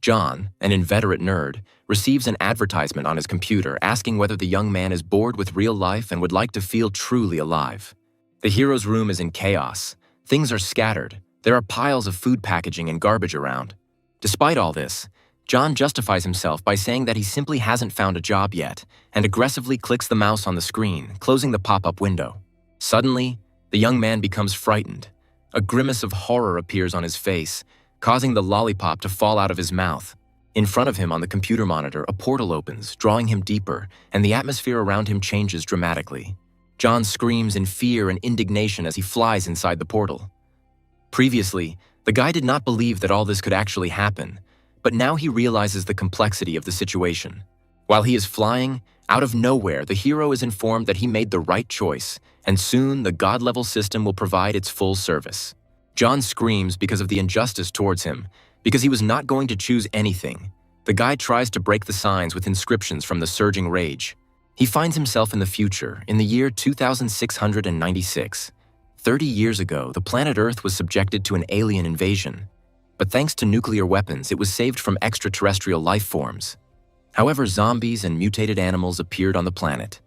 John, an inveterate nerd, receives an advertisement on his computer asking whether the young man is bored with real life and would like to feel truly alive. The hero's room is in chaos. Things are scattered. There are piles of food packaging and garbage around. Despite all this, John justifies himself by saying that he simply hasn't found a job yet and aggressively clicks the mouse on the screen, closing the pop-up window. Suddenly, the young man becomes frightened. A grimace of horror appears on his face, causing the lollipop to fall out of his mouth. In front of him on the computer monitor, a portal opens, drawing him deeper, and the atmosphere around him changes dramatically. John screams in fear and indignation as he flies inside the portal. Previously, the guy did not believe that all this could actually happen, but now he realizes the complexity of the situation. While he is flying, out of nowhere, the hero is informed that he made the right choice, and soon the god-level system will provide its full service. John screams because of the injustice towards him, because he was not going to choose anything. The guy tries to break the signs with inscriptions from the surging rage. He finds himself in the future, in the year 2696. 30 years ago, the planet Earth was subjected to an alien invasion. But thanks to nuclear weapons, it was saved from extraterrestrial life forms. However, zombies and mutated animals appeared on the planet.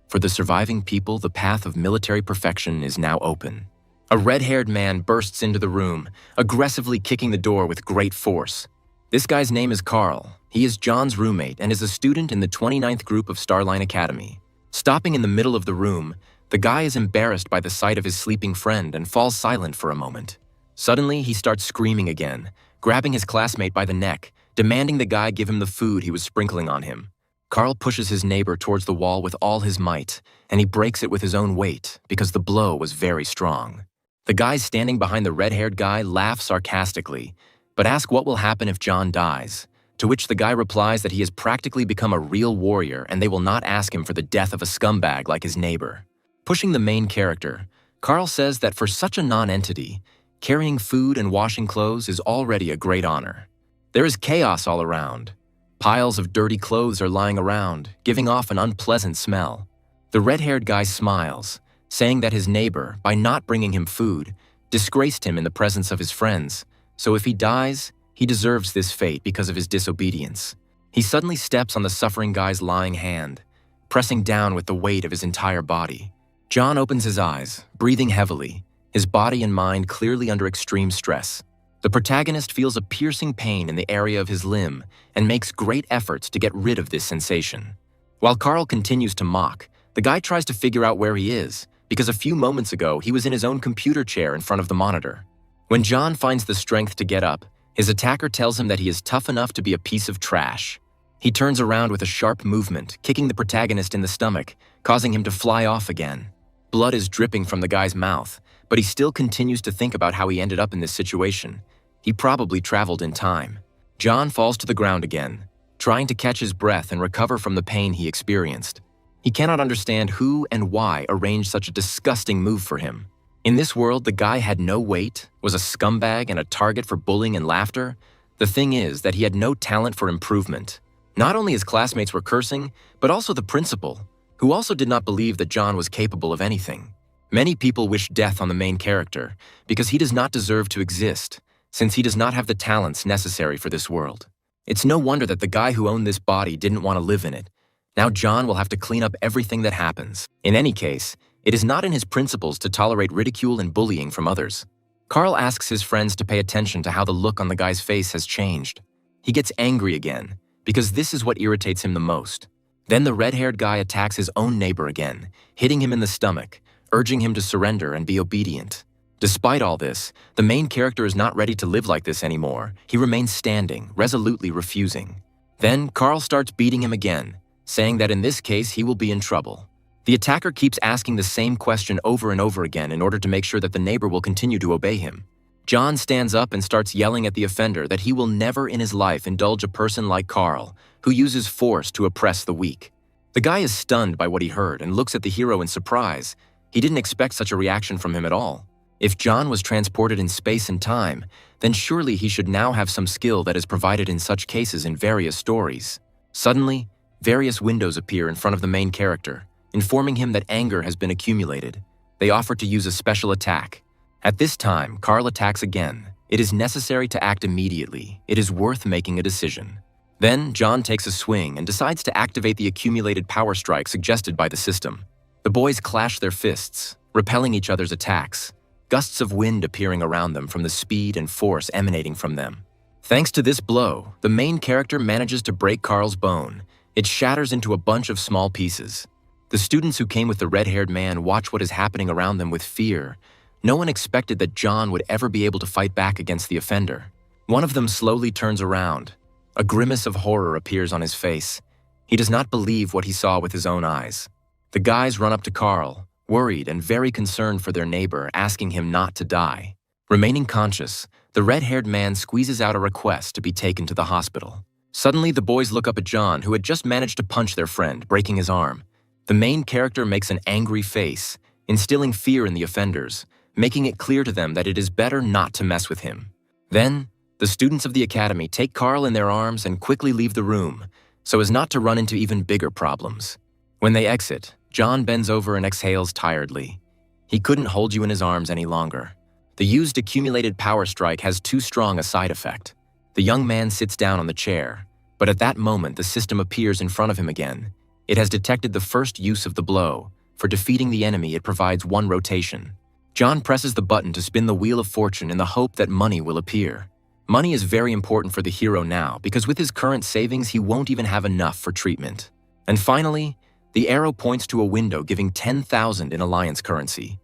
For the surviving people, the path of military perfection is now open. A red-haired man bursts into the room, aggressively kicking the door with great force. This guy's name is Carl. He is John's roommate and is a student in the 29th group of Starline Academy. Stopping in the middle of the room, the guy is embarrassed by the sight of his sleeping friend and falls silent for a moment. Suddenly, he starts screaming again, grabbing his classmate by the neck, demanding the guy give him the food he was sprinkling on him. Carl pushes his neighbor towards the wall with all his might, and he breaks it with his own weight because the blow was very strong. The guy standing behind the red-haired guy laughs sarcastically, but asks what will happen if John dies, to which the guy replies that he has practically become a real warrior and they will not ask him for the death of a scumbag like his neighbor. Pushing the main character, Carl says that for such a non-entity, carrying food and washing clothes is already a great honor. There is chaos all around. Piles of dirty clothes are lying around, giving off an unpleasant smell. The red-haired guy smiles, saying that his neighbor, by not bringing him food, disgraced him in the presence of his friends, so if he dies, he deserves this fate because of his disobedience. He suddenly steps on the suffering guy's lying hand, pressing down with the weight of his entire body. John opens his eyes, breathing heavily, his body and mind clearly under extreme stress. The protagonist feels a piercing pain in the area of his limb and makes great efforts to get rid of this sensation. While Carl continues to mock, the guy tries to figure out where he is, because a few moments ago he was in his own computer chair in front of the monitor. When John finds the strength to get up, his attacker tells him that he is tough enough to be a piece of trash. He turns around with a sharp movement, kicking the protagonist in the stomach, causing him to fly off again. Blood is dripping from the guy's mouth, but he still continues to think about how he ended up in this situation. He probably traveled in time. John falls to the ground again, trying to catch his breath and recover from the pain he experienced. He cannot understand who and why arranged such a disgusting move for him. In this world, the guy had no weight, was a scumbag and a target for bullying and laughter. The thing is that he had no talent for improvement. Not only his classmates were cursing, but also the principal, who also did not believe that John was capable of anything. Many people wish death on the main character because he does not deserve to exist, since he does not have the talents necessary for this world. It's no wonder that the guy who owned this body didn't want to live in it. Now John will have to clean up everything that happens. In any case, it is not in his principles to tolerate ridicule and bullying from others. Carl asks his friends to pay attention to how the look on the guy's face has changed. He gets angry again, because this is what irritates him the most. Then the red-haired guy attacks his own neighbor again, hitting him in the stomach, urging him to surrender and be obedient. Despite all this, the main character is not ready to live like this anymore. He remains standing, resolutely refusing. Then Carl starts beating him again, saying that in this case he will be in trouble. The attacker keeps asking the same question over and over again in order to make sure that the neighbor will continue to obey him. John stands up and starts yelling at the offender that he will never in his life indulge a person like Carl, who uses force to oppress the weak. The guy is stunned by what he heard and looks at the hero in surprise. He didn't expect such a reaction from him at all. If John was transported in space and time, then surely he should now have some skill that is provided in such cases in various stories. Suddenly, various windows appear in front of the main character, informing him that anger has been accumulated. They offer to use a special attack. At this time, Carl attacks again, It is necessary to act immediately. It is worth making a decision. Then, John takes a swing and decides to activate the accumulated power strike suggested by the system. The boys clash their fists, repelling each other's attacks, gusts of wind appearing around them from the speed and force emanating from them. Thanks to this blow, the main character manages to break Carl's bone. It shatters into a bunch of small pieces. The students who came with the red-haired man watch what is happening around them with fear. No one expected that John would ever be able to fight back against the offender. One of them slowly turns around. A grimace of horror appears on his face. He does not believe what he saw with his own eyes. The guys run up to Carl, worried and very concerned for their neighbor, asking him not to die. Remaining conscious, the red-haired man squeezes out a request to be taken to the hospital. Suddenly, the boys look up at John, who had just managed to punch their friend, breaking his arm. The main character makes an angry face, instilling fear in the offenders, making it clear to them that it is better not to mess with him. Then, the students of the academy take Carl in their arms and quickly leave the room, so as not to run into even bigger problems. When they exit, John bends over and exhales tiredly. He couldn't hold you in his arms any longer. The used accumulated power strike has too strong a side effect. The young man sits down on the chair, but at that moment the system appears in front of him again. It has detected the first use of the blow. For defeating the enemy, it provides one rotation. John presses the button to spin the wheel of fortune in the hope that money will appear. Money is very important for the hero now because with his current savings he won't even have enough for treatment. And finally, the arrow points to a window giving 10,000 in alliance currency.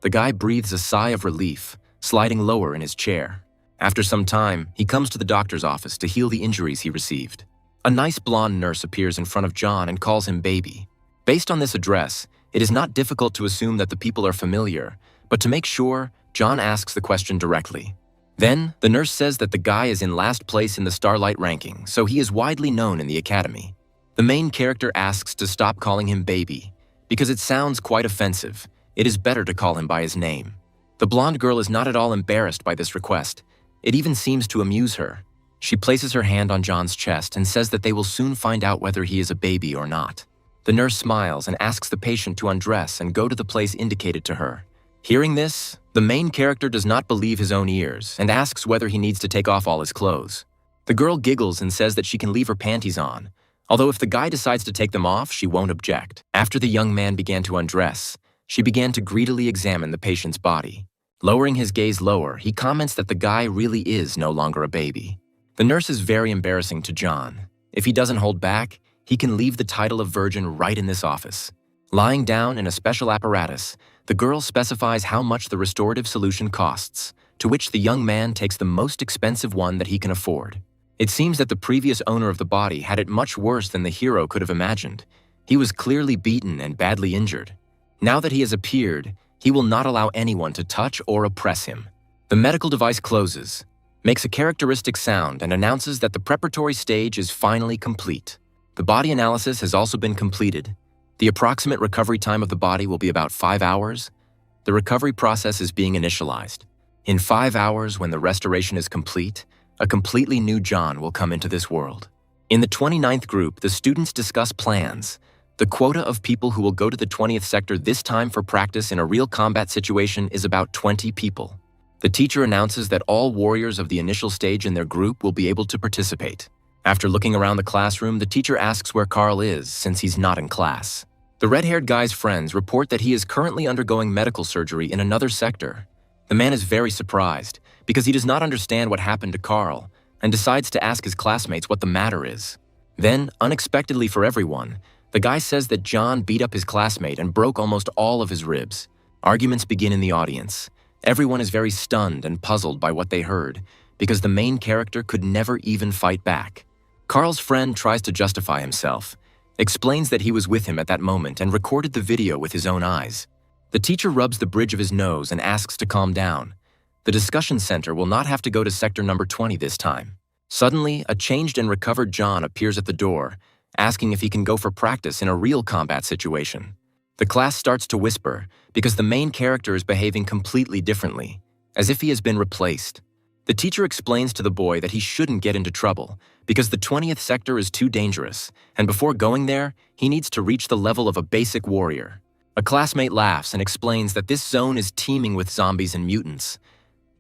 The guy breathes a sigh of relief, sliding lower in his chair. After some time, he comes to the doctor's office to heal the injuries he received. A nice blonde nurse appears in front of John and calls him baby. Based on this address, it is not difficult to assume that the people are familiar, but to make sure, John asks the question directly. Then, the nurse says that the guy is in last place in the Starlight ranking, so he is widely known in the academy. The main character asks to stop calling him baby, because it sounds quite offensive. It is better to call him by his name. The blonde girl is not at all embarrassed by this request. It even seems to amuse her. She places her hand on John's chest and says that they will soon find out whether he is a baby or not. The nurse smiles and asks the patient to undress and go to the place indicated to her. Hearing this, the main character does not believe his own ears and asks whether he needs to take off all his clothes. The girl giggles and says that she can leave her panties on, although if the guy decides to take them off, she won't object. After the young man began to undress, she began to greedily examine the patient's body. Lowering his gaze lower, he comments that the guy really is no longer a baby. The nurse is very embarrassing to John. If he doesn't hold back, he can leave the title of virgin right in this office. Lying down in a special apparatus, the girl specifies how much the restorative solution costs, to which the young man takes the most expensive one that he can afford. It seems that the previous owner of the body had it much worse than the hero could have imagined. He was clearly beaten and badly injured. Now that he has appeared, he will not allow anyone to touch or oppress him. The medical device closes, makes a characteristic sound, and announces that the preparatory stage is finally complete. The body analysis has also been completed. The approximate recovery time of the body will be about 5 hours. The recovery process is being initialized. In 5 hours, when the restoration is complete, a completely new John will come into this world. In the 29th group, the students discuss plans. The quota of people who will go to the 20th sector this time for practice in a real combat situation is about 20 people. The teacher announces that all warriors of the initial stage in their group will be able to participate. After looking around the classroom, the teacher asks where Carl is, since he's not in class. The red-haired guy's friends report that he is currently undergoing medical surgery in another sector. The man is very surprised, because he does not understand what happened to Carl, and decides to ask his classmates what the matter is. Then, unexpectedly for everyone, the guy says that John beat up his classmate and broke almost all of his ribs. Arguments begin in the audience. Everyone is very stunned and puzzled by what they heard, because the main character could never even fight back. Carl's friend tries to justify himself, explains that he was with him at that moment and recorded the video with his own eyes. The teacher rubs the bridge of his nose and asks to calm down. The discussion center will not have to go to sector number 20 this time. Suddenly, a changed and recovered John appears at the door, asking if he can go for practice in a real combat situation. The class starts to whisper because the main character is behaving completely differently, as if he has been replaced. The teacher explains to the boy that he shouldn't get into trouble because the 20th sector is too dangerous, and before going there, he needs to reach the level of a basic warrior. A classmate laughs and explains that this zone is teeming with zombies and mutants.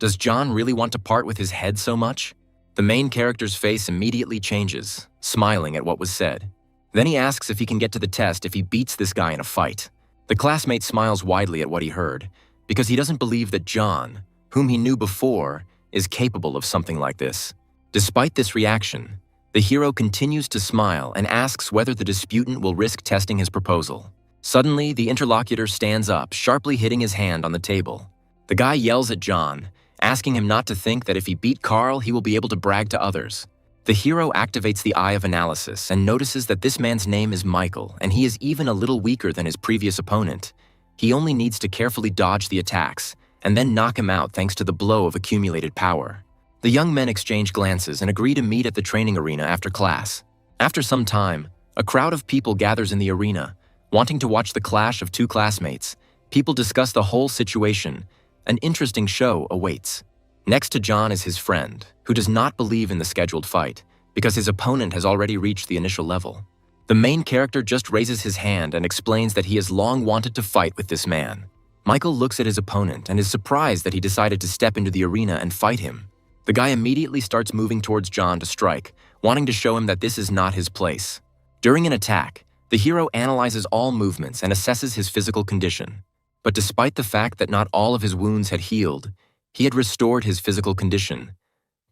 Does John really want to part with his head so much? The main character's face immediately changes, smiling at what was said. Then he asks if he can get to the test if he beats this guy in a fight. The classmate smiles widely at what he heard, because he doesn't believe that John, whom he knew before, is capable of something like this. Despite this reaction, the hero continues to smile and asks whether the disputant will risk testing his proposal. Suddenly, the interlocutor stands up, sharply hitting his hand on the table. The guy yells at John, asking him not to think that if he beat Carl, he will be able to brag to others. The hero activates the Eye of Analysis and notices that this man's name is Michael, and he is even a little weaker than his previous opponent. He only needs to carefully dodge the attacks, and then knock him out thanks to the blow of accumulated power. The young men exchange glances and agree to meet at the training arena after class. After some time, a crowd of people gathers in the arena, wanting to watch the clash of two classmates. People discuss the whole situation. An interesting show awaits. Next to John is his friend, who does not believe in the scheduled fight, because his opponent has already reached the initial level. The main character just raises his hand and explains that he has long wanted to fight with this man. Michael looks at his opponent and is surprised that he decided to step into the arena and fight him. The guy immediately starts moving towards John to strike, wanting to show him that this is not his place. During an attack, the hero analyzes all movements and assesses his physical condition. But despite the fact that not all of his wounds had healed, he had restored his physical condition.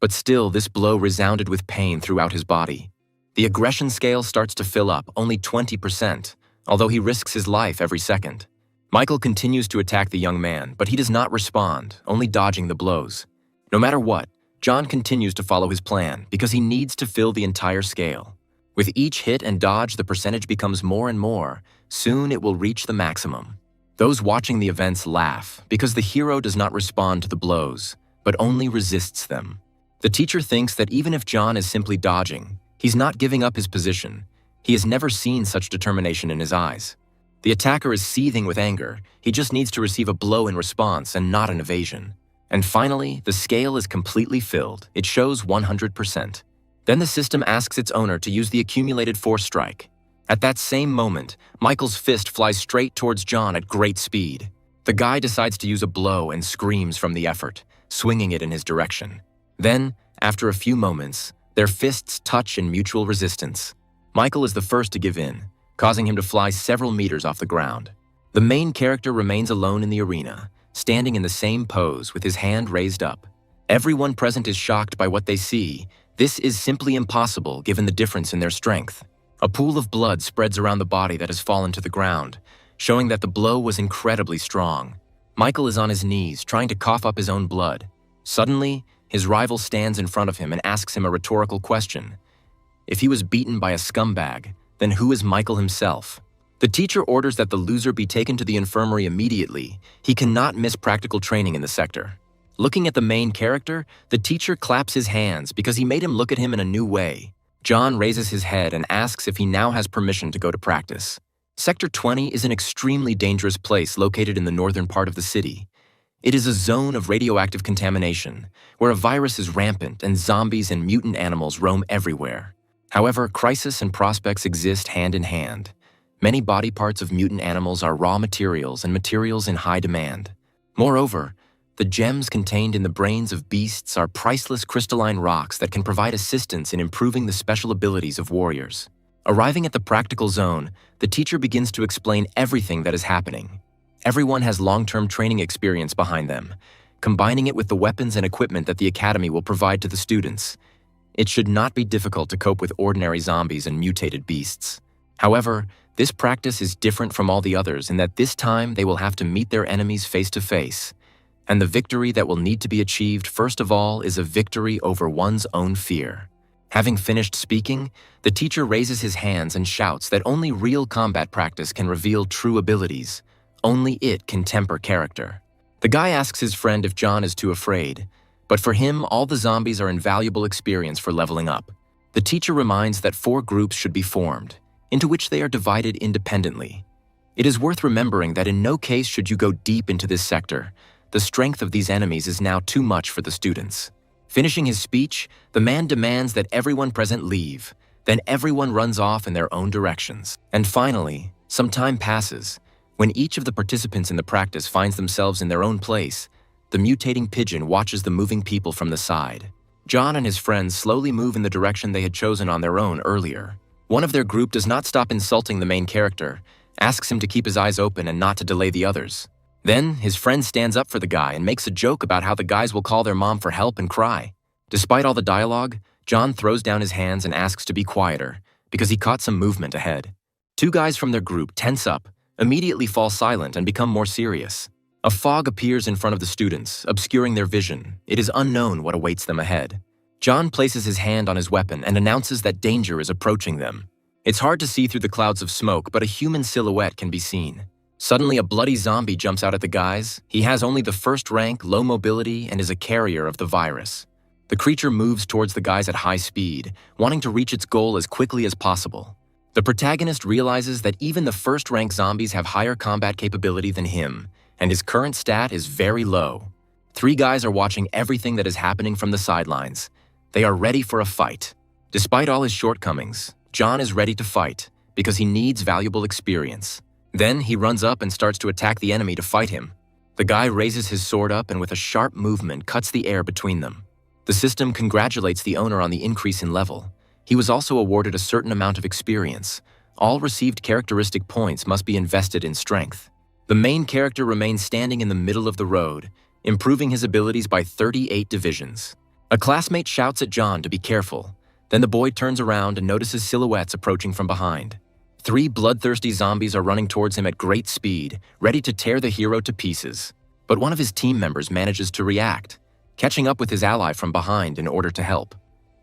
But still, this blow resounded with pain throughout his body. The aggression scale starts to fill up, only 20%, although he risks his life every second. Michael continues to attack the young man, but he does not respond, only dodging the blows. No matter what, John continues to follow his plan because he needs to fill the entire scale. With each hit and dodge, the percentage becomes more and more. Soon it will reach the maximum. Those watching the events laugh because the hero does not respond to the blows, but only resists them. The teacher thinks that even if John is simply dodging, he's not giving up his position. He has never seen such determination in his eyes. The attacker is seething with anger. He just needs to receive a blow in response and not an evasion. And finally, the scale is completely filled. It shows 100%. Then the system asks its owner to use the accumulated force strike. At that same moment, Michael's fist flies straight towards John at great speed. The guy decides to use a blow and screams from the effort, swinging it in his direction. Then, after a few moments, their fists touch in mutual resistance. Michael is the first to give in, causing him to fly several meters off the ground. The main character remains alone in the arena, standing in the same pose with his hand raised up. Everyone present is shocked by what they see. This is simply impossible given the difference in their strength. A pool of blood spreads around the body that has fallen to the ground, showing that the blow was incredibly strong. Michael is on his knees, trying to cough up his own blood. Suddenly, his rival stands in front of him and asks him a rhetorical question. If he was beaten by a scumbag, then who is Michael himself? The teacher orders that the loser be taken to the infirmary immediately. He cannot miss practical training in the sector. Looking at the main character, the teacher claps his hands because he made him look at him in a new way. John raises his head and asks if he now has permission to go to practice. Sector 20 is an extremely dangerous place located in the northern part of the city. It is a zone of radioactive contamination, where a virus is rampant and zombies and mutant animals roam everywhere. However, crisis and prospects exist hand in hand. Many body parts of mutant animals are raw materials and materials in high demand. Moreover, the gems contained in the brains of beasts are priceless crystalline rocks that can provide assistance in improving the special abilities of warriors. Arriving at the practical zone, the teacher begins to explain everything that is happening. Everyone has long-term training experience behind them, combining it with the weapons and equipment that the academy will provide to the students. It should not be difficult to cope with ordinary zombies and mutated beasts. However, this practice is different from all the others in that this time they will have to meet their enemies face to face. And the victory that will need to be achieved first of all is a victory over one's own fear. Having finished speaking, the teacher raises his hands and shouts that only real combat practice can reveal true abilities. Only it can temper character. The guy asks his friend if John is too afraid, but for him, all the zombies are invaluable experience for leveling up. The teacher reminds that 4 groups should be formed, into which they are divided independently. It is worth remembering that in no case should you go deep into this sector. The strength of these enemies is now too much for the students. Finishing his speech, the man demands that everyone present leave. Then everyone runs off in their own directions. And finally, some time passes. When each of the participants in the practice finds themselves in their own place, the mutating pigeon watches the moving people from the side. John and his friends slowly move in the direction they had chosen on their own earlier. One of their group does not stop insulting the main character, asks him to keep his eyes open and not to delay the others. Then, his friend stands up for the guy and makes a joke about how the guys will call their mom for help and cry. Despite all the dialogue, John throws down his hands and asks to be quieter, because he caught some movement ahead. Two guys from their group tense up, immediately fall silent and become more serious. A fog appears in front of the students, obscuring their vision. It is unknown what awaits them ahead. John places his hand on his weapon and announces that danger is approaching them. It's hard to see through the clouds of smoke, but a human silhouette can be seen. Suddenly, a bloody zombie jumps out at the guys. He has only the first rank, low mobility, and is a carrier of the virus. The creature moves towards the guys at high speed, wanting to reach its goal as quickly as possible. The protagonist realizes that even the first-rank zombies have higher combat capability than him, and his current stat is very low. Three guys are watching everything that is happening from the sidelines. They are ready for a fight. Despite all his shortcomings, John is ready to fight because he needs valuable experience. Then he runs up and starts to attack the enemy to fight him. The guy raises his sword up and with a sharp movement cuts the air between them. The system congratulates the owner on the increase in level. He was also awarded a certain amount of experience. All received characteristic points must be invested in strength. The main character remains standing in the middle of the road, improving his abilities by 38 divisions. A classmate shouts at John to be careful. Then the boy turns around and notices silhouettes approaching from behind. Three bloodthirsty zombies are running towards him at great speed, ready to tear the hero to pieces. But one of his team members manages to react, catching up with his ally from behind in order to help.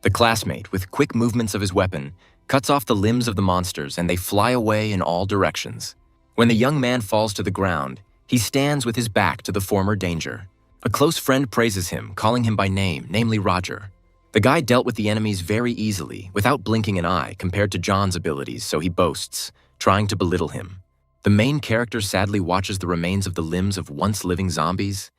The classmate, with quick movements of his weapon, cuts off the limbs of the monsters and they fly away in all directions. When the young man falls to the ground, he stands with his back to the former danger. A close friend praises him, calling him by name, namely Roger. The guy dealt with the enemies very easily, without blinking an eye compared to John's abilities, so he boasts, trying to belittle him. The main character sadly watches the remains of the limbs of once-living zombies.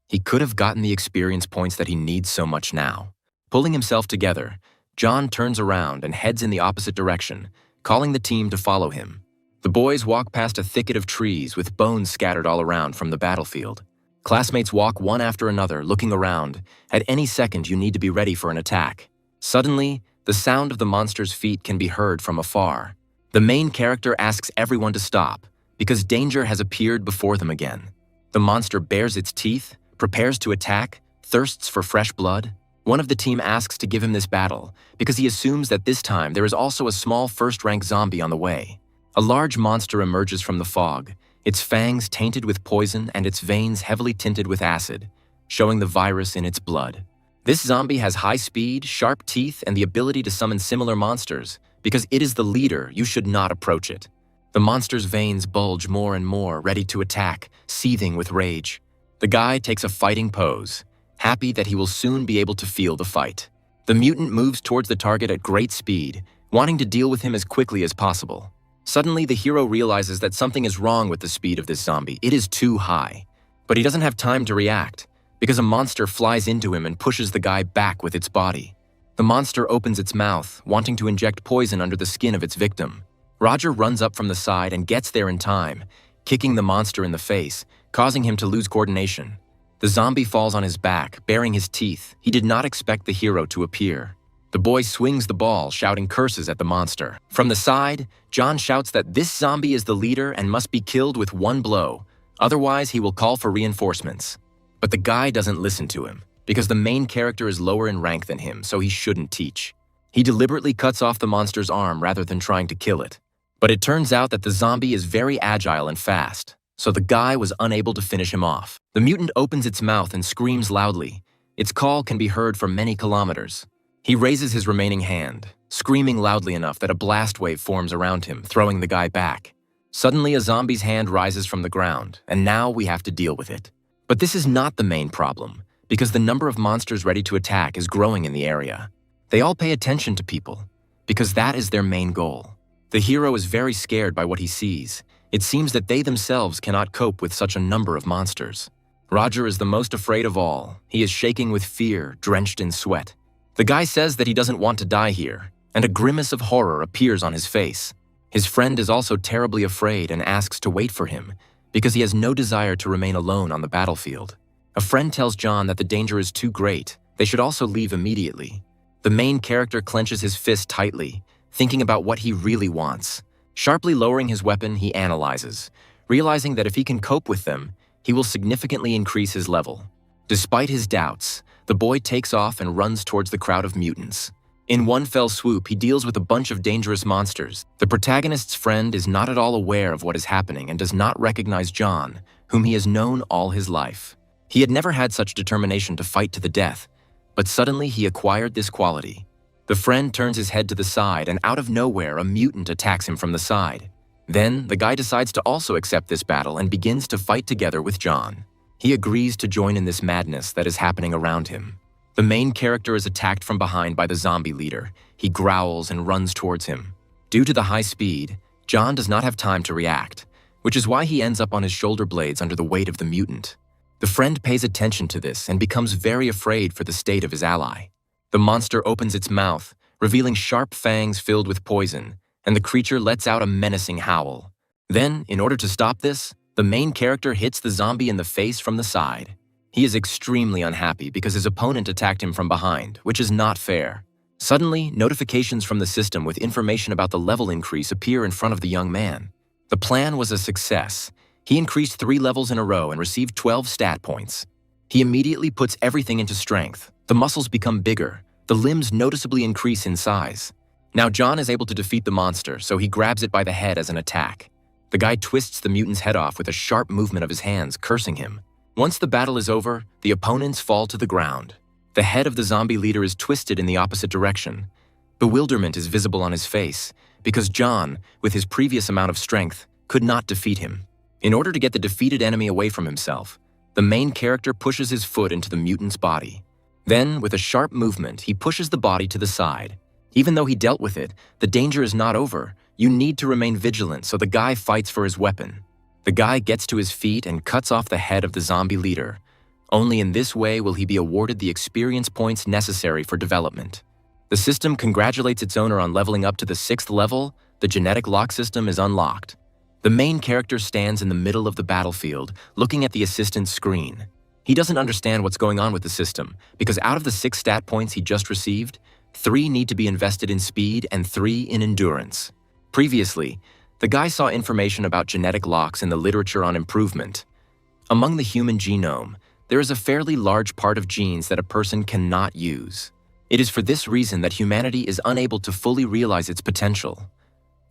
He could have gotten the experience points that he needs so much now. Pulling himself together, John turns around and heads in the opposite direction, calling the team to follow him. The boys walk past a thicket of trees with bones scattered all around from the battlefield. Classmates walk one after another, looking around. At any second, you need to be ready for an attack. Suddenly, the sound of the monster's feet can be heard from afar. The main character asks everyone to stop, because danger has appeared before them again. The monster bares its teeth, prepares to attack, thirsts for fresh blood. One of the team asks to give him this battle, because he assumes that this time there is also a small first-rank zombie on the way. A large monster emerges from the fog, its fangs tainted with poison and its veins heavily tinted with acid, showing the virus in its blood. This zombie has high speed, sharp teeth, and the ability to summon similar monsters. Because it is the leader, you should not approach it. The monster's veins bulge more and more, ready to attack, seething with rage. The guy takes a fighting pose, happy that he will soon be able to feel the fight. The mutant moves towards the target at great speed, wanting to deal with him as quickly as possible. Suddenly, the hero realizes that something is wrong with the speed of this zombie. It is too high. But he doesn't have time to react, because a monster flies into him and pushes the guy back with its body. The monster opens its mouth, wanting to inject poison under the skin of its victim. Roger runs up from the side and gets there in time, kicking the monster in the face, causing him to lose coordination. The zombie falls on his back, baring his teeth. He did not expect the hero to appear. The boy swings the ball, shouting curses at the monster. From the side, John shouts that this zombie is the leader and must be killed with one blow, otherwise he will call for reinforcements. But the guy doesn't listen to him, because the main character is lower in rank than him, so he shouldn't teach. He deliberately cuts off the monster's arm rather than trying to kill it. But it turns out that the zombie is very agile and fast, so the guy was unable to finish him off. The mutant opens its mouth and screams loudly. Its call can be heard for many kilometers. He raises his remaining hand, screaming loudly enough that a blast wave forms around him, throwing the guy back. Suddenly, a zombie's hand rises from the ground, and now we have to deal with it. But this is not the main problem, because the number of monsters ready to attack is growing in the area. They all pay attention to people, because that is their main goal. The hero is very scared by what he sees. It seems that they themselves cannot cope with such a number of monsters. Roger is the most afraid of all. He is shaking with fear, drenched in sweat. The guy says that he doesn't want to die here, and a grimace of horror appears on his face. His friend is also terribly afraid and asks to wait for him, because he has no desire to remain alone on the battlefield. A friend tells John that the danger is too great. They should also leave immediately. The main character clenches his fist tightly, thinking about what he really wants. Sharply lowering his weapon, he analyzes, realizing that if he can cope with them, he will significantly increase his level. Despite his doubts, the boy takes off and runs towards the crowd of mutants. In one fell swoop, he deals with a bunch of dangerous monsters. The protagonist's friend is not at all aware of what is happening and does not recognize John, whom he has known all his life. He had never had such determination to fight to the death, but suddenly he acquired this quality. The friend turns his head to the side, and out of nowhere, a mutant attacks him from the side. Then, the guy decides to also accept this battle and begins to fight together with John. He agrees to join in this madness that is happening around him. The main character is attacked from behind by the zombie leader. He growls and runs towards him. Due to the high speed, John does not have time to react, which is why he ends up on his shoulder blades under the weight of the mutant. The friend pays attention to this and becomes very afraid for the state of his ally. The monster opens its mouth, revealing sharp fangs filled with poison, and the creature lets out a menacing howl. Then, in order to stop this, the main character hits the zombie in the face from the side. He is extremely unhappy because his opponent attacked him from behind, which is not fair. Suddenly, notifications from the system with information about the level increase appear in front of the young man. The plan was a success. He increased 3 levels in a row and received 12 stat points. He immediately puts everything into strength. The muscles become bigger. The limbs noticeably increase in size. Now John is able to defeat the monster, so he grabs it by the head as an attack. The guy twists the mutant's head off with a sharp movement of his hands, cursing him. Once the battle is over, the opponents fall to the ground. The head of the zombie leader is twisted in the opposite direction. Bewilderment is visible on his face, because John, with his previous amount of strength, could not defeat him. In order to get the defeated enemy away from himself, the main character pushes his foot into the mutant's body. Then, with a sharp movement, he pushes the body to the side. Even though he dealt with it, the danger is not over. You need to remain vigilant, so the guy fights for his weapon. The guy gets to his feet and cuts off the head of the zombie leader. Only in this way will he be awarded the experience points necessary for development. The system congratulates its owner on leveling up to the 6th level. The genetic lock system is unlocked. The main character stands in the middle of the battlefield, looking at the assistant's screen. He doesn't understand what's going on with the system, because out of the 6 stat points he just received, 3 need to be invested in speed and 3 in endurance. Previously, the guy saw information about genetic locks in the literature on improvement. Among the human genome, there is a fairly large part of genes that a person cannot use. It is for this reason that humanity is unable to fully realize its potential.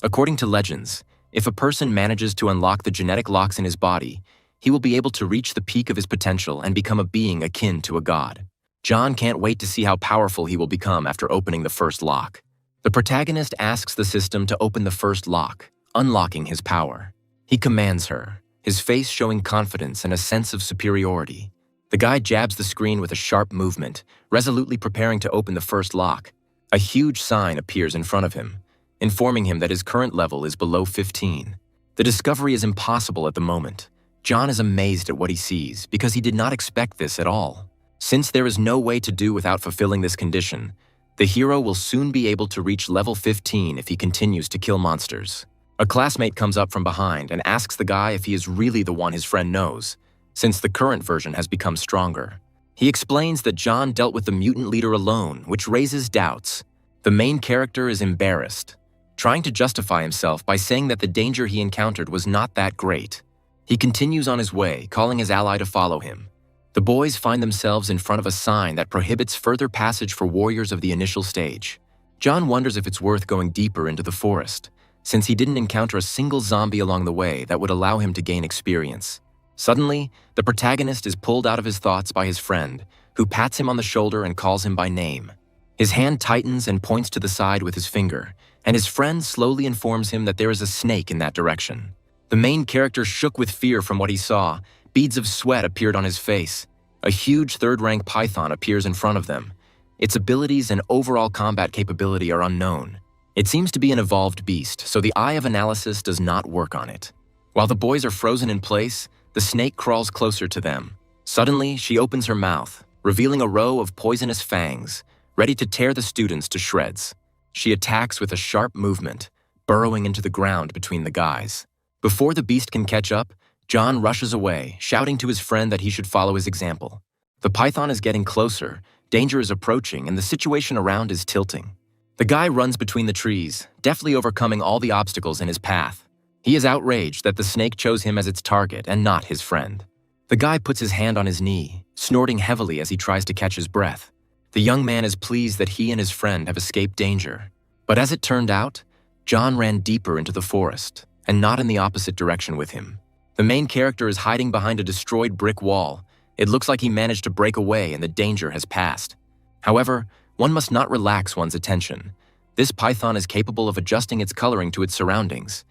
According to legends, if a person manages to unlock the genetic locks in his body, he will be able to reach the peak of his potential and become a being akin to a god. John can't wait to see how powerful he will become after opening the first lock. The protagonist asks the system to open the first lock, unlocking his power. He commands her, his face showing confidence and a sense of superiority. The guy jabs the screen with a sharp movement, resolutely preparing to open the first lock. A huge sign appears in front of him, informing him that his current level is below 15. The discovery is impossible at the moment. John is amazed at what he sees because he did not expect this at all. Since there is no way to do without fulfilling this condition, the hero will soon be able to reach level 15 if he continues to kill monsters. A classmate comes up from behind and asks the guy if he is really the one his friend knows, since the current version has become stronger. He explains that John dealt with the mutant leader alone, which raises doubts. The main character is embarrassed, trying to justify himself by saying that the danger he encountered was not that great. He continues on his way, calling his ally to follow him. The boys find themselves in front of a sign that prohibits further passage for warriors of the initial stage. John wonders if it's worth going deeper into the forest, since he didn't encounter a single zombie along the way that would allow him to gain experience. Suddenly, the protagonist is pulled out of his thoughts by his friend, who pats him on the shoulder and calls him by name. His hand tightens and points to the side with his finger, and his friend slowly informs him that there is a snake in that direction. The main character shook with fear from what he saw. Beads of sweat appeared on his face. A huge 3rd-rank python appears in front of them. Its abilities and overall combat capability are unknown. It seems to be an evolved beast, so the eye of analysis does not work on it. While the boys are frozen in place, the snake crawls closer to them. Suddenly, she opens her mouth, revealing a row of poisonous fangs, ready to tear the students to shreds. She attacks with a sharp movement, burrowing into the ground between the guys. Before the beast can catch up, John rushes away, shouting to his friend that he should follow his example. The python is getting closer, danger is approaching, and the situation around is tilting. The guy runs between the trees, deftly overcoming all the obstacles in his path. He is outraged that the snake chose him as its target and not his friend. The guy puts his hand on his knee, snorting heavily as he tries to catch his breath. The young man is pleased that he and his friend have escaped danger. But as it turned out, John ran deeper into the forest, and not in the opposite direction with him. The main character is hiding behind a destroyed brick wall. It looks like he managed to break away and the danger has passed. However, one must not relax one's attention. This python is capable of adjusting its coloring to its surroundings.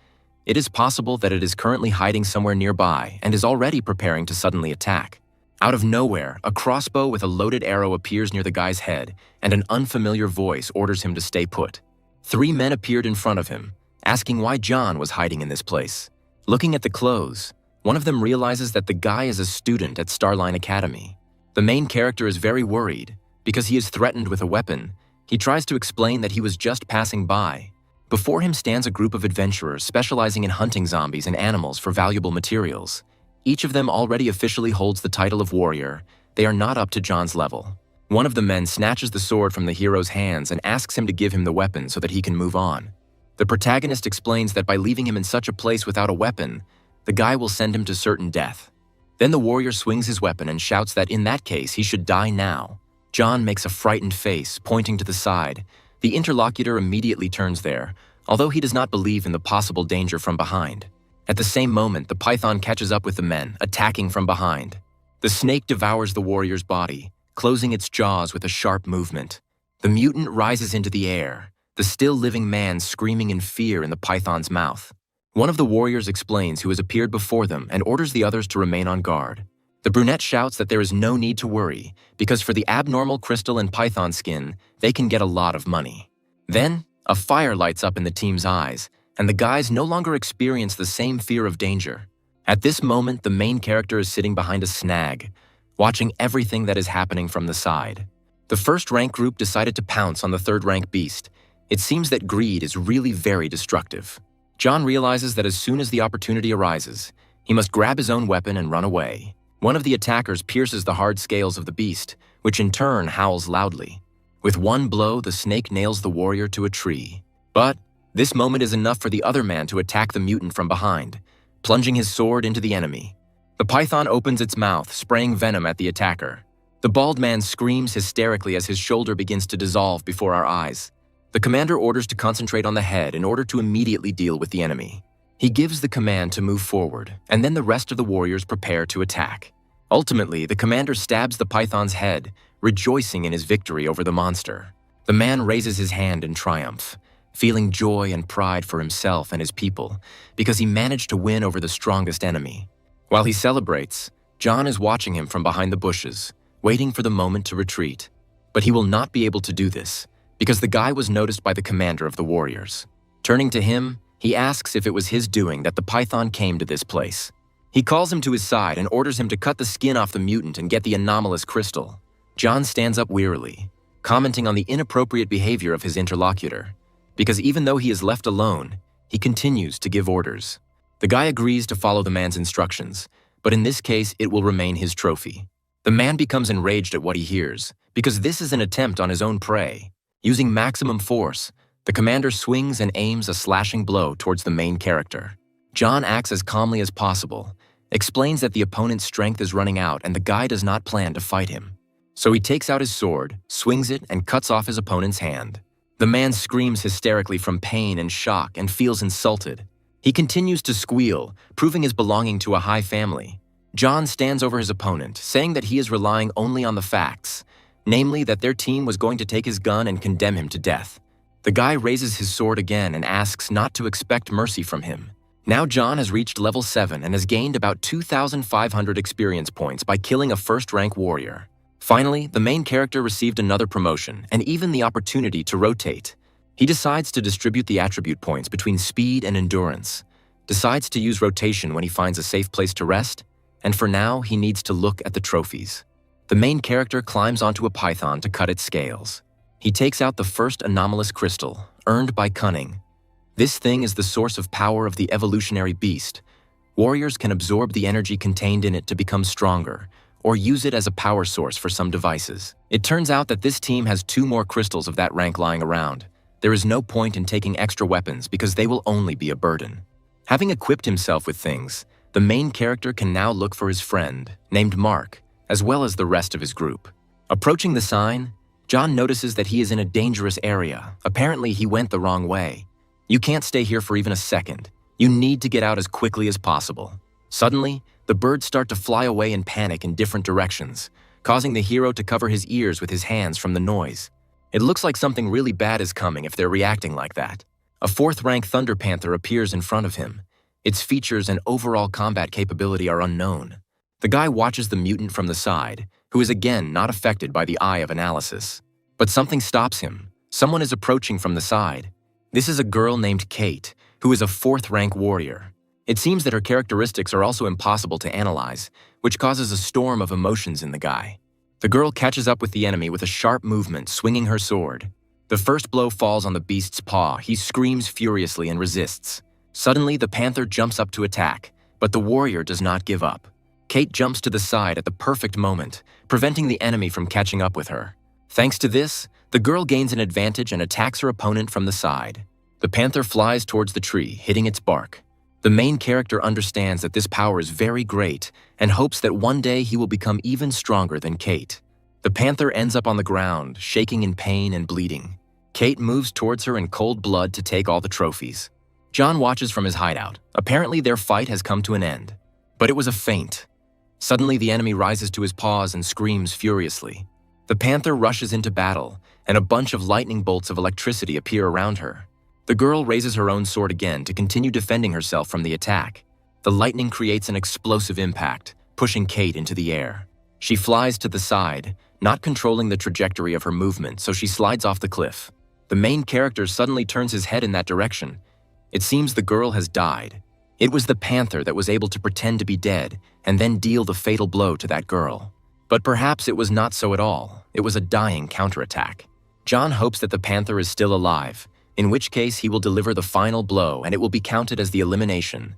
It is possible that it is currently hiding somewhere nearby and is already preparing to suddenly attack. Out of nowhere, a crossbow with a loaded arrow appears near the guy's head, and an unfamiliar voice orders him to stay put. 3 men appeared in front of him, asking why John was hiding in this place. Looking at the clothes, one of them realizes that the guy is a student at Starline Academy. The main character is very worried. Because he is threatened with a weapon, he tries to explain that he was just passing by. Before him stands a group of adventurers specializing in hunting zombies and animals for valuable materials. Each of them already officially holds the title of warrior. They are not up to John's level. One of the men snatches the sword from the hero's hands and asks him to give him the weapon so that he can move on. The protagonist explains that by leaving him in such a place without a weapon, the guy will send him to certain death. Then the warrior swings his weapon and shouts that in that case he should die now. John makes a frightened face, pointing to the side. The interlocutor immediately turns there, although he does not believe in the possible danger from behind. At the same moment, the python catches up with the men, attacking from behind. The snake devours the warrior's body, closing its jaws with a sharp movement. The mutant rises into the air, the still living man screaming in fear in the python's mouth. One of the warriors explains who has appeared before them and orders the others to remain on guard. The brunette shouts that there is no need to worry, because for the abnormal crystal and python skin, they can get a lot of money. Then, a fire lights up in the team's eyes, and the guys no longer experience the same fear of danger. At this moment, the main character is sitting behind a snag, watching everything that is happening from the side. The first-rank group decided to pounce on the third-rank beast. It seems that greed is really very destructive. John realizes that as soon as the opportunity arises, he must grab his own weapon and run away. One of the attackers pierces the hard scales of the beast, which in turn howls loudly. With one blow, the snake nails the warrior to a tree. But this moment is enough for the other man to attack the mutant from behind, plunging his sword into the enemy. The python opens its mouth, spraying venom at the attacker. The bald man screams hysterically as his shoulder begins to dissolve before our eyes. The commander orders to concentrate on the head in order to immediately deal with the enemy. He gives the command to move forward, and then the rest of the warriors prepare to attack. Ultimately, the commander stabs the python's head, rejoicing in his victory over the monster. The man raises his hand in triumph, feeling joy and pride for himself and his people, because he managed to win over the strongest enemy. While he celebrates, John is watching him from behind the bushes, waiting for the moment to retreat. But he will not be able to do this, because the guy was noticed by the commander of the warriors. Turning to him, he asks if it was his doing that the python came to this place. He calls him to his side and orders him to cut the skin off the mutant and get the anomalous crystal. John stands up wearily, commenting on the inappropriate behavior of his interlocutor, because even though he is left alone, he continues to give orders. The guy agrees to follow the man's instructions, but in this case, it will remain his trophy. The man becomes enraged at what he hears, because this is an attempt on his own prey. Using maximum force, the commander swings and aims a slashing blow towards the main character. John acts as calmly as possible, explains that the opponent's strength is running out and the guy does not plan to fight him. So he takes out his sword, swings it, and cuts off his opponent's hand. The man screams hysterically from pain and shock and feels insulted. He continues to squeal, proving his belonging to a high family. John stands over his opponent, saying that he is relying only on the facts, namely that their team was going to take his gun and condemn him to death. The guy raises his sword again and asks not to expect mercy from him. Now John has reached level 7 and has gained about 2,500 experience points by killing a first-rank warrior. Finally, the main character received another promotion and even the opportunity to rotate. He decides to distribute the attribute points between speed and endurance, decides to use rotation when he finds a safe place to rest, and for now he needs to look at the trophies. The main character climbs onto a python to cut its scales. He takes out the first anomalous crystal, earned by cunning. This thing is the source of power of the evolutionary beast. Warriors can absorb the energy contained in it to become stronger, or use it as a power source for some devices. It turns out that this team has 2 more crystals of that rank lying around. There is no point in taking extra weapons because they will only be a burden. Having equipped himself with things, the main character can now look for his friend, named Mark, as well as the rest of his group. Approaching the sign, John notices that he is in a dangerous area. Apparently, he went the wrong way. You can't stay here for even a second. You need to get out as quickly as possible. Suddenly, the birds start to fly away in panic in different directions, causing the hero to cover his ears with his hands from the noise. It looks like something really bad is coming if they're reacting like that. A 4th-rank Thunder Panther appears in front of him. Its features and overall combat capability are unknown. The guy watches the mutant from the side, who is again not affected by the eye of analysis. But something stops him. Someone is approaching from the side. This is a girl named Kate, who is a 4th-rank warrior. It seems that her characteristics are also impossible to analyze, which causes a storm of emotions in the guy. The girl catches up with the enemy with a sharp movement, swinging her sword. The first blow falls on the beast's paw. He screams furiously and resists. Suddenly, the panther jumps up to attack, but the warrior does not give up. Kate jumps to the side at the perfect moment, preventing the enemy from catching up with her. Thanks to this, the girl gains an advantage and attacks her opponent from the side. The panther flies towards the tree, hitting its bark. The main character understands that this power is very great and hopes that one day he will become even stronger than Kate. The panther ends up on the ground, shaking in pain and bleeding. Kate moves towards her in cold blood to take all the trophies. John watches from his hideout. Apparently their fight has come to an end. But it was a feint. Suddenly the enemy rises to his paws and screams furiously. The panther rushes into battle, and a bunch of lightning bolts of electricity appear around her. The girl raises her own sword again to continue defending herself from the attack. The lightning creates an explosive impact, pushing Kate into the air. She flies to the side, not controlling the trajectory of her movement, so she slides off the cliff. The main character suddenly turns his head in that direction. It seems the girl has died. It was the panther that was able to pretend to be dead and then deal the fatal blow to that girl. But perhaps it was not so at all. It was a dying counterattack. John hopes that the panther is still alive, in which case he will deliver the final blow and it will be counted as the elimination.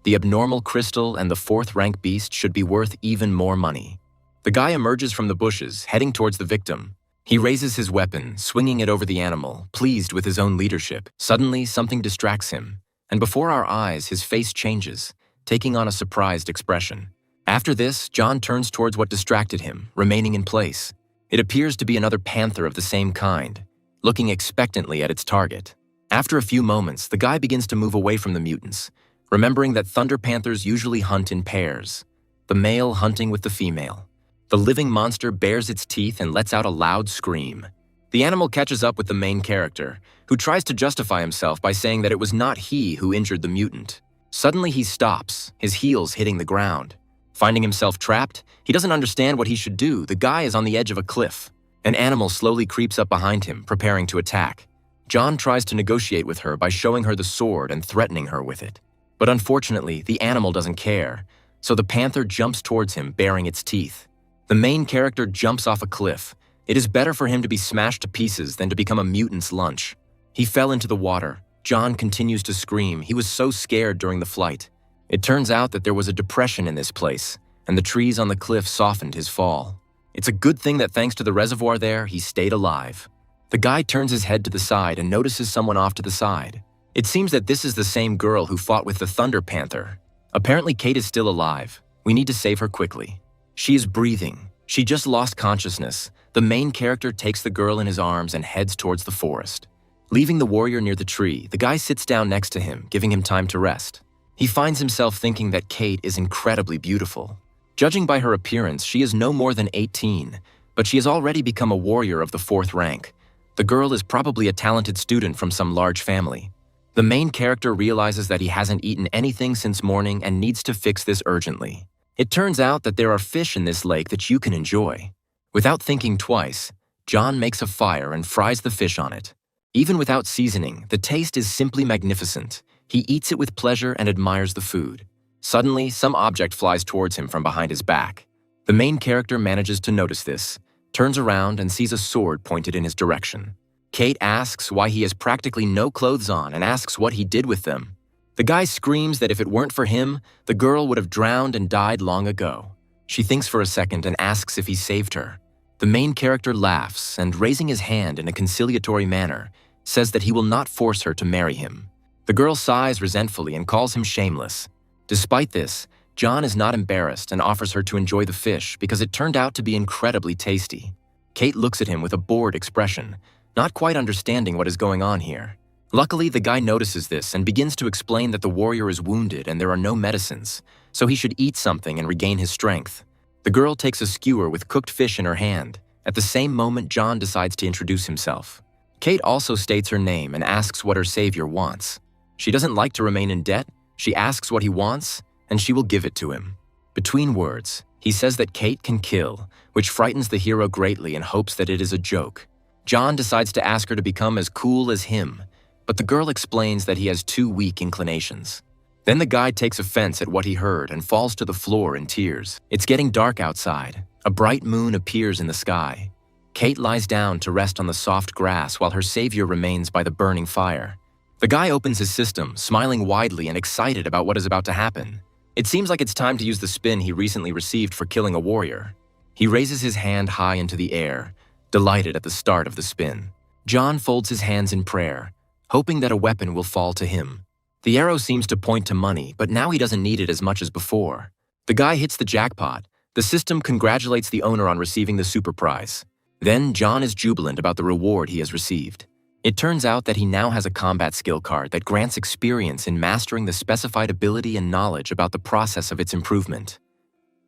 The abnormal crystal and the 4th-rank beast should be worth even more money. The guy emerges from the bushes, heading towards the victim. He raises his weapon, swinging it over the animal, pleased with his own leadership. Suddenly, something distracts him, and before our eyes, his face changes, taking on a surprised expression. After this, John turns towards what distracted him, remaining in place. It appears to be another panther of the same kind, looking expectantly at its target. After a few moments, the guy begins to move away from the mutants, remembering that thunder panthers usually hunt in pairs, the male hunting with the female. The living monster bares its teeth and lets out a loud scream. The animal catches up with the main character, who tries to justify himself by saying that it was not he who injured the mutant. Suddenly he stops, his heels hitting the ground. Finding himself trapped, he doesn't understand what he should do. The guy is on the edge of a cliff. An animal slowly creeps up behind him, preparing to attack. John tries to negotiate with her by showing her the sword and threatening her with it. But unfortunately, the animal doesn't care, so the panther jumps towards him, baring its teeth. The main character jumps off a cliff. It is better for him to be smashed to pieces than to become a mutant's lunch. He fell into the water. John continues to scream. He was so scared during the flight. It turns out that there was a depression in this place, and the trees on the cliff softened his fall. It's a good thing that thanks to the reservoir there, he stayed alive. The guy turns his head to the side and notices someone off to the side. It seems that this is the same girl who fought with the Thunder Panther. Apparently Kate is still alive. We need to save her quickly. She is breathing. She just lost consciousness. The main character takes the girl in his arms and heads towards the forest. Leaving the warrior near the tree, the guy sits down next to him, giving him time to rest. He finds himself thinking that Kate is incredibly beautiful. Judging by her appearance, she is no more than 18, but she has already become a warrior of the 4th rank. The girl is probably a talented student from some large family. The main character realizes that he hasn't eaten anything since morning and needs to fix this urgently. It turns out that there are fish in this lake that you can enjoy. Without thinking twice, John makes a fire and fries the fish on it. Even without seasoning, the taste is simply magnificent. He eats it with pleasure and admires the food. Suddenly, some object flies towards him from behind his back. The main character manages to notice this, turns around and sees a sword pointed in his direction. Kate asks why he has practically no clothes on and asks what he did with them. The guy screams that if it weren't for him, the girl would have drowned and died long ago. She thinks for a second and asks if he saved her. The main character laughs and, raising his hand in a conciliatory manner, says that he will not force her to marry him. The girl sighs resentfully and calls him shameless. Despite this, John is not embarrassed and offers her to enjoy the fish because it turned out to be incredibly tasty. Kate looks at him with a bored expression, not quite understanding what is going on here. Luckily, the guy notices this and begins to explain that the warrior is wounded and there are no medicines, so he should eat something and regain his strength. The girl takes a skewer with cooked fish in her hand. At the same moment, John decides to introduce himself. Kate also states her name and asks what her savior wants. She doesn't like to remain in debt. She asks what he wants, and she will give it to him. Between words, he says that Kate can kill, which frightens the hero greatly and hopes that it is a joke. John decides to ask her to become as cool as him, but the girl explains that he has too weak inclinations. Then the guy takes offense at what he heard and falls to the floor in tears. It's getting dark outside. A bright moon appears in the sky. Kate lies down to rest on the soft grass while her savior remains by the burning fire. The guy opens his system, smiling widely and excited about what is about to happen. It seems like it's time to use the spin he recently received for killing a warrior. He raises his hand high into the air, delighted at the start of the spin. John folds his hands in prayer, hoping that a weapon will fall to him. The arrow seems to point to money, but now he doesn't need it as much as before. The guy hits the jackpot. The system congratulates the owner on receiving the super prize. Then John is jubilant about the reward he has received. It turns out that he now has a combat skill card that grants experience in mastering the specified ability and knowledge about the process of its improvement.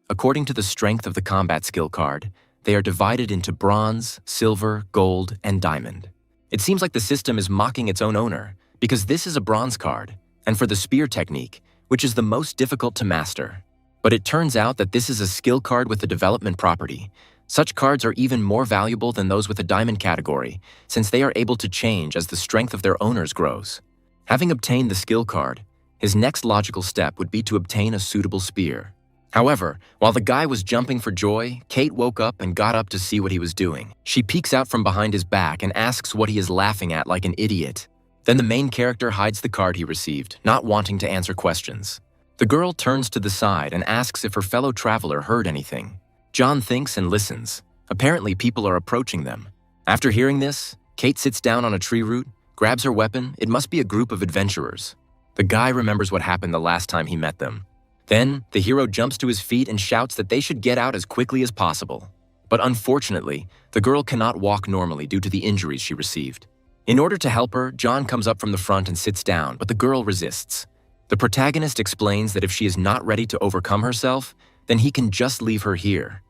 According to the strength of the combat skill card, they are divided into bronze, silver, gold, and diamond. It seems like the system is mocking its own owner, because this is a bronze card, and for the spear technique, which is the most difficult to master. But it turns out that this is a skill card with a development property. Such cards are even more valuable than those with a diamond category, since they are able to change as the strength of their owners grows. Having obtained the skill card, his next logical step would be to obtain a suitable spear. However, while the guy was jumping for joy, Kate woke up and got up to see what he was doing. She peeks out from behind his back and asks what he is laughing at like an idiot. Then the main character hides the card he received, not wanting to answer questions. The girl turns to the side and asks if her fellow traveler heard anything. John thinks and listens. Apparently, people are approaching them. After hearing this, Kate sits down on a tree root, grabs her weapon. It must be a group of adventurers. The guy remembers what happened the last time he met them. Then, the hero jumps to his feet and shouts that they should get out as quickly as possible. But unfortunately, the girl cannot walk normally due to the injuries she received. In order to help her, John comes up from the front and sits down, but the girl resists. The protagonist explains that if she is not ready to overcome herself, then he can just leave her here.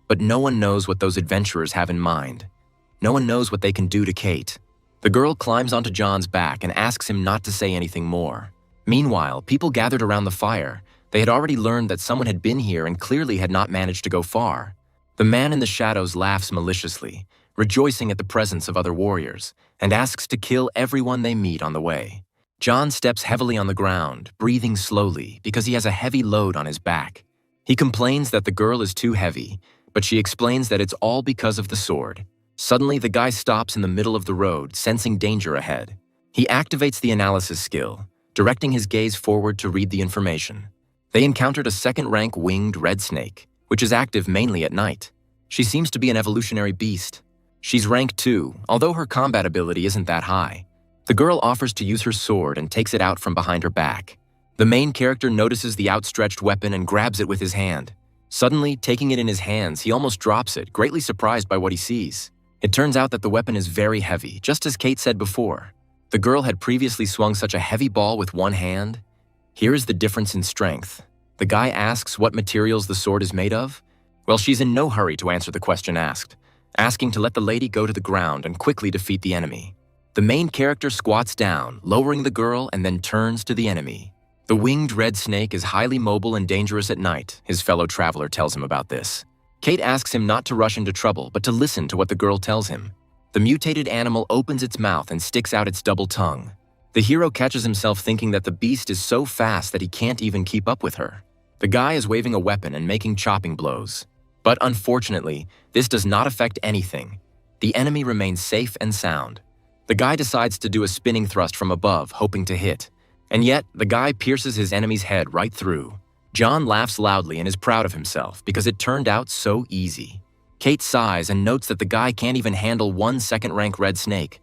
But no one knows what those adventurers have in mind. No one knows what they can do to Kate. The girl climbs onto John's back and asks him not to say anything more. Meanwhile, people gathered around the fire. They had already learned that someone had been here and clearly had not managed to go far. The man in the shadows laughs maliciously, rejoicing at the presence of other warriors, and asks to kill everyone they meet on the way. John steps heavily on the ground, breathing slowly because he has a heavy load on his back. He complains that the girl is too heavy, but she explains that it's all because of the sword. Suddenly, the guy stops in the middle of the road, sensing danger ahead. He activates the analysis skill, directing his gaze forward to read the information. They encountered a second-rank winged red snake, which is active mainly at night. She seems to be an evolutionary beast. She's rank 2, although her combat ability isn't that high. The girl offers to use her sword and takes it out from behind her back. The main character notices the outstretched weapon and grabs it with his hand. Suddenly, taking it in his hands, he almost drops it, greatly surprised by what he sees. It turns out that the weapon is very heavy, just as Kate said before. The girl had previously swung such a heavy ball with one hand. Here is the difference in strength. The guy asks what materials the sword is made of. Well, she's in no hurry to answer the question asked, asking to let the lady go to the ground and quickly defeat the enemy. The main character squats down, lowering the girl, and then turns to the enemy. The winged red snake is highly mobile and dangerous at night, his fellow traveler tells him about this. Kate asks him not to rush into trouble, but to listen to what the girl tells him. The mutated animal opens its mouth and sticks out its double tongue. The hero catches himself thinking that the beast is so fast that he can't even keep up with her. The guy is waving a weapon and making chopping blows. But unfortunately, this does not affect anything. The enemy remains safe and sound. The guy decides to do a spinning thrust from above, hoping to hit. And yet, the guy pierces his enemy's head right through. John laughs loudly and is proud of himself because it turned out so easy. Kate sighs and notes that the guy can't even handle one second-rank red snake.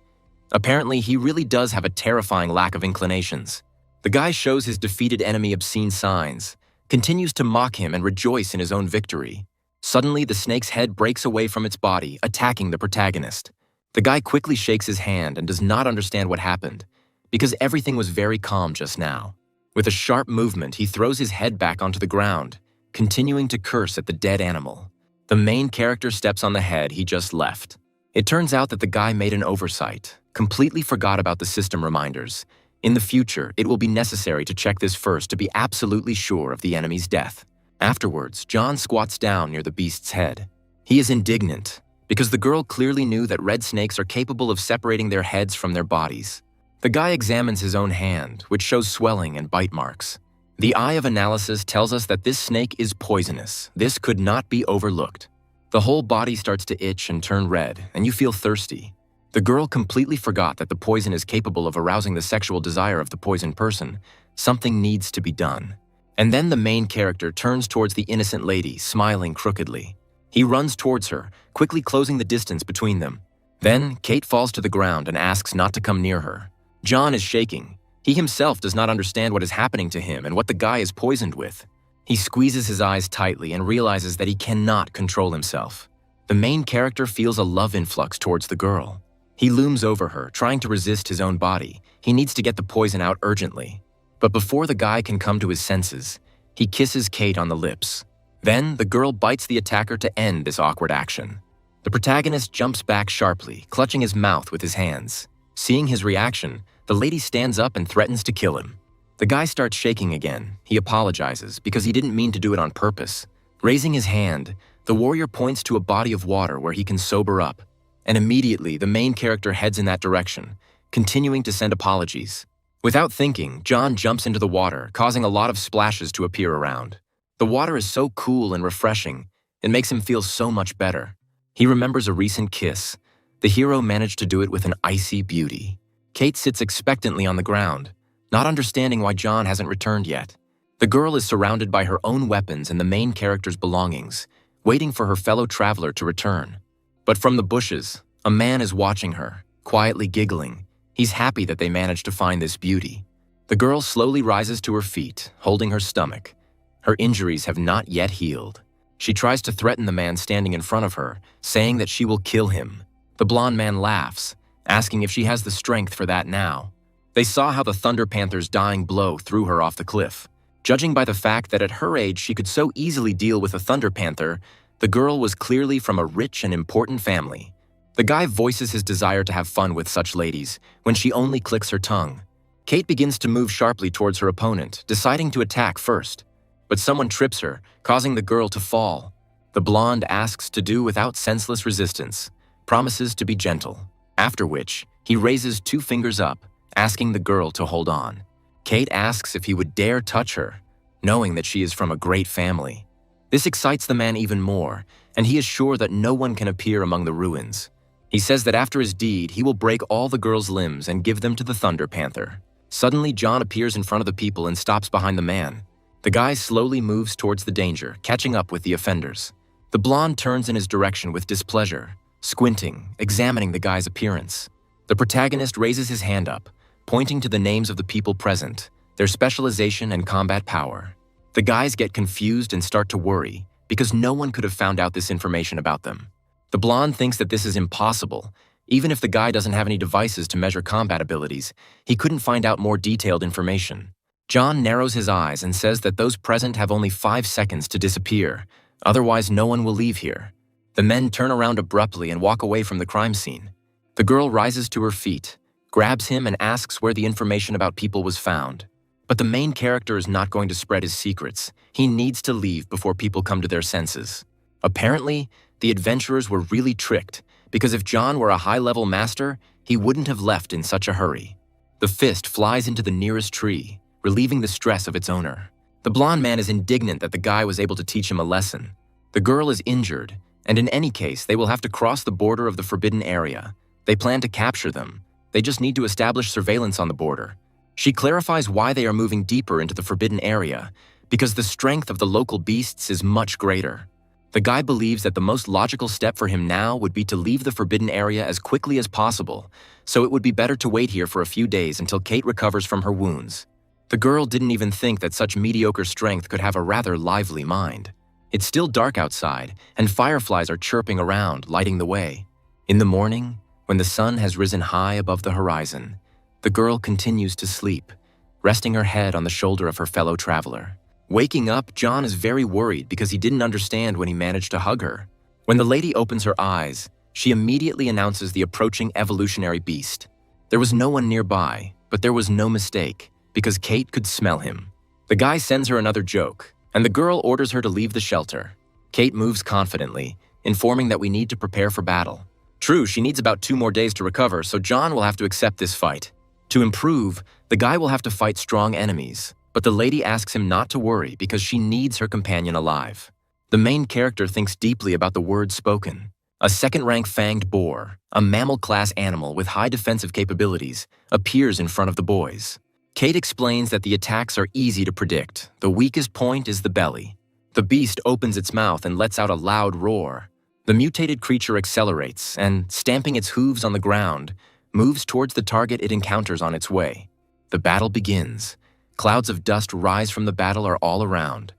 Apparently, he really does have a terrifying lack of inclinations. The guy shows his defeated enemy obscene signs, continues to mock him and rejoice in his own victory. Suddenly, the snake's head breaks away from its body, attacking the protagonist. The guy quickly shakes his hand and does not understand what happened, because everything was very calm just now. With a sharp movement, he throws his head back onto the ground, continuing to curse at the dead animal. The main character steps on the head he just left. It turns out that the guy made an oversight, completely forgot about the system reminders. In the future, it will be necessary to check this first to be absolutely sure of the enemy's death. Afterwards, John squats down near the beast's head. He is indignant, because the girl clearly knew that red snakes are capable of separating their heads from their bodies. The guy examines his own hand, which shows swelling and bite marks. The eye of analysis tells us that this snake is poisonous. This could not be overlooked. The whole body starts to itch and turn red, and you feel thirsty. The girl completely forgot that the poison is capable of arousing the sexual desire of the poisoned person. Something needs to be done. And then the main character turns towards the innocent lady, smiling crookedly. He runs towards her, quickly closing the distance between them. Then, Kate falls to the ground and asks not to come near her. John is shaking. He himself does not understand what is happening to him and what the guy is poisoned with. He squeezes his eyes tightly and realizes that he cannot control himself. The main character feels a love influx towards the girl. He looms over her, trying to resist his own body. He needs to get the poison out urgently. But before the guy can come to his senses, he kisses Kate on the lips. Then, the girl bites the attacker to end this awkward action. The protagonist jumps back sharply, clutching his mouth with his hands. Seeing his reaction, the lady stands up and threatens to kill him. The guy starts shaking again. He apologizes because he didn't mean to do it on purpose. Raising his hand, the warrior points to a body of water where he can sober up. And immediately, the main character heads in that direction, continuing to send apologies. Without thinking, John jumps into the water, causing a lot of splashes to appear around. The water is so cool and refreshing, it makes him feel so much better. He remembers a recent kiss. The hero managed to do it with an icy beauty. Kate sits expectantly on the ground, not understanding why John hasn't returned yet. The girl is surrounded by her own weapons and the main character's belongings, waiting for her fellow traveler to return. But from the bushes, a man is watching her, quietly giggling. He's happy that they managed to find this beauty. The girl slowly rises to her feet, holding her stomach. Her injuries have not yet healed. She tries to threaten the man standing in front of her, saying that she will kill him. The blonde man laughs, asking if she has the strength for that now. They saw how the Thunder Panther's dying blow threw her off the cliff. Judging by the fact that at her age she could so easily deal with a Thunder Panther, the girl was clearly from a rich and important family. The guy voices his desire to have fun with such ladies when she only clicks her tongue. Kate begins to move sharply towards her opponent, deciding to attack first. But someone trips her, causing the girl to fall. The blonde asks to do without senseless resistance, promises to be gentle, after which he raises 2 fingers up, asking the girl to hold on. Kate asks if he would dare touch her, knowing that she is from a great family. This excites the man even more, and he is sure that no one can appear among the ruins. He says that after his deed, he will break all the girl's limbs and give them to the Thunder Panther. Suddenly, John appears in front of the people and stops behind the man. The guy slowly moves towards the danger, catching up with the offenders. The blonde turns in his direction with displeasure, squinting, examining the guy's appearance. The protagonist raises his hand up, pointing to the names of the people present, their specialization and combat power. The guys get confused and start to worry, because no one could have found out this information about them. The blonde thinks that this is impossible. Even if the guy doesn't have any devices to measure combat abilities, he couldn't find out more detailed information. John narrows his eyes and says that those present have only 5 seconds to disappear, otherwise no one will leave here. The men turn around abruptly and walk away from the crime scene. The girl rises to her feet, grabs him and asks where the information about people was found. But the main character is not going to spread his secrets. He needs to leave before people come to their senses. Apparently, the adventurers were really tricked, because if John were a high-level master, he wouldn't have left in such a hurry. The fist flies into the nearest tree, relieving the stress of its owner. The blonde man is indignant that the guy was able to teach him a lesson. The girl is injured, and in any case, they will have to cross the border of the forbidden area. They plan to capture them. They just need to establish surveillance on the border. She clarifies why they are moving deeper into the forbidden area, because the strength of the local beasts is much greater. The guy believes that the most logical step for him now would be to leave the forbidden area as quickly as possible, so it would be better to wait here for a few days until Kate recovers from her wounds. The girl didn't even think that such mediocre strength could have a rather lively mind. It's still dark outside, and fireflies are chirping around, lighting the way. In the morning, when the sun has risen high above the horizon, the girl continues to sleep, resting her head on the shoulder of her fellow traveler. Waking up, John is very worried because he didn't understand when he managed to hug her. When the lady opens her eyes, she immediately announces the approaching evolutionary beast. There was no one nearby, but there was no mistake, because Kate could smell him. The guy sends her another joke, and the girl orders her to leave the shelter. Kate moves confidently, informing that we need to prepare for battle. True, she needs about 2 more days to recover, so John will have to accept this fight. To improve, the guy will have to fight strong enemies, but the lady asks him not to worry because she needs her companion alive. The main character thinks deeply about the words spoken. A second-rank fanged boar, a mammal-class animal with high defensive capabilities, appears in front of the boys. Kate explains that the attacks are easy to predict. The weakest point is the belly. The beast opens its mouth and lets out a loud roar. The mutated creature accelerates and, stamping its hooves on the ground, moves towards the target it encounters on its way. The battle begins. Clouds of dust rise from the battle are all around.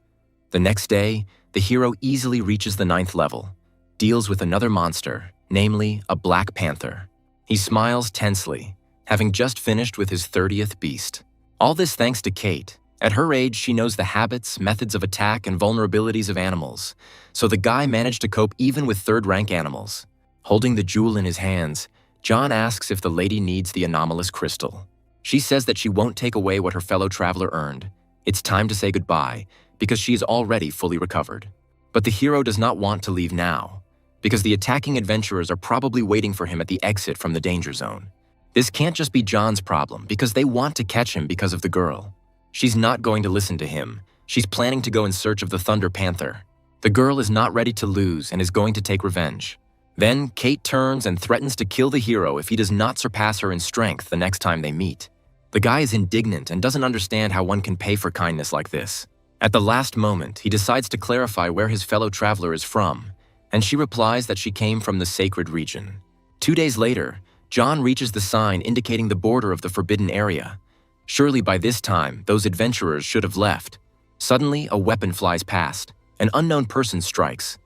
The next day, the hero easily reaches the 9th level, deals with another monster, namely a black panther. He smiles tensely, having just finished with his 30th beast. All this thanks to Kate. At her age, she knows the habits, methods of attack, and vulnerabilities of animals, so the guy managed to cope even with 3rd-rank animals. Holding the jewel in his hands, John asks if the lady needs the anomalous crystal. She says that she won't take away what her fellow traveler earned. It's time to say goodbye, because she is already fully recovered. But the hero does not want to leave now, because the attacking adventurers are probably waiting for him at the exit from the danger zone. This can't just be John's problem, because they want to catch him because of the girl. She's not going to listen to him. She's planning to go in search of the Thunder Panther. The girl is not ready to lose and is going to take revenge. Then, Kate turns and threatens to kill the hero if he does not surpass her in strength the next time they meet. The guy is indignant and doesn't understand how one can pay for kindness like this. At the last moment, he decides to clarify where his fellow traveler is from, and she replies that she came from the sacred region. 2 days later, John reaches the sign indicating the border of the forbidden area. Surely by this time, those adventurers should have left. Suddenly, a weapon flies past. An unknown person strikes.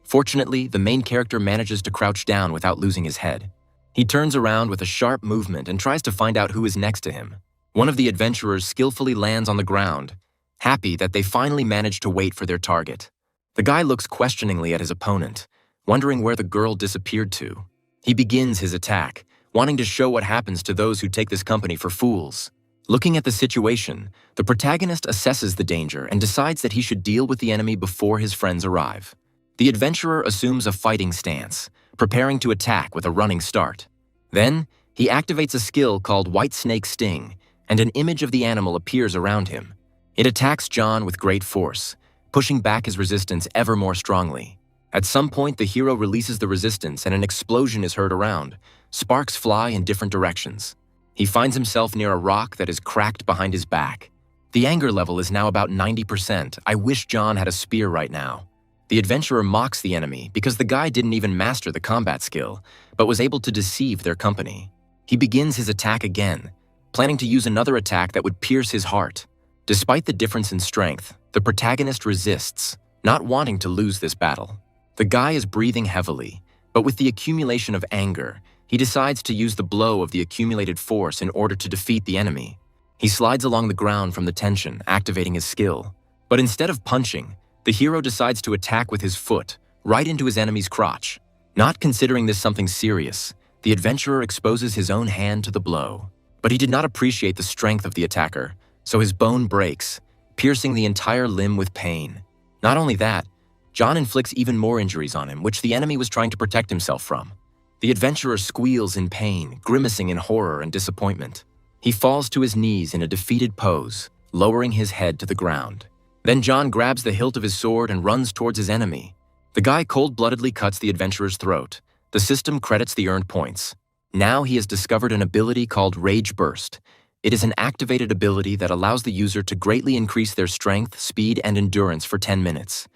Fortunately, the main character manages to crouch down without losing his head. He turns around with a sharp movement and tries to find out who is next to him. One of the adventurers skillfully lands on the ground, happy that they finally managed to wait for their target. The guy looks questioningly at his opponent, wondering where the girl disappeared to. He begins his attack, wanting to show what happens to those who take this company for fools. Looking at the situation, the protagonist assesses the danger and decides that he should deal with the enemy before his friends arrive. The adventurer assumes a fighting stance, preparing to attack with a running start. Then, he activates a skill called White Snake Sting, and an image of the animal appears around him. It attacks John with great force, pushing back his resistance ever more strongly. At some point, the hero releases the resistance and an explosion is heard around. Sparks fly in different directions. He finds himself near a rock that is cracked behind his back. The anger level is now about 90%. I wish John had a spear right now. The adventurer mocks the enemy because the guy didn't even master the combat skill, but was able to deceive their company. He begins his attack again, planning to use another attack that would pierce his heart. Despite the difference in strength, the protagonist resists, not wanting to lose this battle. The guy is breathing heavily, but with the accumulation of anger, he decides to use the blow of the accumulated force in order to defeat the enemy. He slides along the ground from the tension, activating his skill. But instead of punching, the hero decides to attack with his foot, right into his enemy's crotch. Not considering this something serious, the adventurer exposes his own hand to the blow. But he did not appreciate the strength of the attacker, so his bone breaks, piercing the entire limb with pain. Not only that, John inflicts even more injuries on him, which the enemy was trying to protect himself from. The adventurer squeals in pain, grimacing in horror and disappointment. He falls to his knees in a defeated pose, lowering his head to the ground. Then John grabs the hilt of his sword and runs towards his enemy. The guy cold-bloodedly cuts the adventurer's throat. The system credits the earned points. Now he has discovered an ability called Rage Burst, It is an activated ability that allows the user to greatly increase their strength, speed, and endurance for 10 minutes.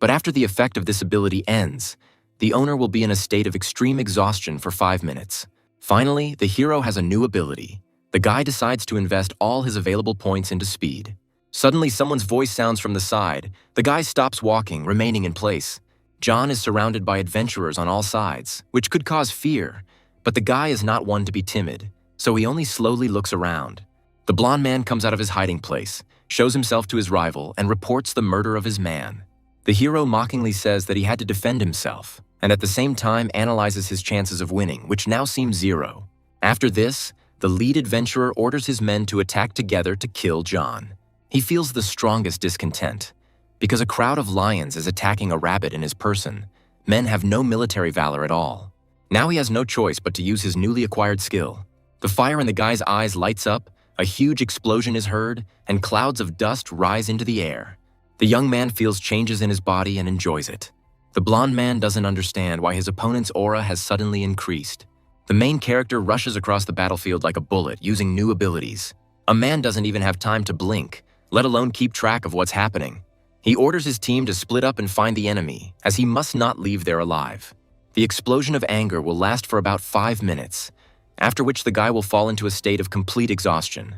But after the effect of this ability ends, the owner will be in a state of extreme exhaustion for 5 minutes. Finally, the hero has a new ability. The guy decides to invest all his available points into speed. Suddenly, someone's voice sounds from the side. The guy stops walking, remaining in place. John is surrounded by adventurers on all sides, which could cause fear, but the guy is not one to be timid, so he only slowly looks around. The blonde man comes out of his hiding place, shows himself to his rival, and reports the murder of his man. The hero mockingly says that he had to defend himself, and at the same time analyzes his chances of winning, which now seem 0. After this, the lead adventurer orders his men to attack together to kill John. He feels the strongest discontent. Because a crowd of lions is attacking a rabbit in his person, men have no military valor at all. Now he has no choice but to use his newly acquired skill. The fire in the guy's eyes lights up, a huge explosion is heard, and clouds of dust rise into the air. The young man feels changes in his body and enjoys it. The blonde man doesn't understand why his opponent's aura has suddenly increased. The main character rushes across the battlefield like a bullet, using new abilities. A man doesn't even have time to blink, let alone keep track of what's happening. He orders his team to split up and find the enemy, as he must not leave there alive. The explosion of anger will last for about 5 minutes, after which the guy will fall into a state of complete exhaustion.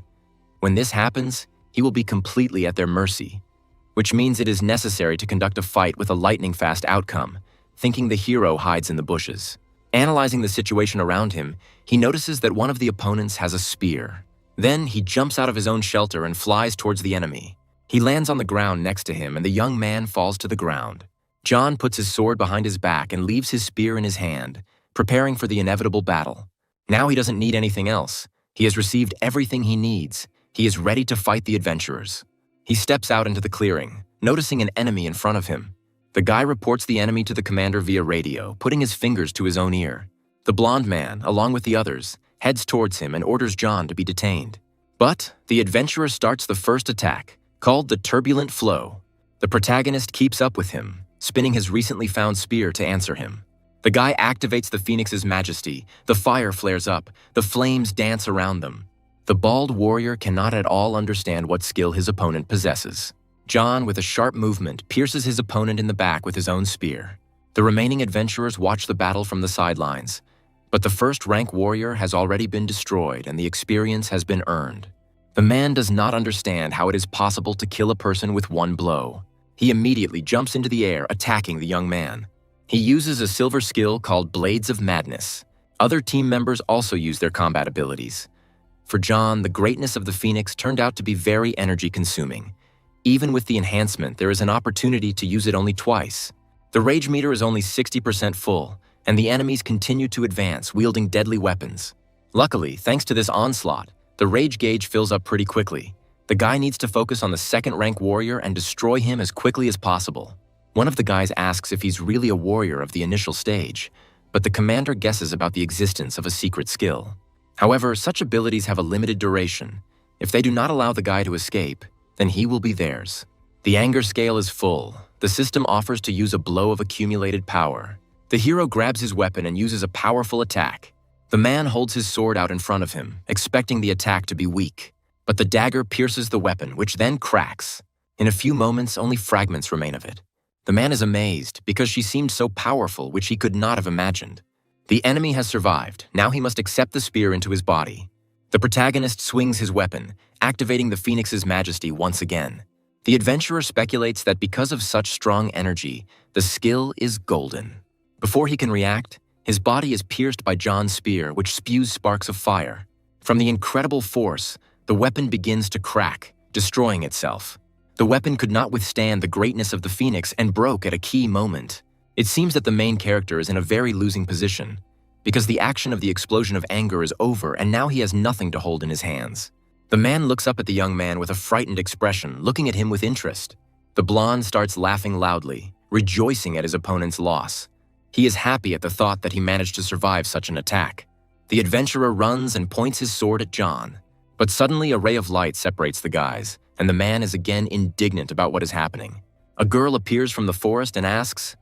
When this happens, he will be completely at their mercy, which means it is necessary to conduct a fight with a lightning-fast outcome, thinking the hero hides in the bushes. Analyzing the situation around him, he notices that one of the opponents has a spear. Then he jumps out of his own shelter and flies towards the enemy. He lands on the ground next to him, and the young man falls to the ground. John puts his sword behind his back and leaves his spear in his hand, preparing for the inevitable battle. Now he doesn't need anything else. He has received everything he needs. He is ready to fight the adventurers. He steps out into the clearing, noticing an enemy in front of him. The guy reports the enemy to the commander via radio, putting his fingers to his own ear. The blonde man, along with the others, heads towards him and orders John to be detained. But the adventurer starts the first attack, called the Turbulent Flow. The protagonist keeps up with him, spinning his recently found spear to answer him. The guy activates the Phoenix's majesty, the fire flares up, the flames dance around them. The bald warrior cannot at all understand what skill his opponent possesses. John, with a sharp movement, pierces his opponent in the back with his own spear. The remaining adventurers watch the battle from the sidelines, but the first-rank warrior has already been destroyed and the experience has been earned. The man does not understand how it is possible to kill a person with one blow. He immediately jumps into the air, attacking the young man. He uses a silver skill called Blades of Madness. Other team members also use their combat abilities. For John, the greatness of the Phoenix turned out to be very energy-consuming. Even with the enhancement, there is an opportunity to use it only twice. The rage meter is only 60% full, and the enemies continue to advance, wielding deadly weapons. Luckily, thanks to this onslaught, the rage gauge fills up pretty quickly. The guy needs to focus on the second-rank warrior and destroy him as quickly as possible. One of the guys asks if he's really a warrior of the initial stage, but the commander guesses about the existence of a secret skill. However, such abilities have a limited duration. If they do not allow the guy to escape, then he will be theirs. The anger scale is full. The system offers to use a blow of accumulated power. The hero grabs his weapon and uses a powerful attack. The man holds his sword out in front of him, expecting the attack to be weak. But the dagger pierces the weapon, which then cracks. In a few moments, only fragments remain of it. The man is amazed because she seemed so powerful, which he could not have imagined. The enemy has survived. Now he must accept the spear into his body. The protagonist swings his weapon, activating the Phoenix's majesty once again. The adventurer speculates that because of such strong energy, the skill is golden. Before he can react, his body is pierced by John's spear, which spews sparks of fire. From the incredible force, the weapon begins to crack, destroying itself. The weapon could not withstand the greatness of the Phoenix and broke at a key moment. It seems that the main character is in a very losing position, because the action of the explosion of anger is over and now he has nothing to hold in his hands. The man looks up at the young man with a frightened expression, looking at him with interest. The blonde starts laughing loudly, rejoicing at his opponent's loss. He is happy at the thought that he managed to survive such an attack. The adventurer runs and points his sword at John. But suddenly a ray of light separates the guys, and the man is again indignant about what is happening. A girl appears from the forest and asks,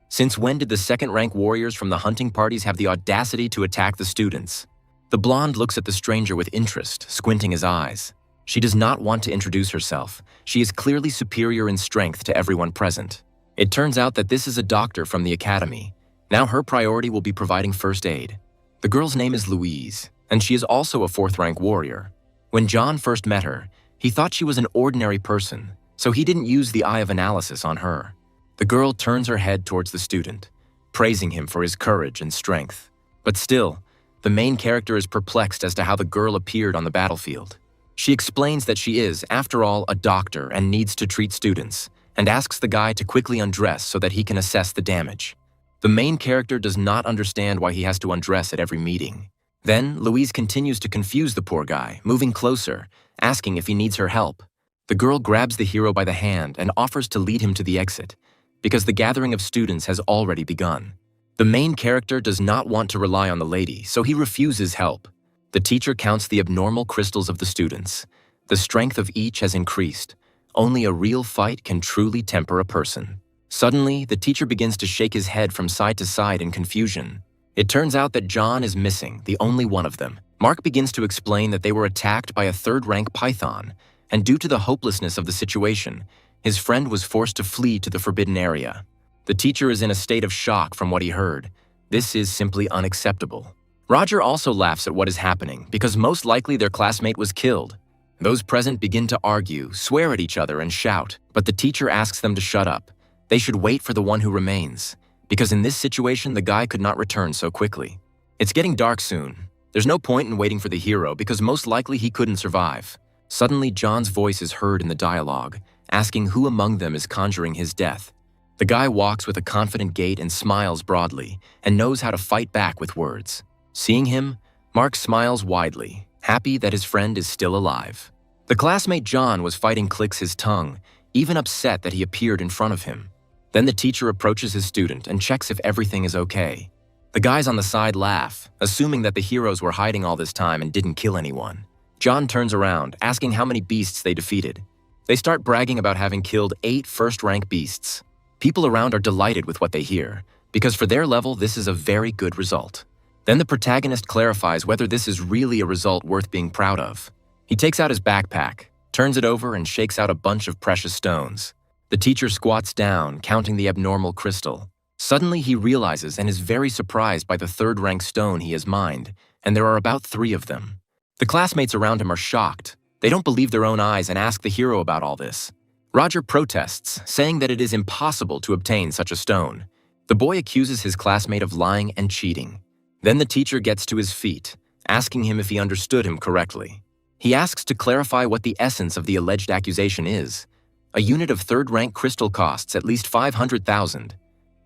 "Since when did the second-rank warriors from the hunting parties have the audacity to attack the students?" The blonde looks at the stranger with interest, squinting his eyes. She does not want to introduce herself. She is clearly superior in strength to everyone present. It turns out that this is a doctor from the academy. Now her priority will be providing first aid. The girl's name is Louise, and she is also a 4th-rank warrior. When John first met her, he thought she was an ordinary person, so he didn't use the eye of analysis on her. The girl turns her head towards the student, praising him for his courage and strength. But still, the main character is perplexed as to how the girl appeared on the battlefield. She explains that she is, after all, a doctor and needs to treat students, and asks the guy to quickly undress so that he can assess the damage. The main character does not understand why he has to undress at every meeting. Then, Louise continues to confuse the poor guy, moving closer, asking if he needs her help. The girl grabs the hero by the hand and offers to lead him to the exit, because the gathering of students has already begun. The main character does not want to rely on the lady, so he refuses help. The teacher counts the abnormal crystals of the students. The strength of each has increased. Only a real fight can truly temper a person. Suddenly, the teacher begins to shake his head from side to side in confusion. It turns out that John is missing, the only one of them. Mark begins to explain that they were attacked by a 3rd-rank python, and due to the hopelessness of the situation, his friend was forced to flee to the forbidden area. The teacher is in a state of shock from what he heard. This is simply unacceptable. Roger also laughs at what is happening because most likely their classmate was killed. Those present begin to argue, swear at each other, and shout, but the teacher asks them to shut up. They should wait for the one who remains, because in this situation the guy could not return so quickly. It's getting dark soon. There's no point in waiting for the hero because most likely he couldn't survive. Suddenly John's voice is heard in the dialogue, asking who among them is conjuring his death. The guy walks with a confident gait and smiles broadly, and knows how to fight back with words. Seeing him, Mark smiles widely, happy that his friend is still alive. The classmate John was fighting clicks his tongue, even upset that he appeared in front of him. Then the teacher approaches his student and checks if everything is okay. The guys on the side laugh, assuming that the heroes were hiding all this time and didn't kill anyone. John turns around, asking how many beasts they defeated. They start bragging about having killed 8 first-rank beasts. People around are delighted with what they hear, because for their level this is a very good result. Then the protagonist clarifies whether this is really a result worth being proud of. He takes out his backpack, turns it over, and shakes out a bunch of precious stones. The teacher squats down, counting the abnormal crystal. Suddenly he realizes and is very surprised by the 3rd-rank stone he has mined, and there are about 3 of them. The classmates around him are shocked. They don't believe their own eyes and ask the hero about all this. Roger protests, saying that it is impossible to obtain such a stone. The boy accuses his classmate of lying and cheating. Then the teacher gets to his feet, asking him if he understood him correctly. He asks to clarify what the essence of the alleged accusation is. A unit of 3rd-rank crystal costs at least 500,000.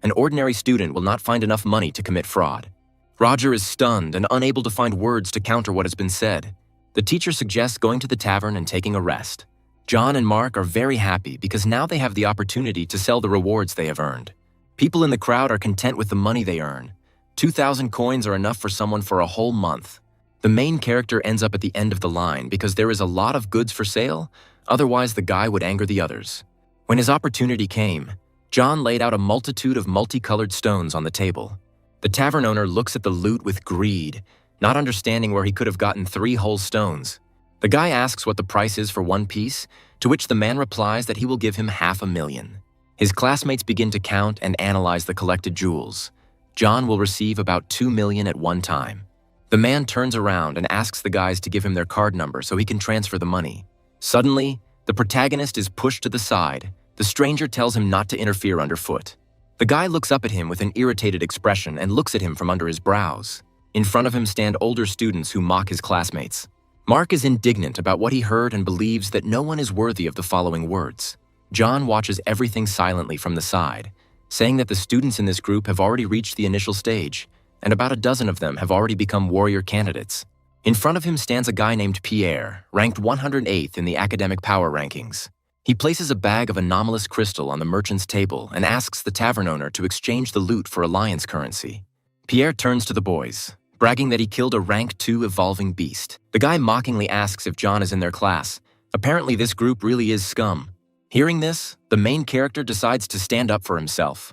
An ordinary student will not find enough money to commit fraud. Roger is stunned and unable to find words to counter what has been said. The teacher suggests going to the tavern and taking a rest. John and Mark are very happy because now they have the opportunity to sell the rewards they have earned. People in the crowd are content with the money they earn. 2,000 coins are enough for someone for a whole month. The main character ends up at the end of the line because there is a lot of goods for sale, otherwise the guy would anger the others. When his opportunity came, John laid out a multitude of multicolored stones on the table. The tavern owner looks at the loot with greed, not understanding where he could have gotten 3 whole stones. The guy asks what the price is for 1 piece, to which the man replies that he will give him 500,000. His classmates begin to count and analyze the collected jewels. John will receive about 2 million at one time. The man turns around and asks the guys to give him their card number so he can transfer the money. Suddenly, the protagonist is pushed to the side. The stranger tells him not to interfere underfoot. The guy looks up at him with an irritated expression and looks at him from under his brows. In front of him stand older students who mock his classmates. Mark is indignant about what he heard and believes that no one is worthy of the following words. John watches everything silently from the side, saying that the students in this group have already reached the initial stage, and about a dozen of them have already become warrior candidates. In front of him stands a guy named Pierre, ranked 108th in the academic power rankings. He places a bag of anomalous crystal on the merchant's table and asks the tavern owner to exchange the loot for alliance currency. Pierre turns to the boys, bragging that he killed a rank 2 evolving beast. The guy mockingly asks if John is in their class. Apparently this group really is scum. Hearing this, the main character decides to stand up for himself.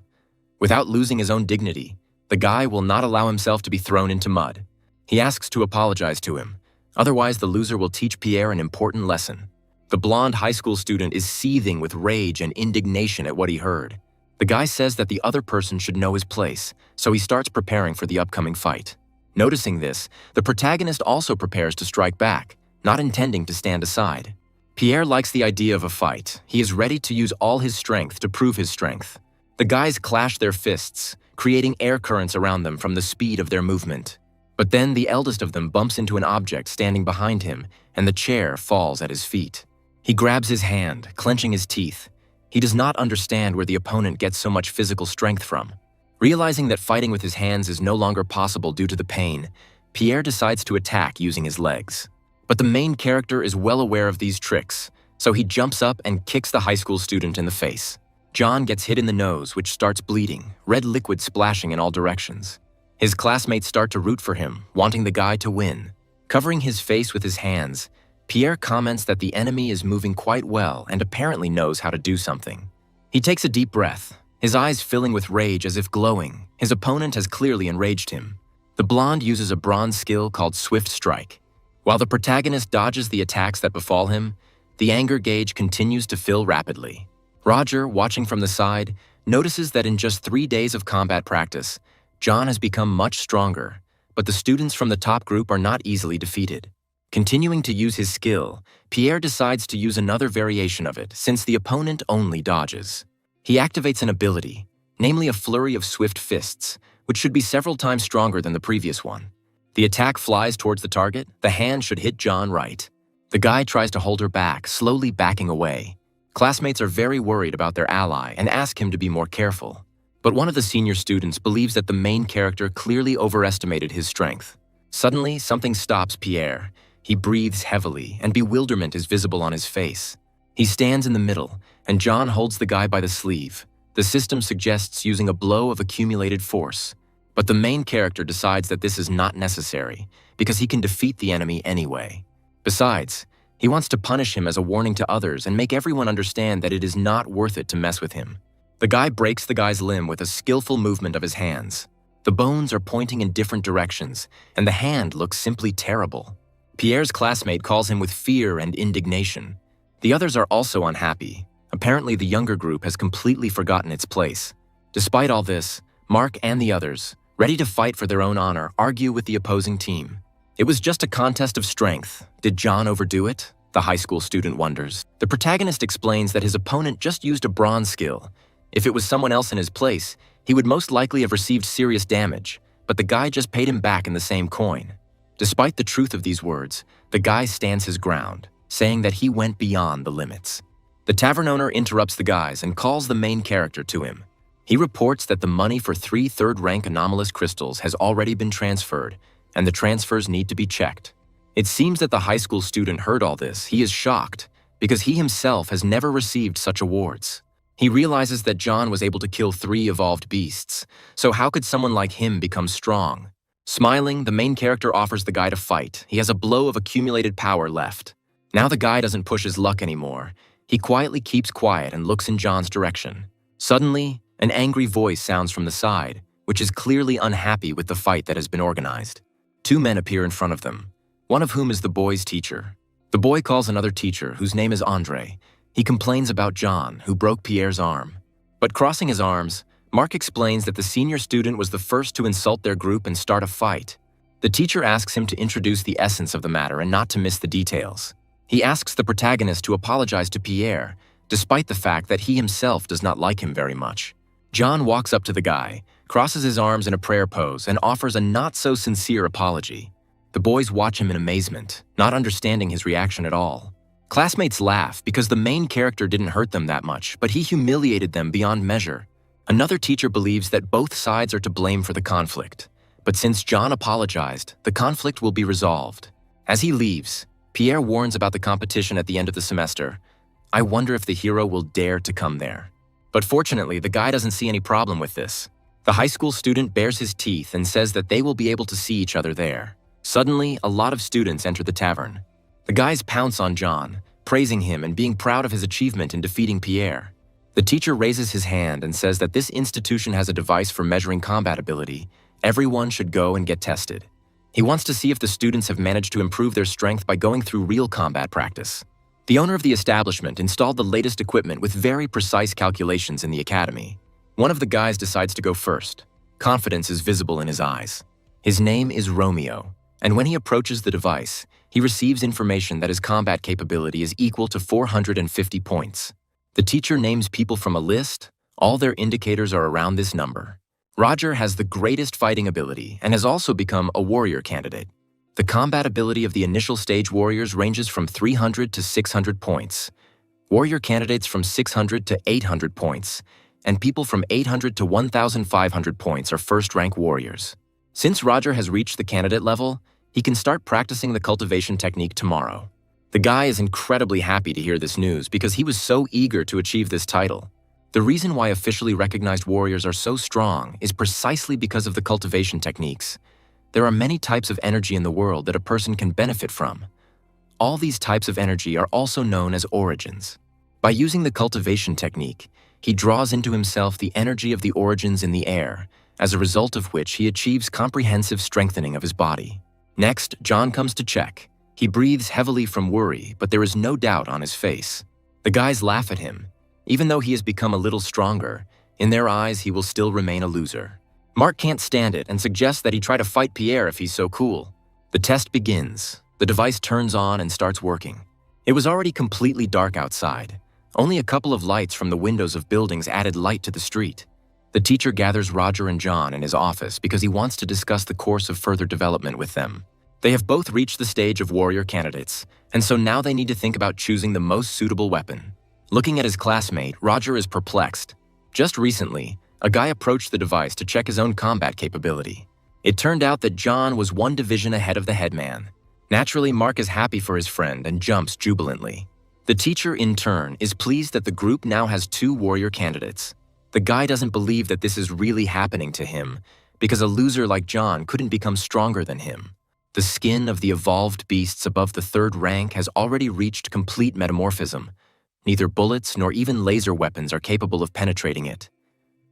Without losing his own dignity, the guy will not allow himself to be thrown into mud. He asks to apologize to him, otherwise the loser will teach Pierre an important lesson. The blonde high school student is seething with rage and indignation at what he heard. The guy says that the other person should know his place, so he starts preparing for the upcoming fight. Noticing this, the protagonist also prepares to strike back, not intending to stand aside. Pierre likes the idea of a fight. He is ready to use all his strength to prove his strength. The guys clash their fists, creating air currents around them from the speed of their movement. But then the eldest of them bumps into an object standing behind him, and the chair falls at his feet. He grabs his hand, clenching his teeth. He does not understand where the opponent gets so much physical strength from. Realizing that fighting with his hands is no longer possible due to the pain, Pierre decides to attack using his legs. But the main character is well aware of these tricks, so he jumps up and kicks the high school student in the face. John gets hit in the nose, which starts bleeding, red liquid splashing in all directions. His classmates start to root for him, wanting the guy to win. Covering his face with his hands, Pierre comments that the enemy is moving quite well and apparently knows how to do something. He takes a deep breath, his eyes filling with rage as if glowing. His opponent has clearly enraged him. The blonde uses a bronze skill called Swift Strike. While the protagonist dodges the attacks that befall him, the anger gauge continues to fill rapidly. Roger, watching from the side, notices that in just 3 days of combat practice, John has become much stronger, but the students from the top group are not easily defeated. Continuing to use his skill, Pierre decides to use another variation of it since the opponent only dodges. He activates an ability, namely a flurry of swift fists, which should be several times stronger than the previous one. The attack flies towards the target, the hand should hit John right. The guy tries to hold her back, slowly backing away. Classmates are very worried about their ally and ask him to be more careful. But one of the senior students believes that the main character clearly overestimated his strength. Suddenly, something stops Pierre. He breathes heavily, and bewilderment is visible on his face. He stands in the middle, and John holds the guy by the sleeve. The system suggests using a blow of accumulated force. But the main character decides that this is not necessary, because he can defeat the enemy anyway. Besides, he wants to punish him as a warning to others and make everyone understand that it is not worth it to mess with him. The guy breaks the guy's limb with a skillful movement of his hands. The bones are pointing in different directions, and the hand looks simply terrible. Pierre's classmate calls him with fear and indignation. The others are also unhappy. Apparently, the younger group has completely forgotten its place. Despite all this, Mark and the others, ready to fight for their own honor, argue with the opposing team. It was just a contest of strength. Did John overdo it? The high school student wonders. The protagonist explains that his opponent just used a bronze skill. If it was someone else in his place, he would most likely have received serious damage, but the guy just paid him back in the same coin. Despite the truth of these words, the guy stands his ground, saying that he went beyond the limits. The tavern owner interrupts the guys and calls the main character to him. He reports that the money for 3 third-rank anomalous crystals has already been transferred, and the transfers need to be checked. It seems that the high school student heard all this. He is shocked, because he himself has never received such awards. He realizes that John was able to kill 3 evolved beasts, so how could someone like him become strong? Smiling, the main character offers the guy to fight. He has a blow of accumulated power left. Now the guy doesn't push his luck anymore. He quietly keeps quiet and looks in John's direction. Suddenly, an angry voice sounds from the side, which is clearly unhappy with the fight that has been organized. 2 men appear in front of them, one of whom is the boy's teacher. The boy calls another teacher, whose name is Andre. He complains about John, who broke Pierre's arm. But crossing his arms, Mark explains that the senior student was the first to insult their group and start a fight. The teacher asks him to introduce the essence of the matter and not to miss the details. He asks the protagonist to apologize to Pierre, despite the fact that he himself does not like him very much. John walks up to the guy, crosses his arms in a prayer pose, and offers a not-so-sincere apology. The boys watch him in amazement, not understanding his reaction at all. Classmates laugh because the main character didn't hurt them that much, but he humiliated them beyond measure. Another teacher believes that both sides are to blame for the conflict. But since John apologized, the conflict will be resolved. As he leaves, Pierre warns about the competition at the end of the semester. I wonder if the hero will dare to come there. But fortunately, the guy doesn't see any problem with this. The high school student bares his teeth and says that they will be able to see each other there. Suddenly, a lot of students enter the tavern. The guys pounce on John, praising him and being proud of his achievement in defeating Pierre. The teacher raises his hand and says that this institution has a device for measuring combat ability. Everyone should go and get tested. He wants to see if the students have managed to improve their strength by going through real combat practice. The owner of the establishment installed the latest equipment with very precise calculations in the academy. One of the guys decides to go first. Confidence is visible in his eyes. His name is Romeo, and when he approaches the device, he receives information that his combat capability is equal to 450 points. The teacher names people from a list. All their indicators are around this number. Roger has the greatest fighting ability and has also become a warrior candidate. The combat ability of the initial stage warriors ranges from 300 to 600 points, warrior candidates from 600 to 800 points, and people from 800 to 1,500 points are first-rank warriors. Since Roger has reached the candidate level, he can start practicing the cultivation technique tomorrow. The guy is incredibly happy to hear this news because he was so eager to achieve this title. The reason why officially recognized warriors are so strong is precisely because of the cultivation techniques. There are many types of energy in the world that a person can benefit from. All these types of energy are also known as origins. By using the cultivation technique, he draws into himself the energy of the origins in the air, as a result of which he achieves comprehensive strengthening of his body. Next, John comes to check. He breathes heavily from worry, but there is no doubt on his face. The guys laugh at him. Even though he has become a little stronger, in their eyes he will still remain a loser. Mark can't stand it and suggests that he try to fight Pierre if he's so cool. The test begins. The device turns on and starts working. It was already completely dark outside. Only a couple of lights from the windows of buildings added light to the street. The teacher gathers Roger and John in his office because he wants to discuss the course of further development with them. They have both reached the stage of warrior candidates, and so now they need to think about choosing the most suitable weapon. Looking at his classmate, Roger is perplexed. Just recently, a guy approached the device to check his own combat capability. It turned out that John was one division ahead of the headman. Naturally, Mark is happy for his friend and jumps jubilantly. The teacher, in turn, is pleased that the group now has 2 warrior candidates. The guy doesn't believe that this is really happening to him, because a loser like John couldn't become stronger than him. The skin of the evolved beasts above the 3rd rank has already reached complete metamorphism. Neither bullets nor even laser weapons are capable of penetrating it.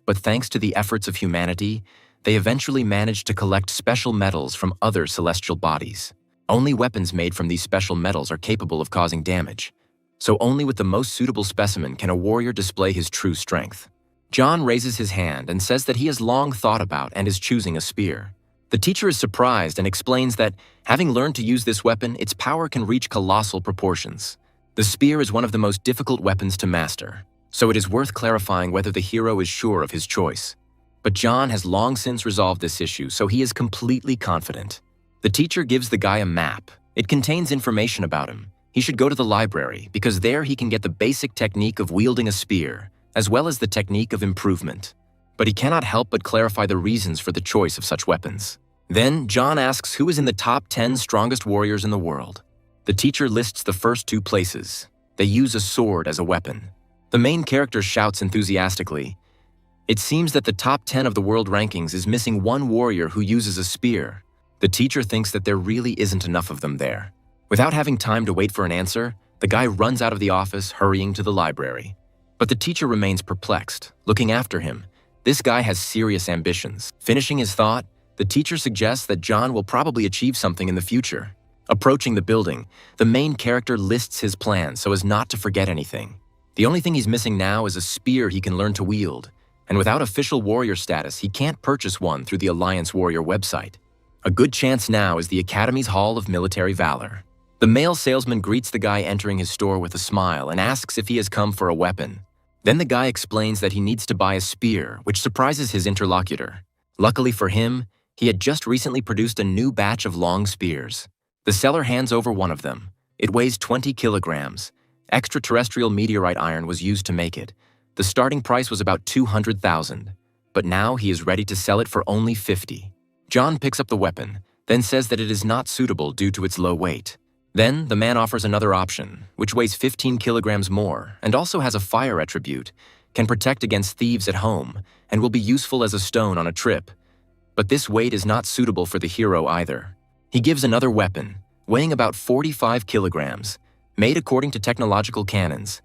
But thanks to the efforts of humanity, they eventually managed to collect special metals from other celestial bodies. Only weapons made from these special metals are capable of causing damage. So only with the most suitable specimen can a warrior display his true strength. John raises his hand and says that he has long thought about and is choosing a spear. The teacher is surprised and explains that, having learned to use this weapon, its power can reach colossal proportions. The spear is one of the most difficult weapons to master, so it is worth clarifying whether the hero is sure of his choice. But John has long since resolved this issue, so he is completely confident. The teacher gives the guy a map. It contains information about him. He should go to the library, because there he can get the basic technique of wielding a spear, as well as the technique of improvement. But he cannot help but clarify the reasons for the choice of such weapons. Then, John asks who is in the top 10 strongest warriors in the world. The teacher lists the first 2 places. They use a sword as a weapon. The main character shouts enthusiastically. It seems that the top 10 of the world rankings is missing one warrior who uses a spear. The teacher thinks that there really isn't enough of them there. Without having time to wait for an answer, the guy runs out of the office, hurrying to the library. But the teacher remains perplexed, looking after him. This guy has serious ambitions. Finishing his thought, the teacher suggests that John will probably achieve something in the future. Approaching the building, the main character lists his plans so as not to forget anything. The only thing he's missing now is a spear he can learn to wield, and without official warrior status, he can't purchase one through the Alliance Warrior website. A good chance now is the Academy's Hall of Military Valor. The male salesman greets the guy entering his store with a smile and asks if he has come for a weapon. Then the guy explains that he needs to buy a spear, which surprises his interlocutor. Luckily for him, he had just recently produced a new batch of long spears. The seller hands over one of them. It weighs 20 kilograms. Extraterrestrial meteorite iron was used to make it. The starting price was about 200,000, but now he is ready to sell it for only 50. John picks up the weapon, then says that it is not suitable due to its low weight. Then the man offers another option, which weighs 15 kilograms more and also has a fire attribute, can protect against thieves at home, and will be useful as a stone on a trip. But this weight is not suitable for the hero either. He gives another weapon, weighing about 45 kilograms, made according to technological canons.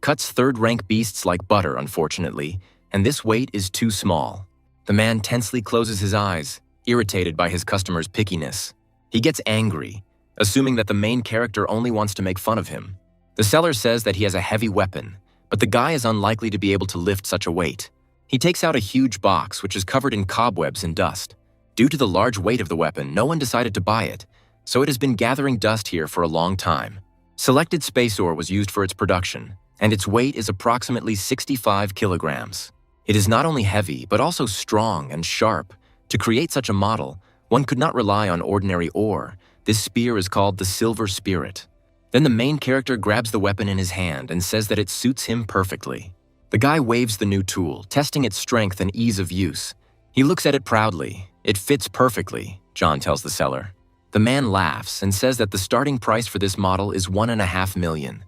Cuts 3rd-rank beasts like butter, unfortunately, and this weight is too small. The man tensely closes his eyes, irritated by his customer's pickiness. He gets angry, assuming that the main character only wants to make fun of him. The seller says that he has a heavy weapon, but the guy is unlikely to be able to lift such a weight. He takes out a huge box which is covered in cobwebs and dust. Due to the large weight of the weapon, no one decided to buy it, so it has been gathering dust here for a long time. Selected space ore was used for its production, and its weight is approximately 65 kilograms. It is not only heavy, but also strong and sharp. To create such a model, one could not rely on ordinary ore. This spear is called the Silver Spirit. Then the main character grabs the weapon in his hand and says that it suits him perfectly. The guy waves the new tool, testing its strength and ease of use. He looks at it proudly. It fits perfectly, John tells the seller. The man laughs and says that the starting price for this model is $1.5 million.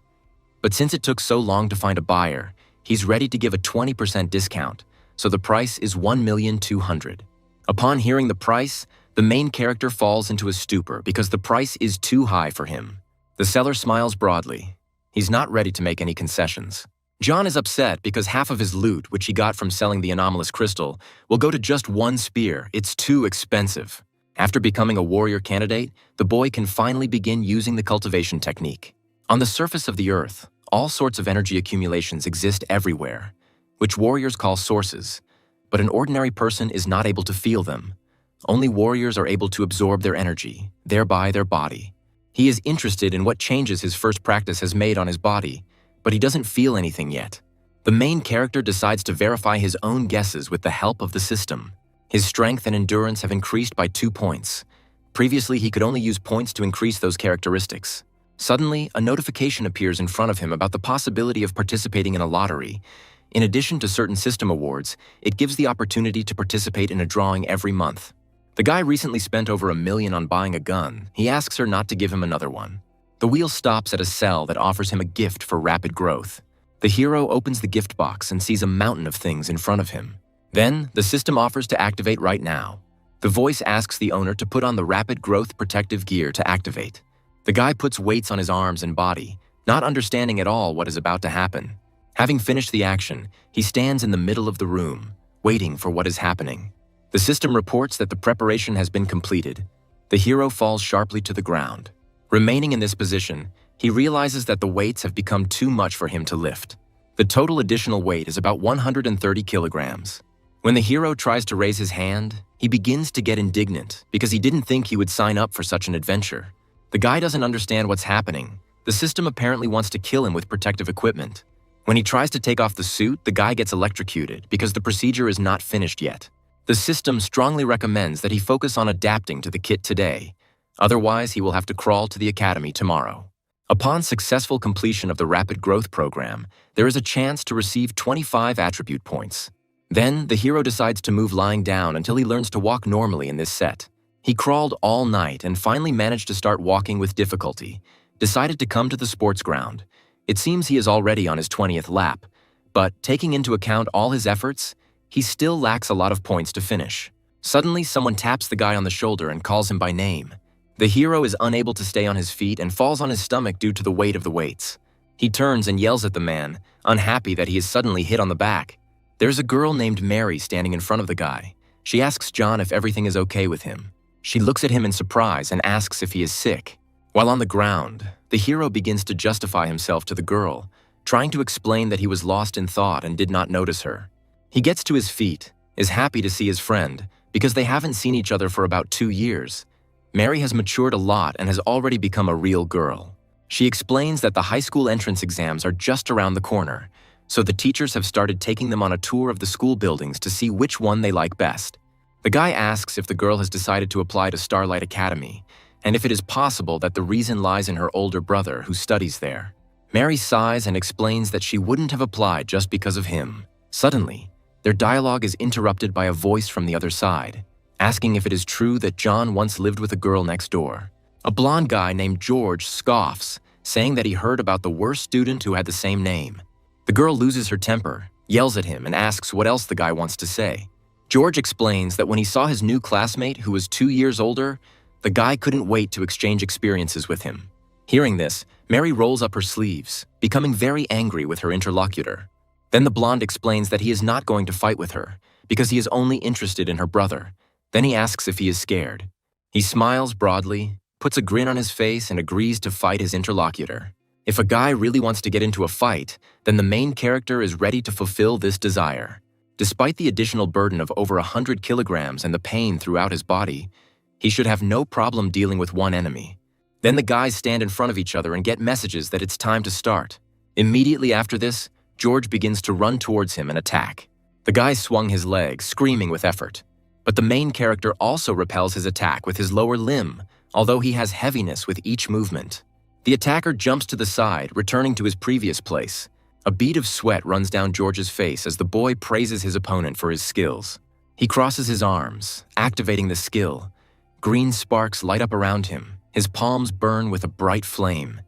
But since it took so long to find a buyer, he's ready to give a 20% discount, so the price is $1,200,000. Upon hearing the price, the main character falls into a stupor because the price is too high for him. The seller smiles broadly. He's not ready to make any concessions. John is upset because half of his loot, which he got from selling the anomalous crystal, will go to just one spear. It's too expensive. After becoming a warrior candidate, the boy can finally begin using the cultivation technique. On the surface of the earth, all sorts of energy accumulations exist everywhere, which warriors call sources, but an ordinary person is not able to feel them. Only warriors are able to absorb their energy, thereby their body. He is interested in what changes his first practice has made on his body, but he doesn't feel anything yet. The main character decides to verify his own guesses with the help of the system. His strength and endurance have increased by 2 points. Previously, he could only use points to increase those characteristics. Suddenly, a notification appears in front of him about the possibility of participating in a lottery. In addition to certain system awards, it gives the opportunity to participate in a drawing every month. The guy recently spent over $1 million on buying a gun. He asks her not to give him another one. The wheel stops at a cell that offers him a gift for rapid growth. The hero opens the gift box and sees a mountain of things in front of him. Then, the system offers to activate right now. The voice asks the owner to put on the rapid growth protective gear to activate. The guy puts weights on his arms and body, not understanding at all what is about to happen. Having finished the action, he stands in the middle of the room, waiting for what is happening. The system reports that the preparation has been completed. The hero falls sharply to the ground. Remaining in this position, he realizes that the weights have become too much for him to lift. The total additional weight is about 130 kilograms. When the hero tries to raise his hand, he begins to get indignant because he didn't think he would sign up for such an adventure. The guy doesn't understand what's happening. The system apparently wants to kill him with protective equipment. When he tries to take off the suit, the guy gets electrocuted because the procedure is not finished yet. The system strongly recommends that he focus on adapting to the kit today. Otherwise, he will have to crawl to the academy tomorrow. Upon successful completion of the rapid growth program, there is a chance to receive 25 attribute points. Then, the hero decides to move lying down until he learns to walk normally in this set. He crawled all night and finally managed to start walking with difficulty, decided to come to the sports ground. It seems he is already on his 20th lap, but taking into account all his efforts, he still lacks a lot of points to finish. Suddenly, someone taps the guy on the shoulder and calls him by name. The hero is unable to stay on his feet and falls on his stomach due to the weight of the weights. He turns and yells at the man, unhappy that he is suddenly hit on the back. There's a girl named Mary standing in front of the guy. She asks John if everything is okay with him. She looks at him in surprise and asks if he is sick. While on the ground, the hero begins to justify himself to the girl, trying to explain that he was lost in thought and did not notice her. He gets to his feet, is happy to see his friend, because they haven't seen each other for about 2 years. Mary has matured a lot and has already become a real girl. She explains that the high school entrance exams are just around the corner, so the teachers have started taking them on a tour of the school buildings to see which one they like best. The guy asks if the girl has decided to apply to Starlight Academy, and if it is possible that the reason lies in her older brother who studies there. Mary sighs and explains that she wouldn't have applied just because of him. Suddenly, their dialogue is interrupted by a voice from the other side, asking if it is true that John once lived with a girl next door. A blonde guy named George scoffs, saying that he heard about the worst student who had the same name. The girl loses her temper, yells at him, and asks what else the guy wants to say. George explains that when he saw his new classmate, who was 2 years older, the guy couldn't wait to exchange experiences with him. Hearing this, Mary rolls up her sleeves, becoming very angry with her interlocutor. Then the blonde explains that he is not going to fight with her, because he is only interested in her brother. Then he asks if he is scared. He smiles broadly, puts a grin on his face, and agrees to fight his interlocutor. If a guy really wants to get into a fight, then the main character is ready to fulfill this desire. Despite the additional burden of over 100 kilograms and the pain throughout his body, he should have no problem dealing with one enemy. Then the guys stand in front of each other and get messages that it's time to start. Immediately after this, George begins to run towards him and attack. The guy swung his leg, screaming with effort. But the main character also repels his attack with his lower limb, although he has heaviness with each movement. The attacker jumps to the side, returning to his previous place. A bead of sweat runs down George's face as the boy praises his opponent for his skills. He crosses his arms, activating the skill. Green sparks light up around him. His palms burn with a bright flame.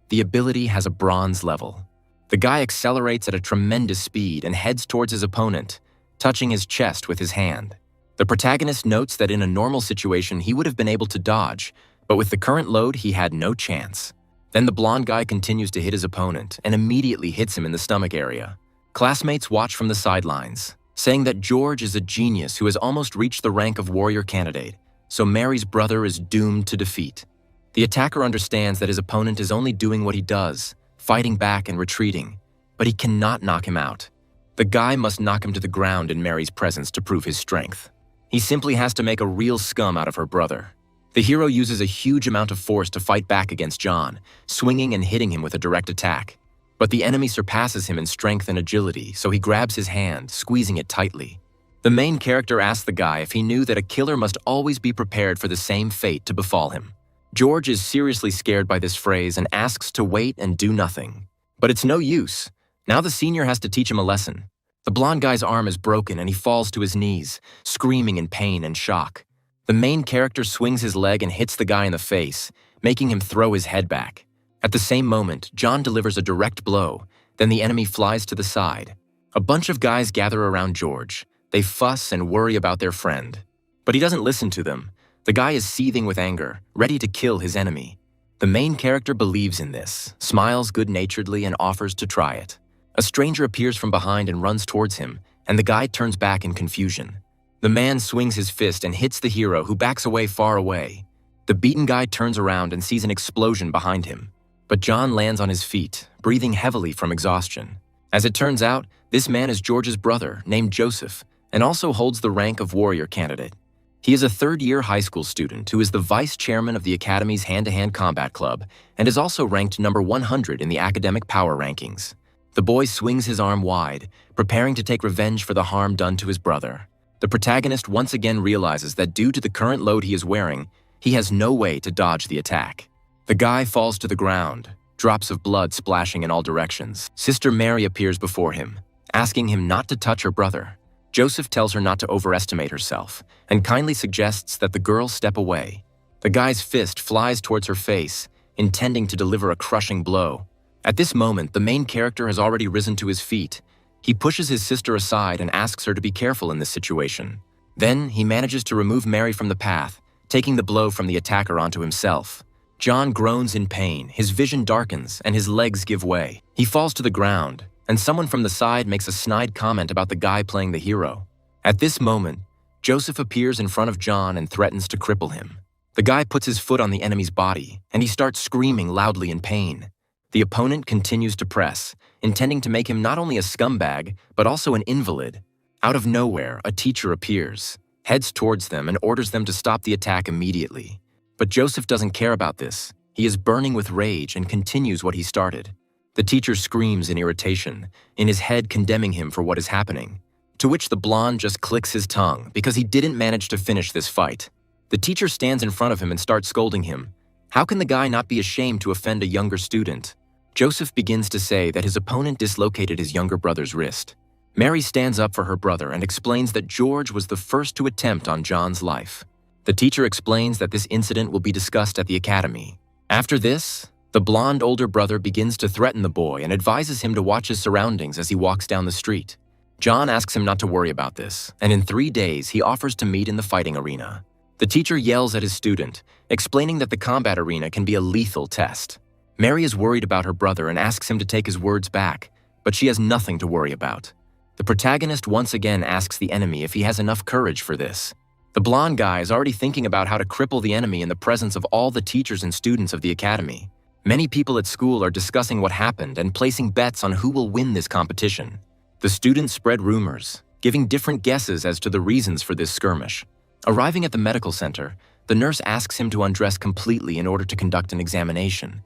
The ability has a bronze level. The guy accelerates at a tremendous speed and heads towards his opponent, touching his chest with his hand. The protagonist notes that in a normal situation he would have been able to dodge, but with the current load he had no chance. Then the blonde guy continues to hit his opponent and immediately hits him in the stomach area. Classmates watch from the sidelines, saying that George is a genius who has almost reached the rank of warrior candidate, so Mary's brother is doomed to defeat. The attacker understands that his opponent is only doing what he does, fighting back and retreating, but he cannot knock him out. The guy must knock him to the ground in Mary's presence to prove his strength. He simply has to make a real scum out of her brother. The hero uses a huge amount of force to fight back against John, swinging and hitting him with a direct attack. But the enemy surpasses him in strength and agility, so he grabs his hand, squeezing it tightly. The main character asks the guy if he knew that a killer must always be prepared for the same fate to befall him. George is seriously scared by this phrase and asks to wait and do nothing. But it's no use. Now the senior has to teach him a lesson. The blonde guy's arm is broken and he falls to his knees, screaming in pain and shock. The main character swings his leg and hits the guy in the face, making him throw his head back. At the same moment, John delivers a direct blow, then the enemy flies to the side. A bunch of guys gather around George. They fuss and worry about their friend. But he doesn't listen to them. The guy is seething with anger, ready to kill his enemy. The main character believes in this, smiles good-naturedly and offers to try it. A stranger appears from behind and runs towards him, and the guy turns back in confusion. The man swings his fist and hits the hero, who backs away far away. The beaten guy turns around and sees an explosion behind him. But John lands on his feet, breathing heavily from exhaustion. As it turns out, this man is George's brother, named Joseph, and also holds the rank of warrior candidate. He is a third-year high school student who is the vice chairman of the Academy's hand-to-hand combat club and is also ranked number 100 in the academic power rankings. The boy swings his arm wide, preparing to take revenge for the harm done to his brother. The protagonist once again realizes that due to the current load he is wearing, he has no way to dodge the attack. The guy falls to the ground, drops of blood splashing in all directions. Sister Mary appears before him, asking him not to touch her brother. Joseph tells her not to overestimate herself and kindly suggests that the girl step away. The guy's fist flies towards her face, intending to deliver a crushing blow. At this moment, the main character has already risen to his feet. He pushes his sister aside and asks her to be careful in this situation. Then, he manages to remove Mary from the path, taking the blow from the attacker onto himself. John groans in pain, his vision darkens, and his legs give way. He falls to the ground, and someone from the side makes a snide comment about the guy playing the hero. At this moment, Joseph appears in front of John and threatens to cripple him. The guy puts his foot on the enemy's body, and he starts screaming loudly in pain. The opponent continues to press, intending to make him not only a scumbag, but also an invalid. Out of nowhere, a teacher appears, heads towards them, and orders them to stop the attack immediately. But Joseph doesn't care about this. He is burning with rage and continues what he started. The teacher screams in irritation, in his head condemning him for what is happening, to which the blonde just clicks his tongue because he didn't manage to finish this fight. The teacher stands in front of him and starts scolding him. How can the guy not be ashamed to offend a younger student? Joseph begins to say that his opponent dislocated his younger brother's wrist. Mary stands up for her brother and explains that George was the first to attempt on John's life. The teacher explains that this incident will be discussed at the academy. After this, the blonde older brother begins to threaten the boy and advises him to watch his surroundings as he walks down the street. John asks him not to worry about this, and in 3 days he offers to meet in the fighting arena. The teacher yells at his student, explaining that the combat arena can be a lethal test. Mary is worried about her brother and asks him to take his words back, but she has nothing to worry about. The protagonist once again asks the enemy if he has enough courage for this. The blonde guy is already thinking about how to cripple the enemy in the presence of all the teachers and students of the academy. Many people at school are discussing what happened and placing bets on who will win this competition. The students spread rumors, giving different guesses as to the reasons for this skirmish. Arriving at the medical center, the nurse asks him to undress completely in order to conduct an examination.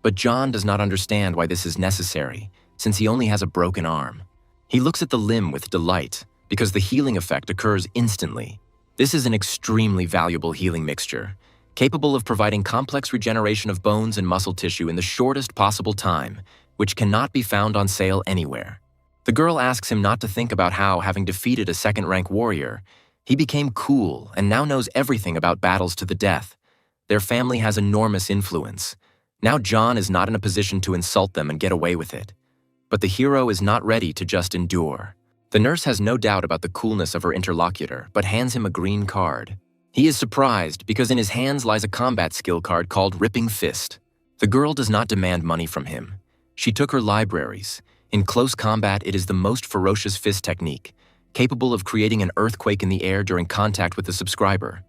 But John does not understand why this is necessary, since he only has a broken arm. He looks at the limb with delight, because the healing effect occurs instantly. This is an extremely valuable healing mixture, capable of providing complex regeneration of bones and muscle tissue in the shortest possible time, which cannot be found on sale anywhere. The girl asks him not to think about how, having defeated a second-rank warrior, he became cool and now knows everything about battles to the death. Their family has enormous influence. Now John is not in a position to insult them and get away with it. But the hero is not ready to just endure. The nurse has no doubt about the coolness of her interlocutor, but hands him a green card. He is surprised because in his hands lies a combat skill card called Ripping Fist. The girl does not demand money from him. She took her libraries. In close combat, it is the most ferocious fist technique, capable of creating an earthquake in the air during contact with the subscriber.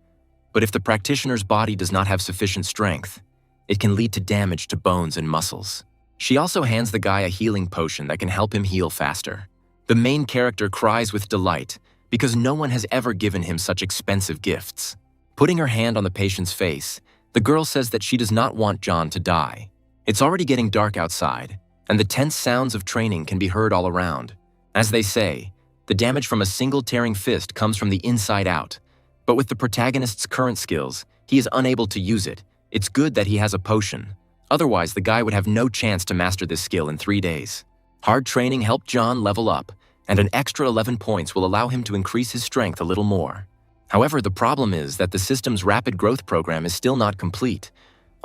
But if the practitioner's body does not have sufficient strength, it can lead to damage to bones and muscles. She also hands the guy a healing potion that can help him heal faster. The main character cries with delight because no one has ever given him such expensive gifts. Putting her hand on the patient's face, the girl says that she does not want John to die. It's already getting dark outside, and the tense sounds of training can be heard all around. As they say, the damage from a single tearing fist comes from the inside out. But with the protagonist's current skills, he is unable to use it. It's good that he has a potion. Otherwise, the guy would have no chance to master this skill in 3 days. Hard training helped John level up, and an extra 11 points will allow him to increase his strength a little more. However, the problem is that the system's rapid growth program is still not complete.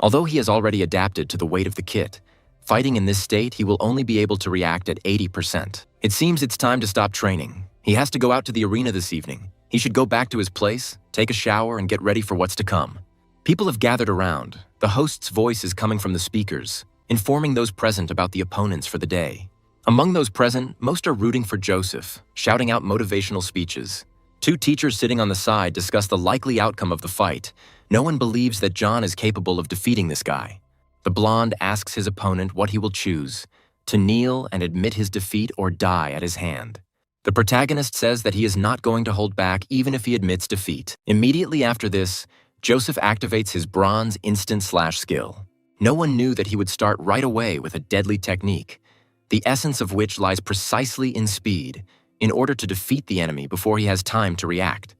Although he has already adapted to the weight of the kit, fighting in this state, he will only be able to react at 80%. It seems it's time to stop training. He has to go out to the arena this evening. He should go back to his place, take a shower, and get ready for what's to come. People have gathered around. The host's voice is coming from the speakers, informing those present about the opponents for the day. Among those present, most are rooting for Joseph, shouting out motivational speeches. 2 teachers sitting on the side discuss the likely outcome of the fight. No one believes that John is capable of defeating this guy. The blonde asks his opponent what he will choose, to kneel and admit his defeat or die at his hand. The protagonist says that he is not going to hold back even if he admits defeat. Immediately after this, Joseph activates his bronze instant slash skill. No one knew that he would start right away with a deadly technique, the essence of which lies precisely in speed, in order to defeat the enemy before he has time to react.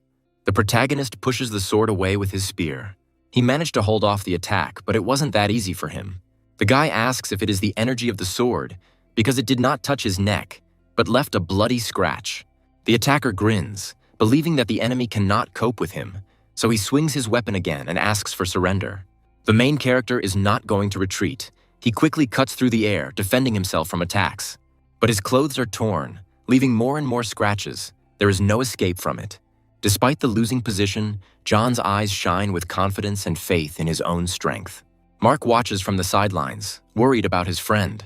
The protagonist pushes the sword away with his spear. He managed to hold off the attack, but it wasn't that easy for him. The guy asks if it is the energy of the sword, because it did not touch his neck, but left a bloody scratch. The attacker grins, believing that the enemy cannot cope with him, so he swings his weapon again and asks for surrender. The main character is not going to retreat. He quickly cuts through the air, defending himself from attacks. But his clothes are torn, leaving more and more scratches. There is no escape from it. Despite the losing position, John's eyes shine with confidence and faith in his own strength. Mark watches from the sidelines, worried about his friend.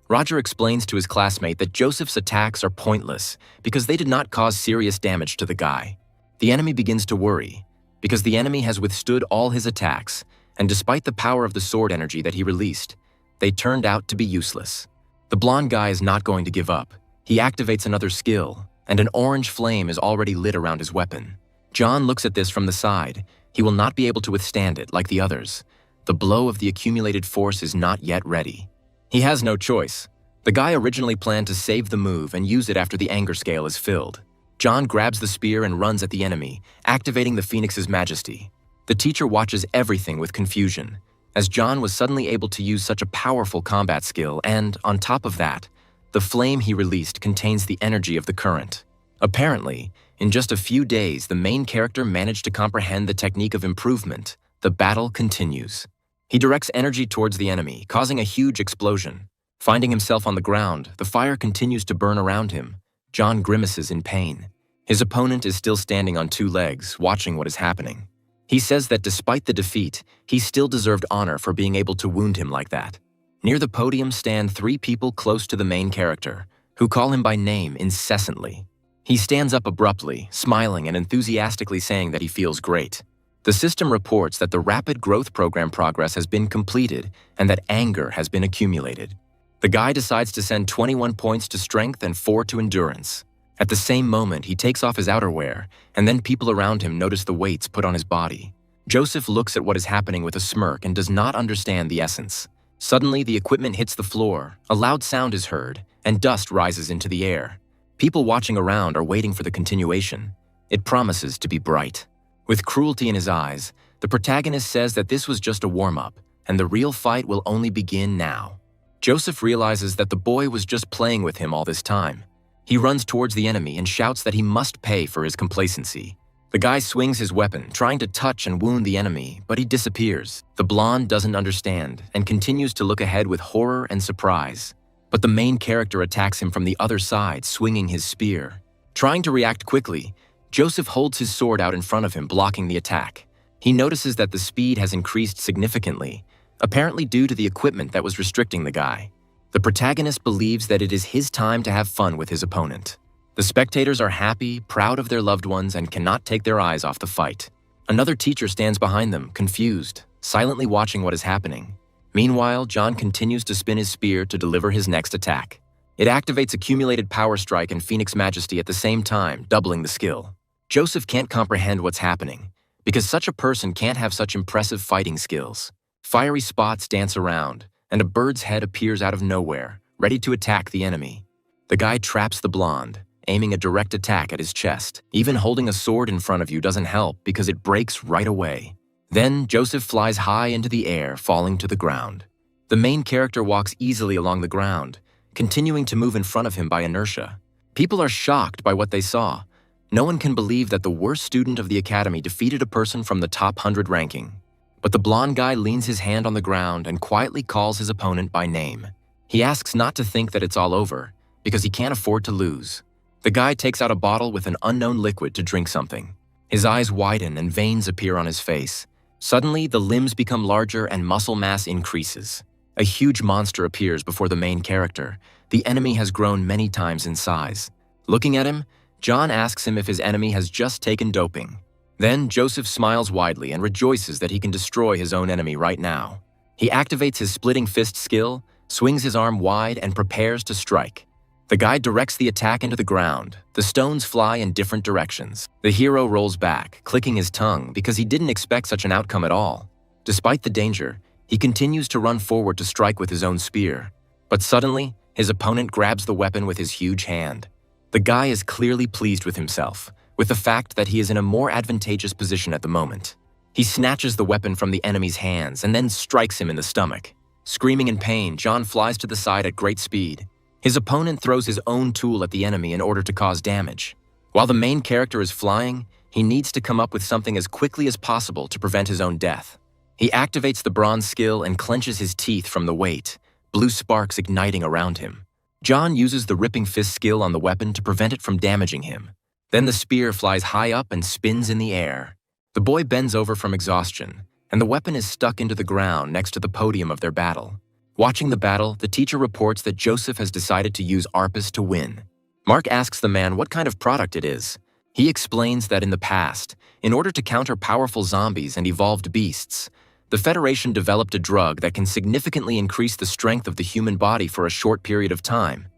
Roger explains to his classmate that Joseph's attacks are pointless because they did not cause serious damage to the guy. The enemy begins to worry, because the enemy has withstood all his attacks, and despite the power of the sword energy that he released, they turned out to be useless. The blonde guy is not going to give up. He activates another skill, and an orange flame is already lit around his weapon. John looks at this from the side. He will not be able to withstand it like the others. The blow of the accumulated force is not yet ready. He has no choice. The guy originally planned to save the move and use it after the anger scale is filled. John grabs the spear and runs at the enemy, activating the Phoenix's majesty. The teacher watches everything with confusion, as John was suddenly able to use such a powerful combat skill, and, on top of that, the flame he released contains the energy of the current. Apparently, in just a few days, the main character managed to comprehend the technique of improvement. The battle continues. He directs energy towards the enemy, causing a huge explosion. Finding himself on the ground, the fire continues to burn around him. John grimaces in pain. His opponent is still standing on 2 legs, watching what is happening. He says that despite the defeat, he still deserved honor for being able to wound him like that. Near the podium stand 3 people close to the main character, who call him by name incessantly. He stands up abruptly, smiling and enthusiastically saying that he feels great. The system reports that the rapid growth program progress has been completed and that anger has been accumulated. The guy decides to send 21 points to strength and 4 to endurance. At the same moment, he takes off his outerwear, and then people around him notice the weights put on his body. Joseph looks at what is happening with a smirk and does not understand the essence. Suddenly, the equipment hits the floor, a loud sound is heard, and dust rises into the air. People watching around are waiting for the continuation. It promises to be bright. With cruelty in his eyes, the protagonist says that this was just a warm-up, and the real fight will only begin now. Joseph realizes that the boy was just playing with him all this time. He runs towards the enemy and shouts that he must pay for his complacency. The guy swings his weapon, trying to touch and wound the enemy, but he disappears. The blonde doesn't understand and continues to look ahead with horror and surprise. But the main character attacks him from the other side, swinging his spear. Trying to react quickly, Joseph holds his sword out in front of him, blocking the attack. He notices that the speed has increased significantly, apparently due to the equipment that was restricting the guy. The protagonist believes that it is his time to have fun with his opponent. The spectators are happy, proud of their loved ones, and cannot take their eyes off the fight. Another teacher stands behind them, confused, silently watching what is happening. Meanwhile, John continues to spin his spear to deliver his next attack. It activates Accumulated Power Strike and Phoenix Majesty at the same time, doubling the skill. Joseph can't comprehend what's happening, because such a person can't have such impressive fighting skills. Fiery spots dance around, and a bird's head appears out of nowhere, ready to attack the enemy. The guy traps the blonde, aiming a direct attack at his chest. Even holding a sword in front of you doesn't help because it breaks right away. Then, Joseph flies high into the air, falling to the ground. The main character walks easily along the ground, continuing to move in front of him by inertia. People are shocked by what they saw. No one can believe that the worst student of the academy defeated a person from the top 100 ranking. But the blonde guy leans his hand on the ground and quietly calls his opponent by name. He asks not to think that it's all over, because he can't afford to lose. The guy takes out a bottle with an unknown liquid to drink something. His eyes widen and veins appear on his face. Suddenly, the limbs become larger and muscle mass increases. A huge monster appears before the main character. The enemy has grown many times in size. Looking at him, John asks him if his enemy has just taken doping. Then, Joseph smiles widely and rejoices that he can destroy his own enemy right now. He activates his splitting fist skill, swings his arm wide, and prepares to strike. The guy directs the attack into the ground. The stones fly in different directions. The hero rolls back, clicking his tongue because he didn't expect such an outcome at all. Despite the danger, he continues to run forward to strike with his own spear. But suddenly, his opponent grabs the weapon with his huge hand. The guy is clearly pleased with himself, with the fact that he is in a more advantageous position at the moment. He snatches the weapon from the enemy's hands and then strikes him in the stomach. Screaming in pain, John flies to the side at great speed. His opponent throws his own tool at the enemy in order to cause damage. While the main character is flying, he needs to come up with something as quickly as possible to prevent his own death. He activates the bronze skill and clenches his teeth from the weight, blue sparks igniting around him. John uses the ripping fist skill on the weapon to prevent it from damaging him. Then the spear flies high up and spins in the air. The boy bends over from exhaustion, and the weapon is stuck into the ground next to the podium of their battle. Watching the battle, the teacher reports that Joseph has decided to use Arpus to win. Mark asks the man what kind of product it is. He explains that in the past, in order to counter powerful zombies and evolved beasts, the Federation developed a drug that can significantly increase the strength of the human body for a short period of time.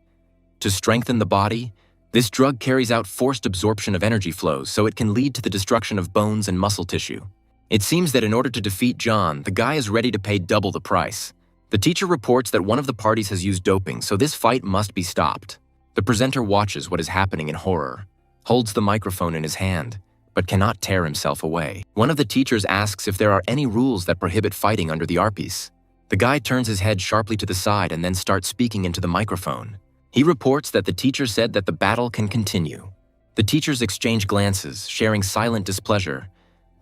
To strengthen the body, this drug carries out forced absorption of energy flows so it can lead to the destruction of bones and muscle tissue. It seems that in order to defeat John, the guy is ready to pay double the price. The teacher reports that one of the parties has used doping, so this fight must be stopped. The presenter watches what is happening in horror, holds the microphone in his hand, but cannot tear himself away. One of the teachers asks if there are any rules that prohibit fighting under the Arpus. The guy turns his head sharply to the side and then starts speaking into the microphone. He reports that the teacher said that the battle can continue. The teachers exchange glances, sharing silent displeasure,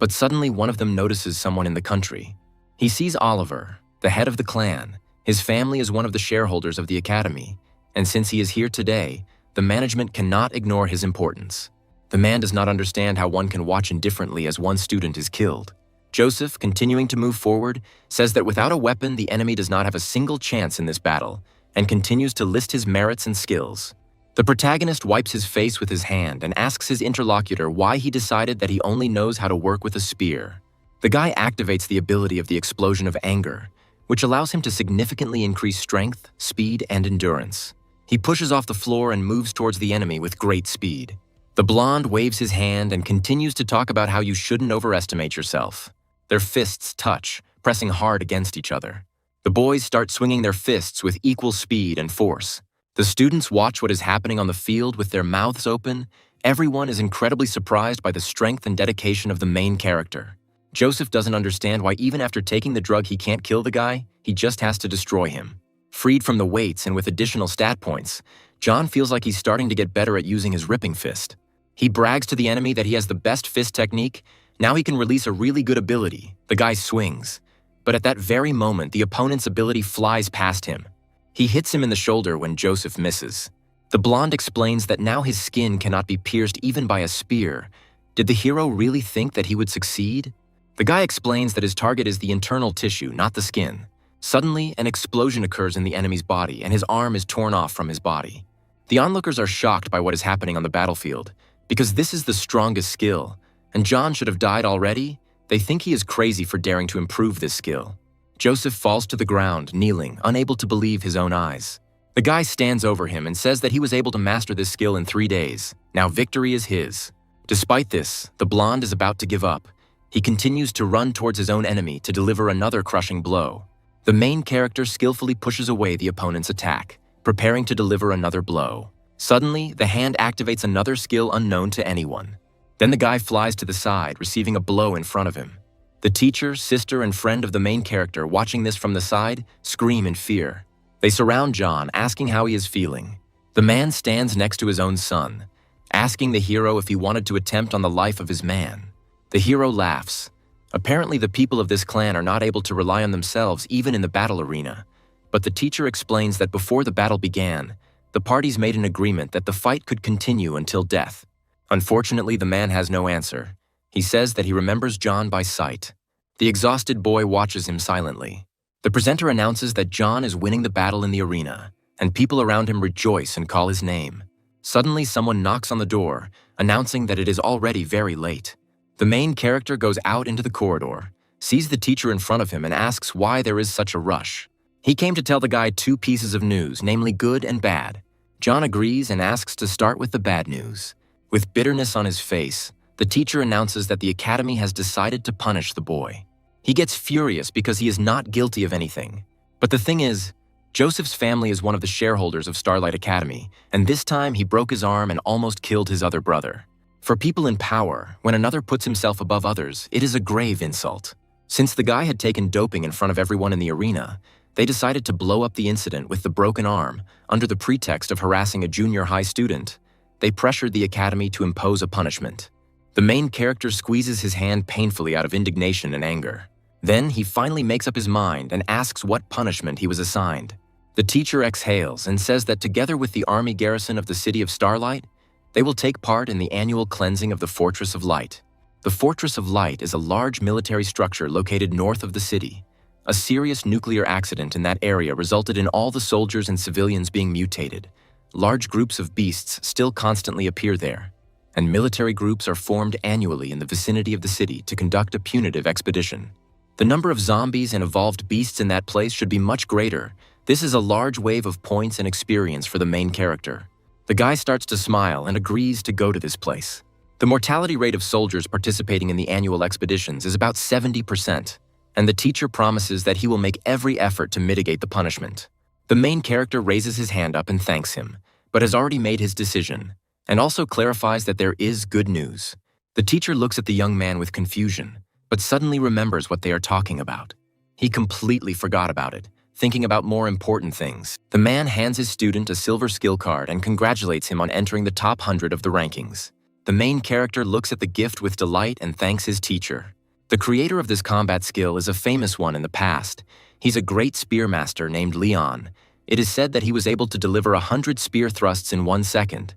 but suddenly one of them notices someone in the country. He sees Oliver, the head of the clan. His family is one of the shareholders of the academy, and since he is here today, the management cannot ignore his importance. The man does not understand how one can watch indifferently as one student is killed. Joseph, continuing to move forward, says that without a weapon, the enemy does not have a single chance in this battle, and continues to list his merits and skills. The protagonist wipes his face with his hand and asks his interlocutor why he decided that he only knows how to work with a spear. The guy activates the ability of the explosion of anger, which allows him to significantly increase strength, speed, and endurance. He pushes off the floor and moves towards the enemy with great speed. The blonde waves his hand and continues to talk about how you shouldn't overestimate yourself. Their fists touch, pressing hard against each other. The boys start swinging their fists with equal speed and force. The students watch what is happening on the field with their mouths open. Everyone is incredibly surprised by the strength and dedication of the main character. Joseph doesn't understand why even after taking the drug he can't kill the guy, he just has to destroy him. Freed from the weights and with additional stat points, John feels like he's starting to get better at using his ripping fist. He brags to the enemy that he has the best fist technique. Now he can release a really good ability. The guy swings. But at that very moment, the opponent's ability flies past him. He hits him in the shoulder when Joseph misses. The blonde explains that now his skin cannot be pierced even by a spear. Did the hero really think that he would succeed? The guy explains that his target is the internal tissue, not the skin. Suddenly, an explosion occurs in the enemy's body and his arm is torn off from his body. The onlookers are shocked by what is happening on the battlefield, because this is the strongest skill, and John should have died already. They think he is crazy for daring to improve this skill. Joseph falls to the ground, kneeling, unable to believe his own eyes. The guy stands over him and says that he was able to master this skill in 3 days. Now victory is his. Despite this, the blonde is about to give up. He continues to run towards his own enemy to deliver another crushing blow. The main character skillfully pushes away the opponent's attack, preparing to deliver another blow. Suddenly, the hand activates another skill unknown to anyone. Then the guy flies to the side, receiving a blow in front of him. The teacher, sister, and friend of the main character, watching this from the side, scream in fear. They surround John, asking how he is feeling. The man stands next to his own son, asking the hero if he wanted to attempt on the life of his man. The hero laughs. Apparently, the people of this clan are not able to rely on themselves even in the battle arena. But the teacher explains that before the battle began, the parties made an agreement that the fight could continue until death. Unfortunately, the man has no answer. He says that he remembers John by sight. The exhausted boy watches him silently. The presenter announces that John is winning the battle in the arena, and people around him rejoice and call his name. Suddenly, someone knocks on the door, announcing that it is already very late. The main character goes out into the corridor, sees the teacher in front of him, and asks why there is such a rush. He came to tell the guy 2 pieces of news, namely good and bad. John agrees and asks to start with the bad news. With bitterness on his face, the teacher announces that the academy has decided to punish the boy. He gets furious because he is not guilty of anything. But the thing is, Joseph's family is one of the shareholders of Starlight Academy, and this time he broke his arm and almost killed his other brother. For people in power, when another puts himself above others, it is a grave insult. Since the guy had taken doping in front of everyone in the arena, they decided to blow up the incident with the broken arm under the pretext of harassing a junior high student. They pressured the academy to impose a punishment. The main character squeezes his hand painfully out of indignation and anger. Then he finally makes up his mind and asks what punishment he was assigned. The teacher exhales and says that together with the army garrison of the city of Starlight, they will take part in the annual cleansing of the Fortress of Light. The Fortress of Light is a large military structure located north of the city. A serious nuclear accident in that area resulted in all the soldiers and civilians being mutated. Large groups of beasts still constantly appear there, and military groups are formed annually in the vicinity of the city to conduct a punitive expedition. The number of zombies and evolved beasts in that place should be much greater. This is a large wave of points and experience for the main character. The guy starts to smile and agrees to go to this place. The mortality rate of soldiers participating in the annual expeditions is about 70%, and the teacher promises that he will make every effort to mitigate the punishment. The main character raises his hand up and thanks him, but has already made his decision, and also clarifies that there is good news. The teacher looks at the young man with confusion, but suddenly remembers what they are talking about. He completely forgot about it, thinking about more important things. The man hands his student a silver skill card and congratulates him on entering the top 100 of the rankings. The main character looks at the gift with delight and thanks his teacher. The creator of this combat skill is a famous one in the past. He's a great spear master named Leon. It is said that he was able to deliver 100 spear thrusts in 1 second.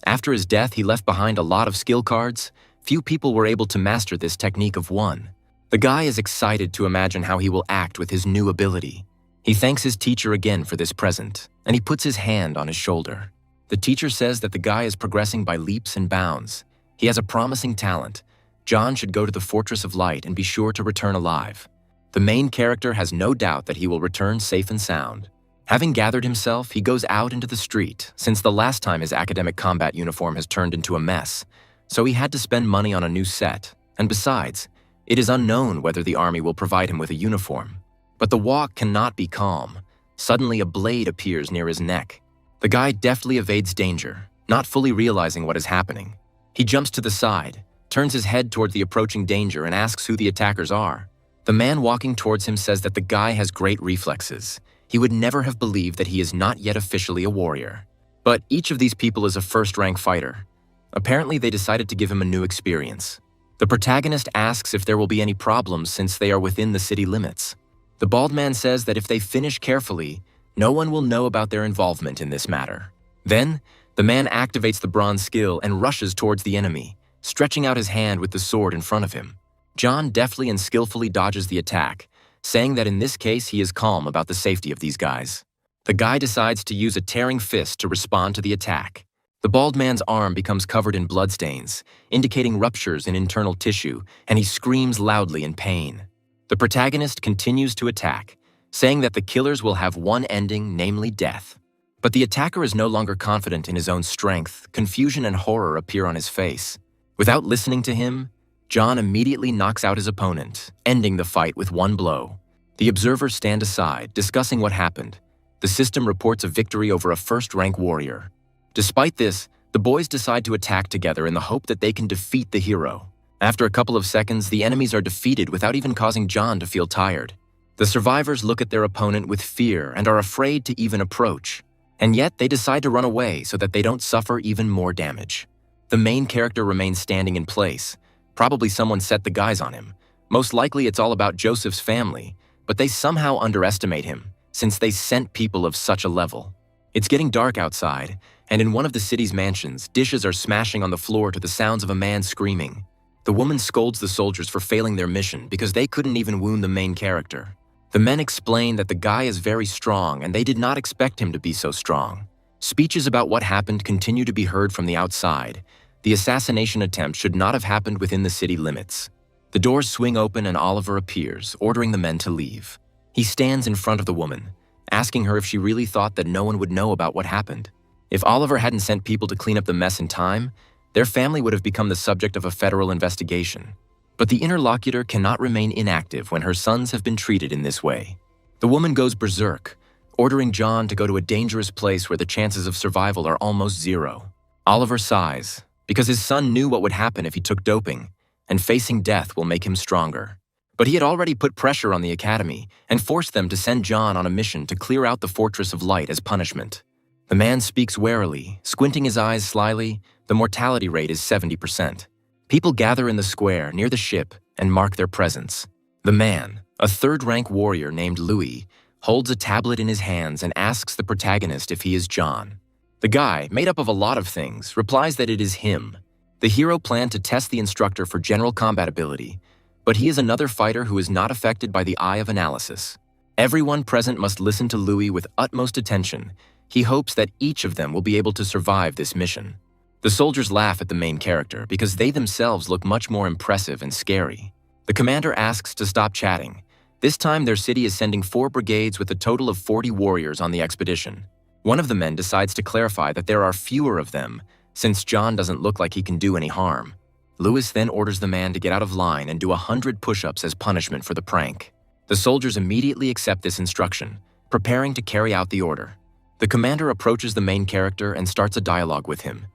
After his death, he left behind a lot of skill cards. Few people were able to master this technique of one. The guy is excited to imagine how he will act with his new ability. He thanks his teacher again for this present, and he puts his hand on his shoulder. The teacher says that the guy is progressing by leaps and bounds. He has a promising talent. John should go to the Fortress of Light and be sure to return alive. The main character has no doubt that he will return safe and sound. Having gathered himself, he goes out into the street, since the last time his academic combat uniform has turned into a mess, so he had to spend money on a new set, and besides, it is unknown whether the army will provide him with a uniform. But the walk cannot be calm. Suddenly a blade appears near his neck. The guy deftly evades danger, not fully realizing what is happening. He jumps to the side, turns his head toward the approaching danger and asks who the attackers are. The man walking towards him says that the guy has great reflexes. He would never have believed that he is not yet officially a warrior. But each of these people is a first-rank fighter. Apparently they decided to give him a new experience. The protagonist asks if there will be any problems since they are within the city limits. The bald man says that if they finish carefully, no one will know about their involvement in this matter. Then, the man activates the bronze skill and rushes towards the enemy, stretching out his hand with the sword in front of him. John deftly and skillfully dodges the attack, saying that in this case he is calm about the safety of these guys. The guy decides to use a tearing fist to respond to the attack. The bald man's arm becomes covered in bloodstains, indicating ruptures in internal tissue, and he screams loudly in pain. The protagonist continues to attack, saying that the killers will have one ending, namely death. But the attacker is no longer confident in his own strength. Confusion and horror appear on his face. Without listening to him, John immediately knocks out his opponent, ending the fight with one blow. The observers stand aside, discussing what happened. The system reports a victory over a first-rank warrior. Despite this, the boys decide to attack together in the hope that they can defeat the hero. After a couple of seconds, the enemies are defeated without even causing John to feel tired. The survivors look at their opponent with fear and are afraid to even approach. And yet, they decide to run away so that they don't suffer even more damage. The main character remains standing in place. Probably someone set the guys on him. Most likely it's all about Joseph's family, but they somehow underestimate him, since they sent people of such a level. It's getting dark outside, and in one of the city's mansions, dishes are smashing on the floor to the sounds of a man screaming. The woman scolds the soldiers for failing their mission because they couldn't even wound the main character. The men explain that the guy is very strong and they did not expect him to be so strong. Speeches about what happened continue to be heard from the outside. The assassination attempt should not have happened within the city limits. The doors swing open and Oliver appears, ordering the men to leave. He stands in front of the woman, asking her if she really thought that no one would know about what happened. If Oliver hadn't sent people to clean up the mess in time, their family would have become the subject of a federal investigation. But the interlocutor cannot remain inactive when her sons have been treated in this way. The woman goes berserk, ordering John to go to a dangerous place where the chances of survival are almost zero. Oliver sighs, because his son knew what would happen if he took doping, and facing death will make him stronger. But he had already put pressure on the academy and forced them to send John on a mission to clear out the Fortress of Light as punishment. The man speaks warily, squinting his eyes slyly. The mortality rate is 70%. People gather in the square near the ship and mark their presence. The man, a third-rank warrior named Louis, holds a tablet in his hands and asks the protagonist if he is John. The guy, made up of a lot of things, replies that it is him. The hero planned to test the instructor for general combat ability, but he is another fighter who is not affected by the eye of analysis. Everyone present must listen to Louis with utmost attention. He hopes that each of them will be able to survive this mission. The soldiers laugh at the main character because they themselves look much more impressive and scary. The commander asks to stop chatting. This time their city is sending 4 brigades with a total of 40 warriors on the expedition. One of the men decides to clarify that there are fewer of them, since John doesn't look like he can do any harm. Lewis then orders the man to get out of line and do 100 push-ups as punishment for the prank. The soldiers immediately accept this instruction, preparing to carry out the order. The commander approaches the main character and starts a dialogue with him.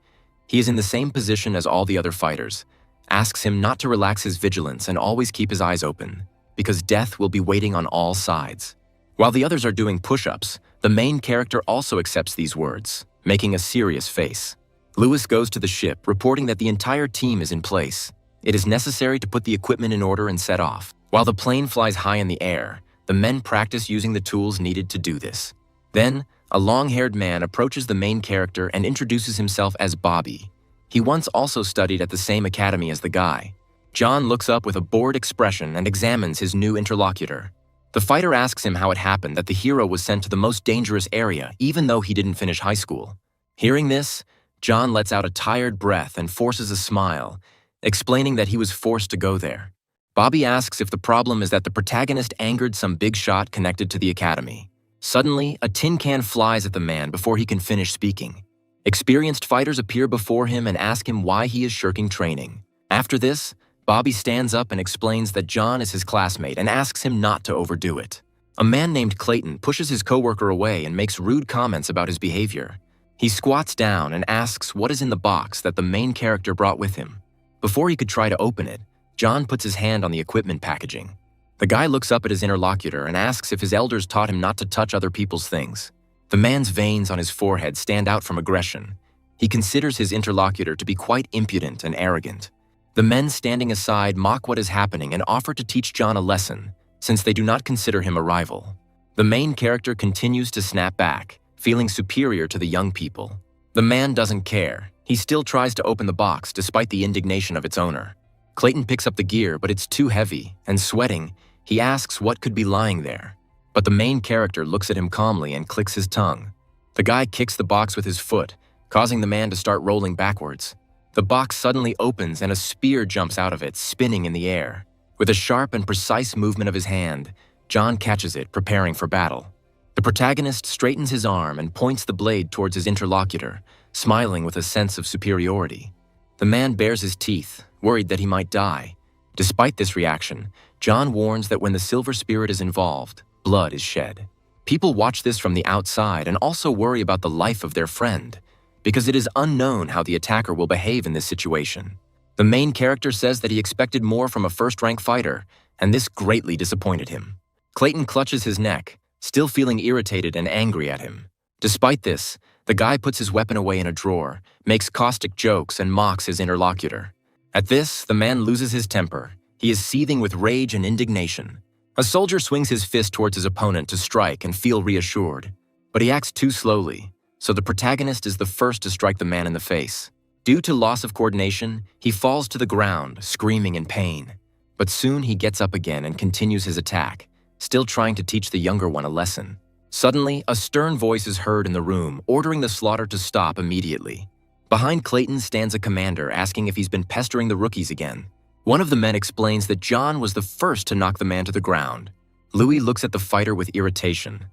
He is in the same position as all the other fighters, asks him not to relax his vigilance and always keep his eyes open, because death will be waiting on all sides. While the others are doing push-ups, the main character also accepts these words, making a serious face. Lewis goes to the ship, reporting that the entire team is in place. It is necessary to put the equipment in order and set off. While the plane flies high in the air, the men practice using the tools needed to do this. Then, a long-haired man approaches the main character and introduces himself as Bobby. He once also studied at the same academy as the guy. John looks up with a bored expression and examines his new interlocutor. The fighter asks him how it happened that the hero was sent to the most dangerous area even though he didn't finish high school. Hearing this, John lets out a tired breath and forces a smile, explaining that he was forced to go there. Bobby asks if the problem is that the protagonist angered some big shot connected to the academy. Suddenly, a tin can flies at the man before he can finish speaking. Experienced fighters appear before him and ask him why he is shirking training. After this, Bobby stands up and explains that John is his classmate and asks him not to overdo it. A man named Clayton pushes his coworker away and makes rude comments about his behavior. He squats down and asks what is in the box that the main character brought with him. Before he could try to open it, John puts his hand on the equipment packaging. The guy looks up at his interlocutor and asks if his elders taught him not to touch other people's things. The man's veins on his forehead stand out from aggression. He considers his interlocutor to be quite impudent and arrogant. The men standing aside mock what is happening and offer to teach John a lesson, since they do not consider him a rival. The main character continues to snap back, feeling superior to the young people. The man doesn't care. He still tries to open the box despite the indignation of its owner. Clayton picks up the gear, but it's too heavy, and sweating, he asks what could be lying there. But the main character looks at him calmly and clicks his tongue. The guy kicks the box with his foot, causing the man to start rolling backwards. The box suddenly opens and a spear jumps out of it, spinning in the air. With a sharp and precise movement of his hand, John catches it, preparing for battle. The protagonist straightens his arm and points the blade towards his interlocutor, smiling with a sense of superiority. The man bares his teeth, worried that he might die. Despite this reaction, John warns that when the silver spirit is involved, blood is shed. People watch this from the outside and also worry about the life of their friend, because it is unknown how the attacker will behave in this situation. The main character says that he expected more from a first-rank fighter, and this greatly disappointed him. Clayton clutches his neck, still feeling irritated and angry at him. Despite this, the guy puts his weapon away in a drawer, makes caustic jokes, and mocks his interlocutor. At this, the man loses his temper. He is seething with rage and indignation. A soldier swings his fist towards his opponent to strike and feel reassured, but he acts too slowly, so the protagonist is the first to strike the man in the face. Due to loss of coordination, he falls to the ground, screaming in pain. But soon he gets up again and continues his attack, still trying to teach the younger one a lesson. Suddenly, a stern voice is heard in the room, ordering the slaughter to stop immediately. Behind Clayton stands a commander asking if he's been pestering the rookies again. One of the men explains that John was the first to knock the man to the ground. Louis looks at the fighter with irritation.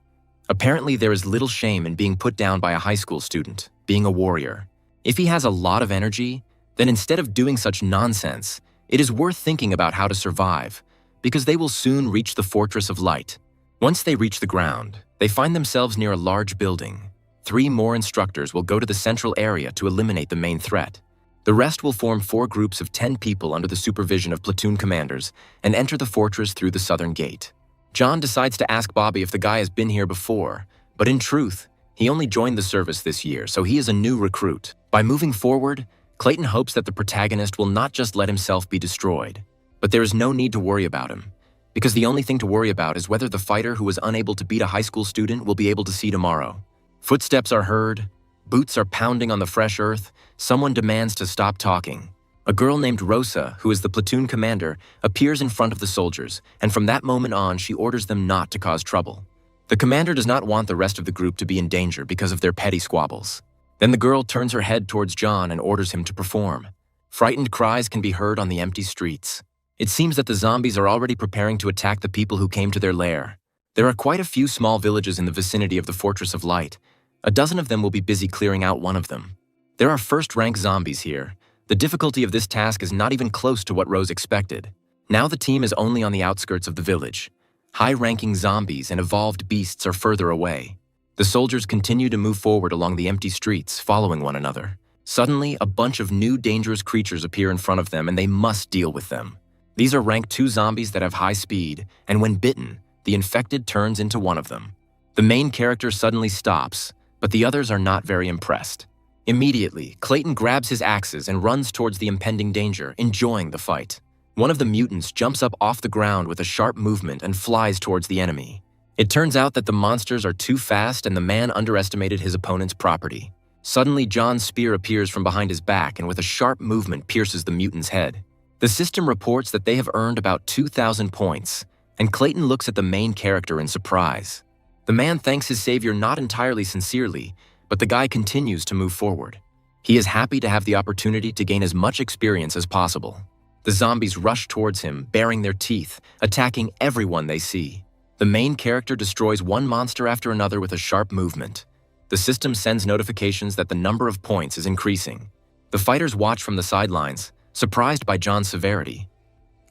Apparently, there is little shame in being put down by a high school student, being a warrior. If he has a lot of energy, then instead of doing such nonsense, it is worth thinking about how to survive, because they will soon reach the Fortress of Light. Once they reach the ground, they find themselves near a large building. 3 more instructors will go to the central area to eliminate the main threat. The rest will form 4 groups of 10 people under the supervision of platoon commanders and enter the fortress through the southern gate. John decides to ask Bobby if the guy has been here before, but in truth, he only joined the service this year, so he is a new recruit. By moving forward, Clayton hopes that the protagonist will not just let himself be destroyed, but there is no need to worry about him, because the only thing to worry about is whether the fighter who was unable to beat a high school student will be able to see tomorrow. Footsteps are heard, boots are pounding on the fresh earth, someone demands to stop talking. A girl named Rosa, who is the platoon commander, appears in front of the soldiers, and from that moment on, she orders them not to cause trouble. The commander does not want the rest of the group to be in danger because of their petty squabbles. Then the girl turns her head towards John and orders him to perform. Frightened cries can be heard on the empty streets. It seems that the zombies are already preparing to attack the people who came to their lair. There are quite a few small villages in the vicinity of the Fortress of Light. A dozen of them will be busy clearing out one of them. There are first-rank zombies here. The difficulty of this task is not even close to what Rose expected. Now the team is only on the outskirts of the village. High-ranking zombies and evolved beasts are further away. The soldiers continue to move forward along the empty streets, following one another. Suddenly, a bunch of new dangerous creatures appear in front of them and they must deal with them. These are rank 2 zombies that have high speed, and when bitten, the infected turns into one of them. The main character suddenly stops, but the others are not very impressed. Immediately, Clayton grabs his axes and runs towards the impending danger, enjoying the fight. One of the mutants jumps up off the ground with a sharp movement and flies towards the enemy. It turns out that the monsters are too fast and the man underestimated his opponent's property. Suddenly, John's spear appears from behind his back and with a sharp movement pierces the mutant's head. The system reports that they have earned about 2,000 points, and Clayton looks at the main character in surprise. The man thanks his savior not entirely sincerely, but the guy continues to move forward. He is happy to have the opportunity to gain as much experience as possible. The zombies rush towards him, baring their teeth, attacking everyone they see. The main character destroys one monster after another with a sharp movement. The system sends notifications that the number of points is increasing. The fighters watch from the sidelines, surprised by John's severity.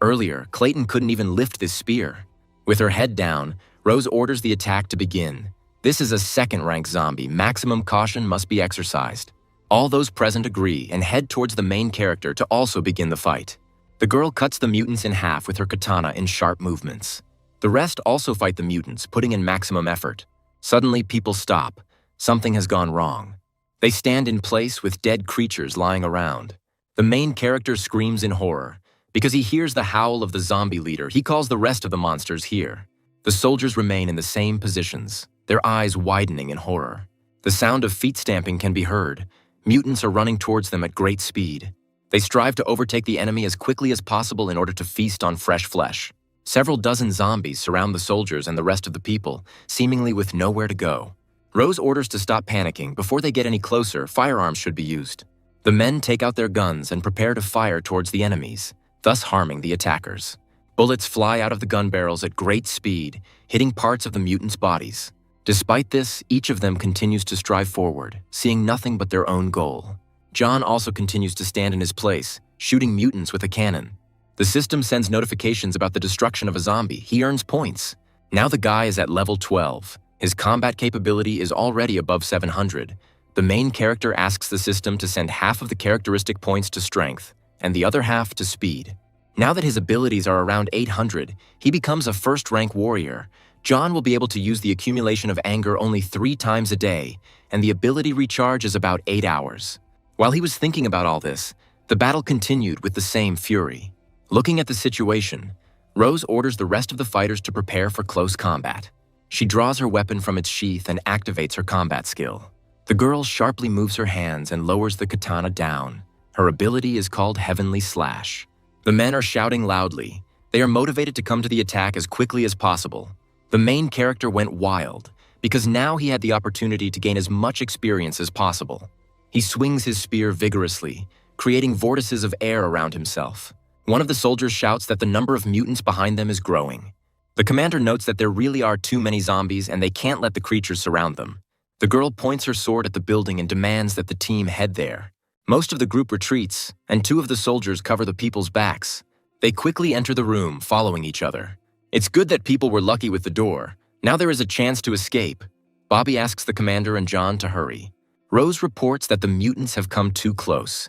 Earlier, Clayton couldn't even lift this spear. With her head down, Rose orders the attack to begin. This is a second-rank zombie. Maximum caution must be exercised. All those present agree and head towards the main character to also begin the fight. The girl cuts the mutants in half with her katana in sharp movements. The rest also fight the mutants, putting in maximum effort. Suddenly, people stop. Something has gone wrong. They stand in place with dead creatures lying around. The main character screams in horror. Because he hears the howl of the zombie leader, he calls the rest of the monsters here. The soldiers remain in the same positions, their eyes widening in horror. The sound of feet stamping can be heard. Mutants are running towards them at great speed. They strive to overtake the enemy as quickly as possible in order to feast on fresh flesh. Several dozen zombies surround the soldiers and the rest of the people, seemingly with nowhere to go. Rose orders to stop panicking. Before they get any closer, firearms should be used. The men take out their guns and prepare to fire towards the enemies, thus harming the attackers. Bullets fly out of the gun barrels at great speed, hitting parts of the mutants' bodies. Despite this, each of them continues to strive forward, seeing nothing but their own goal. John also continues to stand in his place, shooting mutants with a cannon. The system sends notifications about the destruction of a zombie. He earns points. Now the guy is at level 12. His combat capability is already above 700. The main character asks the system to send half of the characteristic points to strength, and the other half to speed. Now that his abilities are around 800, he becomes a first-rank warrior. John will be able to use the accumulation of anger only 3 times a day, and the ability recharge is about 8 hours. While he was thinking about all this, the battle continued with the same fury. Looking at the situation, Rose orders the rest of the fighters to prepare for close combat. She draws her weapon from its sheath and activates her combat skill. The girl sharply moves her hands and lowers the katana down. Her ability is called Heavenly Slash. The men are shouting loudly. They are motivated to come to the attack as quickly as possible. The main character went wild, because now he had the opportunity to gain as much experience as possible. He swings his spear vigorously, creating vortices of air around himself. One of the soldiers shouts that the number of mutants behind them is growing. The commander notes that there really are too many zombies and they can't let the creatures surround them. The girl points her sword at the building and demands that the team head there. Most of the group retreats, and 2 of the soldiers cover the people's backs. They quickly enter the room, following each other. It's good that people were lucky with the door. Now there is a chance to escape. Bobby asks the commander and John to hurry. Rose reports that the mutants have come too close.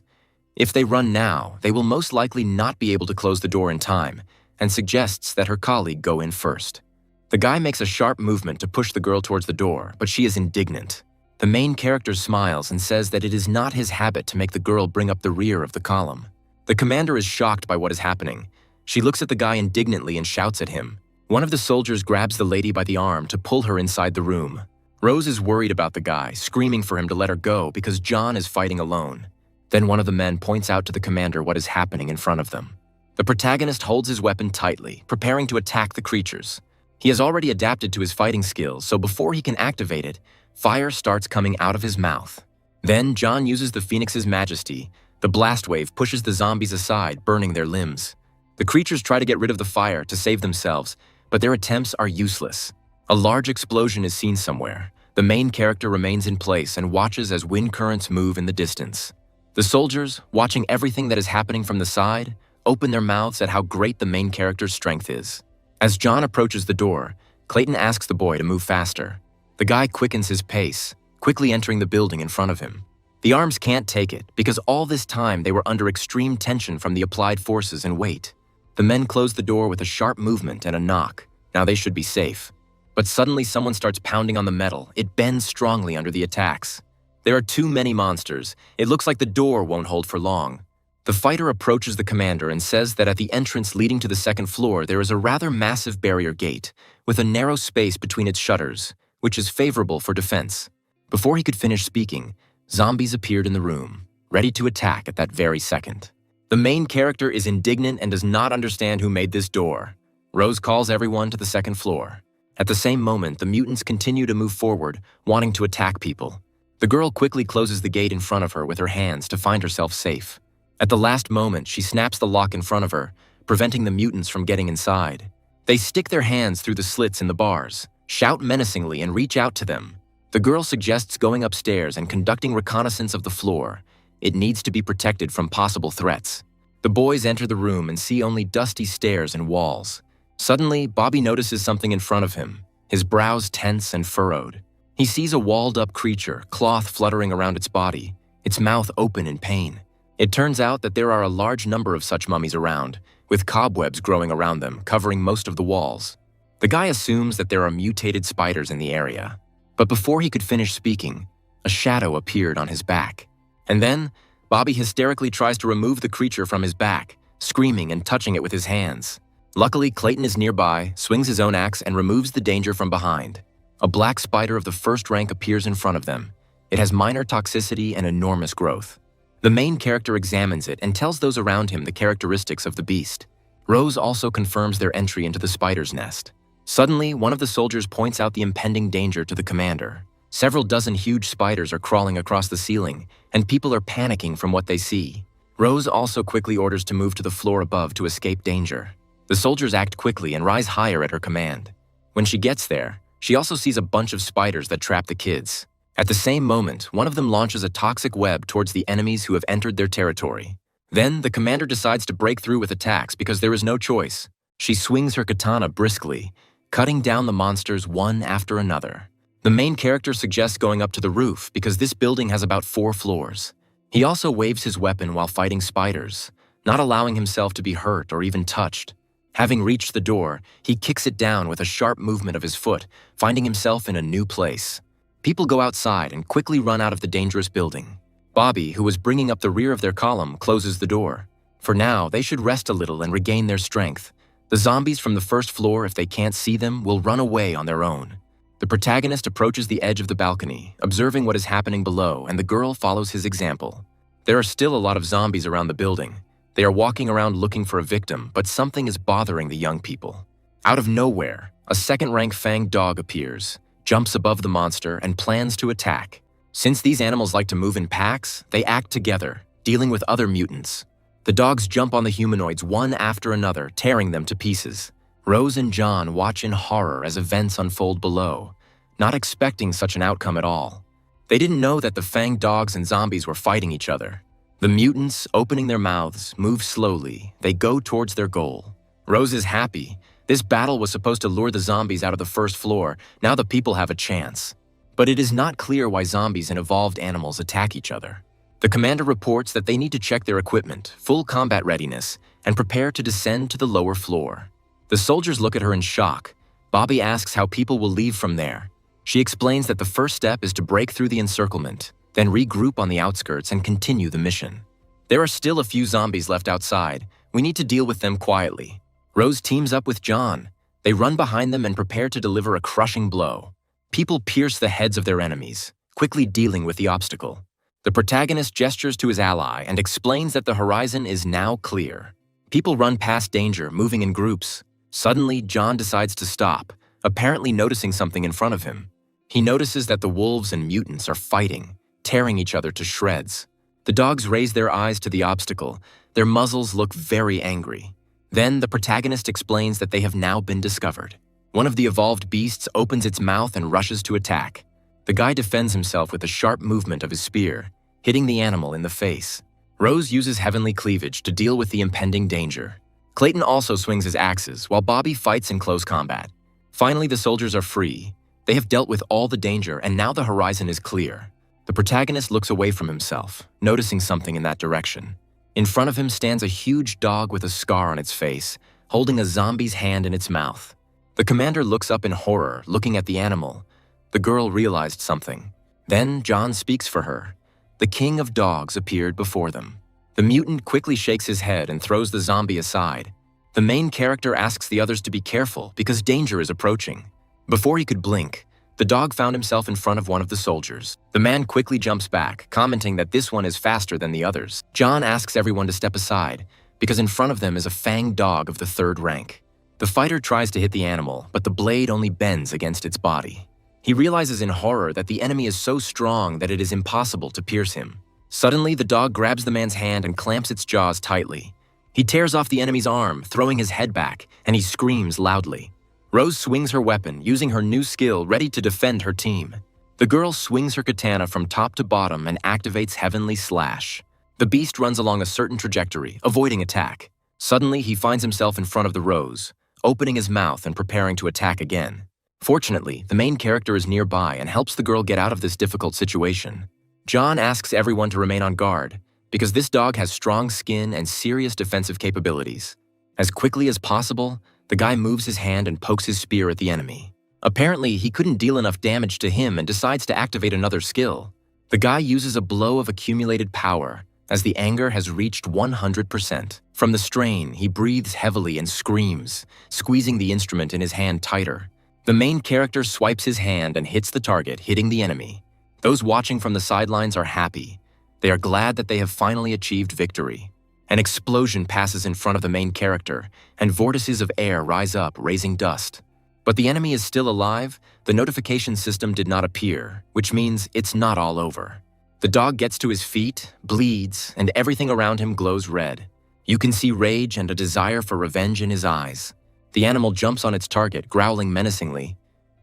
If they run now, they will most likely not be able to close the door in time, and suggests that her colleague go in first. The guy makes a sharp movement to push the girl towards the door, but she is indignant. The main character smiles and says that it is not his habit to make the girl bring up the rear of the column. The commander is shocked by what is happening. She looks at the guy indignantly and shouts at him. One of the soldiers grabs the lady by the arm to pull her inside the room. Rose is worried about the guy, screaming for him to let her go because John is fighting alone. Then one of the men points out to the commander what is happening in front of them. The protagonist holds his weapon tightly, preparing to attack the creatures. He has already adapted to his fighting skills, so before he can activate it, fire starts coming out of his mouth. Then John uses the Phoenix's majesty. The blast wave pushes the zombies aside, burning their limbs. The creatures try to get rid of the fire to save themselves, but their attempts are useless. A large explosion is seen somewhere. The main character remains in place and watches as wind currents move in the distance. The soldiers, watching everything that is happening from the side, open their mouths at how great the main character's strength is. As John approaches the door, Clayton asks the boy to move faster. The guy quickens his pace, quickly entering the building in front of him. The arms can't take it, because all this time they were under extreme tension from the applied forces and weight. The men close the door with a sharp movement and a knock. Now they should be safe. But suddenly someone starts pounding on the metal. It bends strongly under the attacks. There are too many monsters. It looks like the door won't hold for long. The fighter approaches the commander and says that at the entrance leading to the second floor there is a rather massive barrier gate, with a narrow space between its shutters, which is favorable for defense. Before he could finish speaking, zombies appeared in the room, ready to attack at that very second. The main character is indignant and does not understand who made this door. Rose calls everyone to the second floor. At the same moment, the mutants continue to move forward, wanting to attack people. The girl quickly closes the gate in front of her with her hands to find herself safe. At the last moment, she snaps the lock in front of her, preventing the mutants from getting inside. They stick their hands through the slits in the bars, shout menacingly, and reach out to them. The girl suggests going upstairs and conducting reconnaissance of the floor. It needs to be protected from possible threats. The boys enter the room and see only dusty stairs and walls. Suddenly, Bobby notices something in front of him, his brows tense and furrowed. He sees a walled-up creature, cloth fluttering around its body, its mouth open in pain. It turns out that there are a large number of such mummies around, with cobwebs growing around them, covering most of the walls. The guy assumes that there are mutated spiders in the area. But before he could finish speaking, a shadow appeared on his back. And then, Bobby hysterically tries to remove the creature from his back, screaming and touching it with his hands. Luckily, Clayton is nearby, swings his own axe, and removes the danger from behind. A black spider of the first rank appears in front of them. It has minor toxicity and enormous growth. The main character examines it and tells those around him the characteristics of the beast. Rose also confirms their entry into the spider's nest. Suddenly, one of the soldiers points out the impending danger to the commander. Several dozen huge spiders are crawling across the ceiling, and people are panicking from what they see. Rose also quickly orders to move to the floor above to escape danger. The soldiers act quickly and rise higher at her command. When she gets there, she also sees a bunch of spiders that trap the kids. At the same moment, one of them launches a toxic web towards the enemies who have entered their territory. Then, the commander decides to break through with attacks because there is no choice. She swings her katana briskly, cutting down the monsters one after another. The main character suggests going up to the roof because this building has about 4 floors. He also waves his weapon while fighting spiders, not allowing himself to be hurt or even touched. Having reached the door, he kicks it down with a sharp movement of his foot, finding himself in a new place. People go outside and quickly run out of the dangerous building. Bobby, who was bringing up the rear of their column, closes the door. For now, they should rest a little and regain their strength. The zombies from the first floor, if they can't see them, will run away on their own. The protagonist approaches the edge of the balcony, observing what is happening below, and the girl follows his example. There are still a lot of zombies around the building. They are walking around looking for a victim, but something is bothering the young people. Out of nowhere, a second-rank fanged dog appears, jumps above the monster, and plans to attack. Since these animals like to move in packs, they act together, dealing with other mutants. The dogs jump on the humanoids one after another, tearing them to pieces. Rose and John watch in horror as events unfold below, not expecting such an outcome at all. They didn't know that the fanged dogs and zombies were fighting each other. The mutants, opening their mouths, move slowly. They go towards their goal. Rose is happy. This battle was supposed to lure the zombies out of the first floor. Now the people have a chance. But it is not clear why zombies and evolved animals attack each other. The commander reports that they need to check their equipment, full combat readiness, and prepare to descend to the lower floor. The soldiers look at her in shock. Bobby asks how people will leave from there. She explains that the first step is to break through the encirclement, then regroup on the outskirts and continue the mission. There are still a few zombies left outside. We need to deal with them quietly. Rose teams up with John. They run behind them and prepare to deliver a crushing blow. People pierce the heads of their enemies, quickly dealing with the obstacle. The protagonist gestures to his ally and explains that the horizon is now clear. People run past danger, moving in groups. Suddenly, John decides to stop, apparently noticing something in front of him. He notices that the wolves and mutants are fighting, tearing each other to shreds. The dogs raise their eyes to the obstacle. Their muzzles look very angry. Then the protagonist explains that they have now been discovered. One of the evolved beasts opens its mouth and rushes to attack. The guy defends himself with a sharp movement of his spear, hitting the animal in the face. Rose uses heavenly cleavage to deal with the impending danger. Clayton also swings his axes, while Bobby fights in close combat. Finally, the soldiers are free. They have dealt with all the danger, and now the horizon is clear. The protagonist looks away from himself, noticing something in that direction. In front of him stands a huge dog with a scar on its face, holding a zombie's hand in its mouth. The commander looks up in horror, looking at the animal. The girl realized something. Then John speaks for her. The king of dogs appeared before them. The mutant quickly shakes his head and throws the zombie aside. The main character asks the others to be careful because danger is approaching. Before he could blink, the dog found himself in front of one of the soldiers. The man quickly jumps back, commenting that this one is faster than the others. John asks everyone to step aside because in front of them is a fanged dog of the 3rd rank. The fighter tries to hit the animal, but the blade only bends against its body. He realizes in horror that the enemy is so strong that it is impossible to pierce him. Suddenly, the dog grabs the man's hand and clamps its jaws tightly. He tears off the enemy's arm, throwing his head back, and he screams loudly. Rose swings her weapon, using her new skill ready to defend her team. The girl swings her katana from top to bottom and activates Heavenly Slash. The beast runs along a certain trajectory, avoiding attack. Suddenly, he finds himself in front of the Rose, opening his mouth and preparing to attack again. Fortunately, the main character is nearby and helps the girl get out of this difficult situation. John asks everyone to remain on guard, because this dog has strong skin and serious defensive capabilities. As quickly as possible, the guy moves his hand and pokes his spear at the enemy. Apparently, he couldn't deal enough damage to him and decides to activate another skill. The guy uses a blow of accumulated power, as the anger has reached 100%. From the strain, he breathes heavily and screams, squeezing the instrument in his hand tighter. The main character swipes his hand and hits the target, hitting the enemy. Those watching from the sidelines are happy. They are glad that they have finally achieved victory. An explosion passes in front of the main character, and vortices of air rise up, raising dust. But the enemy is still alive. The notification system did not appear, which means it's not all over. The dog gets to his feet, bleeds, and everything around him glows red. You can see rage and a desire for revenge in his eyes. The animal jumps on its target, growling menacingly.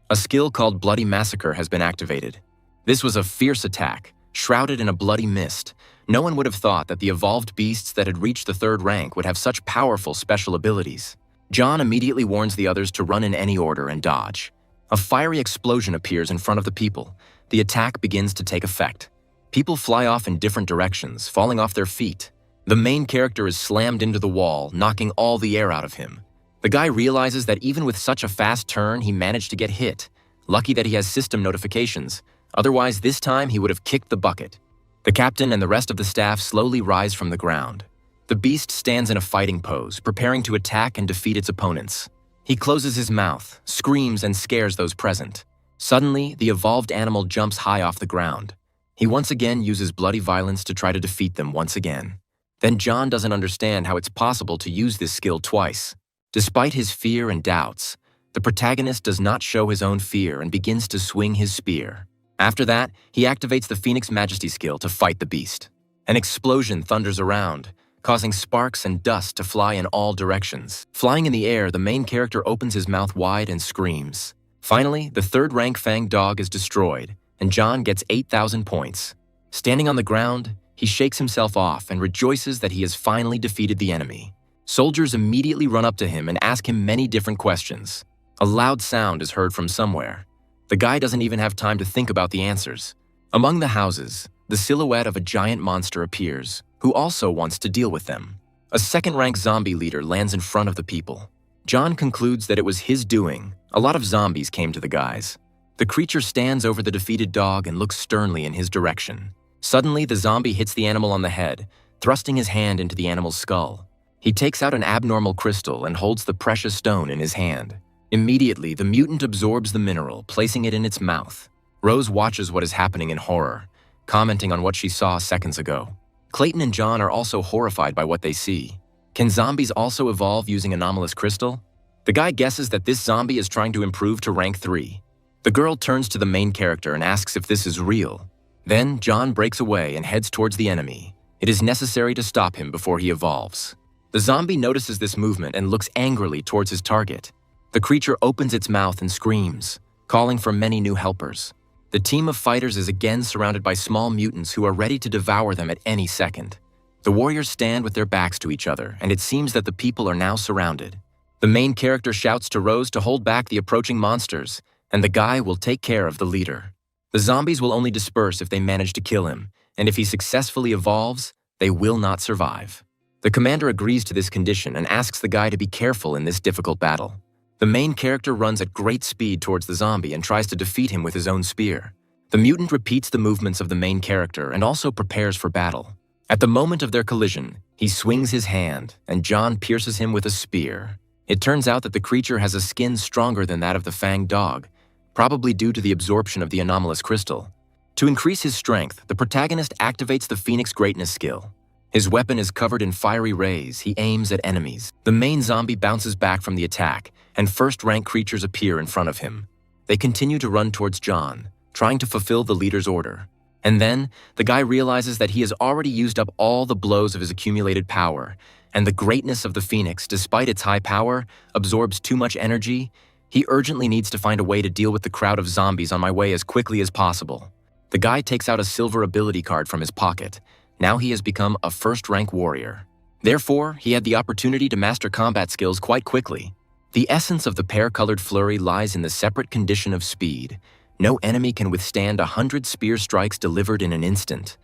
A skill called Bloody Massacre has been activated. This was a fierce attack, shrouded in a bloody mist. No one would have thought that the evolved beasts that had reached the 3rd rank would have such powerful special abilities. John immediately warns the others to run in any order and dodge. A fiery explosion appears in front of the people. The attack begins to take effect. People fly off in different directions, falling off their feet. The main character is slammed into the wall, knocking all the air out of him. The guy realizes that even with such a fast turn, he managed to get hit. Lucky that he has system notifications. Otherwise, this time he would have kicked the bucket. The captain and the rest of the staff slowly rise from the ground. The beast stands in a fighting pose, preparing to attack and defeat its opponents. He closes his mouth, screams, and scares those present. Suddenly, the evolved animal jumps high off the ground. He once again uses bloody violence to try to defeat them once again. Then John doesn't understand how it's possible to use this skill twice. Despite his fear and doubts, the protagonist does not show his own fear and begins to swing his spear. After that, he activates the Phoenix Majesty skill to fight the beast. An explosion thunders around, causing sparks and dust to fly in all directions. Flying in the air, the main character opens his mouth wide and screams. Finally, the 3rd rank Fang dog is destroyed, and John gets 8,000 points. Standing on the ground, he shakes himself off and rejoices that he has finally defeated the enemy. Soldiers immediately run up to him and ask him many different questions. A loud sound is heard from somewhere. The guy doesn't even have time to think about the answers. Among the houses, the silhouette of a giant monster appears, who also wants to deal with them. A 2nd-rank zombie leader lands in front of the people. John concludes that it was his doing. A lot of zombies came to the guys. The creature stands over the defeated dog and looks sternly in his direction. Suddenly, the zombie hits the animal on the head, thrusting his hand into the animal's skull. He takes out an abnormal crystal and holds the precious stone in his hand. Immediately, the mutant absorbs the mineral, placing it in its mouth. Rose watches what is happening in horror, commenting on what she saw seconds ago. Clayton and John are also horrified by what they see. Can zombies also evolve using anomalous crystal? The guy guesses that this zombie is trying to improve to rank 3. The girl turns to the main character and asks if this is real. Then, John breaks away and heads towards the enemy. It is necessary to stop him before he evolves. The zombie notices this movement and looks angrily towards his target. The creature opens its mouth and screams, calling for many new helpers. The team of fighters is again surrounded by small mutants who are ready to devour them at any second. The warriors stand with their backs to each other, and it seems that the people are now surrounded. The main character shouts to Rose to hold back the approaching monsters, and the guy will take care of the leader. The zombies will only disperse if they manage to kill him, and if he successfully evolves, they will not survive. The commander agrees to this condition and asks the guy to be careful in this difficult battle. The main character runs at great speed towards the zombie and tries to defeat him with his own spear. The mutant repeats the movements of the main character and also prepares for battle. At the moment of their collision, he swings his hand, and John pierces him with a spear. It turns out that the creature has a skin stronger than that of the Fang dog, probably due to the absorption of the anomalous crystal. To increase his strength, the protagonist activates the Phoenix Greatness skill. His weapon is covered in fiery rays. He aims at enemies. The main zombie bounces back from the attack, and 1st-rank creatures appear in front of him. They continue to run towards John, trying to fulfill the leader's order. And then, the guy realizes that he has already used up all the blows of his accumulated power, and the greatness of the Phoenix, despite its high power, absorbs too much energy. He urgently needs to find a way to deal with the crowd of zombies on my way as quickly as possible. The guy takes out a silver ability card from his pocket. Now he has become a first-rank warrior. Therefore, he had the opportunity to master combat skills quite quickly. The essence of the pear-colored flurry lies in the separate condition of speed. No enemy can withstand 100 spear strikes delivered in an instant.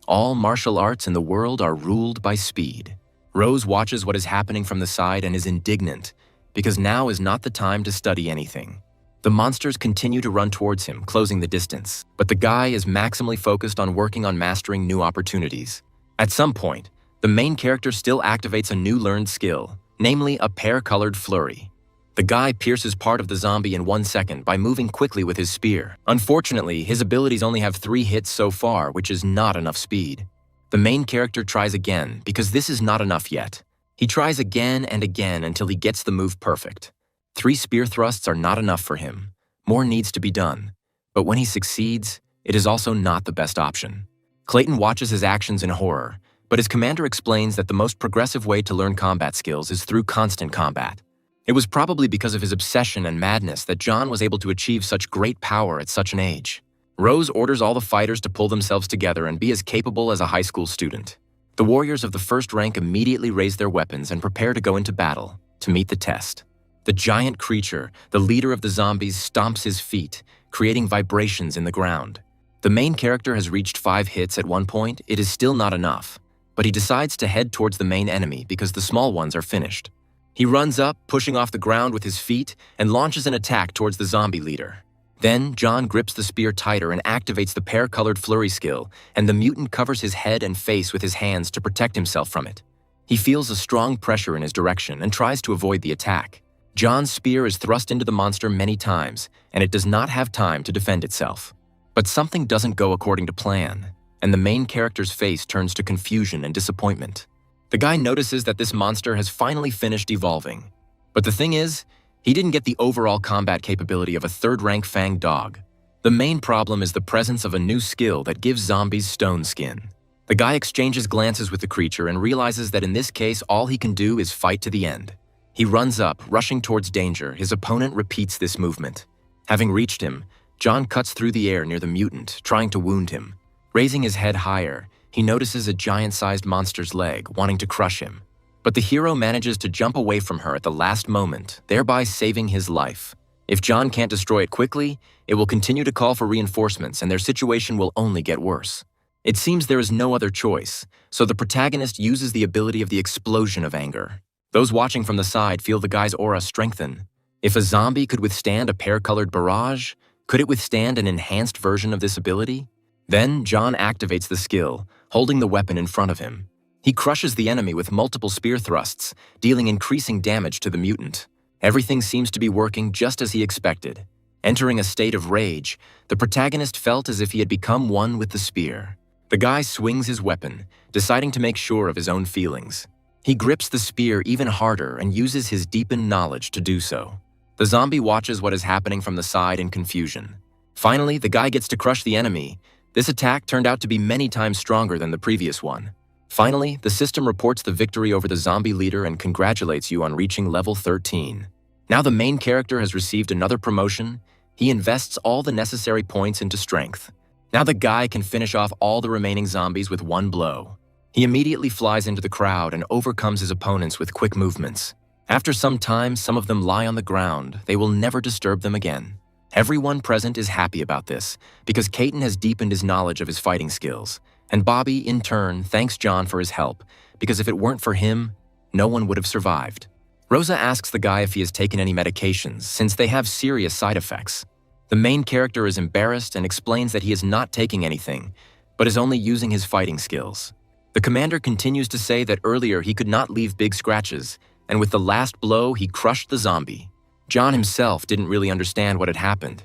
All martial arts in the world are ruled by speed. Rose watches what is happening from the side and is indignant, because now is not the time to study anything. The monsters continue to run towards him, closing the distance, but the guy is maximally focused on working on mastering new opportunities. At some point, the main character still activates a new learned skill, namely a pear-colored flurry. The guy pierces part of the zombie in 1 second by moving quickly with his spear. Unfortunately, his abilities only have 3 hits so far, which is not enough speed. The main character tries again, because this is not enough yet. He tries again and again until he gets the move perfect. 3 spear thrusts are not enough for him. More needs to be done. But when he succeeds, it is also not the best option. Clayton watches his actions in horror, but his commander explains that the most progressive way to learn combat skills is through constant combat. It was probably because of his obsession and madness that John was able to achieve such great power at such an age. Rose orders all the fighters to pull themselves together and be as capable as a high school student. The warriors of the first rank immediately raise their weapons and prepare to go into battle, to meet the test. The giant creature, the leader of the zombies, stomps his feet, creating vibrations in the ground. The main character has reached 5 hits at one point. It is still not enough, but he decides to head towards the main enemy because the small ones are finished. He runs up, pushing off the ground with his feet, and launches an attack towards the zombie leader. Then, John grips the spear tighter and activates the pear-colored flurry skill, and the mutant covers his head and face with his hands to protect himself from it. He feels a strong pressure in his direction and tries to avoid the attack. John's spear is thrust into the monster many times, and it does not have time to defend itself. But something doesn't go according to plan, and the main character's face turns to confusion and disappointment. The guy notices that this monster has finally finished evolving. But the thing is, he didn't get the overall combat capability of a third-rank fanged dog. The main problem is the presence of a new skill that gives zombies stone skin. The guy exchanges glances with the creature and realizes that in this case all he can do is fight to the end. He runs up, rushing towards danger. His opponent repeats this movement. Having reached him, John cuts through the air near the mutant, trying to wound him. Raising his head higher, he notices a giant-sized monster's leg, wanting to crush him. But the hero manages to jump away from her at the last moment, thereby saving his life. If John can't destroy it quickly, it will continue to call for reinforcements and their situation will only get worse. It seems there is no other choice, so the protagonist uses the ability of the explosion of anger. Those watching from the side feel the guy's aura strengthen. If a zombie could withstand a pear-colored barrage, could it withstand an enhanced version of this ability? Then John activates the skill, holding the weapon in front of him. He crushes the enemy with multiple spear thrusts, dealing increasing damage to the mutant. Everything seems to be working just as he expected. Entering a state of rage, the protagonist felt as if he had become one with the spear. The guy swings his weapon, deciding to make sure of his own feelings. He grips the spear even harder and uses his deepened knowledge to do so. The zombie watches what is happening from the side in confusion. Finally, the guy gets to crush the enemy. This attack turned out to be many times stronger than the previous one. Finally, the system reports the victory over the zombie leader and congratulates you on reaching level 13. Now the main character has received another promotion. He invests all the necessary points into strength. Now the guy can finish off all the remaining zombies with one blow. He immediately flies into the crowd and overcomes his opponents with quick movements. After some time, some of them lie on the ground. They will never disturb them again. Everyone present is happy about this, because Caton has deepened his knowledge of his fighting skills, and Bobby, in turn, thanks John for his help, because if it weren't for him, no one would have survived. Rosa asks the guy if he has taken any medications, since they have serious side effects. The main character is embarrassed and explains that he is not taking anything, but is only using his fighting skills. The commander continues to say that earlier he could not leave big scratches, and with the last blow, he crushed the zombie. John himself didn't really understand what had happened.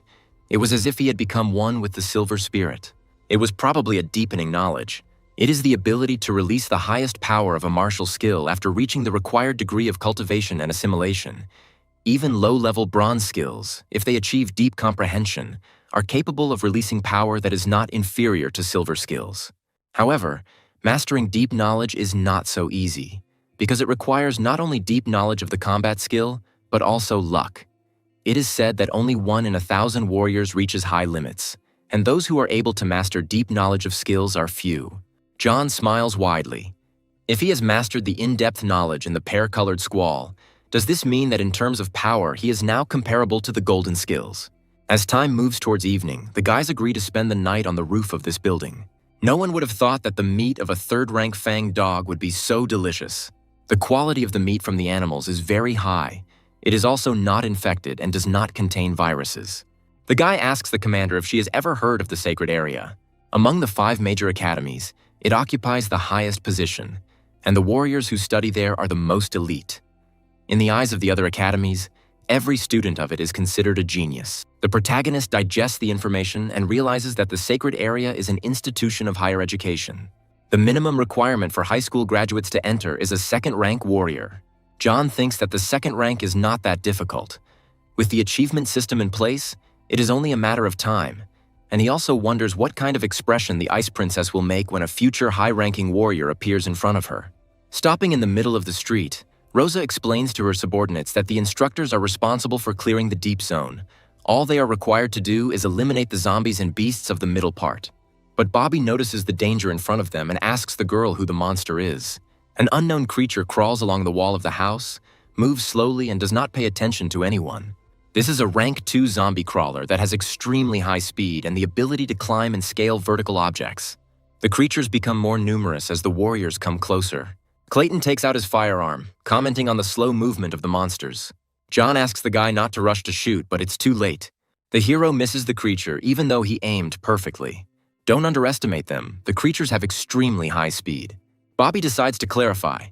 It was as if he had become one with the silver spirit. It was probably a deepening knowledge. It is the ability to release the highest power of a martial skill after reaching the required degree of cultivation and assimilation. Even low-level bronze skills, if they achieve deep comprehension, are capable of releasing power that is not inferior to silver skills. However, mastering deep knowledge is not so easy, because it requires not only deep knowledge of the combat skill, but also luck. It is said that only 1 in 1,000 warriors reaches high limits, and those who are able to master deep knowledge of skills are few. John smiles widely. If he has mastered the in-depth knowledge in the pear-colored squall, does this mean that in terms of power he is now comparable to the golden skills? As time moves towards evening, the guys agree to spend the night on the roof of this building. No one would have thought that the meat of a third-rank fanged dog would be so delicious. The quality of the meat from the animals is very high. It is also not infected and does not contain viruses. The guy asks the commander if she has ever heard of the sacred area. Among the 5 major academies, it occupies the highest position, and the warriors who study there are the most elite. In the eyes of the other academies, every student of it is considered a genius. The protagonist digests the information and realizes that the sacred area is an institution of higher education. The minimum requirement for high school graduates to enter is a second-rank warrior. John thinks that the second rank is not that difficult. With the achievement system in place, it is only a matter of time, and he also wonders what kind of expression the Ice Princess will make when a future high-ranking warrior appears in front of her. Stopping in the middle of the street, Rosa explains to her subordinates that the instructors are responsible for clearing the deep zone. All they are required to do is eliminate the zombies and beasts of the middle part. But Bobby notices the danger in front of them and asks the girl who the monster is. An unknown creature crawls along the wall of the house, moves slowly and does not pay attention to anyone. This is a rank 2 zombie crawler that has extremely high speed and the ability to climb and scale vertical objects. The creatures become more numerous as the warriors come closer. Clayton takes out his firearm, commenting on the slow movement of the monsters. John asks the guy not to rush to shoot, but it's too late. The hero misses the creature even though he aimed perfectly. Don't underestimate them, the creatures have extremely high speed. Bobby decides to clarify.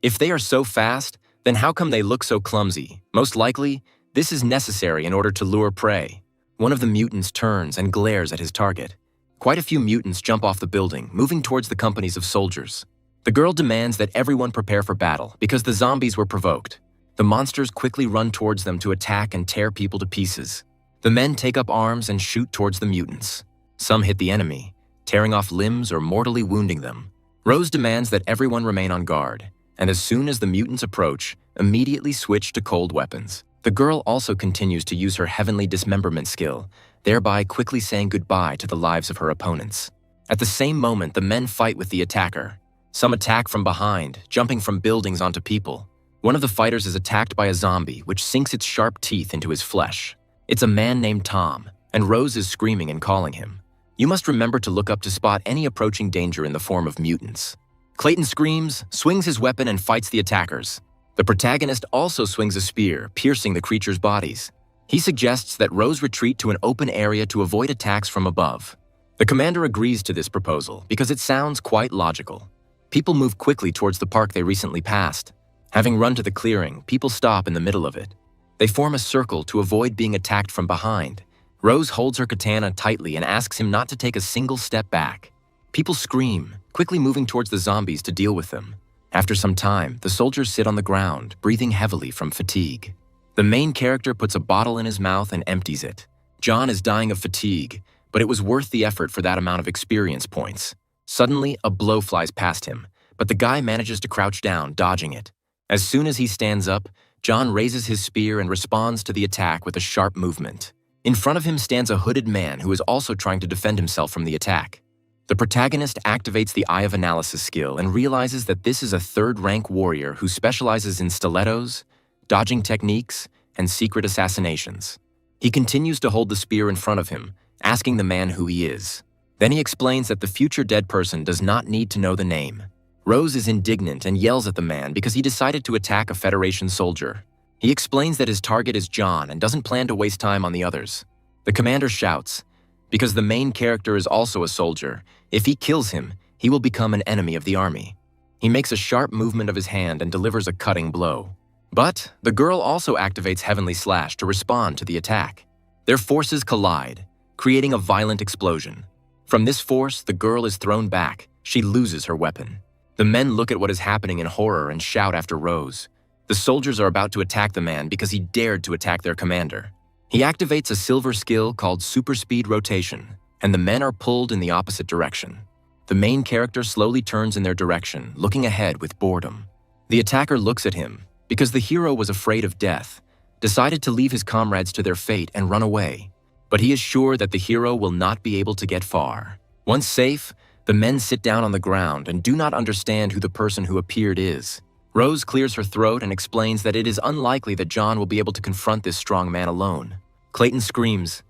If they are so fast, then how come they look so clumsy? Most likely, this is necessary in order to lure prey. One of the mutants turns and glares at his target. Quite a few mutants jump off the building, moving towards the companies of soldiers. The girl demands that everyone prepare for battle because the zombies were provoked. The monsters quickly run towards them to attack and tear people to pieces. The men take up arms and shoot towards the mutants. Some hit the enemy, tearing off limbs or mortally wounding them. Rose demands that everyone remain on guard, and as soon as the mutants approach, immediately switch to cold weapons. The girl also continues to use her heavenly dismemberment skill, thereby quickly saying goodbye to the lives of her opponents. At the same moment, the men fight with the attacker. Some attack from behind, jumping from buildings onto people. One of the fighters is attacked by a zombie, which sinks its sharp teeth into his flesh. It's a man named Tom, and Rose is screaming and calling him. You must remember to look up to spot any approaching danger in the form of mutants. Clayton screams, swings his weapon, and fights the attackers. The protagonist also swings a spear, piercing the creatures' bodies. He suggests that Rose retreat to an open area to avoid attacks from above. The commander agrees to this proposal because it sounds quite logical. People move quickly towards the park they recently passed. Having run to the clearing, people stop in the middle of it. They form a circle to avoid being attacked from behind. Rose holds her katana tightly and asks him not to take a single step back. People scream, quickly moving towards the zombies to deal with them. After some time, the soldiers sit on the ground, breathing heavily from fatigue. The main character puts a bottle in his mouth and empties it. John is dying of fatigue, but it was worth the effort for that amount of experience points. Suddenly, a blow flies past him, but the guy manages to crouch down, dodging it. As soon as he stands up, John raises his spear and responds to the attack with a sharp movement. In front of him stands a hooded man who is also trying to defend himself from the attack. The protagonist activates the Eye of Analysis skill and realizes that this is a third-rank warrior who specializes in stilettos, dodging techniques, and secret assassinations. He continues to hold the spear in front of him, asking the man who he is. Then he explains that the future dead person does not need to know the name. Rose is indignant and yells at the man because he decided to attack a Federation soldier. He explains that his target is John and doesn't plan to waste time on the others. The commander shouts, because the main character is also a soldier, if he kills him, he will become an enemy of the army. He makes a sharp movement of his hand and delivers a cutting blow. But the girl also activates Heavenly Slash to respond to the attack. Their forces collide, creating a violent explosion. From this force, the girl is thrown back. She loses her weapon. The men look at what is happening in horror and shout after Rose. The soldiers are about to attack the man because he dared to attack their commander. He activates a silver skill called Super Speed Rotation, and the men are pulled in the opposite direction. The main character slowly turns in their direction, looking ahead with boredom. The attacker looks at him because the hero was afraid of death, decided to leave his comrades to their fate and run away. But he is sure that the hero will not be able to get far. Once safe, the men sit down on the ground and do not understand who the person who appeared is. Rose clears her throat and explains that it is unlikely that John will be able to confront this strong man alone. Clayton screams.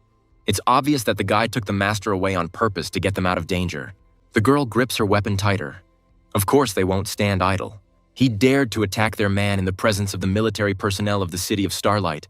It's obvious that the guy took the master away on purpose to get them out of danger. The girl grips her weapon tighter. Of course they won't stand idle. He dared to attack their man in the presence of the military personnel of the city of Starlight.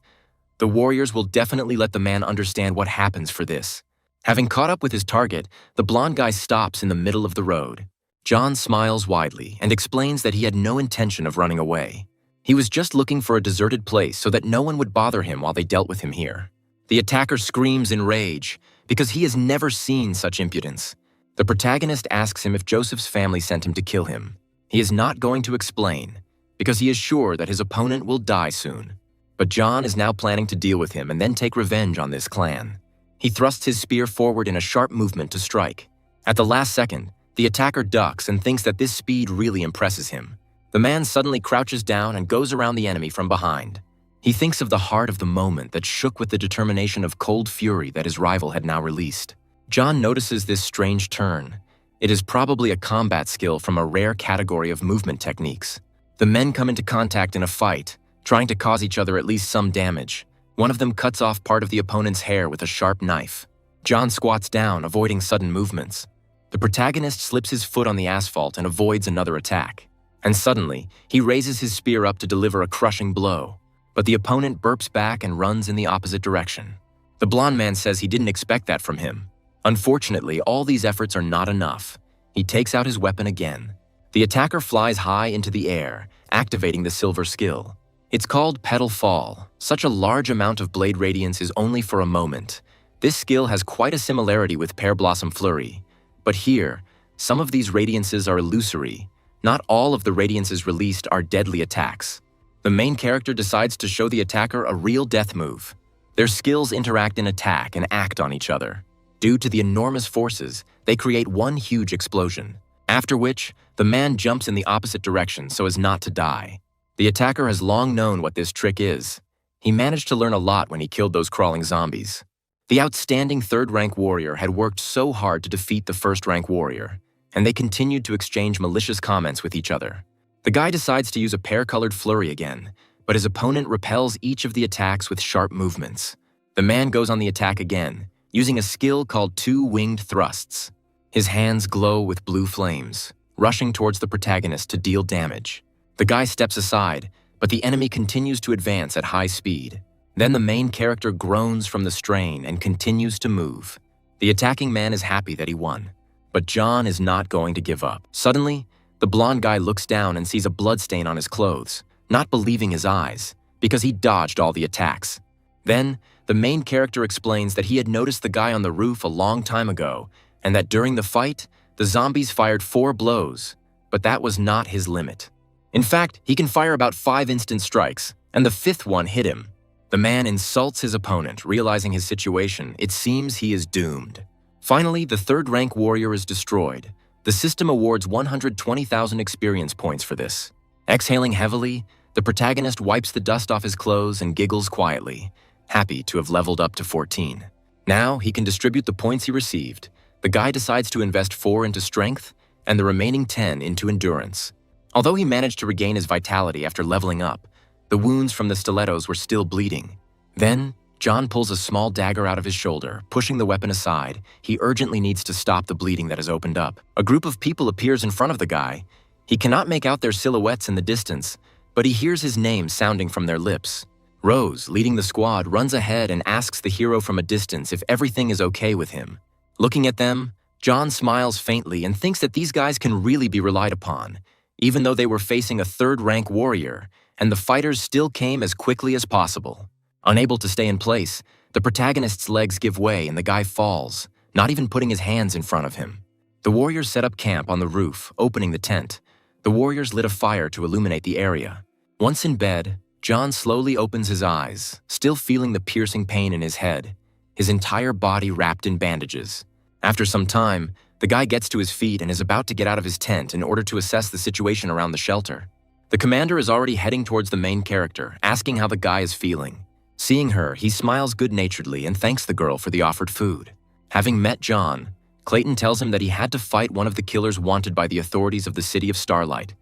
The warriors will definitely let the man understand what happens for this. Having caught up with his target, the blonde guy stops in the middle of the road. John smiles widely and explains that he had no intention of running away. He was just looking for a deserted place so that no one would bother him while they dealt with him here. The attacker screams in rage because he has never seen such impudence. The protagonist asks him if Joseph's family sent him to kill him. He is not going to explain because he is sure that his opponent will die soon. But John is now planning to deal with him and then take revenge on this clan. He thrusts his spear forward in a sharp movement to strike. At the last second, the attacker ducks and thinks that this speed really impresses him. The man suddenly crouches down and goes around the enemy from behind. He thinks of the heart of the moment that shook with the determination of cold fury that his rival had now released. John notices this strange turn. It is probably a combat skill from a rare category of movement techniques. The men come into contact in a fight, trying to cause each other at least some damage. One of them cuts off part of the opponent's hair with a sharp knife. John squats down, avoiding sudden movements. The protagonist slips his foot on the asphalt and avoids another attack. And suddenly, he raises his spear up to deliver a crushing blow. But the opponent burps back and runs in the opposite direction. The blonde man says he didn't expect that from him. Unfortunately, all these efforts are not enough. He takes out his weapon again. The attacker flies high into the air, activating the silver skill. It's called Petal Fall. Such a large amount of blade radiance is only for a moment. This skill has quite a similarity with Pear Blossom Flurry. But here, some of these radiances are illusory. Not all of the radiances released are deadly attacks. The main character decides to show the attacker a real death move. Their skills interact in attack and act on each other. Due to the enormous forces, they create one huge explosion. After which, the man jumps in the opposite direction so as not to die. The attacker has long known what this trick is. He managed to learn a lot when he killed those crawling zombies. The outstanding third-rank warrior had worked so hard to defeat the first-rank warrior, and they continued to exchange malicious comments with each other. The guy decides to use a pear-colored flurry again, but his opponent repels each of the attacks with sharp movements. The man goes on the attack again, using a skill called Two-Winged Thrusts. His hands glow with blue flames, rushing towards the protagonist to deal damage. The guy steps aside, but the enemy continues to advance at high speed. Then the main character groans from the strain and continues to move. The attacking man is happy that he won, but John is not going to give up. Suddenly, the blonde guy looks down and sees a bloodstain on his clothes, not believing his eyes, because he dodged all the attacks. Then, the main character explains that he had noticed the guy on the roof a long time ago, and that during the fight, the zombies fired 4 blows, but that was not his limit. In fact, he can fire about 5 instant strikes, and the 5th one hit him. The man insults his opponent, realizing his situation. It seems he is doomed. Finally, the third-rank warrior is destroyed. The system awards 120,000 experience points for this. Exhaling heavily, the protagonist wipes the dust off his clothes and giggles quietly, happy to have leveled up to 14. Now, he can distribute the points he received. The guy decides to invest 4 into strength and the remaining 10 into endurance. Although he managed to regain his vitality after leveling up, the wounds from the stilettos were still bleeding. Then, John pulls a small dagger out of his shoulder, pushing the weapon aside. He urgently needs to stop the bleeding that has opened up. A group of people appears in front of the guy. He cannot make out their silhouettes in the distance, but he hears his name sounding from their lips. Rose, leading the squad, runs ahead and asks the hero from a distance if everything is okay with him. Looking at them, John smiles faintly and thinks that these guys can really be relied upon, even though they were facing a third-rank warrior, and the fighters still came as quickly as possible. Unable to stay in place, the protagonist's legs give way and the guy falls, not even putting his hands in front of him. The warriors set up camp on the roof, opening the tent. The warriors lit a fire to illuminate the area. Once in bed, John slowly opens his eyes, still feeling the piercing pain in his head, his entire body wrapped in bandages. After some time, the guy gets to his feet and is about to get out of his tent in order to assess the situation around the shelter. The commander is already heading towards the main character, asking how the guy is feeling. Seeing her, he smiles good-naturedly and thanks the girl for the offered food. Having met John, Clayton tells him that he had to fight one of the killers wanted by the authorities of the City of Starlight.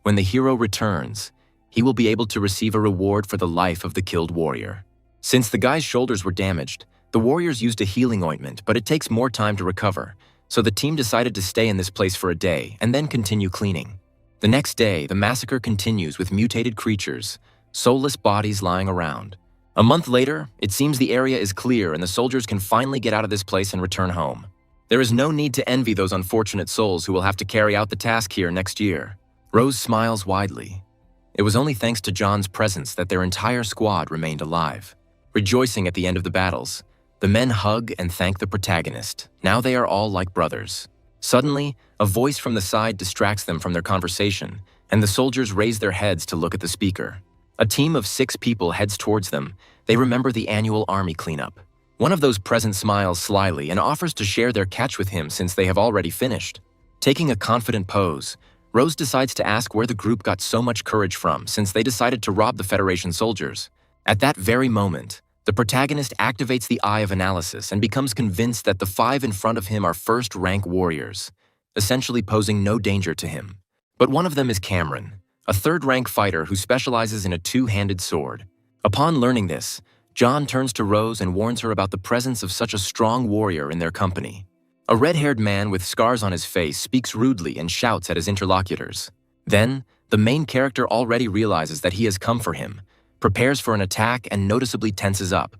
When the hero returns, he will be able to receive a reward for the life of the killed warrior. Since the guy's shoulders were damaged, the warriors used a healing ointment, but it takes more time to recover, so the team decided to stay in this place for a day and then continue cleaning. The next day, the massacre continues with mutated creatures, soulless bodies lying around. A month later, it seems the area is clear and the soldiers can finally get out of this place and return home. There is no need to envy those unfortunate souls who will have to carry out the task here next year. Rose smiles widely. It was only thanks to John's presence that their entire squad remained alive. Rejoicing at the end of the battles, the men hug and thank the protagonist. Now they are all like brothers. Suddenly, a voice from the side distracts them from their conversation, and the soldiers raise their heads to look at the speaker. A team of 6 people heads towards them. They remember the annual army cleanup. One of those present smiles slyly and offers to share their catch with him since they have already finished. Taking a confident pose, Rose decides to ask where the group got so much courage from since they decided to rob the Federation soldiers. At that very moment, the protagonist activates the Eye of Analysis and becomes convinced that the 5 in front of him are first-rank warriors, essentially posing no danger to him. But one of them is Cameron, a third-rank fighter who specializes in a 2-handed sword. Upon learning this, John turns to Rose and warns her about the presence of such a strong warrior in their company. A red-haired man with scars on his face speaks rudely and shouts at his interlocutors. Then, the main character already realizes that he has come for him, prepares for an attack, and noticeably tenses up.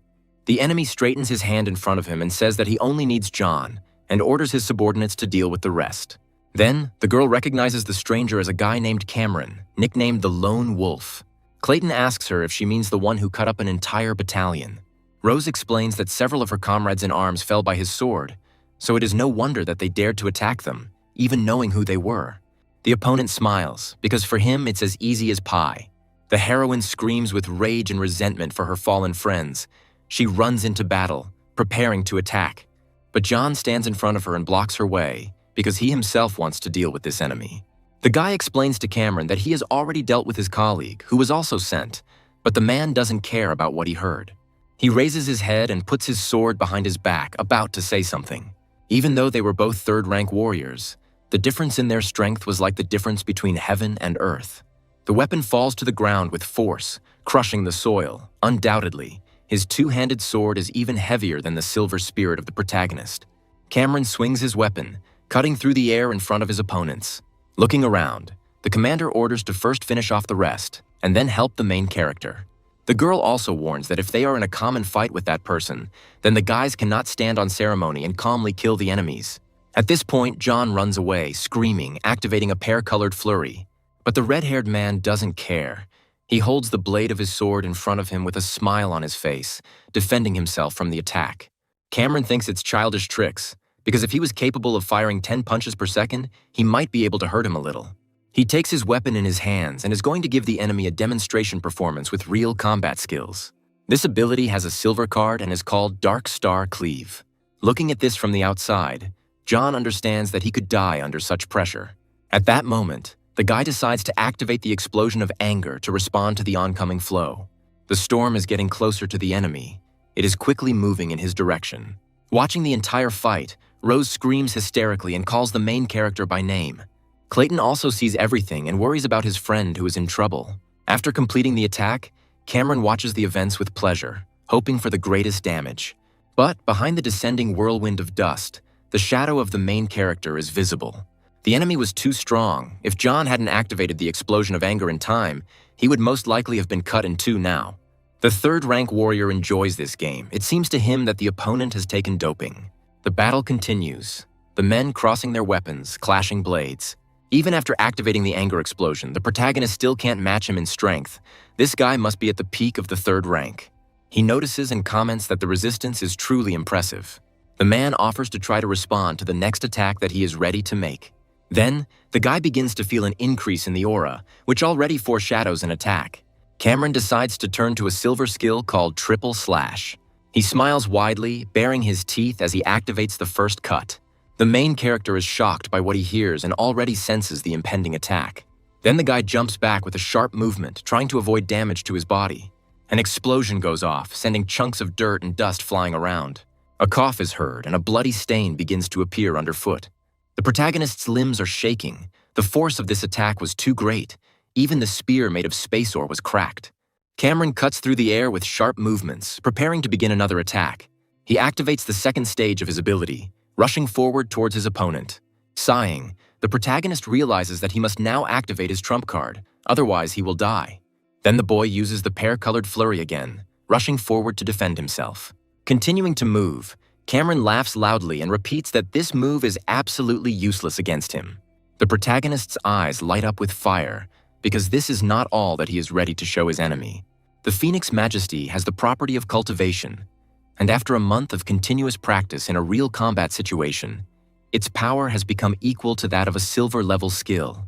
The enemy straightens his hand in front of him and says that he only needs John, and orders his subordinates to deal with the rest. Then, the girl recognizes the stranger as a guy named Cameron, nicknamed the Lone Wolf. Clayton asks her if she means the one who cut up an entire battalion. Rose explains that several of her comrades in arms fell by his sword, so it is no wonder that they dared to attack them, even knowing who they were. The opponent smiles, because for him it's as easy as pie. The heroine screams with rage and resentment for her fallen friends. She runs into battle, preparing to attack. But John stands in front of her and blocks her way, because he himself wants to deal with this enemy. The guy explains to Cameron that he has already dealt with his colleague, who was also sent, but the man doesn't care about what he heard. He raises his head and puts his sword behind his back, about to say something. Even though they were both third-rank warriors, the difference in their strength was like the difference between heaven and earth. The weapon falls to the ground with force, crushing the soil. Undoubtedly, his 2-handed sword is even heavier than the silver spirit of the protagonist. Cameron swings his weapon, cutting through the air in front of his opponents. Looking around, the commander orders to first finish off the rest, and then help the main character. The girl also warns that if they are in a common fight with that person, then the guys cannot stand on ceremony and calmly kill the enemies. At this point, John runs away, screaming, activating a pear-colored flurry. But the red-haired man doesn't care. He holds the blade of his sword in front of him with a smile on his face, defending himself from the attack. Cameron thinks it's childish tricks, because if he was capable of firing 10 punches per second, he might be able to hurt him a little. He takes his weapon in his hands and is going to give the enemy a demonstration performance with real combat skills. This ability has a silver card and is called Dark Star Cleave. Looking at this from the outside, John understands that he could die under such pressure. At that moment, the guy decides to activate the explosion of anger to respond to the oncoming flow. The storm is getting closer to the enemy. It is quickly moving in his direction. Watching the entire fight, Rose screams hysterically and calls the main character by name. Clayton also sees everything and worries about his friend who is in trouble. After completing the attack, Cameron watches the events with pleasure, hoping for the greatest damage. But behind the descending whirlwind of dust, the shadow of the main character is visible. The enemy was too strong. If John hadn't activated the explosion of anger in time, he would most likely have been cut in two now. The third-rank warrior enjoys this game. It seems to him that the opponent has taken doping. The battle continues, the men crossing their weapons, clashing blades. Even after activating the anger explosion, the protagonist still can't match him in strength. This guy must be at the peak of the third rank. He notices and comments that the resistance is truly impressive. The man offers to try to respond to the next attack that he is ready to make. Then, the guy begins to feel an increase in the aura, which already foreshadows an attack. Cameron decides to turn to a silver skill called Triple Slash. He smiles widely, baring his teeth as he activates the first cut. The main character is shocked by what he hears and already senses the impending attack. Then the guy jumps back with a sharp movement, trying to avoid damage to his body. An explosion goes off, sending chunks of dirt and dust flying around. A cough is heard, and a bloody stain begins to appear underfoot. The protagonist's limbs are shaking. The force of this attack was too great. Even the spear made of space ore was cracked. Cameron cuts through the air with sharp movements, preparing to begin another attack. He activates the second stage of his ability, rushing forward towards his opponent. Sighing, the protagonist realizes that he must now activate his trump card, otherwise he will die. Then the boy uses the pear-colored flurry again, rushing forward to defend himself. Continuing to move, Cameron laughs loudly and repeats that this move is absolutely useless against him. The protagonist's eyes light up with fire, because this is not all that he is ready to show his enemy. The Phoenix Majesty has the property of cultivation, and after a month of continuous practice in a real combat situation, its power has become equal to that of a silver-level skill.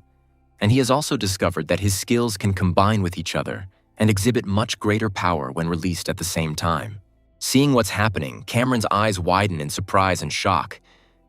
And he has also discovered that his skills can combine with each other and exhibit much greater power when released at the same time. Seeing what's happening, Cameron's eyes widen in surprise and shock.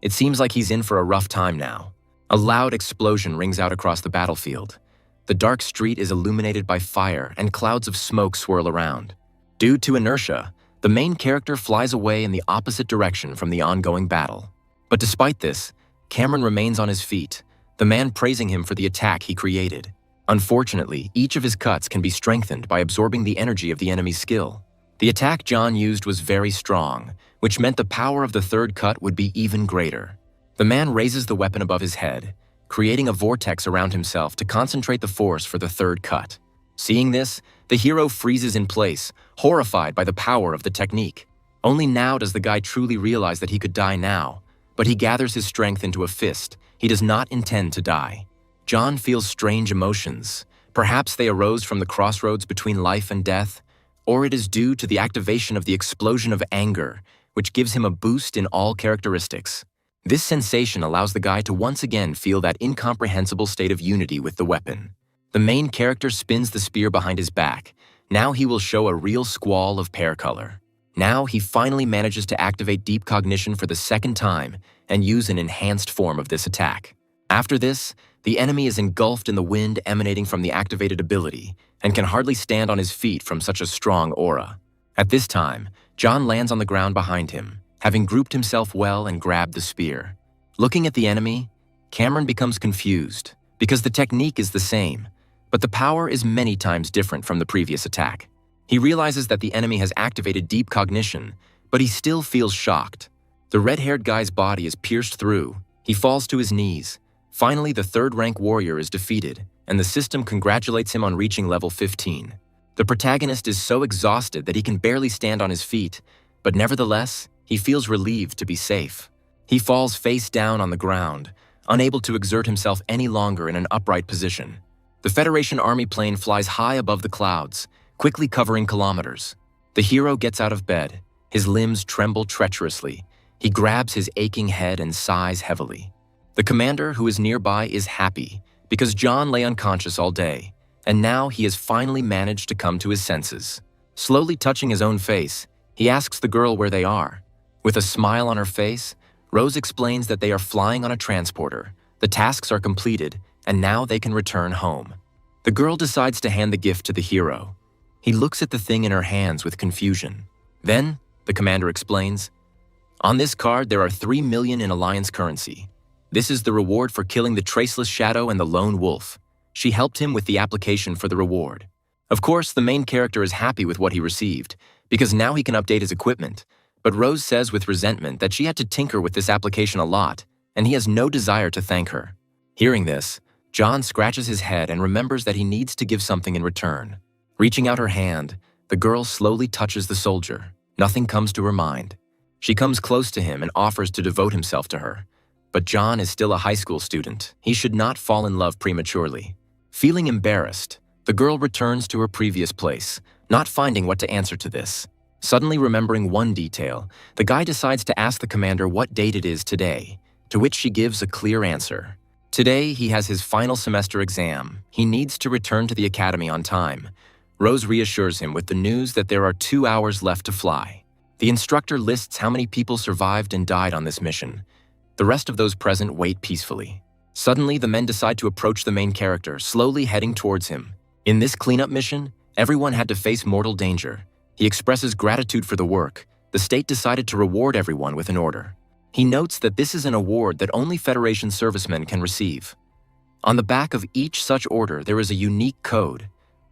It seems like he's in for a rough time now. A loud explosion rings out across the battlefield. The dark street is illuminated by fire and clouds of smoke swirl around. Due to inertia, the main character flies away in the opposite direction from the ongoing battle. But despite this, Cameron remains on his feet, the man praising him for the attack he created. Unfortunately, each of his cuts can be strengthened by absorbing the energy of the enemy's skill. The attack John used was very strong, which meant the power of the third cut would be even greater. The man raises the weapon above his head, creating a vortex around himself to concentrate the force for the third cut. Seeing this, the hero freezes in place, horrified by the power of the technique. Only now does the guy truly realize that he could die now, but he gathers his strength into a fist. He does not intend to die. John feels strange emotions. Perhaps they arose from the crossroads between life and death, or it is due to the activation of the explosion of anger, which gives him a boost in all characteristics. This sensation allows the guy to once again feel that incomprehensible state of unity with the weapon. The main character spins the spear behind his back. Now he will show a real squall of pear color. Now he finally manages to activate deep cognition for the second time and use an enhanced form of this attack. After this, the enemy is engulfed in the wind emanating from the activated ability and can hardly stand on his feet from such a strong aura. At this time, John lands on the ground behind him, having grouped himself well and grabbed the spear. Looking at the enemy, Cameron becomes confused because the technique is the same, but the power is many times different from the previous attack. He realizes that the enemy has activated deep cognition, but he still feels shocked. The red-haired guy's body is pierced through. He falls to his knees. Finally, the third-rank warrior is defeated, and the system congratulates him on reaching level 15. The protagonist is so exhausted that he can barely stand on his feet, but nevertheless, he feels relieved to be safe. He falls face down on the ground, unable to exert himself any longer in an upright position. The Federation Army plane flies high above the clouds, quickly covering kilometers. The hero gets out of bed. His limbs tremble treacherously. He grabs his aching head and sighs heavily. The commander, who is nearby, is happy because John lay unconscious all day, and now he has finally managed to come to his senses. Slowly touching his own face, he asks the girl where they are. With a smile on her face, Rose explains that they are flying on a transporter. The tasks are completed, and now they can return home. The girl decides to hand the gift to the hero. He looks at the thing in her hands with confusion. Then, the commander explains, "On this card, there are 3 million in Alliance currency. This is the reward for killing the Traceless Shadow and the Lone Wolf." She helped him with the application for the reward. Of course, the main character is happy with what he received, because now he can update his equipment. But Rose says with resentment that she had to tinker with this application a lot, and he has no desire to thank her. Hearing this, John scratches his head and remembers that he needs to give something in return. Reaching out her hand, the girl slowly touches the soldier. Nothing comes to her mind. She comes close to him and offers to devote himself to her. But John is still a high school student. He should not fall in love prematurely. Feeling embarrassed, the girl returns to her previous place, not finding what to answer to this. Suddenly remembering one detail, the guy decides to ask the commander what date it is today, to which she gives a clear answer. Today, he has his final semester exam. He needs to return to the academy on time. Rose reassures him with the news that there are 2 hours left to fly. The instructor lists how many people survived and died on this mission. The rest of those present wait peacefully. Suddenly, the men decide to approach the main character, slowly heading towards him. In this cleanup mission, everyone had to face mortal danger. He expresses gratitude for the work. The state decided to reward everyone with an order. He notes that this is an award that only Federation servicemen can receive. On the back of each such order, there is a unique code.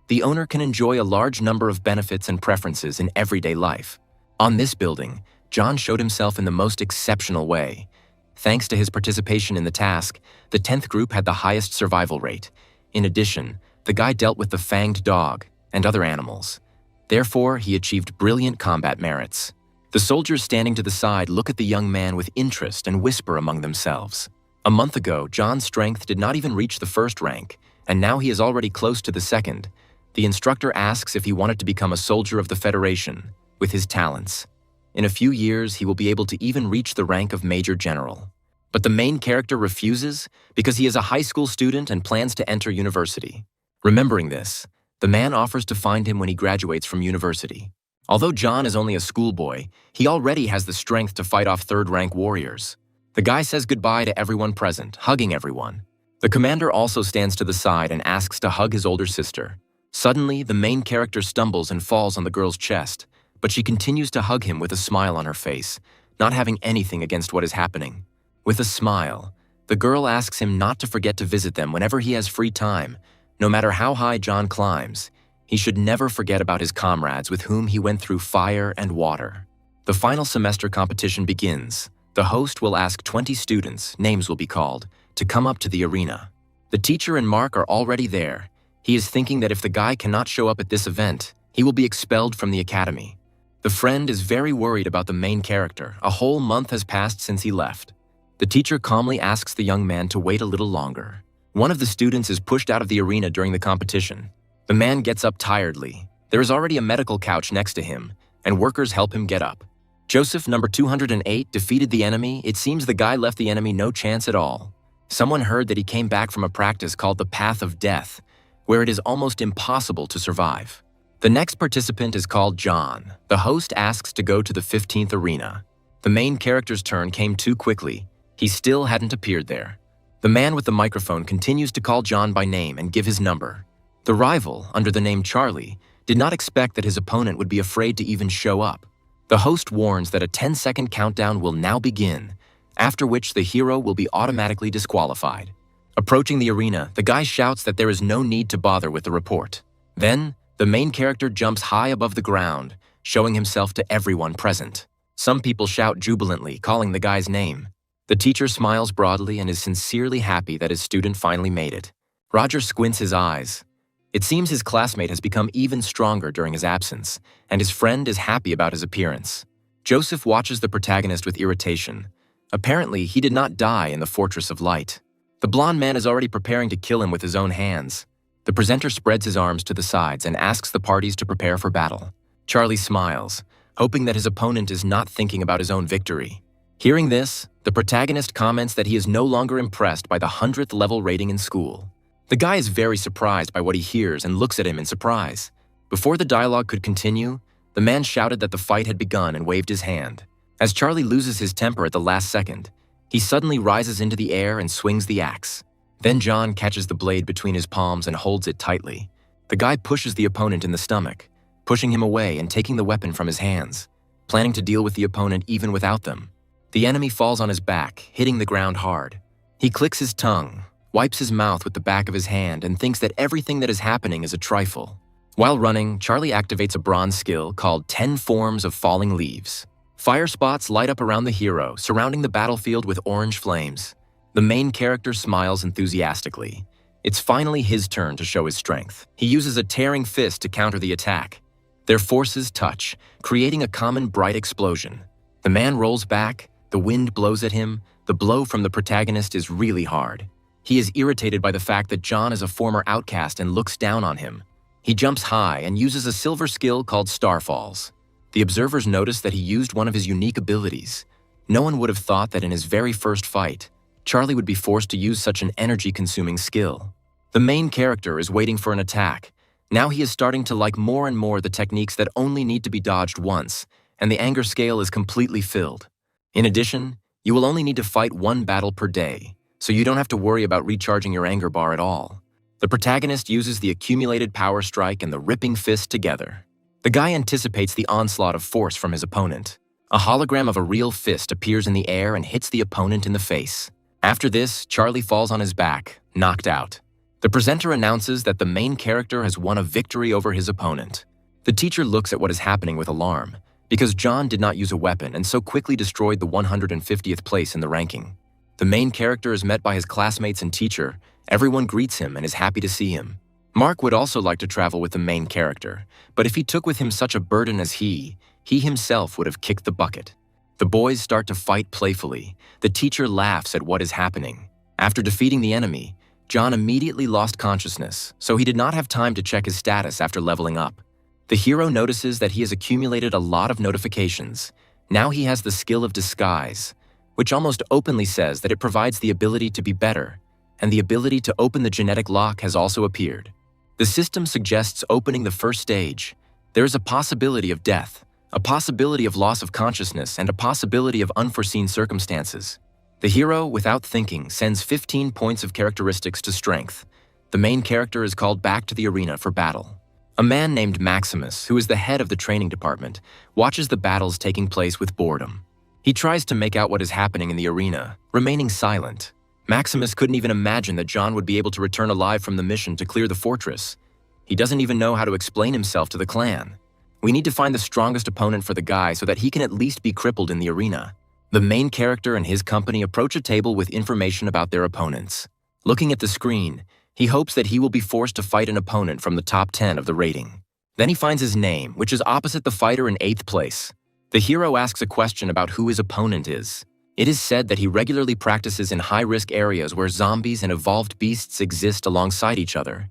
The owner can enjoy a large number of benefits and preferences in everyday life. On this building, John showed himself in the most exceptional way. Thanks to his participation in the task, the 10th group had the highest survival rate. In addition, the guy dealt with the fanged dog and other animals. Therefore, he achieved brilliant combat merits. The soldiers standing to the side look at the young man with interest and whisper among themselves. A month ago, John's strength did not even reach the first rank, and now he is already close to the second. The instructor asks if he wanted to become a soldier of the Federation, with his talents. In a few years, he will be able to even reach the rank of Major General. But the main character refuses because he is a high school student and plans to enter university. Remembering this, the man offers to find him when he graduates from university. Although John is only a schoolboy, he already has the strength to fight off third-rank warriors. The guy says goodbye to everyone present, hugging everyone. The commander also stands to the side and asks to hug his older sister. Suddenly, the main character stumbles and falls on the girl's chest, but she continues to hug him with a smile on her face, not having anything against what is happening. With a smile, the girl asks him not to forget to visit them whenever he has free time. No matter how high John climbs, he should never forget about his comrades with whom he went through fire and water. The final semester competition begins. The host will ask 20 students, names will be called, to come up to the arena. The teacher and Mark are already there. He is thinking that if the guy cannot show up at this event, he will be expelled from the academy. The friend is very worried about the main character. A whole month has passed since he left. The teacher calmly asks the young man to wait a little longer. One of the students is pushed out of the arena during the competition. The man gets up tiredly. There is already a medical couch next to him, and workers help him get up. Joseph, number 208, defeated the enemy. It seems the guy left the enemy no chance at all. Someone heard that he came back from a practice called the Path of Death, where it is almost impossible to survive. The next participant is called John. The host asks to go to the 15th arena. The main character's turn came too quickly. He still hadn't appeared there. The man with the microphone continues to call John by name and give his number. The rival, under the name Charlie, did not expect that his opponent would be afraid to even show up. The host warns that a 10-second countdown will now begin, after which the hero will be automatically disqualified. Approaching the arena, the guy shouts that there is no need to bother with the report. Then, the main character jumps high above the ground, showing himself to everyone present. Some people shout jubilantly, calling the guy's name. The teacher smiles broadly and is sincerely happy that his student finally made it. Roger squints his eyes. It seems his classmate has become even stronger during his absence, and his friend is happy about his appearance. Joseph watches the protagonist with irritation. Apparently, he did not die in the Fortress of Light. The blonde man is already preparing to kill him with his own hands. The presenter spreads his arms to the sides and asks the parties to prepare for battle. Charlie smiles, hoping that his opponent is not thinking about his own victory. Hearing this, the protagonist comments that he is no longer impressed by the 100th level rating in school. The guy is very surprised by what he hears and looks at him in surprise. Before the dialogue could continue, the man shouted that the fight had begun and waved his hand. As Charlie loses his temper at the last second, he suddenly rises into the air and swings the axe. Then John catches the blade between his palms and holds it tightly. The guy pushes the opponent in the stomach, pushing him away and taking the weapon from his hands, planning to deal with the opponent even without them. The enemy falls on his back, hitting the ground hard. He clicks his tongue, wipes his mouth with the back of his hand, and thinks that everything that is happening is a trifle. While running, Charlie activates a bronze skill called 10 Forms of Falling Leaves. Fire spots light up around the hero, surrounding the battlefield with orange flames. The main character smiles enthusiastically. It's finally his turn to show his strength. He uses a tearing fist to counter the attack. Their forces touch, creating a common bright explosion. The man rolls back, the wind blows at him, the blow from the protagonist is really hard. He is irritated by the fact that John is a former outcast and looks down on him. He jumps high and uses a silver skill called Starfalls. The observers notice that he used one of his unique abilities. No one would have thought that in his very first fight, Charlie would be forced to use such an energy-consuming skill. The main character is waiting for an attack. Now he is starting to like more and more the techniques that only need to be dodged once, and the anger scale is completely filled. In addition, you will only need to fight one battle per day, so you don't have to worry about recharging your anger bar at all. The protagonist uses the accumulated power strike and the ripping fist together. The guy anticipates the onslaught of force from his opponent. A hologram of a real fist appears in the air and hits the opponent in the face. After this, Charlie falls on his back, knocked out. The presenter announces that the main character has won a victory over his opponent. The teacher looks at what is happening with alarm, because John did not use a weapon and so quickly destroyed the 150th place in the ranking. The main character is met by his classmates and teacher. Everyone greets him and is happy to see him. Mark would also like to travel with the main character, but if he took with him such a burden as he himself would have kicked the bucket. The boys start to fight playfully. The teacher laughs at what is happening. After defeating the enemy, John immediately lost consciousness, so he did not have time to check his status after leveling up. The hero notices that he has accumulated a lot of notifications. Now he has the skill of disguise, which almost openly says that it provides the ability to be better, and the ability to open the genetic lock has also appeared. The system suggests opening the first stage. There is a possibility of death, a possibility of loss of consciousness, and a possibility of unforeseen circumstances. The hero, without thinking, sends 15 points of characteristics to strength. The main character is called back to the arena for battle. A man named Maximus, who is the head of the training department, watches the battles taking place with boredom. He tries to make out what is happening in the arena, remaining silent. Maximus couldn't even imagine that John would be able to return alive from the mission to clear the fortress. He doesn't even know how to explain himself to the clan. We need to find the strongest opponent for the guy so that he can at least be crippled in the arena. The main character and his company approach a table with information about their opponents. Looking at the screen, he hopes that he will be forced to fight an opponent from the top 10 of the rating. Then he finds his name, which is opposite the fighter in 8th place. The hero asks a question about who his opponent is. It is said that he regularly practices in high-risk areas where zombies and evolved beasts exist alongside each other.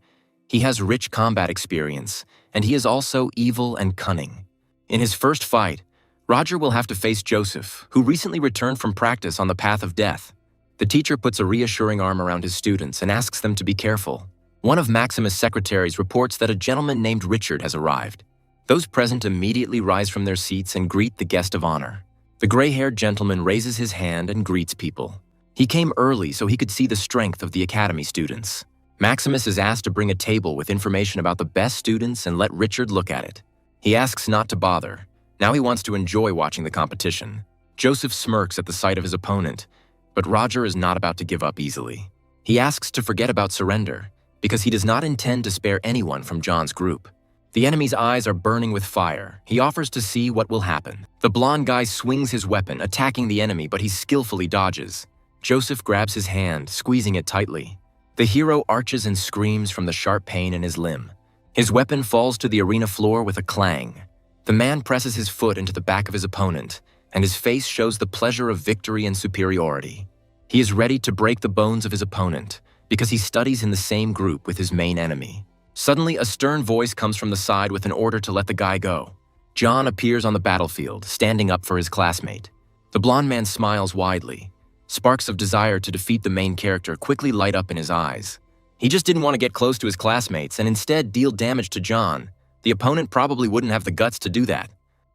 He has rich combat experience, and he is also evil and cunning. In his first fight, Roger will have to face Joseph, who recently returned from practice on the path of death. The teacher puts a reassuring arm around his students and asks them to be careful. One of Maximus' secretaries reports that a gentleman named Richard has arrived. Those present immediately rise from their seats and greet the guest of honor. The gray-haired gentleman raises his hand and greets people. He came early so he could see the strength of the academy students. Maximus is asked to bring a table with information about the best students and let Richard look at it. He asks not to bother. Now he wants to enjoy watching the competition. Joseph smirks at the sight of his opponent, but Roger is not about to give up easily. He asks to forget about surrender, because he does not intend to spare anyone from John's group. The enemy's eyes are burning with fire. He offers to see what will happen. The blonde guy swings his weapon, attacking the enemy, but he skillfully dodges. Joseph grabs his hand, squeezing it tightly. The hero arches and screams from the sharp pain in his limb. His weapon falls to the arena floor with a clang. The man presses his foot into the back of his opponent, and his face shows the pleasure of victory and superiority. He is ready to break the bones of his opponent, because he studies in the same group with his main enemy. Suddenly, a stern voice comes from the side with an order to let the guy go. John appears on the battlefield, standing up for his classmate. The blonde man smiles widely. Sparks of desire to defeat the main character quickly light up in his eyes. He just didn't want to get close to his classmates and instead deal damage to John. The opponent probably wouldn't have the guts to do that.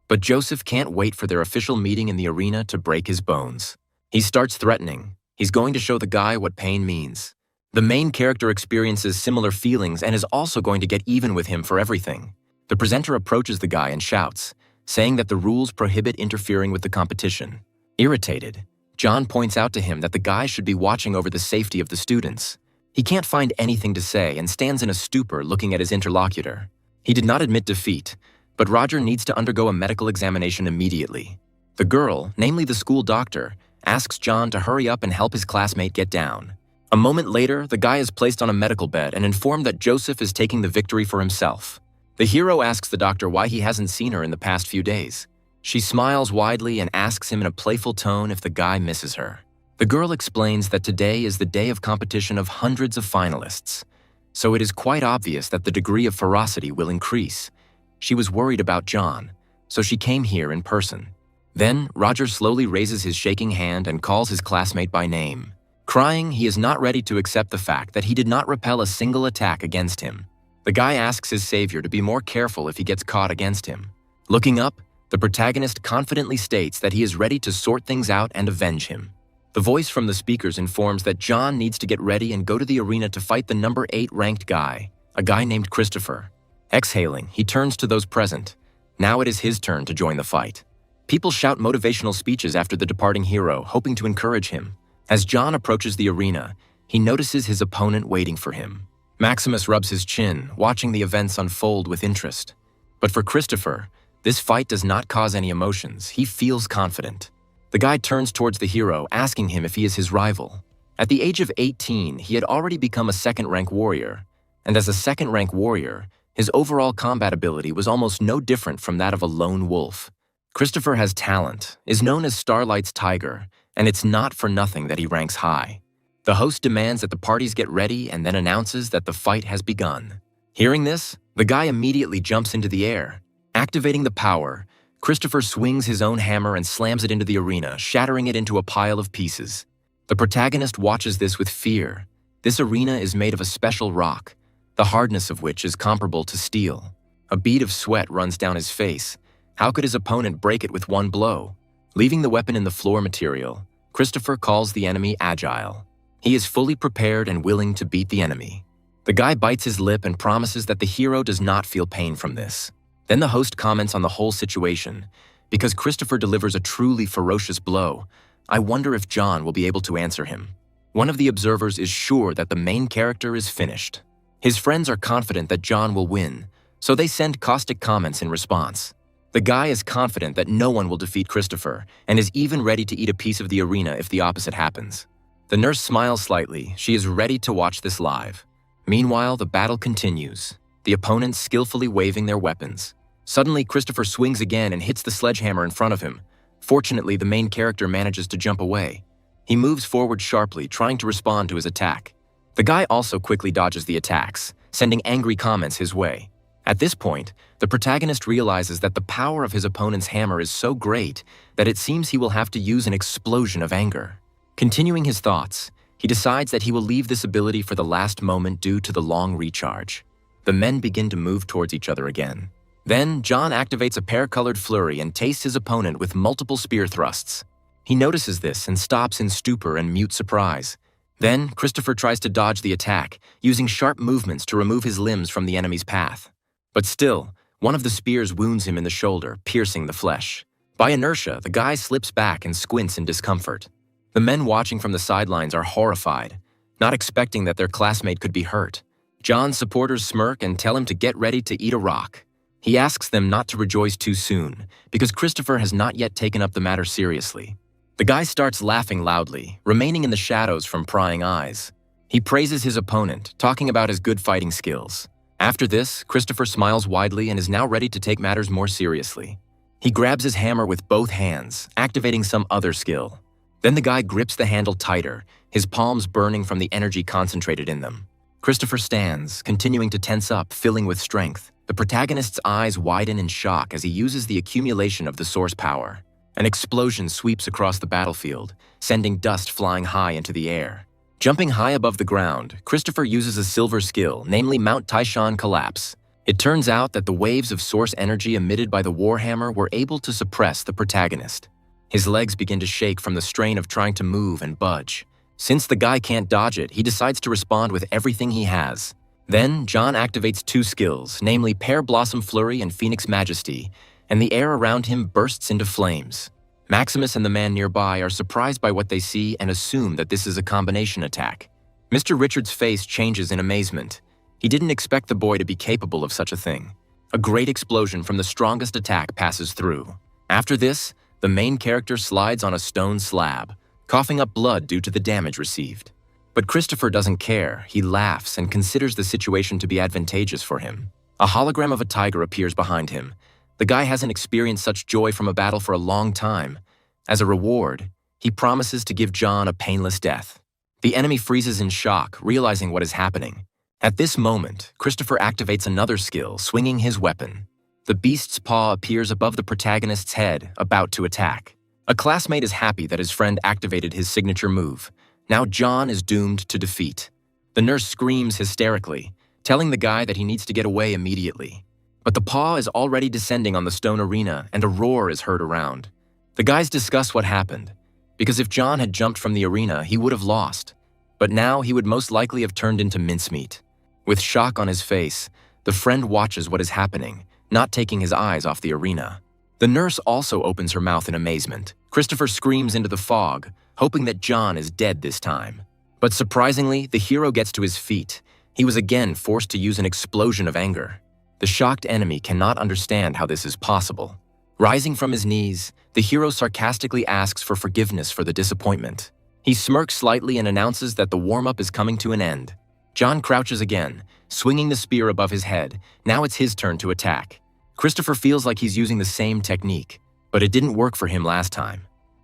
But Joseph can't wait for their official meeting in the arena to break his bones. He starts threatening. He's going to show the guy what pain means. The main character experiences similar feelings and is also going to get even with him for everything. The presenter approaches the guy and shouts, saying that the rules prohibit interfering with the competition. Irritated, John points out to him that the guy should be watching over the safety of the students. He can't find anything to say and stands in a stupor looking at his interlocutor. He did not admit defeat, but Roger needs to undergo a medical examination immediately. The girl, namely the school doctor, asks John to hurry up and help his classmate get down. A moment later, the guy is placed on a medical bed and informed that Joseph is taking the victory for himself. The hero asks the doctor why he hasn't seen her in the past few days. She smiles widely and asks him in a playful tone if the guy misses her. The girl explains that today is the day of competition of hundreds of finalists, so it is quite obvious that the degree of ferocity will increase. She was worried about John, so she came here in person. Then, Roger slowly raises his shaking hand and calls his classmate by name. Crying, he is not ready to accept the fact that he did not repel a single attack against him. The guy asks his savior to be more careful if he gets caught against him. Looking up, the protagonist confidently states that he is ready to sort things out and avenge him. The voice from the speakers informs that John needs to get ready and go to the arena to fight the number 8 ranked guy, a guy named Christopher. Exhaling, he turns to those present. Now it is his turn to join the fight. People shout motivational speeches after the departing hero, hoping to encourage him. As John approaches the arena, he notices his opponent waiting for him. Maximus rubs his chin, watching the events unfold with interest. But for Christopher, this fight does not cause any emotions. He feels confident. The guy turns towards the hero, asking him if he is his rival. At the age of 18, he had already become a second-rank warrior. And as a second-rank warrior, his overall combat ability was almost no different from that of a lone wolf. Christopher has talent, is known as Starlight's Tiger, and it's not for nothing that he ranks high. The host demands that the parties get ready and then announces that the fight has begun. Hearing this, the guy immediately jumps into the air. Activating the power, Christopher swings his own hammer and slams it into the arena, shattering it into a pile of pieces. The protagonist watches this with fear. This arena is made of a special rock, the hardness of which is comparable to steel. A bead of sweat runs down his face. How could his opponent break it with one blow? Leaving the weapon in the floor material, Christopher calls the enemy Agile. He is fully prepared and willing to beat the enemy. The guy bites his lip and promises that the hero does not feel pain from this. Then the host comments on the whole situation. Because Christopher delivers a truly ferocious blow, I wonder if John will be able to answer him. One of the observers is sure that the main character is finished. His friends are confident that John will win, so they send caustic comments in response. The guy is confident that no one will defeat Christopher and is even ready to eat a piece of the arena if the opposite happens. The nurse smiles slightly. She is ready to watch this live. Meanwhile, the battle continues, the opponents skillfully waving their weapons. Suddenly, Christopher swings again and hits the sledgehammer in front of him. Fortunately, the main character manages to jump away. He moves forward sharply, trying to respond to his attack. The guy also quickly dodges the attacks, sending angry comments his way. At this point, the protagonist realizes that the power of his opponent's hammer is so great that it seems he will have to use an explosion of anger. Continuing his thoughts, he decides that he will leave this ability for the last moment due to the long recharge. The men begin to move towards each other again. Then, John activates a pear-colored flurry and tastes his opponent with multiple spear thrusts. He notices this and stops in stupor and mute surprise. Then, Christopher tries to dodge the attack, using sharp movements to remove his limbs from the enemy's path. But still, one of the spears wounds him in the shoulder, piercing the flesh. By inertia, the guy slips back and squints in discomfort. The men watching from the sidelines are horrified, not expecting that their classmate could be hurt. John's supporters smirk and tell him to get ready to eat a rock. He asks them not to rejoice too soon, because Christopher has not yet taken up the matter seriously. The guy starts laughing loudly, remaining in the shadows from prying eyes. He praises his opponent, talking about his good fighting skills. After this, Christopher smiles widely and is now ready to take matters more seriously. He grabs his hammer with both hands, activating some other skill. Then the guy grips the handle tighter, his palms burning from the energy concentrated in them. Christopher stands, continuing to tense up, filling with strength. The protagonist's eyes widen in shock as he uses the accumulation of the source power. An explosion sweeps across the battlefield, sending dust flying high into the air. Jumping high above the ground, Christopher uses a silver skill, namely Mount Taishan Collapse. It turns out that the waves of source energy emitted by the warhammer were able to suppress the protagonist. His legs begin to shake from the strain of trying to move and budge. Since the guy can't dodge it, he decides to respond with everything he has. Then, John activates two skills, namely Pear Blossom Flurry and Phoenix Majesty, and the air around him bursts into flames. Maximus and the man nearby are surprised by what they see and assume that this is a combination attack. Mr. Richard's face changes in amazement. He didn't expect the boy to be capable of such a thing. A great explosion from the strongest attack passes through. After this, the main character slides on a stone slab, coughing up blood due to the damage received. But Christopher doesn't care. He laughs and considers the situation to be advantageous for him. A hologram of a tiger appears behind him. The guy hasn't experienced such joy from a battle for a long time. As a reward, he promises to give John a painless death. The enemy freezes in shock, realizing what is happening. At this moment, Christopher activates another skill, swinging his weapon. The beast's paw appears above the protagonist's head, about to attack. A classmate is happy that his friend activated his signature move. Now John is doomed to defeat. The nurse screams hysterically, telling the guy that he needs to get away immediately. But the paw is already descending on the stone arena and a roar is heard around. The guys discuss what happened, because if John had jumped from the arena, he would have lost. But now he would most likely have turned into mincemeat. With shock on his face, the friend watches what is happening, not taking his eyes off the arena. The nurse also opens her mouth in amazement. Christopher screams into the fog, hoping that John is dead this time. But surprisingly, the hero gets to his feet. He was again forced to use an explosion of anger. The shocked enemy cannot understand how this is possible. Rising from his knees, the hero sarcastically asks for forgiveness for the disappointment. He smirks slightly and announces that the warm-up is coming to an end. John crouches again, swinging the spear above his head. Now it's his turn to attack. Christopher feels like he's using the same technique, but it didn't work for him last time.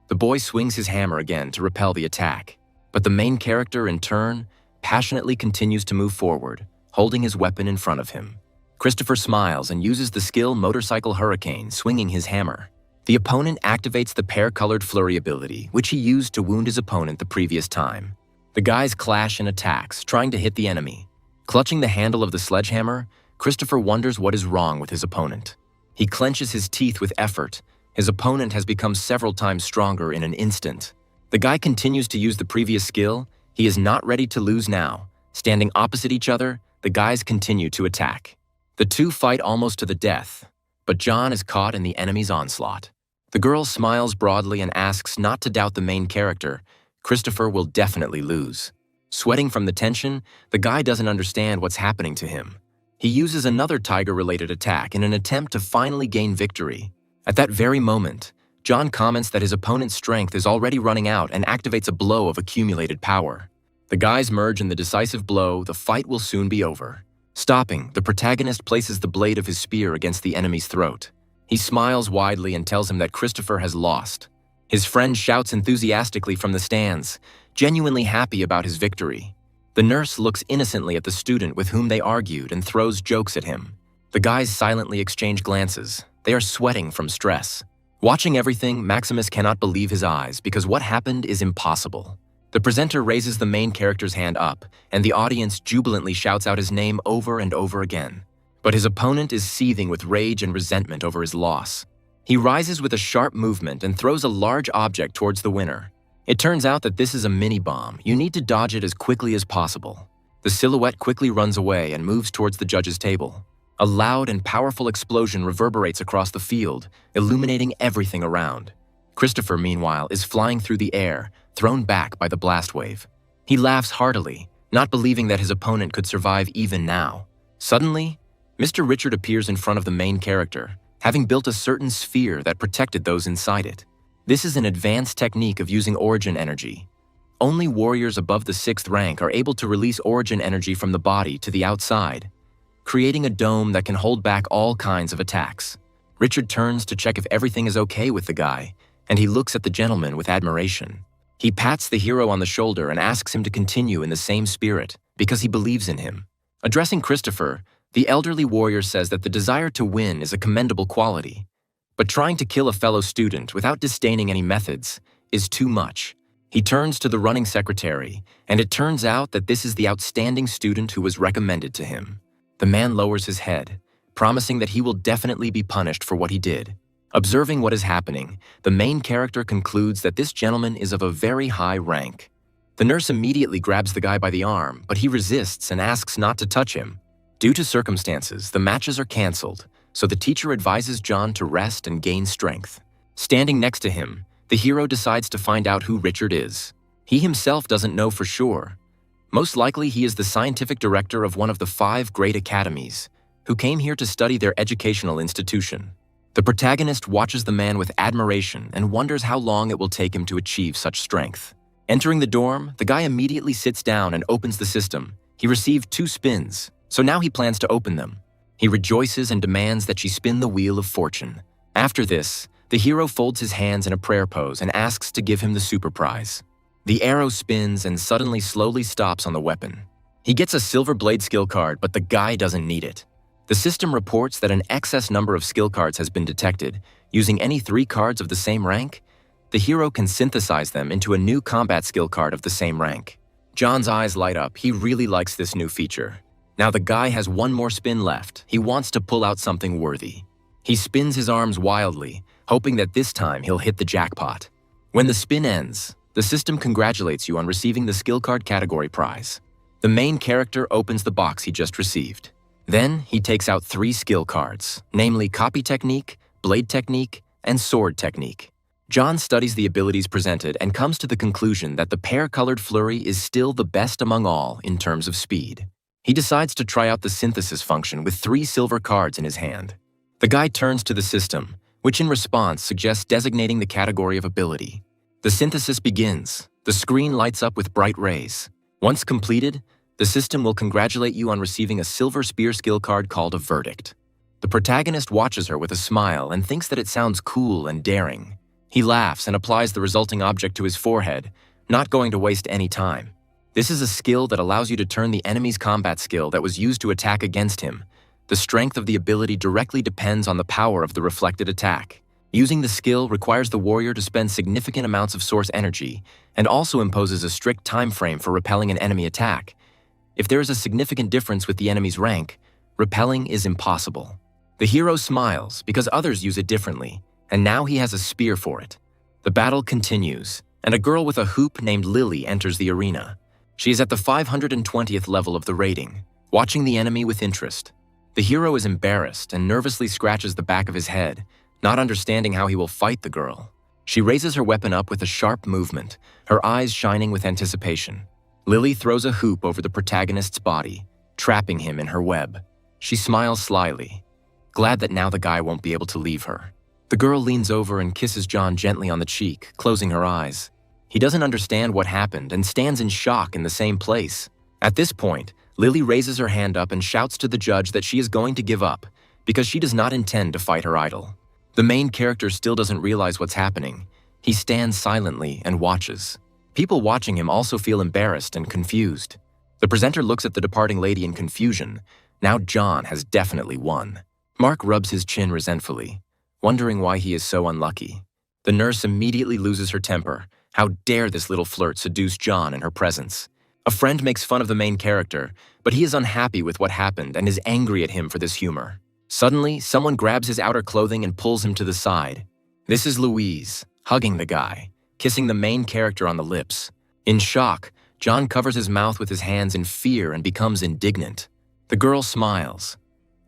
The boy swings his hammer again to repel the attack, but the main character, in turn, passionately continues to move forward, holding his weapon in front of him. Christopher smiles and uses the skill Motorcycle Hurricane, swinging his hammer. The opponent activates the pear-colored flurry ability, which he used to wound his opponent the previous time. The guys clash in attacks, trying to hit the enemy. Clutching the handle of the sledgehammer, Christopher wonders what is wrong with his opponent. He clenches his teeth with effort. His opponent has become several times stronger in an instant. The guy continues to use the previous skill. He is not ready to lose now. Standing opposite each other, the guys continue to attack. The two fight almost to the death, but John is caught in the enemy's onslaught. The girl smiles broadly and asks not to doubt the main character. Christopher will definitely lose. Sweating from the tension, the guy doesn't understand what's happening to him. He uses another tiger-related attack in an attempt to finally gain victory. At that very moment, John comments that his opponent's strength is already running out and activates a blow of accumulated power. The guys merge in the decisive blow. The fight will soon be over. Stopping, the protagonist places the blade of his spear against the enemy's throat. He smiles widely and tells him that Christopher has lost. His friend shouts enthusiastically from the stands, genuinely happy about his victory. The nurse looks innocently at the student with whom they argued and throws jokes at him. The guys silently exchange glances. They are sweating from stress. Watching everything, Maximus cannot believe his eyes because what happened is impossible. The presenter raises the main character's hand up, and the audience jubilantly shouts out his name over and over again. But his opponent is seething with rage and resentment over his loss. He rises with a sharp movement and throws a large object towards the winner. It turns out that this is a mini-bomb. You need to dodge it as quickly as possible. The silhouette quickly runs away and moves towards the judge's table. A loud and powerful explosion reverberates across the field, illuminating everything around. Christopher, meanwhile, is flying through the air, thrown back by the blast wave. He laughs heartily, not believing that his opponent could survive even now. Suddenly, Mr. Richard appears in front of the main character, having built a certain sphere that protected those inside it. This is an advanced technique of using origin energy. Only warriors above the 6th rank are able to release origin energy from the body to the outside, creating a dome that can hold back all kinds of attacks. Richard turns to check if everything is okay with the guy, and he looks at the gentleman with admiration. He pats the hero on the shoulder and asks him to continue in the same spirit, because he believes in him. Addressing Christopher, the elderly warrior says that the desire to win is a commendable quality, but trying to kill a fellow student without disdaining any methods is too much. He turns to the running secretary, and it turns out that this is the outstanding student who was recommended to him. The man lowers his head, promising that he will definitely be punished for what he did. Observing what is happening, the main character concludes that this gentleman is of a very high rank. The nurse immediately grabs the guy by the arm, but he resists and asks not to touch him. Due to circumstances, the matches are canceled, so the teacher advises John to rest and gain strength. Standing next to him, the hero decides to find out who Richard is. He himself doesn't know for sure. Most likely he is the scientific director of one of the 5 great academies, who came here to study their educational institution. The protagonist watches the man with admiration and wonders how long it will take him to achieve such strength. Entering the dorm, the guy immediately sits down and opens the system. He received 2 spins, so now he plans to open them. He rejoices and demands that she spin the wheel of fortune. After this, the hero folds his hands in a prayer pose and asks to give him the super prize. The arrow spins and suddenly slowly stops on the weapon. He gets a silver blade skill card, but the guy doesn't need it. The system reports that an excess number of skill cards has been detected. Using any 3 cards of the same rank, the hero can synthesize them into a new combat skill card of the same rank. John's eyes light up. He really likes this new feature. Now the guy has one more spin left. He wants to pull out something worthy. He spins his arms wildly, hoping that this time he'll hit the jackpot. When the spin ends, the system congratulates you on receiving the skill card category prize. The main character opens the box he just received. Then he takes out 3 skill cards, namely Copy Technique, Blade Technique, and Sword Technique. John studies the abilities presented and comes to the conclusion that the pear-colored flurry is still the best among all in terms of speed. He decides to try out the synthesis function with 3 silver cards in his hand. The guy turns to the system, which in response suggests designating the category of ability. The synthesis begins. The screen lights up with bright rays. Once completed, the system will congratulate you on receiving a silver spear skill card called a Verdict. The protagonist watches her with a smile and thinks that it sounds cool and daring. He laughs and applies the resulting object to his forehead, not going to waste any time. This is a skill that allows you to turn the enemy's combat skill that was used to attack against him. The strength of the ability directly depends on the power of the reflected attack. Using the skill requires the warrior to spend significant amounts of source energy and also imposes a strict time frame for repelling an enemy attack. If there is a significant difference with the enemy's rank, repelling is impossible. The hero smiles because others use it differently, and now he has a spear for it. The battle continues, and a girl with a hoop named Lily enters the arena. She is at the 520th level of the rating, watching the enemy with interest. The hero is embarrassed and nervously scratches the back of his head, not understanding how he will fight the girl. She raises her weapon up with a sharp movement, her eyes shining with anticipation. Lily throws a hoop over the protagonist's body, trapping him in her web. She smiles slyly, glad that now the guy won't be able to leave her. The girl leans over and kisses John gently on the cheek, closing her eyes. He doesn't understand what happened and stands in shock in the same place. At this point, Lily raises her hand up and shouts to the judge that she is going to give up because she does not intend to fight her idol. The main character still doesn't realize what's happening. He stands silently and watches. People watching him also feel embarrassed and confused. The presenter looks at the departing lady in confusion. Now John has definitely won. Mark rubs his chin resentfully, wondering why he is so unlucky. The nurse immediately loses her temper. How dare this little flirt seduce John in her presence? A friend makes fun of the main character, but he is unhappy with what happened and is angry at him for this humor. Suddenly, someone grabs his outer clothing and pulls him to the side. This is Louise, hugging the guy, kissing the main character on the lips. In shock, John covers his mouth with his hands in fear and becomes indignant. The girl smiles.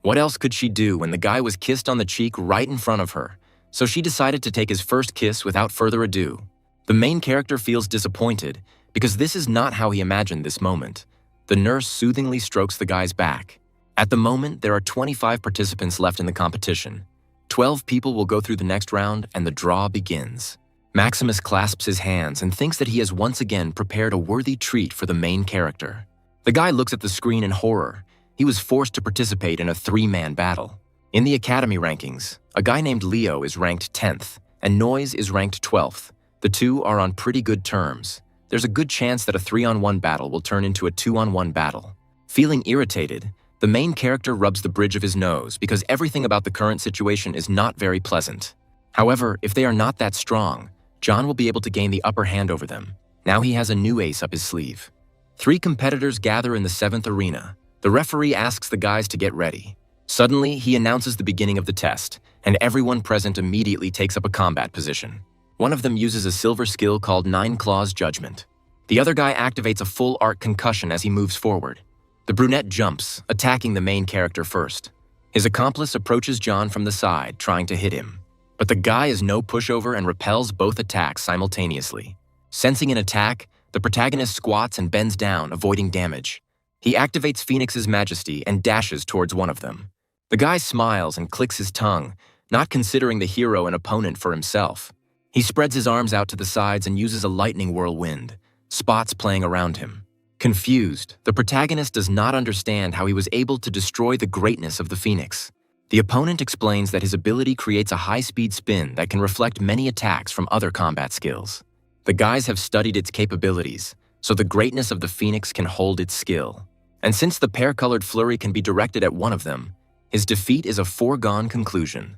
What else could she do when the guy was kissed on the cheek right in front of her? So she decided to take his first kiss without further ado. The main character feels disappointed because this is not how he imagined this moment. The nurse soothingly strokes the guy's back. At the moment, there are 25 participants left in the competition. 12 people will go through the next round and the draw begins. Maximus clasps his hands and thinks that he has once again prepared a worthy treat for the main character. The guy looks at the screen in horror. He was forced to participate in a 3-man battle. In the Academy rankings, a guy named Leo is ranked 10th and Noise is ranked 12th. The two are on pretty good terms. There's a good chance that a 3-on-1 battle will turn into a 2-on-1 battle. Feeling irritated, the main character rubs the bridge of his nose because everything about the current situation is not very pleasant. However, if they are not that strong, John will be able to gain the upper hand over them. Now he has a new ace up his sleeve. 3 competitors gather in the 7th arena. The referee asks the guys to get ready. Suddenly, he announces the beginning of the test, and everyone present immediately takes up a combat position. One of them uses a silver skill called 9 Claws Judgment. The other guy activates a full art concussion as he moves forward. The brunette jumps, attacking the main character first. His accomplice approaches John from the side, trying to hit him. But the guy is no pushover and repels both attacks simultaneously. Sensing an attack, the protagonist squats and bends down, avoiding damage. He activates Phoenix's Majesty and dashes towards one of them. The guy smiles and clicks his tongue, not considering the hero an opponent for himself. He spreads his arms out to the sides and uses a lightning whirlwind, spots playing around him. Confused, the protagonist does not understand how he was able to destroy the greatness of the Phoenix. The opponent explains that his ability creates a high-speed spin that can reflect many attacks from other combat skills. The guys have studied its capabilities, so the greatness of the Phoenix can hold its skill. And since the pear-colored flurry can be directed at one of them, his defeat is a foregone conclusion.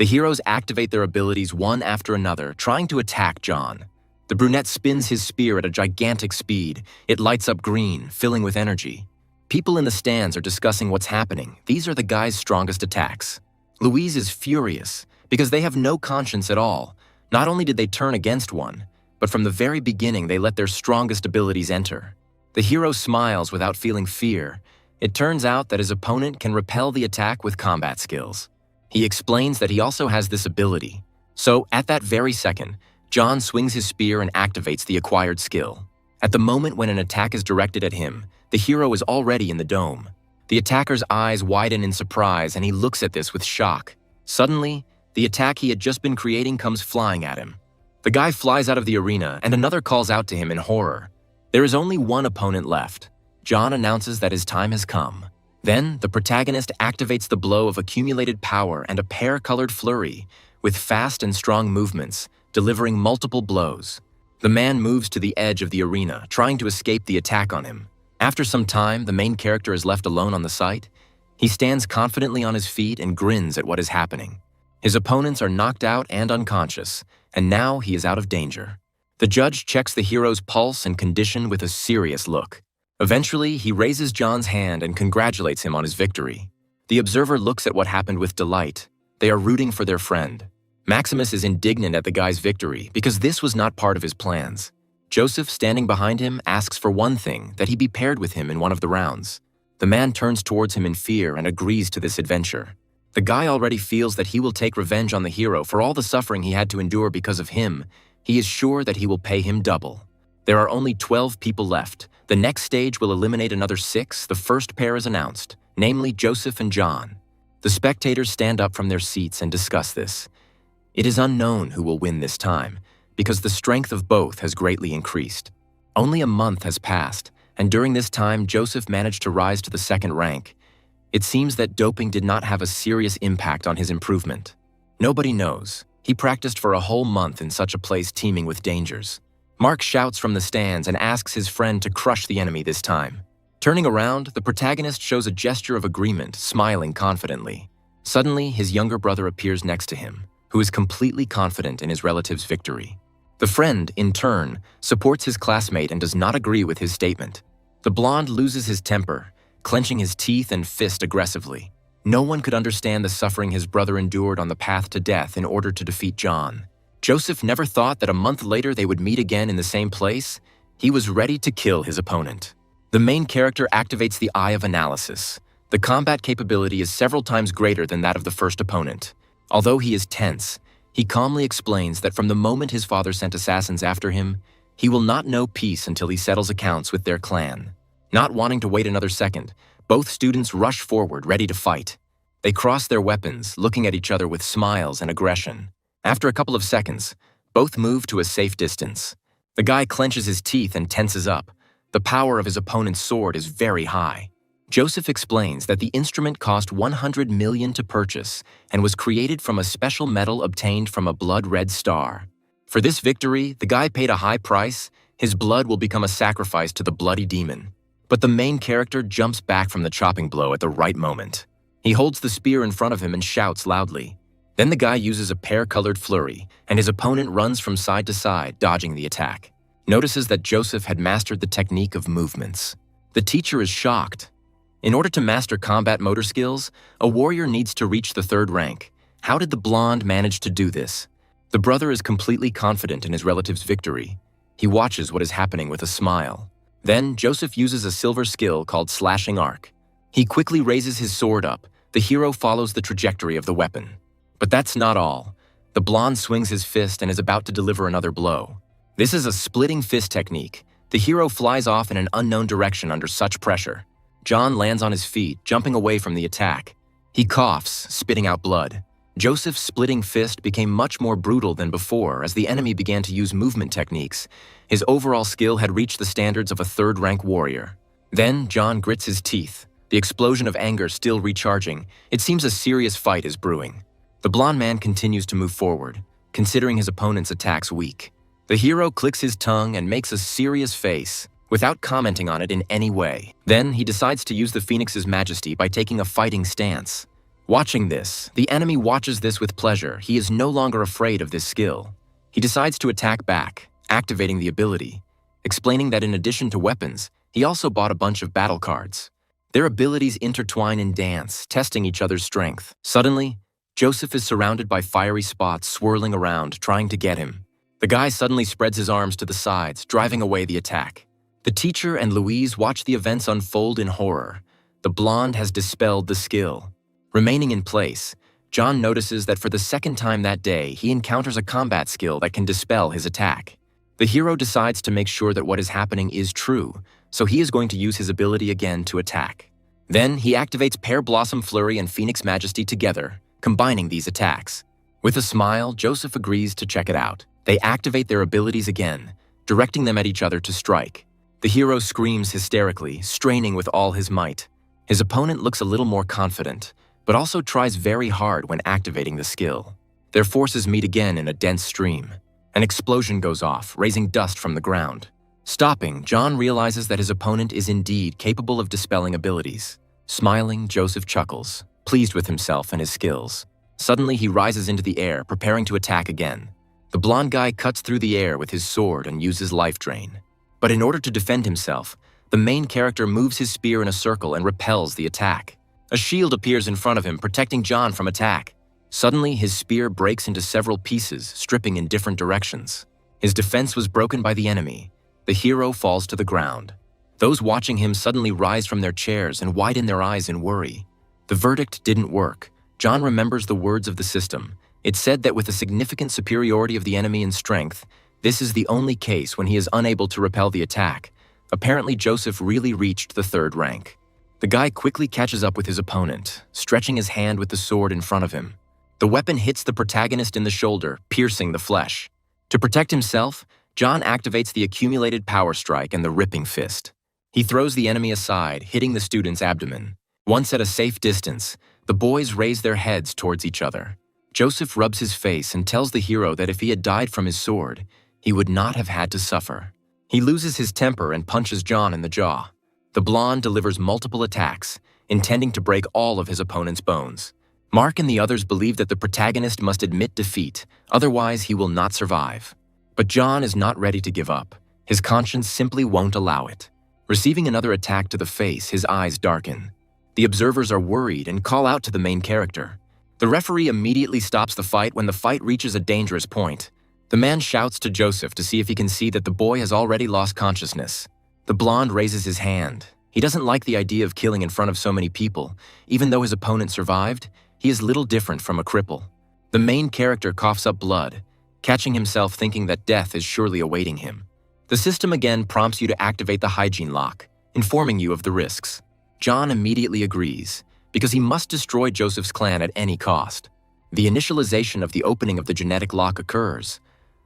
The heroes activate their abilities one after another, trying to attack John. The brunette spins his spear at a gigantic speed. It lights up green, filling with energy. People in the stands are discussing what's happening. These are the guy's strongest attacks. Louise is furious because they have no conscience at all. Not only did they turn against one, but from the very beginning they let their strongest abilities enter. The hero smiles without feeling fear. It turns out that his opponent can repel the attack with combat skills. He explains that he also has this ability. So, at that very second, John swings his spear and activates the acquired skill. At the moment when an attack is directed at him, the hero is already in the dome. The attacker's eyes widen in surprise and he looks at this with shock. Suddenly, the attack he had just been creating comes flying at him. The guy flies out of the arena and another calls out to him in horror. There is only one opponent left. John announces that his time has come. Then, the protagonist activates the blow of accumulated power and a pear-colored flurry, with fast and strong movements, delivering multiple blows. The man moves to the edge of the arena, trying to escape the attack on him. After some time, the main character is left alone on the site. He stands confidently on his feet and grins at what is happening. His opponents are knocked out and unconscious, and now he is out of danger. The judge checks the hero's pulse and condition with a serious look. Eventually, he raises John's hand and congratulates him on his victory. The observer looks at what happened with delight. They are rooting for their friend. Maximus is indignant at the guy's victory because this was not part of his plans. Joseph, standing behind him, asks for one thing, that he be paired with him in one of the rounds. The man turns towards him in fear and agrees to this adventure. The guy already feels that he will take revenge on the hero for all the suffering he had to endure because of him. He is sure that he will pay him double. There are only 12 people left. The next stage will eliminate another 6. The first pair is announced, namely Joseph and John. The spectators stand up from their seats and discuss this. It is unknown who will win this time, because the strength of both has greatly increased. Only a month has passed, and during this time Joseph managed to rise to the 2nd rank. It seems that doping did not have a serious impact on his improvement. Nobody knows. He practiced for a whole month in such a place teeming with dangers. Mark shouts from the stands and asks his friend to crush the enemy this time. Turning around, the protagonist shows a gesture of agreement, smiling confidently. Suddenly, his younger brother appears next to him, who is completely confident in his relative's victory. The friend, in turn, supports his classmate and does not agree with his statement. The blonde loses his temper, clenching his teeth and fist aggressively. No one could understand the suffering his brother endured on the path to death in order to defeat John. Joseph never thought that a month later they would meet again in the same place. He was ready to kill his opponent. The main character activates the Eye of Analysis. The combat capability is several times greater than that of the first opponent. Although he is tense, he calmly explains that from the moment his father sent assassins after him, he will not know peace until he settles accounts with their clan. Not wanting to wait another second, both students rush forward, ready to fight. They cross their weapons, looking at each other with smiles and aggression. After a couple of seconds, both move to a safe distance. The guy clenches his teeth and tenses up. The power of his opponent's sword is very high. Joseph explains that the instrument cost 100 million to purchase and was created from a special metal obtained from a blood-red star. For this victory, the guy paid a high price. His blood will become a sacrifice to the bloody demon. But the main character jumps back from the chopping blow at the right moment. He holds the spear in front of him and shouts loudly. Then the guy uses a pear-colored flurry, and his opponent runs from side to side, dodging the attack. Notices that Joseph had mastered the technique of movements. The teacher is shocked. In order to master combat motor skills, a warrior needs to reach the 3rd rank. How did the blonde manage to do this? The brother is completely confident in his relative's victory. He watches what is happening with a smile. Then, Joseph uses a silver skill called Slashing Arc. He quickly raises his sword up. The hero follows the trajectory of the weapon. But that's not all. The blonde swings his fist and is about to deliver another blow. This is a splitting fist technique. The hero flies off in an unknown direction under such pressure. John lands on his feet, jumping away from the attack. He coughs, spitting out blood. Joseph's splitting fist became much more brutal than before as the enemy began to use movement techniques. His overall skill had reached the standards of a 3rd-rank warrior. Then, John grits his teeth, the explosion of anger still recharging. It seems a serious fight is brewing. The blonde man continues to move forward, considering his opponent's attacks weak. The hero clicks his tongue and makes a serious face, without commenting on it in any way. Then, he decides to use the Phoenix's majesty by taking a fighting stance. Watching this, the enemy watches this with pleasure. He is no longer afraid of this skill. He decides to attack back, activating the ability, explaining that in addition to weapons, he also bought a bunch of battle cards. Their abilities intertwine and dance, testing each other's strength. Suddenly, Joseph is surrounded by fiery spots swirling around, trying to get him. The guy suddenly spreads his arms to the sides, driving away the attack. The teacher and Louise watch the events unfold in horror. The blonde has dispelled the skill. Remaining in place, John notices that for the second time that day, he encounters a combat skill that can dispel his attack. The hero decides to make sure that what is happening is true, so he is going to use his ability again to attack. Then he activates Pear Blossom Flurry and Phoenix Majesty together, combining these attacks. With a smile, Joseph agrees to check it out. They activate their abilities again, directing them at each other to strike. The hero screams hysterically, straining with all his might. His opponent looks a little more confident, but also tries very hard when activating the skill. Their forces meet again in a dense stream. An explosion goes off, raising dust from the ground. Stopping, John realizes that his opponent is indeed capable of dispelling abilities. Smiling, Joseph chuckles, pleased with himself and his skills. Suddenly, he rises into the air, preparing to attack again. The blonde guy cuts through the air with his sword and uses life drain. But in order to defend himself, the main character moves his spear in a circle and repels the attack. A shield appears in front of him, protecting John from attack. Suddenly, his spear breaks into several pieces, stripping in different directions. His defense was broken by the enemy. The hero falls to the ground. Those watching him suddenly rise from their chairs and widen their eyes in worry. The verdict didn't work. John remembers the words of the system. It said that with a significant superiority of the enemy in strength, this is the only case when he is unable to repel the attack. Apparently, Joseph really reached the third rank. The guy quickly catches up with his opponent, stretching his hand with the sword in front of him. The weapon hits the protagonist in the shoulder, piercing the flesh. To protect himself, John activates the accumulated power strike and the ripping fist. He throws the enemy aside, hitting the student's abdomen. Once at a safe distance, the boys raise their heads towards each other. Joseph rubs his face and tells the hero that if he had died from his sword, he would not have had to suffer. He loses his temper and punches John in the jaw. The blonde delivers multiple attacks, intending to break all of his opponent's bones. Mark and the others believe that the protagonist must admit defeat, otherwise he will not survive. But John is not ready to give up. His conscience simply won't allow it. Receiving another attack to the face, his eyes darken. The observers are worried and call out to the main character. The referee immediately stops the fight when the fight reaches a dangerous point. The man shouts to Joseph to see if he can see that the boy has already lost consciousness. The blonde raises his hand. He doesn't like the idea of killing in front of so many people. Even though his opponent survived, he is little different from a cripple. The main character coughs up blood, catching himself thinking that death is surely awaiting him. The system again prompts you to activate the hygiene lock, informing you of the risks. John immediately agrees, because he must destroy Joseph's clan at any cost. The initialization of the opening of the genetic lock occurs.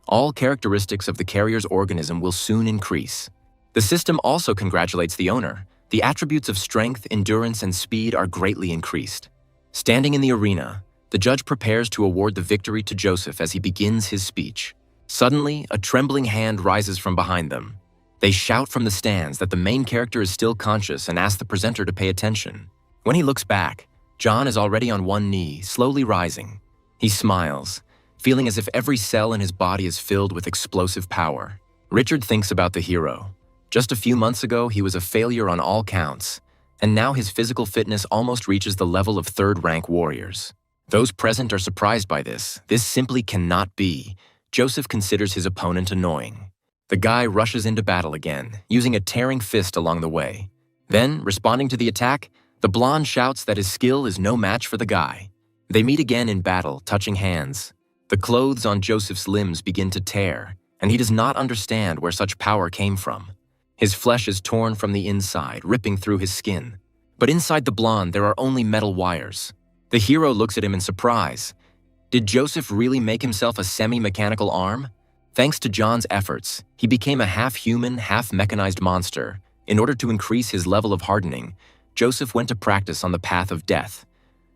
All characteristics of the carrier's organism will soon increase. The system also congratulates the owner. The attributes of strength, endurance, and speed are greatly increased. Standing in the arena, the judge prepares to award the victory to Joseph as he begins his speech. Suddenly, a trembling hand rises from behind them. They shout from the stands that the main character is still conscious and ask the presenter to pay attention. When he looks back, John is already on one knee, slowly rising. He smiles, feeling as if every cell in his body is filled with explosive power. Richard thinks about the hero. Just a few months ago, he was a failure on all counts, and now his physical fitness almost reaches the level of third-rank warriors. Those present are surprised by this. This simply cannot be. Joseph considers his opponent annoying. The guy rushes into battle again, using a tearing fist along the way. Then, responding to the attack, the blonde shouts that his skill is no match for the guy. They meet again in battle, touching hands. The clothes on Joseph's limbs begin to tear, and he does not understand where such power came from. His flesh is torn from the inside, ripping through his skin. But inside the blonde, there are only metal wires. The hero looks at him in surprise. Did Joseph really make himself a semi-mechanical arm? Thanks to John's efforts, he became a half-human, half-mechanized monster. In order to increase his level of hardening, Joseph went to practice on the path of death.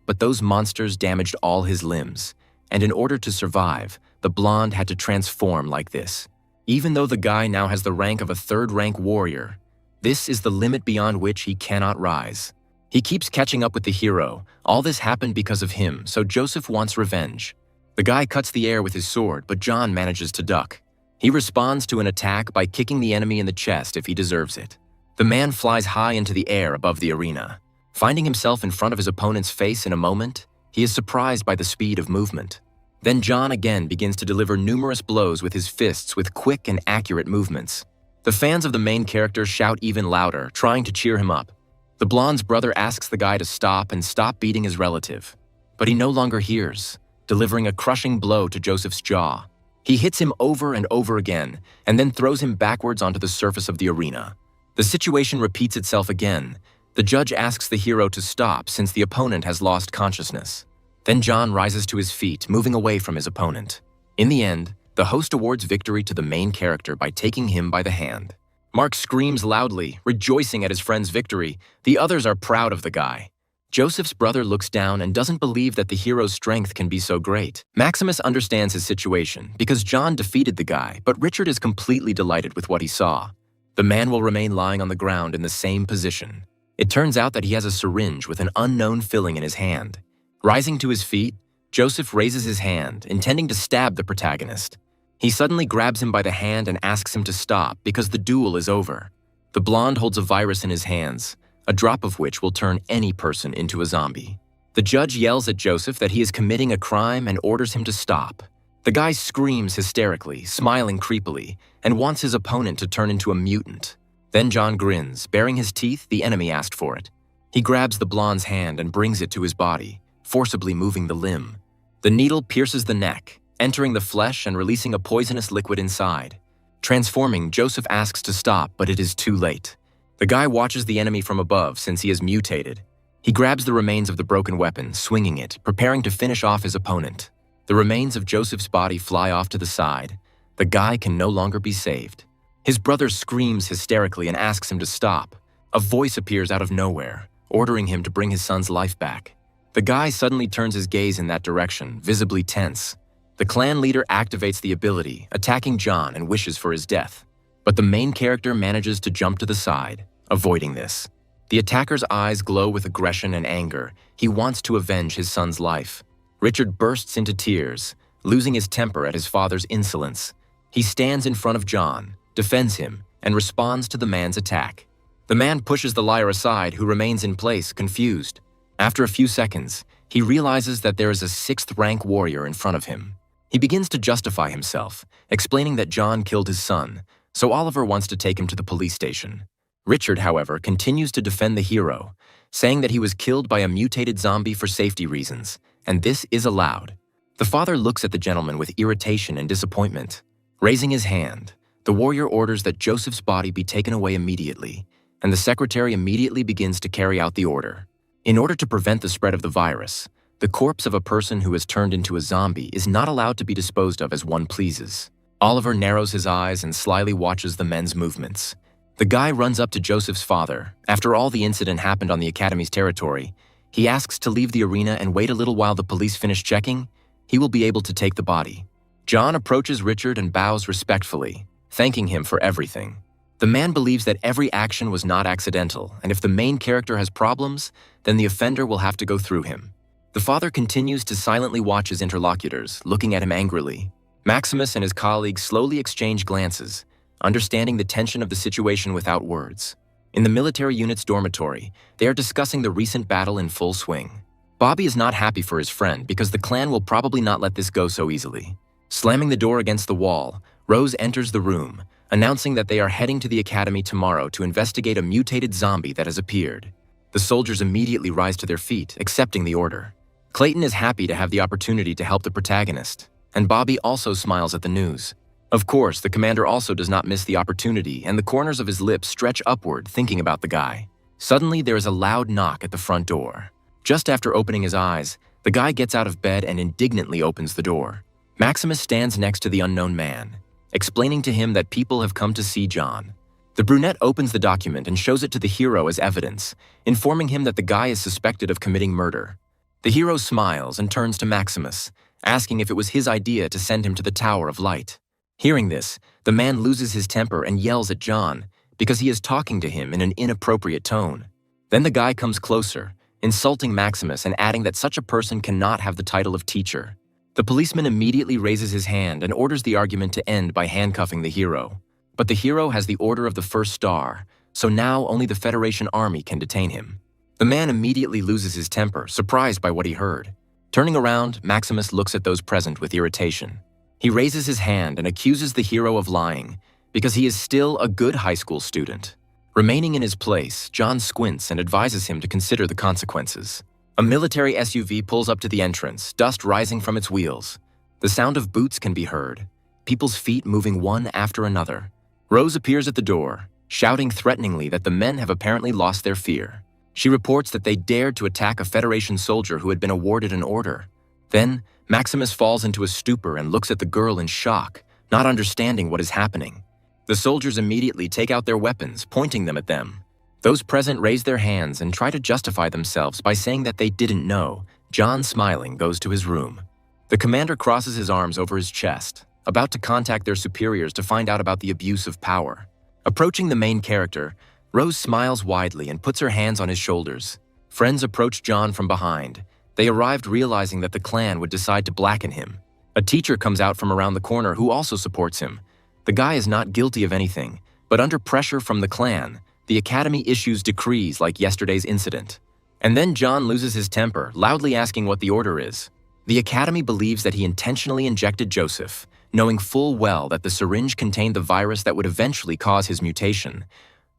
But those monsters damaged all his limbs, and in order to survive, the blonde had to transform like this. Even though the guy now has the rank of a third-rank warrior, this is the limit beyond which he cannot rise. He keeps catching up with the hero. All this happened because of him, so Joseph wants revenge. The guy cuts the air with his sword, but John manages to duck. He responds to an attack by kicking the enemy in the chest if he deserves it. The man flies high into the air above the arena. Finding himself in front of his opponent's face in a moment, he is surprised by the speed of movement. Then John again begins to deliver numerous blows with his fists with quick and accurate movements. The fans of the main character shout even louder, trying to cheer him up. The blonde's brother asks the guy to stop and stop beating his relative. But he no longer hears, delivering a crushing blow to Joseph's jaw. He hits him over and over again, and then throws him backwards onto the surface of the arena. The situation repeats itself again. The judge asks the hero to stop since the opponent has lost consciousness. Then John rises to his feet, moving away from his opponent. In the end, the host awards victory to the main character by taking him by the hand. Mark screams loudly, rejoicing at his friend's victory. The others are proud of the guy. Joseph's brother looks down and doesn't believe that the hero's strength can be so great. Maximus understands his situation because John defeated the guy, but Richard is completely delighted with what he saw. The man will remain lying on the ground in the same position. It turns out that he has a syringe with an unknown filling in his hand. Rising to his feet, Joseph raises his hand, intending to stab the protagonist. He suddenly grabs him by the hand and asks him to stop because the duel is over. The blonde holds a virus in his hands, a drop of which will turn any person into a zombie. The judge yells at Joseph that he is committing a crime and orders him to stop. The guy screams hysterically, smiling creepily, and wants his opponent to turn into a mutant. Then John grins, baring his teeth. The enemy asked for it. He grabs the blonde's hand and brings it to his body, forcibly moving the limb. The needle pierces the neck, entering the flesh and releasing a poisonous liquid inside. Transforming, Joseph asks to stop, but it is too late. The guy watches the enemy from above since he is mutated. He grabs the remains of the broken weapon, swinging it, preparing to finish off his opponent. The remains of Joseph's body fly off to the side. The guy can no longer be saved. His brother screams hysterically and asks him to stop. A voice appears out of nowhere, ordering him to bring his son's life back. The guy suddenly turns his gaze in that direction, visibly tense. The clan leader activates the ability, attacking John and wishes for his death. But the main character manages to jump to the side, avoiding this. The attacker's eyes glow with aggression and anger. He wants to avenge his son's life. Richard bursts into tears, losing his temper at his father's insolence. He stands in front of John, defends him, and responds to the man's attack. The man pushes the liar aside, who remains in place, confused. After a few seconds, he realizes that there is a 6th-rank warrior in front of him. He begins to justify himself, explaining that John killed his son, so Oliver wants to take him to the police station. Richard, however, continues to defend the hero, saying that he was killed by a mutated zombie for safety reasons, and this is allowed. The father looks at the gentleman with irritation and disappointment. Raising his hand, the warrior orders that Joseph's body be taken away immediately, and the secretary immediately begins to carry out the order. In order to prevent the spread of the virus, the corpse of a person who has turned into a zombie is not allowed to be disposed of as one pleases. Oliver narrows his eyes and slyly watches the men's movements. The guy runs up to Joseph's father. After all the incident happened on the academy's territory, he asks to leave the arena and wait a little while the police finish checking. He will be able to take the body. John approaches Richard and bows respectfully, thanking him for everything. The man believes that every action was not accidental, and if the main character has problems, then the offender will have to go through him. The father continues to silently watch his interlocutors, looking at him angrily. Maximus and his colleagues slowly exchange glances, understanding the tension of the situation without words. In the military unit's dormitory, they are discussing the recent battle in full swing. Bobby is not happy for his friend because the clan will probably not let this go so easily. Slamming the door against the wall, Rose enters the room, announcing that they are heading to the academy tomorrow to investigate a mutated zombie that has appeared. The soldiers immediately rise to their feet, accepting the order. Clayton is happy to have the opportunity to help the protagonist, and Bobby also smiles at the news. Of course, the commander also does not miss the opportunity, and the corners of his lips stretch upward, thinking about the guy. Suddenly, there is a loud knock at the front door. Just after opening his eyes, the guy gets out of bed and indignantly opens the door. Maximus stands next to the unknown man, explaining to him that people have come to see John. The brunette opens the document and shows it to the hero as evidence, informing him that the guy is suspected of committing murder. The hero smiles and turns to Maximus, asking if it was his idea to send him to the Tower of Light. Hearing this, the man loses his temper and yells at John because he is talking to him in an inappropriate tone. Then the guy comes closer, insulting Maximus and adding that such a person cannot have the title of teacher. The policeman immediately raises his hand and orders the argument to end by handcuffing the hero. But the hero has the Order of the First Star, so now only the Federation army can detain him. The man immediately loses his temper, surprised by what he heard. Turning around, Maximus looks at those present with irritation. He raises his hand and accuses the hero of lying, because he is still a good high school student. Remaining in his place, John squints and advises him to consider the consequences. A military SUV pulls up to the entrance, dust rising from its wheels. The sound of boots can be heard, people's feet moving one after another. Rose appears at the door, shouting threateningly that the men have apparently lost their fear. She reports that they dared to attack a Federation soldier who had been awarded an order. Then, Maximus falls into a stupor and looks at the girl in shock, not understanding what is happening. The soldiers immediately take out their weapons, pointing them at them. Those present raise their hands and try to justify themselves by saying that they didn't know. John, smiling, goes to his room. The commander crosses his arms over his chest, about to contact their superiors to find out about the abuse of power. Approaching the main character, Rose smiles widely and puts her hands on his shoulders. Friends approach John from behind. They arrived realizing that the clan would decide to blacken him. A teacher comes out from around the corner who also supports him. The guy is not guilty of anything, but under pressure from the clan, the Academy issues decrees like yesterday's incident. And then John loses his temper, loudly asking what the order is. The Academy believes that he intentionally injected Joseph, knowing full well that the syringe contained the virus that would eventually cause his mutation.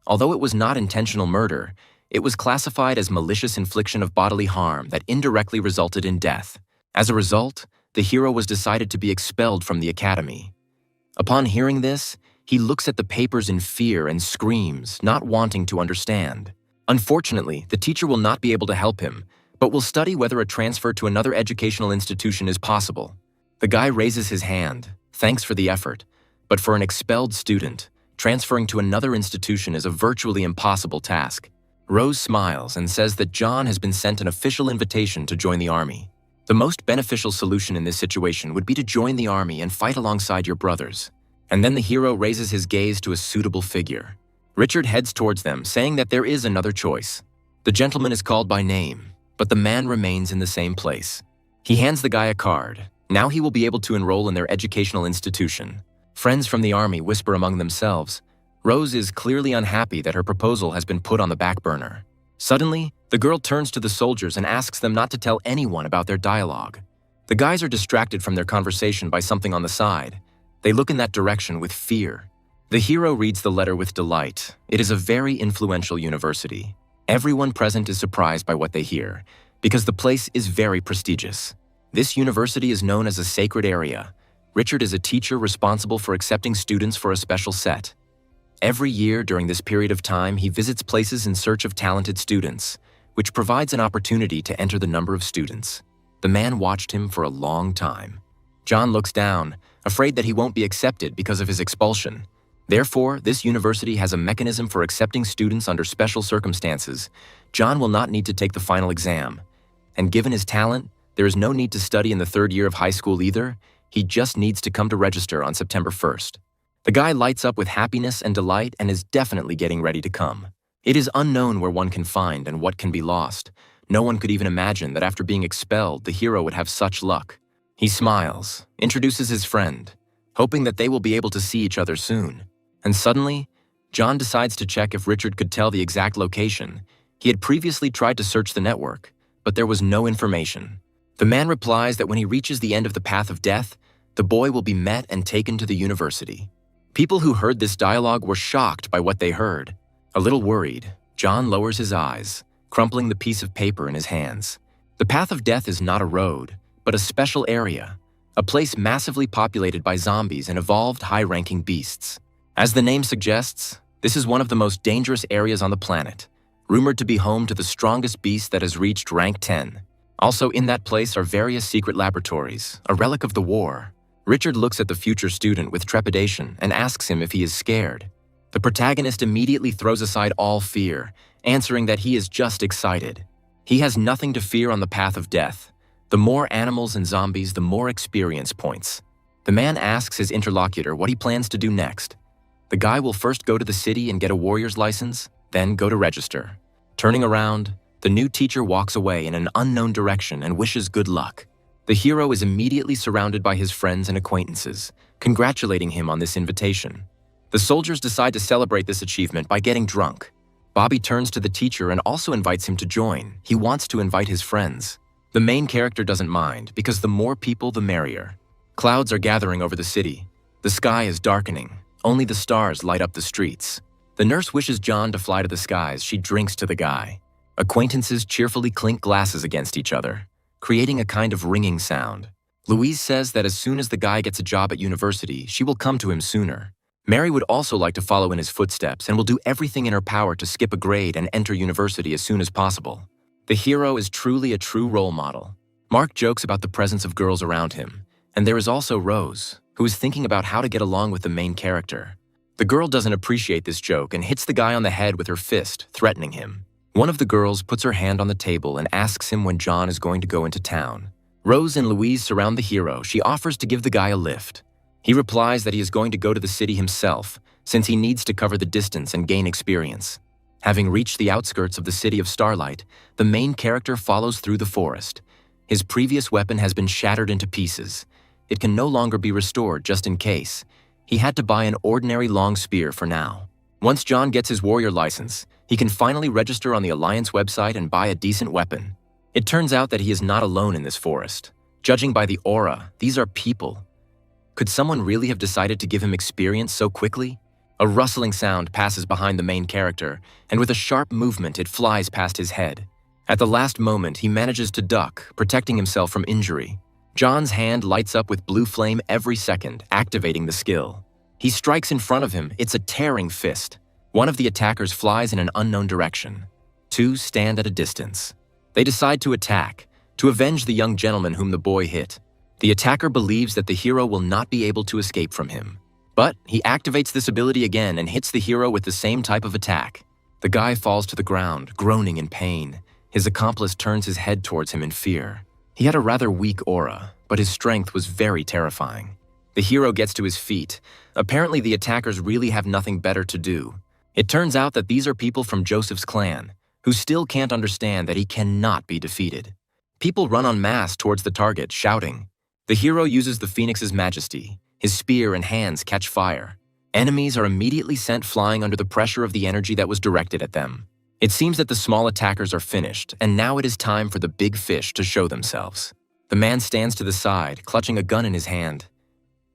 Although it was not intentional murder, it was classified as malicious infliction of bodily harm that indirectly resulted in death. As a result, the hero was decided to be expelled from the Academy. Upon hearing this, he looks at the papers in fear and screams, not wanting to understand. Unfortunately, the teacher will not be able to help him, but will study whether a transfer to another educational institution is possible. The guy raises his hand, thanks for the effort, but for an expelled student, transferring to another institution is a virtually impossible task. Rose smiles and says that John has been sent an official invitation to join the army. The most beneficial solution in this situation would be to join the army and fight alongside your brothers. And then the hero raises his gaze to a suitable figure. Richard heads towards them, saying that there is another choice. The gentleman is called by name, but the man remains in the same place. He hands the guy a card. Now he will be able to enroll in their educational institution. Friends from the army whisper among themselves. Rose is clearly unhappy that her proposal has been put on the back burner. Suddenly, the girl turns to the soldiers and asks them not to tell anyone about their dialogue. The guys are distracted from their conversation by something on the side. They look in that direction with fear. The hero reads the letter with delight. It is a very influential university. Everyone present is surprised by what they hear, because the place is very prestigious. This university is known as a sacred area. Richard is a teacher responsible for accepting students for a special set. Every year during this period of time, he visits places in search of talented students, which provides an opportunity to enter the number of students. The man watched him for a long time. John looks down, afraid that he won't be accepted because of his expulsion. Therefore, this university has a mechanism for accepting students under special circumstances. John will not need to take the final exam. And given his talent, there is no need to study in the third year of high school either. He just needs to come to register on September 1st. The guy lights up with happiness and delight and is definitely getting ready to come. It is unknown where one can find and what can be lost. No one could even imagine that after being expelled, the hero would have such luck. He smiles, introduces his friend, hoping that they will be able to see each other soon. And suddenly, John decides to check if Richard could tell the exact location. He had previously tried to search the network, but there was no information. The man replies that when he reaches the end of the path of death, the boy will be met and taken to the university. People who heard this dialogue were shocked by what they heard. A little worried, John lowers his eyes, crumpling the piece of paper in his hands. The path of death is not a road, but a special area, a place massively populated by zombies and evolved high-ranking beasts. As the name suggests, this is one of the most dangerous areas on the planet, rumored to be home to the strongest beast that has reached rank 10. Also in that place are various secret laboratories, a relic of the war. Richard looks at the future student with trepidation and asks him if he is scared. The protagonist immediately throws aside all fear, answering that he is just excited. He has nothing to fear on the path of death. The more animals and zombies, the more experience points. The man asks his interlocutor what he plans to do next. The guy will first go to the city and get a warrior's license, then go to register. Turning around, the new teacher walks away in an unknown direction and wishes good luck. The hero is immediately surrounded by his friends and acquaintances, congratulating him on this invitation. The soldiers decide to celebrate this achievement by getting drunk. Bobby turns to the teacher and also invites him to join. He wants to invite his friends. The main character doesn't mind, because the more people, the merrier. Clouds are gathering over the city. The sky is darkening. Only the stars light up the streets. The nurse wishes John to fly to the skies. She drinks to the guy. Acquaintances cheerfully clink glasses against each other, creating a kind of ringing sound. Louise says that as soon as the guy gets a job at university, she will come to him sooner. Mary would also like to follow in his footsteps and will do everything in her power to skip a grade and enter university as soon as possible. The hero is truly a true role model. Mark jokes about the presence of girls around him, and there is also Rose, who is thinking about how to get along with the main character. The girl doesn't appreciate this joke and hits the guy on the head with her fist, threatening him. One of the girls puts her hand on the table and asks him when John is going to go into town. Rose and Louise surround the hero. She offers to give the guy a lift. He replies that he is going to go to the city himself, since he needs to cover the distance and gain experience. Having reached the outskirts of the city of Starlight, the main character follows through the forest. His previous weapon has been shattered into pieces. It can no longer be restored just in case. He had to buy an ordinary long spear for now. Once John gets his warrior license, he can finally register on the Alliance website and buy a decent weapon. It turns out that he is not alone in this forest. Judging by the aura, these are people. Could someone really have decided to give him experience so quickly? A rustling sound passes behind the main character, and with a sharp movement, it flies past his head. At the last moment, he manages to duck, protecting himself from injury. John's hand lights up with blue flame every second, activating the skill. He strikes in front of him. It's a tearing fist. One of the attackers flies in an unknown direction. Two stand at a distance. They decide to attack, to avenge the young gentleman whom the boy hit. The attacker believes that the hero will not be able to escape from him. But he activates this ability again and hits the hero with the same type of attack. The guy falls to the ground, groaning in pain. His accomplice turns his head towards him in fear. He had a rather weak aura, but his strength was very terrifying. The hero gets to his feet. Apparently, the attackers really have nothing better to do. It turns out that these are people from Joseph's clan, who still can't understand that he cannot be defeated. People run en masse towards the target, shouting. The hero uses the Phoenix's majesty. His spear and hands catch fire. Enemies are immediately sent flying under the pressure of the energy that was directed at them. It seems that the small attackers are finished, and now it is time for the big fish to show themselves. The man stands to the side, clutching a gun in his hand.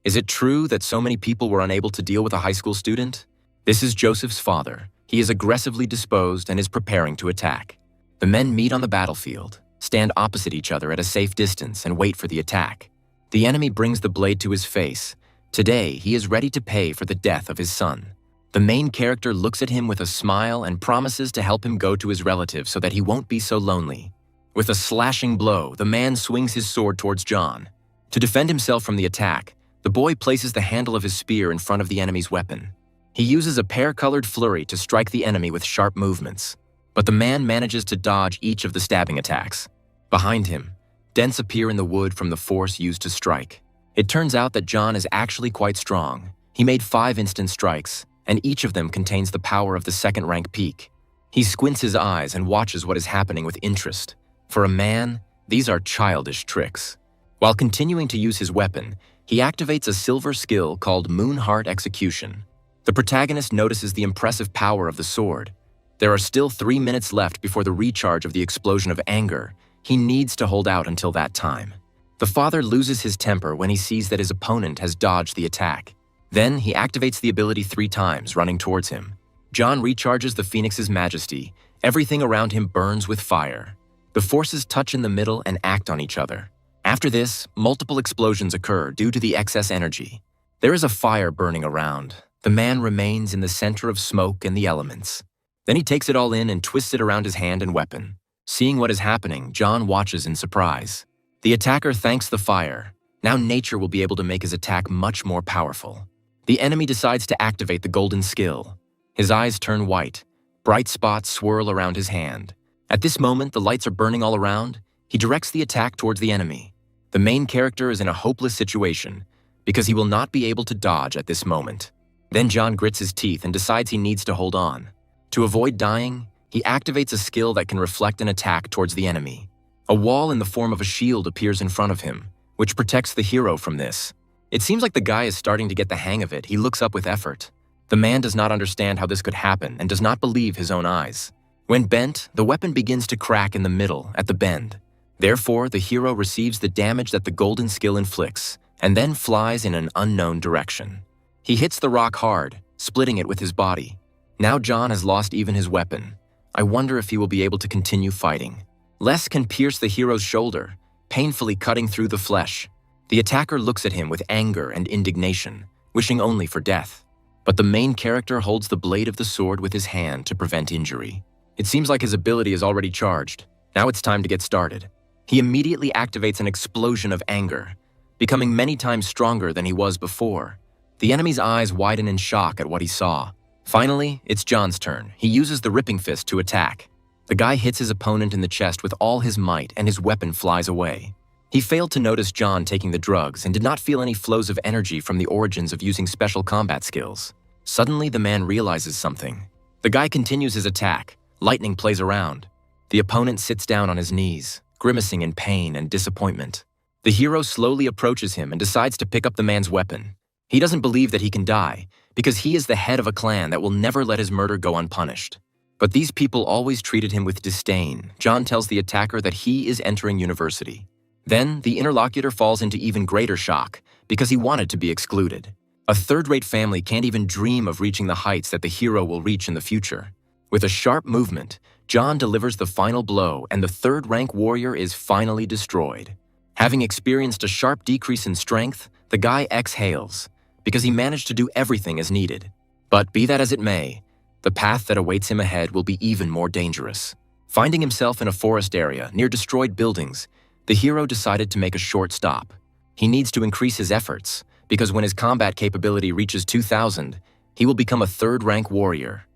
Is it true that so many people were unable to deal with a high school student? This is Joseph's father. He is aggressively disposed and is preparing to attack. The men meet on the battlefield, stand opposite each other at a safe distance, and wait for the attack. The enemy brings the blade to his face. Today, he is ready to pay for the death of his son. The main character looks at him with a smile and promises to help him go to his relative so that he won't be so lonely. With a slashing blow, the man swings his sword towards John. To defend himself from the attack, the boy places the handle of his spear in front of the enemy's weapon. He uses a pear-colored flurry to strike the enemy with sharp movements. But the man manages to dodge each of the stabbing attacks. Behind him, dents appear in the wood from the force used to strike. It turns out that John is actually quite strong. He made 5 instant strikes, and each of them contains the power of the second-rank peak. He squints his eyes and watches what is happening with interest. For a man, these are childish tricks. While continuing to use his weapon, he activates a silver skill called Moonheart Execution. The protagonist notices the impressive power of the sword. There are still 3 minutes left before the recharge of the explosion of anger. He needs to hold out until that time. The father loses his temper when he sees that his opponent has dodged the attack. Then he activates the ability 3 times, running towards him. John recharges the Phoenix's majesty. Everything around him burns with fire. The forces touch in the middle and act on each other. After this, multiple explosions occur due to the excess energy. There is a fire burning around. The man remains in the center of smoke and the elements. Then he takes it all in and twists it around his hand and weapon. Seeing what is happening, John watches in surprise. The attacker thanks the fire. Now nature will be able to make his attack much more powerful. The enemy decides to activate the golden skill. His eyes turn white. Bright spots swirl around his hand. At this moment, the lights are burning all around. He directs the attack towards the enemy. The main character is in a hopeless situation because he will not be able to dodge at this moment. Then John grits his teeth and decides he needs to hold on. To avoid dying, he activates a skill that can reflect an attack towards the enemy. A wall in the form of a shield appears in front of him, which protects the hero from this. It seems like the guy is starting to get the hang of it. He looks up with effort. The man does not understand how this could happen and does not believe his own eyes. When bent, the weapon begins to crack in the middle, at the bend. Therefore, the hero receives the damage that the golden skill inflicts, and then flies in an unknown direction. He hits the rock hard, splitting it with his body. Now John has lost even his weapon. I wonder if he will be able to continue fighting. Les can pierce the hero's shoulder, painfully cutting through the flesh. The attacker looks at him with anger and indignation, wishing only for death. But the main character holds the blade of the sword with his hand to prevent injury. It seems like his ability is already charged. Now it's time to get started. He immediately activates an explosion of anger, becoming many times stronger than he was before. The enemy's eyes widen in shock at what he saw. Finally, it's John's turn. He uses the ripping fist to attack. The guy hits his opponent in the chest with all his might and his weapon flies away. He failed to notice John taking the drugs and did not feel any flows of energy from the origins of using special combat skills. Suddenly, the man realizes something. The guy continues his attack. Lightning plays around. The opponent sits down on his knees, grimacing in pain and disappointment. The hero slowly approaches him and decides to pick up the man's weapon. He doesn't believe that he can die, because he is the head of a clan that will never let his murder go unpunished. But these people always treated him with disdain. John tells the attacker that he is entering university. Then, the interlocutor falls into even greater shock, because he wanted to be excluded. A third-rate family can't even dream of reaching the heights that the hero will reach in the future. With a sharp movement, John delivers the final blow and the third-rank warrior is finally destroyed. Having experienced a sharp decrease in strength, the guy exhales, because he managed to do everything as needed. But be that as it may, the path that awaits him ahead will be even more dangerous. Finding himself in a forest area near destroyed buildings, the hero decided to make a short stop. He needs to increase his efforts, because when his combat capability reaches 2,000, he will become a third-rank warrior.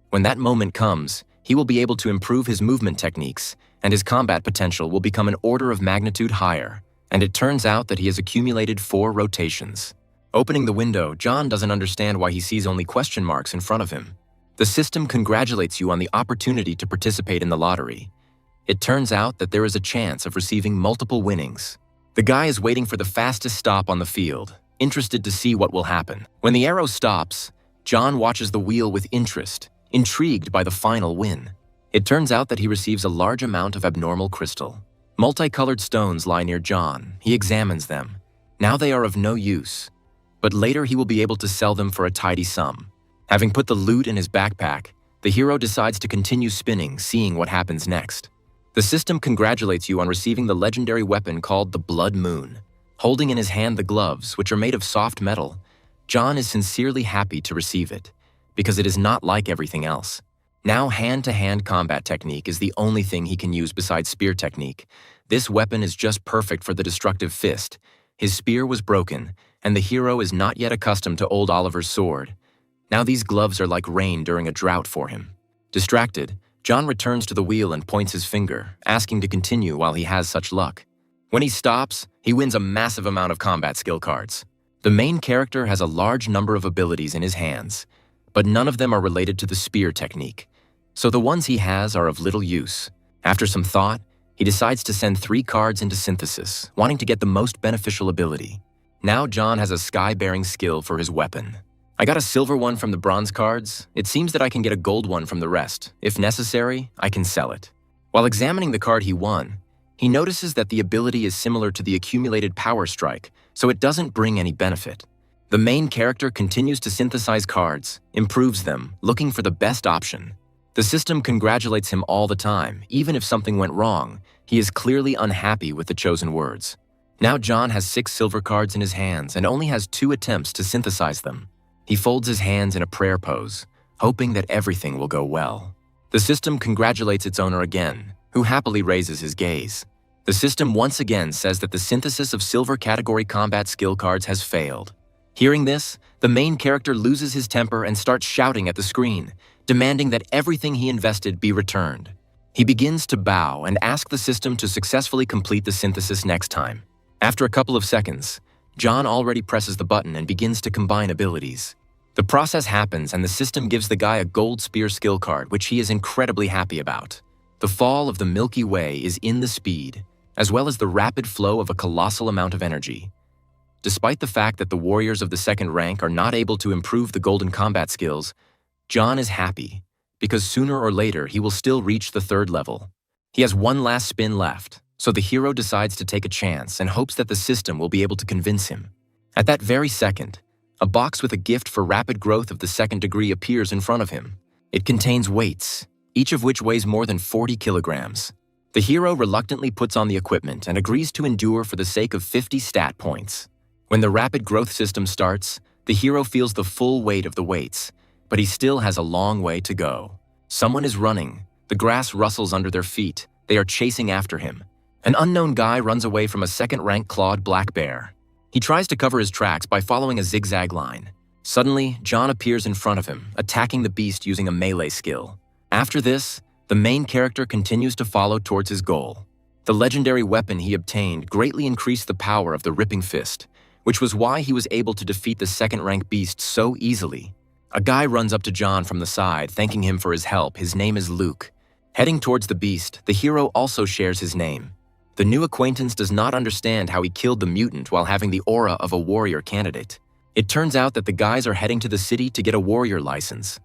When that moment comes, he will be able to improve his movement techniques, and his combat potential will become an order of magnitude higher. And it turns out that he has accumulated 4 rotations. Opening the window, John doesn't understand why he sees only question marks in front of him. The system congratulates you on the opportunity to participate in the lottery. It turns out that there is a chance of receiving multiple winnings. The guy is waiting for the fastest stop on the field, interested to see what will happen. When the arrow stops, John watches the wheel with interest, intrigued by the final win. It turns out that he receives a large amount of abnormal crystal. Multicolored stones lie near John. He examines them. Now they are of no use, but later he will be able to sell them for a tidy sum. Having put the loot in his backpack, the hero decides to continue spinning, seeing what happens next. The system congratulates you on receiving the legendary weapon called the Blood Moon. Holding in his hand the gloves, which are made of soft metal, John is sincerely happy to receive it, because it is not like everything else. Now hand-to-hand combat technique is the only thing he can use besides spear technique. This weapon is just perfect for the destructive fist. His spear was broken, and the hero is not yet accustomed to old Oliver's sword. Now these gloves are like rain during a drought for him. Distracted, John returns to the wheel and points his finger, asking to continue while he has such luck. When he stops, he wins a massive amount of combat skill cards. The main character has a large number of abilities in his hands, but none of them are related to the spear technique. So the ones he has are of little use. After some thought, he decides to send 3 cards into synthesis, wanting to get the most beneficial ability. Now John has a sky-bearing skill for his weapon. I got a silver one from the bronze cards. It seems that I can get a gold one from the rest. If necessary, I can sell it. While examining the card he won, he notices that the ability is similar to the accumulated power strike, so it doesn't bring any benefit. The main character continues to synthesize cards, improves them, looking for the best option. The system congratulates him all the time. Even if something went wrong, he is clearly unhappy with the chosen words. Now John has 6 silver cards in his hands and only has 2 attempts to synthesize them. He folds his hands in a prayer pose, hoping that everything will go well. The system congratulates its owner again, who happily raises his gaze. The system once again says that the synthesis of silver category combat skill cards has failed. Hearing this, the main character loses his temper and starts shouting at the screen, demanding that everything he invested be returned. He begins to bow and ask the system to successfully complete the synthesis next time. After a couple of seconds, John already presses the button and begins to combine abilities. The process happens and the system gives the guy a gold spear skill card, which he is incredibly happy about. The fall of the Milky Way is in the speed, as well as the rapid flow of a colossal amount of energy. Despite the fact that the warriors of the second rank are not able to improve the golden combat skills, John is happy, because sooner or later he will still reach the third level. He has one last spin left, so the hero decides to take a chance and hopes that the system will be able to convince him. At that very second, a box with a gift for rapid growth of the second degree appears in front of him. It contains weights, each of which weighs more than 40 kilograms. The hero reluctantly puts on the equipment and agrees to endure for the sake of 50 stat points. When the rapid growth system starts, the hero feels the full weight of the weights, but he still has a long way to go. Someone is running. The grass rustles under their feet. They are chasing after him. An unknown guy runs away from a second-rank clawed black bear. He tries to cover his tracks by following a zigzag line. Suddenly, John appears in front of him, attacking the beast using a melee skill. After this, the main character continues to follow towards his goal. The legendary weapon he obtained greatly increased the power of the Ripping Fist, which was why he was able to defeat the second-rank beast so easily. A guy runs up to John from the side, thanking him for his help. His name is Luke. Heading towards the beast, the hero also shares his name. The new acquaintance does not understand how he killed the mutant while having the aura of a warrior candidate. It turns out that the guys are heading to the city to get a warrior license.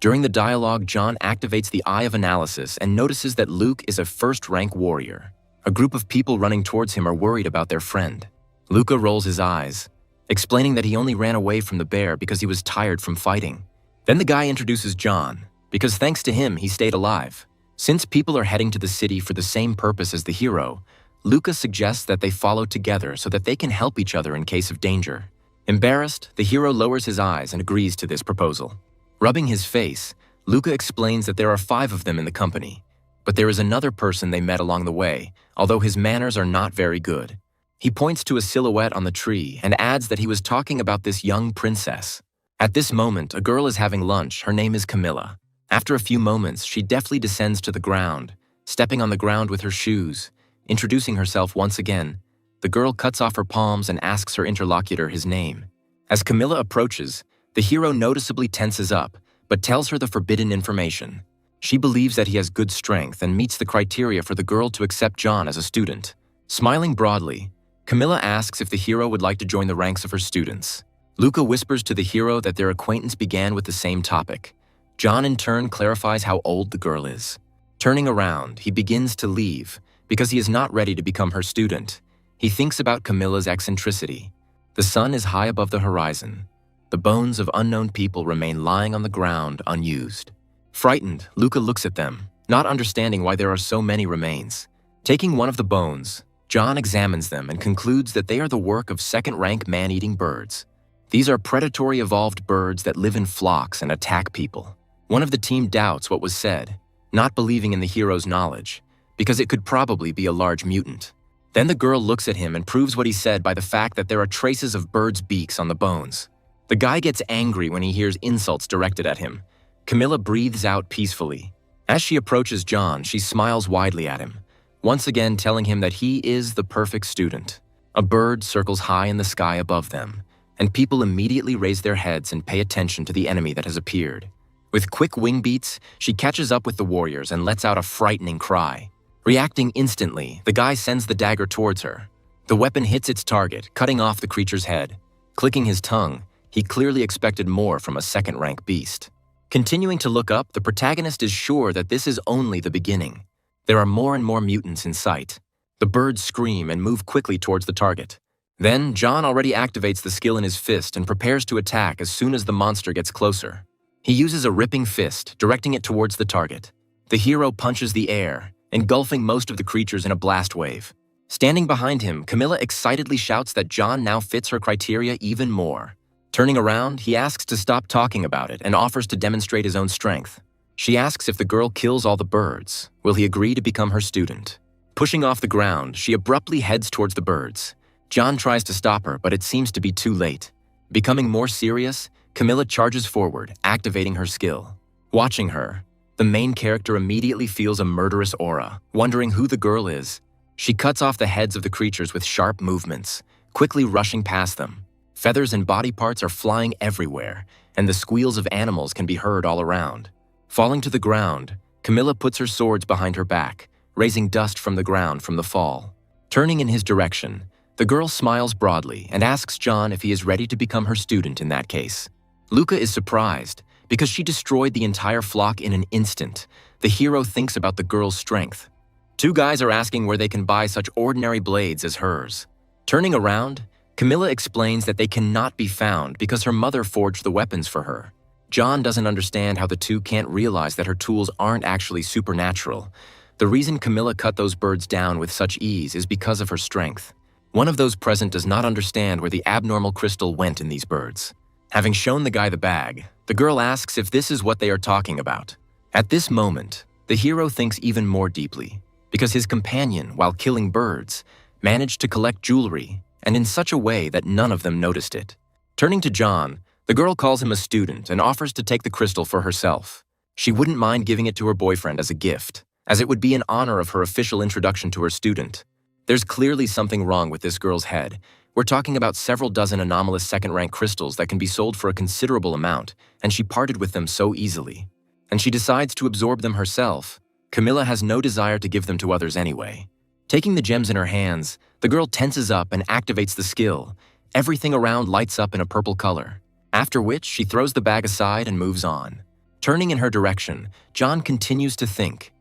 During the dialogue, John activates the Eye of Analysis and notices that Luke is a first-rank warrior. A group of people running towards him are worried about their friend. Luca rolls his eyes, explaining that he only ran away from the bear because he was tired from fighting. Then the guy introduces John, because thanks to him, he stayed alive. Since people are heading to the city for the same purpose as the hero, Luca suggests that they follow together so that they can help each other in case of danger. Embarrassed, the hero lowers his eyes and agrees to this proposal. Rubbing his face, Luca explains that there are 5 of them in the company, but there is another person they met along the way, although his manners are not very good. He points to a silhouette on the tree and adds that he was talking about this young princess. At this moment, a girl is having lunch. Her name is Camilla. After a few moments, she deftly descends to the ground, stepping on the ground with her shoes. Introducing herself once again, the girl cuts off her palms and asks her interlocutor his name. As Camilla approaches, the hero noticeably tenses up, but tells her the forbidden information. She believes that he has good strength and meets the criteria for the girl to accept John as a student. Smiling broadly, Camilla asks if the hero would like to join the ranks of her students. Luca whispers to the hero that their acquaintance began with the same topic. John in turn clarifies how old the girl is. Turning around, he begins to leave because he is not ready to become her student. He thinks about Camilla's eccentricity. The sun is high above the horizon. The bones of unknown people remain lying on the ground unused. Frightened, Luca looks at them, not understanding why there are so many remains. Taking one of the bones, John examines them and concludes that they are the work of second-rank man-eating birds. These are predatory evolved birds that live in flocks and attack people. One of the team doubts what was said, not believing in the hero's knowledge, because it could probably be a large mutant. Then the girl looks at him and proves what he said by the fact that there are traces of birds' beaks on the bones. The guy gets angry when he hears insults directed at him. Camilla breathes out peacefully. As she approaches John, she smiles widely at him, once again telling him that he is the perfect student. A bird circles high in the sky above them, and people immediately raise their heads and pay attention to the enemy that has appeared. With quick wing beats, she catches up with the warriors and lets out a frightening cry. Reacting instantly, the guy sends the dagger towards her. The weapon hits its target, cutting off the creature's head. Clicking his tongue, he clearly expected more from a second-rank beast. Continuing to look up, the protagonist is sure that this is only the beginning. There are more and more mutants in sight. The birds scream and move quickly towards the target. Then, John already activates the skill in his fist and prepares to attack as soon as the monster gets closer. He uses a ripping fist, directing it towards the target. The hero punches the air, engulfing most of the creatures in a blast wave. Standing behind him, Camilla excitedly shouts that John now fits her criteria even more. Turning around, he asks to stop talking about it and offers to demonstrate his own strength. She asks if the girl kills all the birds, will he agree to become her student? Pushing off the ground, she abruptly heads towards the birds. John tries to stop her, but it seems to be too late. Becoming more serious, Camilla charges forward, activating her skill. Watching her, the main character immediately feels a murderous aura, wondering who the girl is. She cuts off the heads of the creatures with sharp movements, quickly rushing past them. Feathers and body parts are flying everywhere, and the squeals of animals can be heard all around. Falling to the ground, Camilla puts her swords behind her back, raising dust from the ground from the fall. Turning in his direction, the girl smiles broadly and asks John if he is ready to become her student in that case. Luca is surprised because she destroyed the entire flock in an instant. The hero thinks about the girl's strength. Two guys are asking where they can buy such ordinary blades as hers. Turning around, Camilla explains that they cannot be found because her mother forged the weapons for her. John doesn't understand how the two can't realize that her tools aren't actually supernatural. The reason Camilla cut those birds down with such ease is because of her strength. One of those present does not understand where the abnormal crystal went in these birds. Having shown the guy the bag, the girl asks if this is what they are talking about. At this moment, the hero thinks even more deeply, because his companion, while killing birds, managed to collect jewelry, and in such a way that none of them noticed it. Turning to John, the girl calls him a student and offers to take the crystal for herself. She wouldn't mind giving it to her boyfriend as a gift, as it would be in honor of her official introduction to her student. There's clearly something wrong with this girl's head. We're talking about several dozen anomalous second-rank crystals that can be sold for a considerable amount, and she parted with them so easily. And she decides to absorb them herself. Camilla has no desire to give them to others anyway. Taking the gems in her hands, the girl tenses up and activates the skill. Everything around lights up in a purple color, after which she throws the bag aside and moves on. Turning in her direction, John continues to think.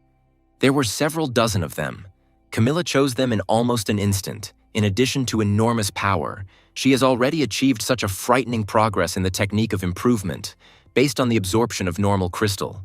There were several dozen of them. Camilla chose them in almost an instant. In addition to enormous power, she has already achieved such a frightening progress in the technique of improvement, based on the absorption of normal crystal.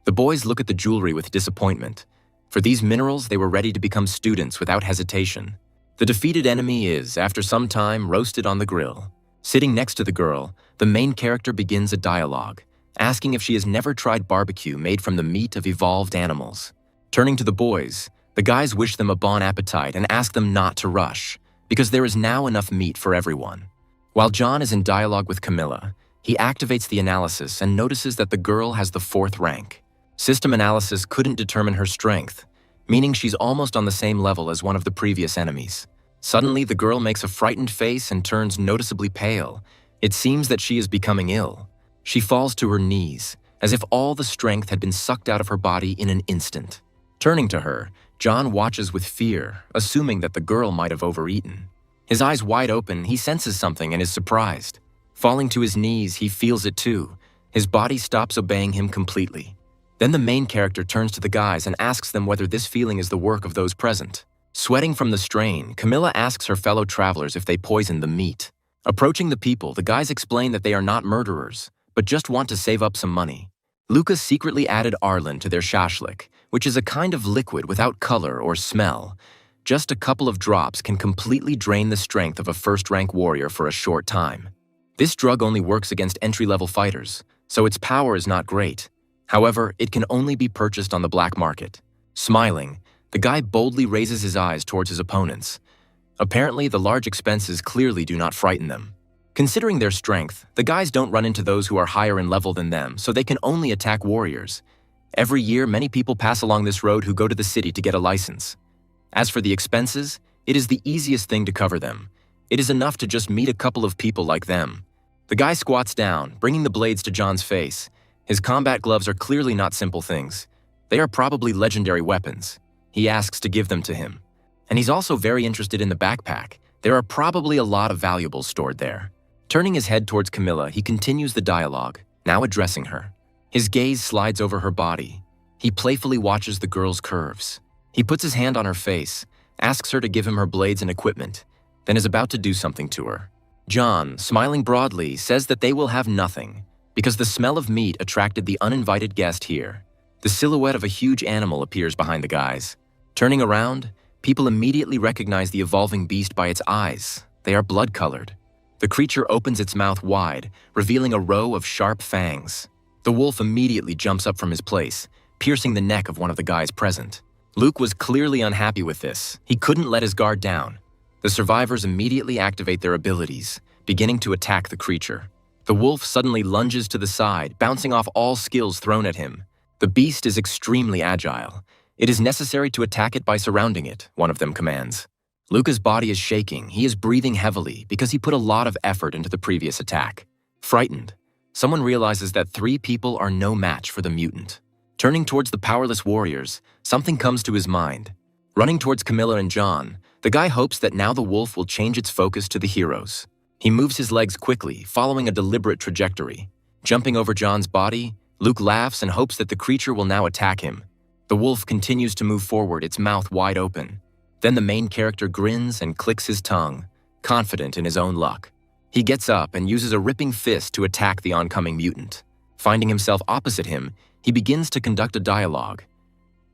The boys look at the jewelry with disappointment. For these minerals, they were ready to become students without hesitation. The defeated enemy is, after some time, roasted on the grill. Sitting next to the girl, the main character begins a dialogue, asking if she has never tried barbecue made from the meat of evolved animals. Turning to the boys, the guys wish them a bon appetit and ask them not to rush, because there is now enough meat for everyone. While John is in dialogue with Camilla, he activates the analysis and notices that the girl has the 4th rank. System analysis couldn't determine her strength, meaning she's almost on the same level as one of the previous enemies. Suddenly, the girl makes a frightened face and turns noticeably pale. It seems that she is becoming ill. She falls to her knees, as if all the strength had been sucked out of her body in an instant. Turning to her, John watches with fear, assuming that the girl might have overeaten. His eyes wide open, he senses something and is surprised. Falling to his knees, he feels it too. His body stops obeying him completely. Then the main character turns to the guys and asks them whether this feeling is the work of those present. Sweating from the strain, Camilla asks her fellow travelers if they poisoned the meat. Approaching the people, the guys explain that they are not murderers, but just want to save up some money. Luca secretly added Arlen to their shashlik, which is a kind of liquid without color or smell. Just a couple of drops can completely drain the strength of a first-rank warrior for a short time. This drug only works against entry-level fighters, so its power is not great. However, it can only be purchased on the black market. Smiling, the guy boldly raises his eyes towards his opponents. Apparently, the large expenses clearly do not frighten them. Considering their strength, the guys don't run into those who are higher in level than them, so they can only attack warriors. Every year, many people pass along this road who go to the city to get a license. As for the expenses, it is the easiest thing to cover them. It is enough to just meet a couple of people like them. The guy squats down, bringing the blades to John's face. His combat gloves are clearly not simple things. They are probably legendary weapons. He asks to give them to him. And he's also very interested in the backpack. There are probably a lot of valuables stored there. Turning his head towards Camilla, he continues the dialogue, now addressing her. His gaze slides over her body. He playfully watches the girl's curves. He puts his hand on her face, asks her to give him her blades and equipment, then is about to do something to her. John, smiling broadly, says that they will have nothing, because the smell of meat attracted the uninvited guest here. The silhouette of a huge animal appears behind the guys. Turning around, people immediately recognize the evolving beast by its eyes. They are blood-colored. The creature opens its mouth wide, revealing a row of sharp fangs. The wolf immediately jumps up from his place, piercing the neck of one of the guys present. Luke was clearly unhappy with this. He couldn't let his guard down. The survivors immediately activate their abilities, beginning to attack the creature. The wolf suddenly lunges to the side, bouncing off all skills thrown at him. The beast is extremely agile. It is necessary to attack it by surrounding it, one of them commands. Luca's body is shaking. He is breathing heavily because he put a lot of effort into the previous attack. Frightened, someone realizes that 3 people are no match for the mutant. Turning towards the powerless warriors, something comes to his mind. Running towards Camilla and John, the guy hopes that now the wolf will change its focus to the heroes. He moves his legs quickly, following a deliberate trajectory. Jumping over John's body, Luke laughs and hopes that the creature will now attack him. The wolf continues to move forward, its mouth wide open. Then the main character grins and clicks his tongue, confident in his own luck. He gets up and uses a ripping fist to attack the oncoming mutant. Finding himself opposite him, he begins to conduct a dialogue.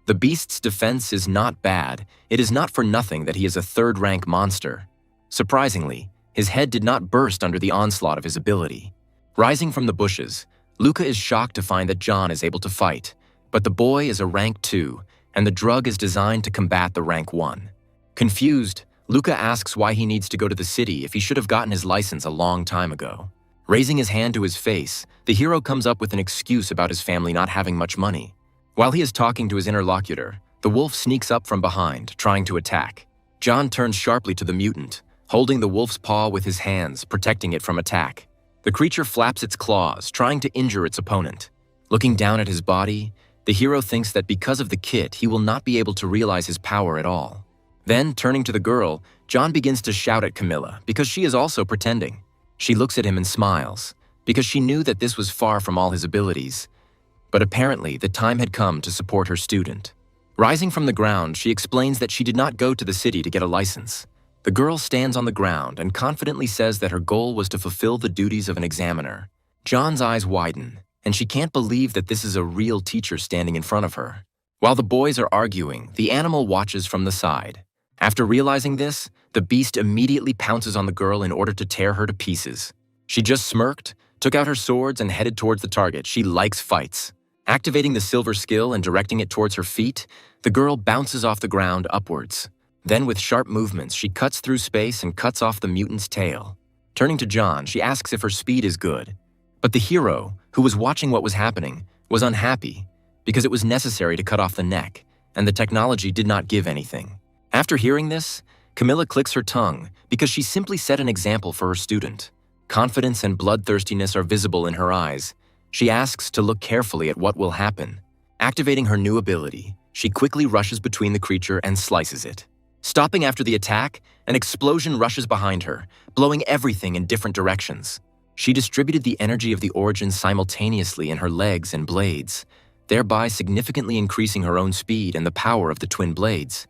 The beast's defense is not bad. It is not for nothing that he is a third-rank monster. Surprisingly, his head did not burst under the onslaught of his ability. Rising from the bushes, Luca is shocked to find that John is able to fight, but the boy is a rank 2, and the drug is designed to combat the rank 1. Confused, Luca asks why he needs to go to the city if he should have gotten his license a long time ago. Raising his hand to his face, the hero comes up with an excuse about his family not having much money. While he is talking to his interlocutor, the wolf sneaks up from behind, trying to attack. John turns sharply to the mutant, holding the wolf's paw with his hands, protecting it from attack. The creature flaps its claws, trying to injure its opponent. Looking down at his body, the hero thinks that because of the kit, he will not be able to realize his power at all. Then, turning to the girl, John begins to shout at Camilla because she is also pretending. She looks at him and smiles, because she knew that this was far from all his abilities. But apparently, the time had come to support her student. Rising from the ground, she explains that she did not go to the city to get a license. The girl stands on the ground and confidently says that her goal was to fulfill the duties of an examiner. John's eyes widen, and she can't believe that this is a real teacher standing in front of her. While the boys are arguing, the animal watches from the side. After realizing this, the beast immediately pounces on the girl in order to tear her to pieces. She just smirked, took out her swords, and headed towards the target. She likes fights. Activating the silver skill and directing it towards her feet, the girl bounces off the ground upwards. Then with sharp movements, she cuts through space and cuts off the mutant's tail. Turning to John, she asks if her speed is good. But the hero, who was watching what was happening, was unhappy because it was necessary to cut off the neck, and the technology did not give anything. After hearing this, Camilla clicks her tongue because she simply set an example for her student. Confidence and bloodthirstiness are visible in her eyes. She asks to look carefully at what will happen. Activating her new ability, she quickly rushes between the creature and slices it. Stopping after the attack, an explosion rushes behind her, blowing everything in different directions. She distributed the energy of the origin simultaneously in her legs and blades, thereby significantly increasing her own speed and the power of the twin blades.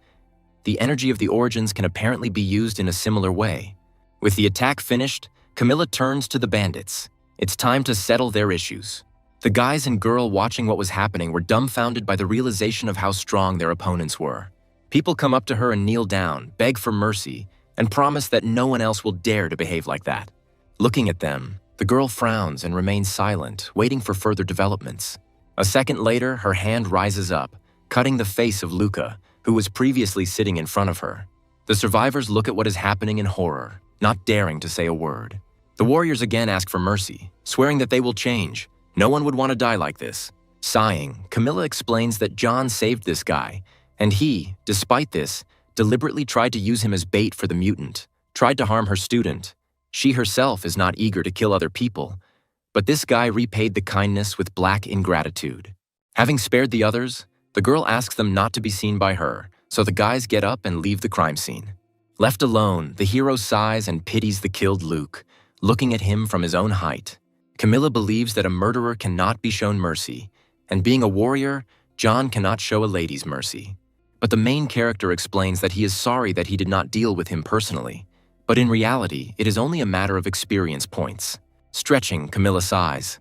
The energy of the origins can apparently be used in a similar way. With the attack finished, Camilla turns to the bandits. It's time to settle their issues. The guys and girl watching what was happening were dumbfounded by the realization of how strong their opponents were. People come up to her and kneel down, beg for mercy, and promise that no one else will dare to behave like that. Looking at them, the girl frowns and remains silent, waiting for further developments. A second later, her hand rises up, cutting the face of Luca, who was previously sitting in front of her. The survivors look at what is happening in horror, not daring to say a word. The warriors again ask for mercy, swearing that they will change. No one would want to die like this. Sighing, Camilla explains that John saved this guy, and he, despite this, deliberately tried to use him as bait for the mutant, tried to harm her student. She herself is not eager to kill other people, but this guy repaid the kindness with black ingratitude. Having spared the others, the girl asks them not to be seen by her, so the guys get up and leave the crime scene. Left alone, the hero sighs and pities the killed Luke, looking at him from his own height. Camilla believes that a murderer cannot be shown mercy, and being a warrior, John cannot show a lady's mercy. But the main character explains that he is sorry that he did not deal with him personally, but in reality, it is only a matter of experience points. Stretching, Camilla sighs.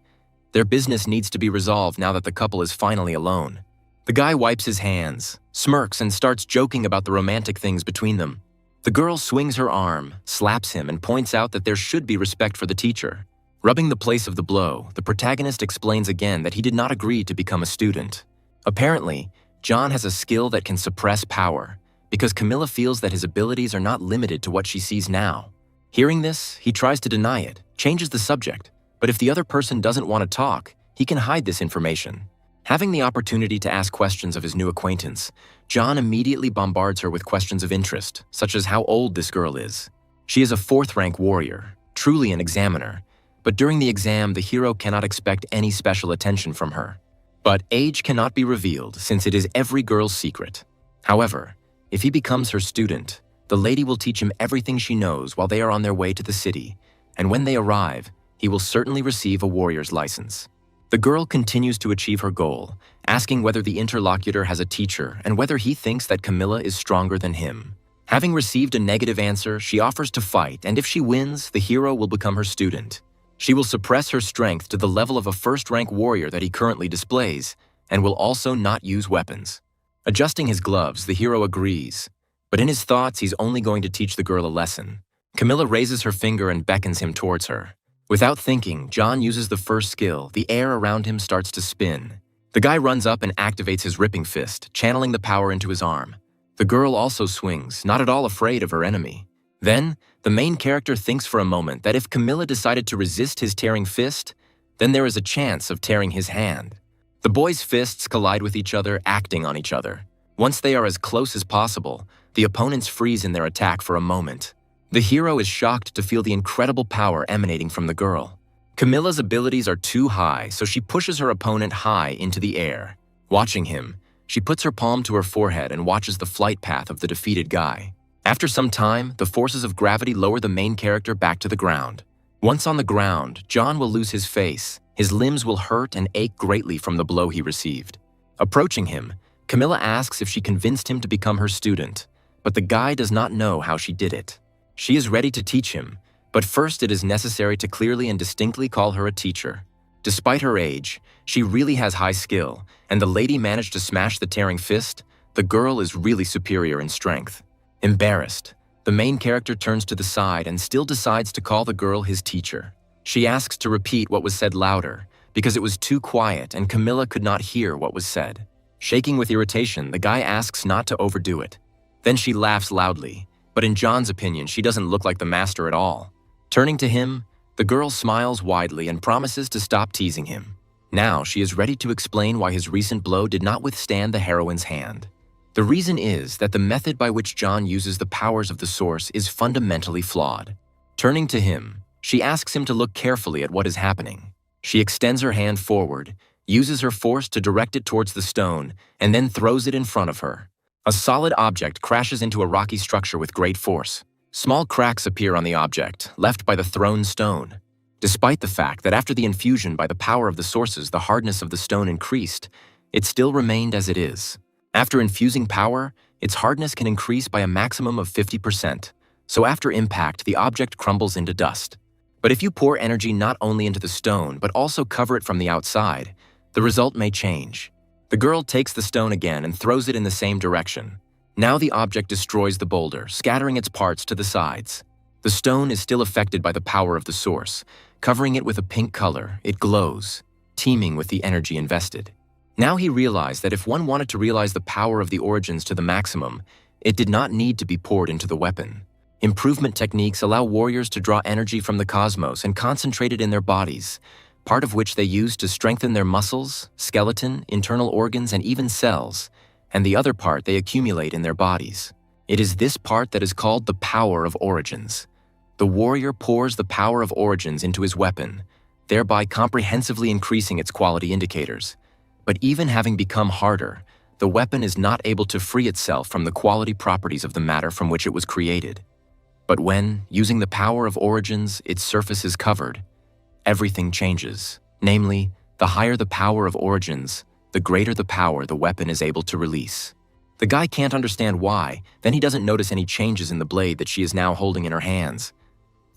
Their business needs to be resolved now that the couple is finally alone. The guy wipes his hands, smirks, and starts joking about the romantic things between them. The girl swings her arm, slaps him, and points out that there should be respect for the teacher. Rubbing the place of the blow, the protagonist explains again that he did not agree to become a student. Apparently, John has a skill that can suppress power, because Camilla feels that his abilities are not limited to what she sees now. Hearing this, he tries to deny it, changes the subject, but if the other person doesn't want to talk, he can hide this information. Having the opportunity to ask questions of his new acquaintance, John immediately bombards her with questions of interest, such as how old this girl is. She is a 4th-rank warrior, truly an examiner, but during the exam, the hero cannot expect any special attention from her. But age cannot be revealed since it is every girl's secret. However, if he becomes her student, the lady will teach him everything she knows while they are on their way to the city, and when they arrive, he will certainly receive a warrior's license. The girl continues to achieve her goal, asking whether the interlocutor has a teacher and whether he thinks that Camilla is stronger than him. Having received a negative answer, she offers to fight, and if she wins, the hero will become her student. She will suppress her strength to the level of a first-rank warrior that he currently displays, and will also not use weapons. Adjusting his gloves, the hero agrees, but in his thoughts, he's only going to teach the girl a lesson. Camilla raises her finger and beckons him towards her. Without thinking, John uses the first skill. The air around him starts to spin. The guy runs up and activates his ripping fist, channeling the power into his arm. The girl also swings, not at all afraid of her enemy. Then, the main character thinks for a moment that if Camilla decided to resist his tearing fist, then there is a chance of tearing his hand. The boys' fists collide with each other, acting on each other. Once they are as close as possible, the opponents freeze in their attack for a moment. The hero is shocked to feel the incredible power emanating from the girl. Camilla's abilities are too high, so she pushes her opponent high into the air. Watching him, she puts her palm to her forehead and watches the flight path of the defeated guy. After some time, the forces of gravity lower the main character back to the ground. Once on the ground, John will lose his face. His limbs will hurt and ache greatly from the blow he received. Approaching him, Camilla asks if she convinced him to become her student, but the guy does not know how she did it. She is ready to teach him, but first it is necessary to clearly and distinctly call her a teacher. Despite her age, she really has high skill, and the lady managed to smash the tearing fist. The girl is really superior in strength. Embarrassed, the main character turns to the side and still decides to call the girl his teacher. She asks to repeat what was said louder, because it was too quiet and Camilla could not hear what was said. Shaking with irritation, the guy asks not to overdo it. Then she laughs loudly, but in John's opinion, she doesn't look like the master at all. Turning to him, the girl smiles widely and promises to stop teasing him. Now she is ready to explain why his recent blow did not withstand the heroine's hand. The reason is that the method by which John uses the powers of the source is fundamentally flawed. Turning to him, she asks him to look carefully at what is happening. She extends her hand forward, uses her force to direct it towards the stone, and then throws it in front of her. A solid object crashes into a rocky structure with great force. Small cracks appear on the object, left by the thrown stone. Despite the fact that after the infusion by the power of the sources, the hardness of the stone increased, it still remained as it is. After infusing power, its hardness can increase by a maximum of 50%, so after impact, the object crumbles into dust. But if you pour energy not only into the stone, but also cover it from the outside, the result may change. The girl takes the stone again and throws it in the same direction. Now the object destroys the boulder, scattering its parts to the sides. The stone is still affected by the power of the source. Covering it with a pink color, it glows, teeming with the energy invested. Now he realized that if one wanted to realize the power of the origins to the maximum, it did not need to be poured into the weapon. Improvement techniques allow warriors to draw energy from the cosmos and concentrate it in their bodies, part of which they use to strengthen their muscles, skeleton, internal organs, and even cells, and the other part they accumulate in their bodies. It is this part that is called the power of origins. The warrior pours the power of origins into his weapon, thereby comprehensively increasing its quality indicators. But even having become harder, the weapon is not able to free itself from the quality properties of the matter from which it was created. But when, using the power of origins, its surface is covered, everything changes. Namely, the higher the power of origins, the greater the power the weapon is able to release. The guy can't understand why, then he doesn't notice any changes in the blade that she is now holding in her hands.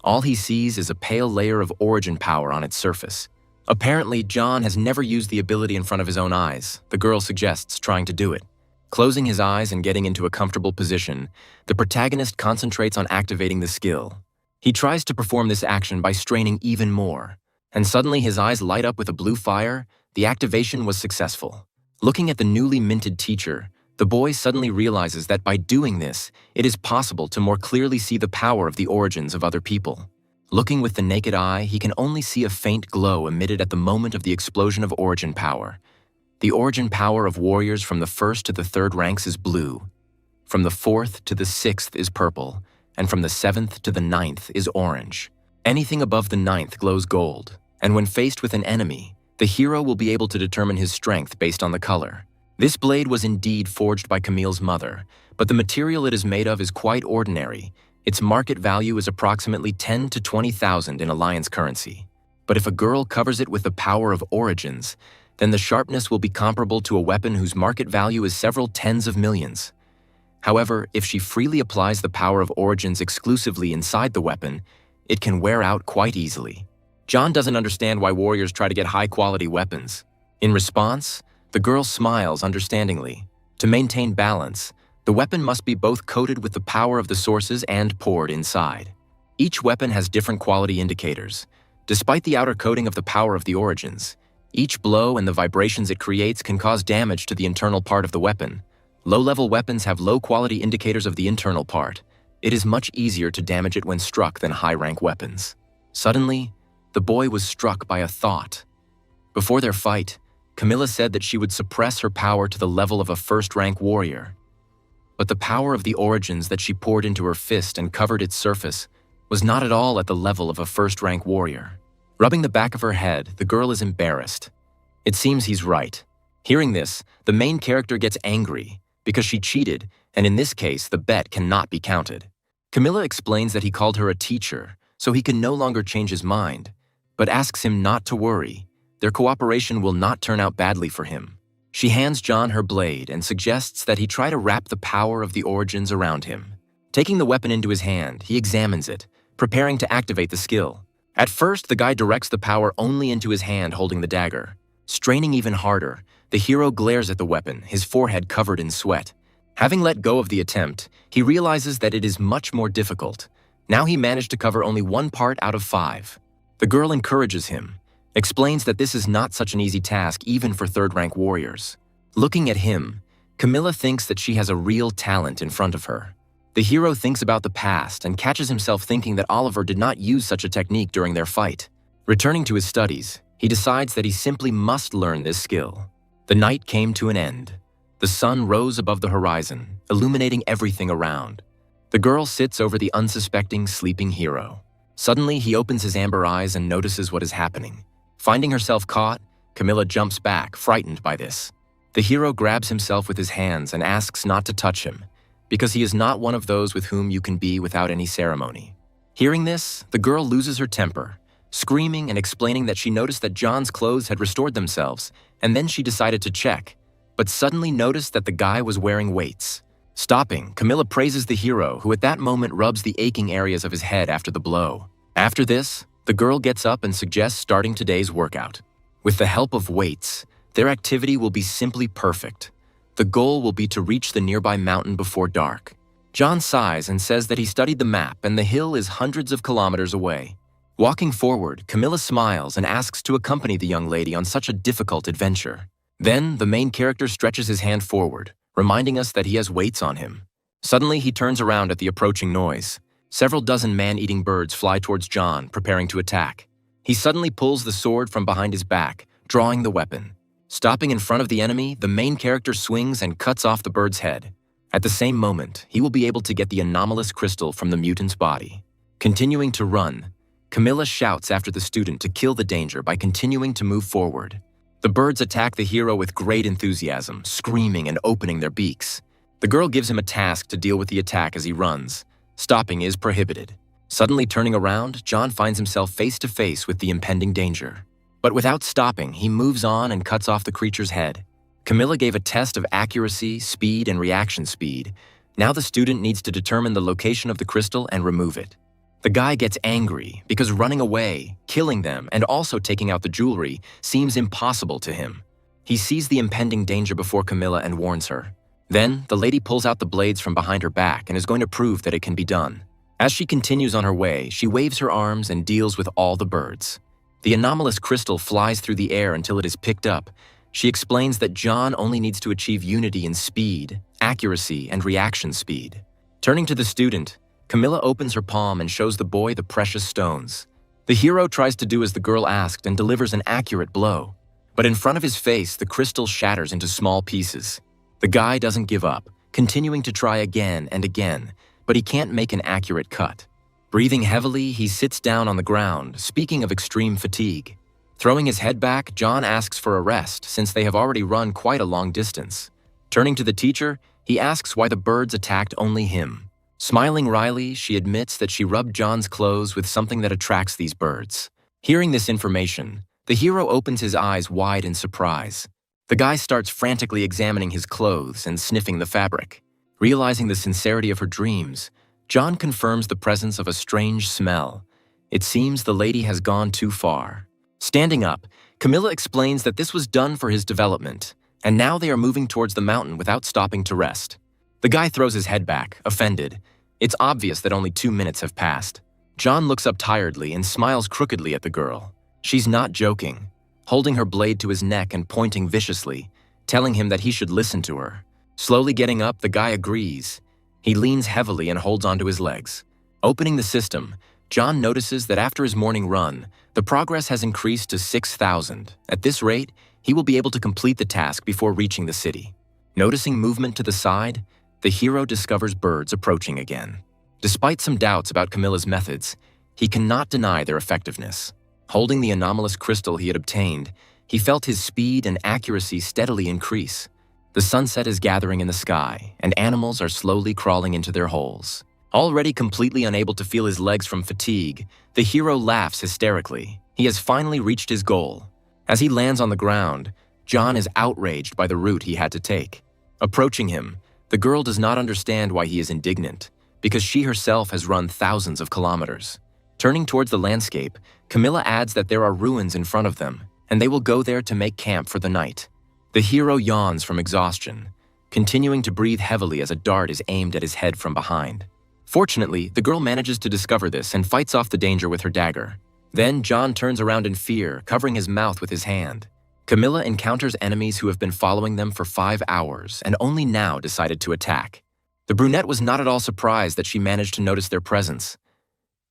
All he sees is a pale layer of origin power on its surface. Apparently, John has never used the ability in front of his own eyes. The girl suggests trying to do it. Closing his eyes and getting into a comfortable position, the protagonist concentrates on activating the skill. He tries to perform this action by straining even more, and suddenly his eyes light up with a blue fire. The activation was successful. Looking at the newly minted teacher, the boy suddenly realizes that by doing this, it is possible to more clearly see the power of the origins of other people. Looking with the naked eye, he can only see a faint glow emitted at the moment of the explosion of origin power. The origin power of warriors from the 1st to the 3rd ranks is blue. From the 4th to the 6th is purple, and from the 7th to the 9th is orange. Anything above the 9th glows gold, and when faced with an enemy, the hero will be able to determine his strength based on the color. This blade was indeed forged by Camille's mother, but the material it is made of is quite ordinary. Its market value is approximately 10 to 20,000 in Alliance currency. But if a girl covers it with the power of origins, then the sharpness will be comparable to a weapon whose market value is several tens of millions. However, if she freely applies the power of origins exclusively inside the weapon, it can wear out quite easily. John doesn't understand why warriors try to get high-quality weapons. In response, the girl smiles understandingly. To maintain balance, the weapon must be both coated with the power of the sources and poured inside. Each weapon has different quality indicators. Despite the outer coating of the power of the origins, each blow and the vibrations it creates can cause damage to the internal part of the weapon. Low-level weapons have low-quality indicators of the internal part. It is much easier to damage it when struck than high-rank weapons. Suddenly, the boy was struck by a thought. Before their fight, Camilla said that she would suppress her power to the level of a first-rank warrior. But the power of the origins that she poured into her fist and covered its surface was not at all at the level of a first-rank warrior. Rubbing the back of her head, the girl is embarrassed. It seems he's right. Hearing this, the main character gets angry because she cheated, and in this case, the bet cannot be counted. Camilla explains that he called her a teacher, so he can no longer change his mind, but asks him not to worry. Their cooperation will not turn out badly for him. She hands John her blade and suggests that he try to wrap the power of the origins around him. Taking the weapon into his hand, he examines it, preparing to activate the skill. At first, the guy directs the power only into his hand holding the dagger. Straining even harder, the hero glares at the weapon, his forehead covered in sweat. Having let go of the attempt, he realizes that it is much more difficult. Now he managed to cover only one part out of 5. The girl encourages him, explains that this is not such an easy task even for third-rank warriors. Looking at him, Camilla thinks that she has a real talent in front of her. The hero thinks about the past and catches himself thinking that Oliver did not use such a technique during their fight. Returning to his studies, he decides that he simply must learn this skill. The night came to an end. The sun rose above the horizon, illuminating everything around. The girl sits over the unsuspecting, sleeping hero. Suddenly, he opens his amber eyes and notices what is happening. Finding herself caught, Camilla jumps back, frightened by this. The hero grabs himself with his hands and asks not to touch him, because he is not one of those with whom you can be without any ceremony. Hearing this, the girl loses her temper, screaming and explaining that she noticed that John's clothes had restored themselves, and then she decided to check, but suddenly noticed that the guy was wearing weights. Stopping, Camilla praises the hero, who at that moment rubs the aching areas of his head after the blow. After this, the girl gets up and suggests starting today's workout. With the help of weights, their activity will be simply perfect. The goal will be to reach the nearby mountain before dark. John sighs and says that he studied the map and the hill is hundreds of kilometers away. Walking forward, Camilla smiles and asks to accompany the young lady on such a difficult adventure. Then, the main character stretches his hand forward, reminding us that he has weights on him. Suddenly, he turns around at the approaching noise. Several dozen man-eating birds fly towards John, preparing to attack. He suddenly pulls the sword from behind his back, drawing the weapon. Stopping in front of the enemy, the main character swings and cuts off the bird's head. At the same moment, he will be able to get the anomalous crystal from the mutant's body. Continuing to run, Camilla shouts after the student to kill the danger by continuing to move forward. The birds attack the hero with great enthusiasm, screaming and opening their beaks. The girl gives him a task to deal with the attack as he runs. Stopping is prohibited. Suddenly turning around, John finds himself face to face with the impending danger. But without stopping, he moves on and cuts off the creature's head. Camilla gave a test of accuracy, speed, and reaction speed. Now the student needs to determine the location of the crystal and remove it. The guy gets angry because running away, killing them, and also taking out the jewelry seems impossible to him. He sees the impending danger before Camilla and warns her. Then, the lady pulls out the blades from behind her back and is going to prove that it can be done. As she continues on her way, she waves her arms and deals with all the birds. The anomalous crystal flies through the air until it is picked up. She explains that John only needs to achieve unity in speed, accuracy, and reaction speed. Turning to the student, Camilla opens her palm and shows the boy the precious stones. The hero tries to do as the girl asked and delivers an accurate blow. But in front of his face, the crystal shatters into small pieces. The guy doesn't give up, continuing to try again and again, but he can't make an accurate cut. Breathing heavily, he sits down on the ground, speaking of extreme fatigue. Throwing his head back, John asks for a rest since they have already run quite a long distance. Turning to the teacher, he asks why the birds attacked only him. Smiling wryly, she admits that she rubbed John's clothes with something that attracts these birds. Hearing this information, the hero opens his eyes wide in surprise. The guy starts frantically examining his clothes and sniffing the fabric. Realizing the sincerity of her dreams, John confirms the presence of a strange smell. It seems the lady has gone too far. Standing up, Camilla explains that this was done for his development, and now they are moving towards the mountain without stopping to rest. The guy throws his head back, offended. It's obvious that only 2 minutes have passed. John looks up tiredly and smiles crookedly at the girl. She's not joking, holding her blade to his neck and pointing viciously, telling him that he should listen to her. Slowly getting up, the guy agrees. He leans heavily and holds onto his legs. Opening the system, John notices that after his morning run, the progress has increased to 6,000. At this rate, he will be able to complete the task before reaching the city. Noticing movement to the side, the hero discovers birds approaching again. Despite some doubts about Camilla's methods, he cannot deny their effectiveness. Holding the anomalous crystal he had obtained, he felt his speed and accuracy steadily increase. The sunset is gathering in the sky, and animals are slowly crawling into their holes. Already completely unable to feel his legs from fatigue, the hero laughs hysterically. He has finally reached his goal. As he lands on the ground, John is outraged by the route he had to take. Approaching him, the girl does not understand why he is indignant, because she herself has run thousands of kilometers. Turning towards the landscape, Camilla adds that there are ruins in front of them, and they will go there to make camp for the night. The hero yawns from exhaustion, continuing to breathe heavily as a dart is aimed at his head from behind. Fortunately, the girl manages to discover this and fights off the danger with her dagger. Then John turns around in fear, covering his mouth with his hand. Camilla encounters enemies who have been following them for 5 hours and only now decided to attack. The brunette was not at all surprised that she managed to notice their presence.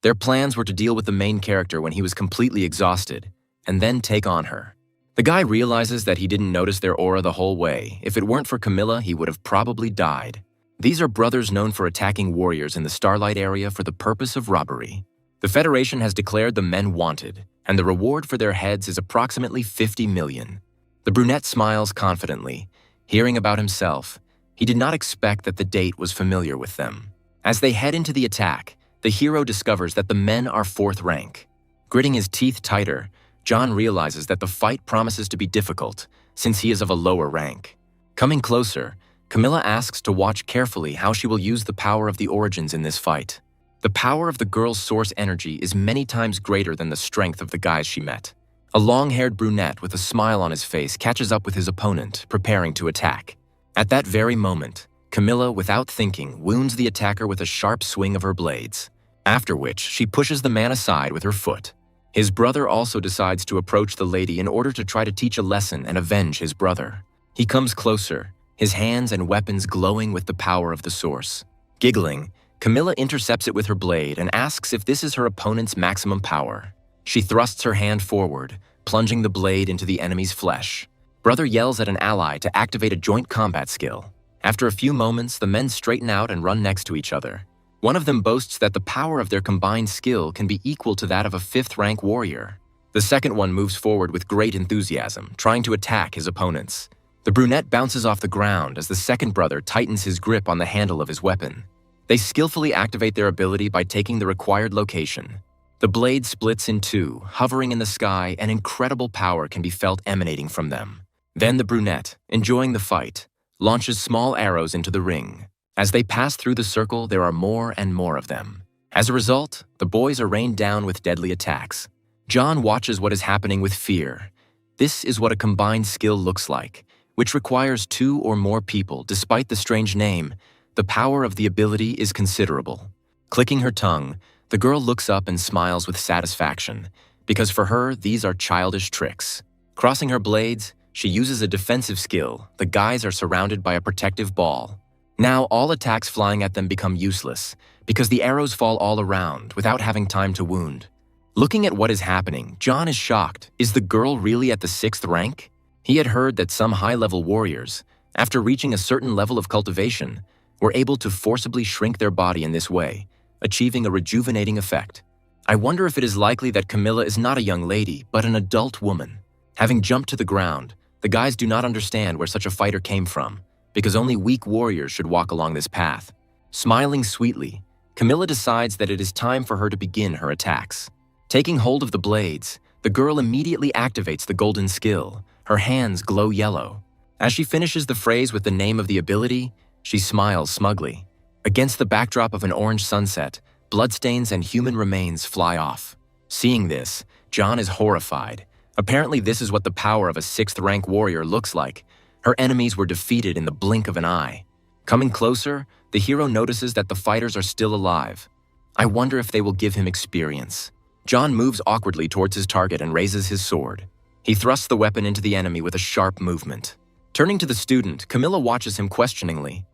Their plans were to deal with the main character when he was completely exhausted, and then take on her. The guy realizes that he didn't notice their aura the whole way. If it weren't for Camilla, he would have probably died. These are brothers known for attacking warriors in the Starlight area for the purpose of robbery. The Federation has declared the men wanted, and the reward for their heads is approximately 50 million. The brunette smiles confidently. Hearing about himself, he did not expect that the date was familiar with them. As they head into the attack, the hero discovers that the men are 4th rank. Gritting his teeth tighter, John realizes that the fight promises to be difficult, since he is of a lower rank. Coming closer, Camilla asks to watch carefully how she will use the power of the origins in this fight. The power of the girl's source energy is many times greater than the strength of the guys she met. A long-haired brunette with a smile on his face catches up with his opponent, preparing to attack. At that very moment, Camilla, without thinking, wounds the attacker with a sharp swing of her blades, after which she pushes the man aside with her foot. His brother also decides to approach the lady in order to try to teach a lesson and avenge his brother. He comes closer, his hands and weapons glowing with the power of the source. Giggling, Camilla intercepts it with her blade and asks if this is her opponent's maximum power. She thrusts her hand forward, plunging the blade into the enemy's flesh. Brother yells at an ally to activate a joint combat skill. After a few moments, the men straighten out and run next to each other. One of them boasts that the power of their combined skill can be equal to that of a 5th-rank warrior. The second one moves forward with great enthusiasm, trying to attack his opponents. The brunette bounces off the ground as the second brother tightens his grip on the handle of his weapon. They skillfully activate their ability by taking the required location. The blade splits in two, hovering in the sky, and incredible power can be felt emanating from them. Then the brunette, enjoying the fight, launches small arrows into the ring. As they pass through the circle, there are more and more of them. As a result, the boys are rained down with deadly attacks. John watches what is happening with fear. This is what a combined skill looks like, which requires 2 or more people. Despite the strange name, the power of the ability is considerable. Clicking her tongue, the girl looks up and smiles with satisfaction, because for her, these are childish tricks. Crossing her blades, she uses a defensive skill. The guys are surrounded by a protective ball. Now all attacks flying at them become useless, because the arrows fall all around without having time to wound. Looking at what is happening, John is shocked. Is the girl really at the 6th rank? He had heard that some high-level warriors, after reaching a certain level of cultivation, were able to forcibly shrink their body in this way, achieving a rejuvenating effect. I wonder if it is likely that Camilla is not a young lady, but an adult woman. Having jumped to the ground, the guys do not understand where such a fighter came from, because only weak warriors should walk along this path. Smiling sweetly, Camilla decides that it is time for her to begin her attacks. Taking hold of the blades, the girl immediately activates the golden skill. Her hands glow yellow. As she finishes the phrase with the name of the ability, she smiles smugly. Against the backdrop of an orange sunset, bloodstains and human remains fly off. Seeing this, John is horrified. Apparently this is what the power of a 6th rank warrior looks like. Her enemies were defeated in the blink of an eye. Coming closer, the hero notices that the fighters are still alive. I wonder if they will give him experience. John moves awkwardly towards his target and raises his sword. He thrusts the weapon into the enemy with a sharp movement. Turning to the student, Camilla watches him questioningly.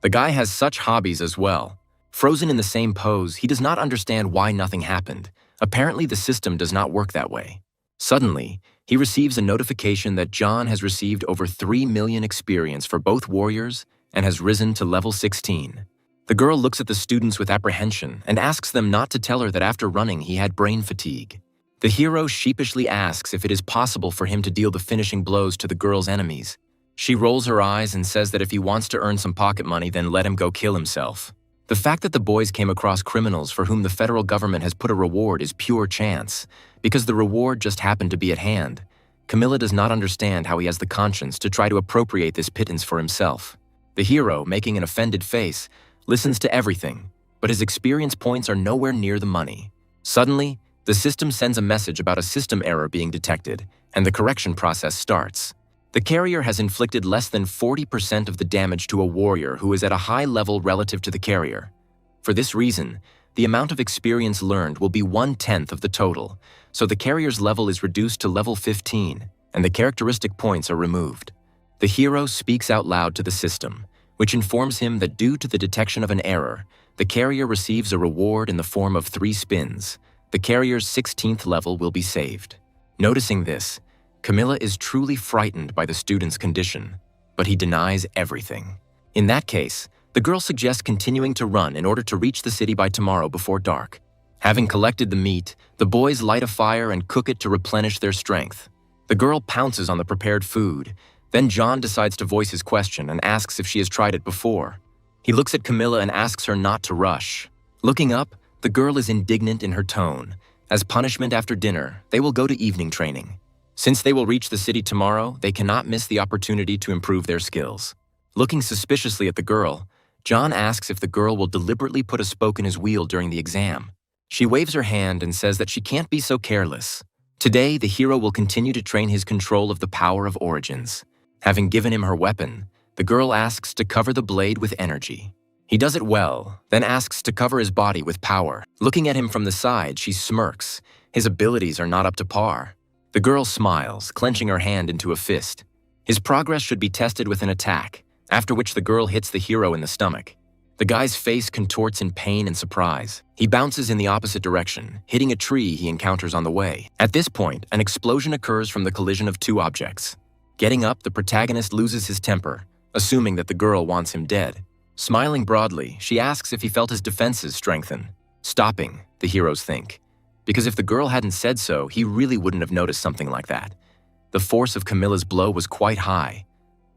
The guy has such hobbies as well. Frozen in the same pose, he does not understand why nothing happened. Apparently the system does not work that way. Suddenly, he receives a notification that John has received over 3 million experience for both warriors and has risen to level 16. The girl looks at the students with apprehension and asks them not to tell her that after running he had brain fatigue. The hero sheepishly asks if it is possible for him to deal the finishing blows to the girl's enemies. She rolls her eyes and says that if he wants to earn some pocket money, then let him go kill himself. The fact that the boys came across criminals for whom the federal government has put a reward is pure chance, because the reward just happened to be at hand. Camilla does not understand how he has the conscience to try to appropriate this pittance for himself. The hero, making an offended face, listens to everything, but his experience points are nowhere near the money. Suddenly, the system sends a message about a system error being detected, and the correction process starts. The carrier has inflicted less than 40% of the damage to a warrior who is at a high level relative to the carrier. For this reason, the amount of experience learned will be 1/10 of the total, so the carrier's level is reduced to level 15, and the characteristic points are removed. The hero speaks out loud to the system, which informs him that due to the detection of an error, the carrier receives a reward in the form of 3 spins. The carrier's 16th level will be saved. Noticing this, Camilla is truly frightened by the student's condition, but he denies everything. In that case, the girl suggests continuing to run in order to reach the city by tomorrow before dark. Having collected the meat, the boys light a fire and cook it to replenish their strength. The girl pounces on the prepared food. Then John decides to voice his question and asks if she has tried it before. He looks at Camilla and asks her not to rush. Looking up, the girl is indignant in her tone. As punishment after dinner, they will go to evening training. Since they will reach the city tomorrow, they cannot miss the opportunity to improve their skills. Looking suspiciously at the girl, John asks if the girl will deliberately put a spoke in his wheel during the exam. She waves her hand and says that she can't be so careless. Today, the hero will continue to train his control of the power of origins. Having given him her weapon, the girl asks to cover the blade with energy. He does it well, then asks to cover his body with power. Looking at him from the side, she smirks. His abilities are not up to par. The girl smiles, clenching her hand into a fist. His progress should be tested with an attack, after which the girl hits the hero in the stomach. The guy's face contorts in pain and surprise. He bounces in the opposite direction, hitting a tree he encounters on the way. At this point, an explosion occurs from the collision of 2 objects. Getting up, the protagonist loses his temper, assuming that the girl wants him dead. Smiling broadly, she asks if he felt his defenses strengthen. Stopping, the heroes think. Because if the girl hadn't said so, he really wouldn't have noticed something like that. The force of Camilla's blow was quite high.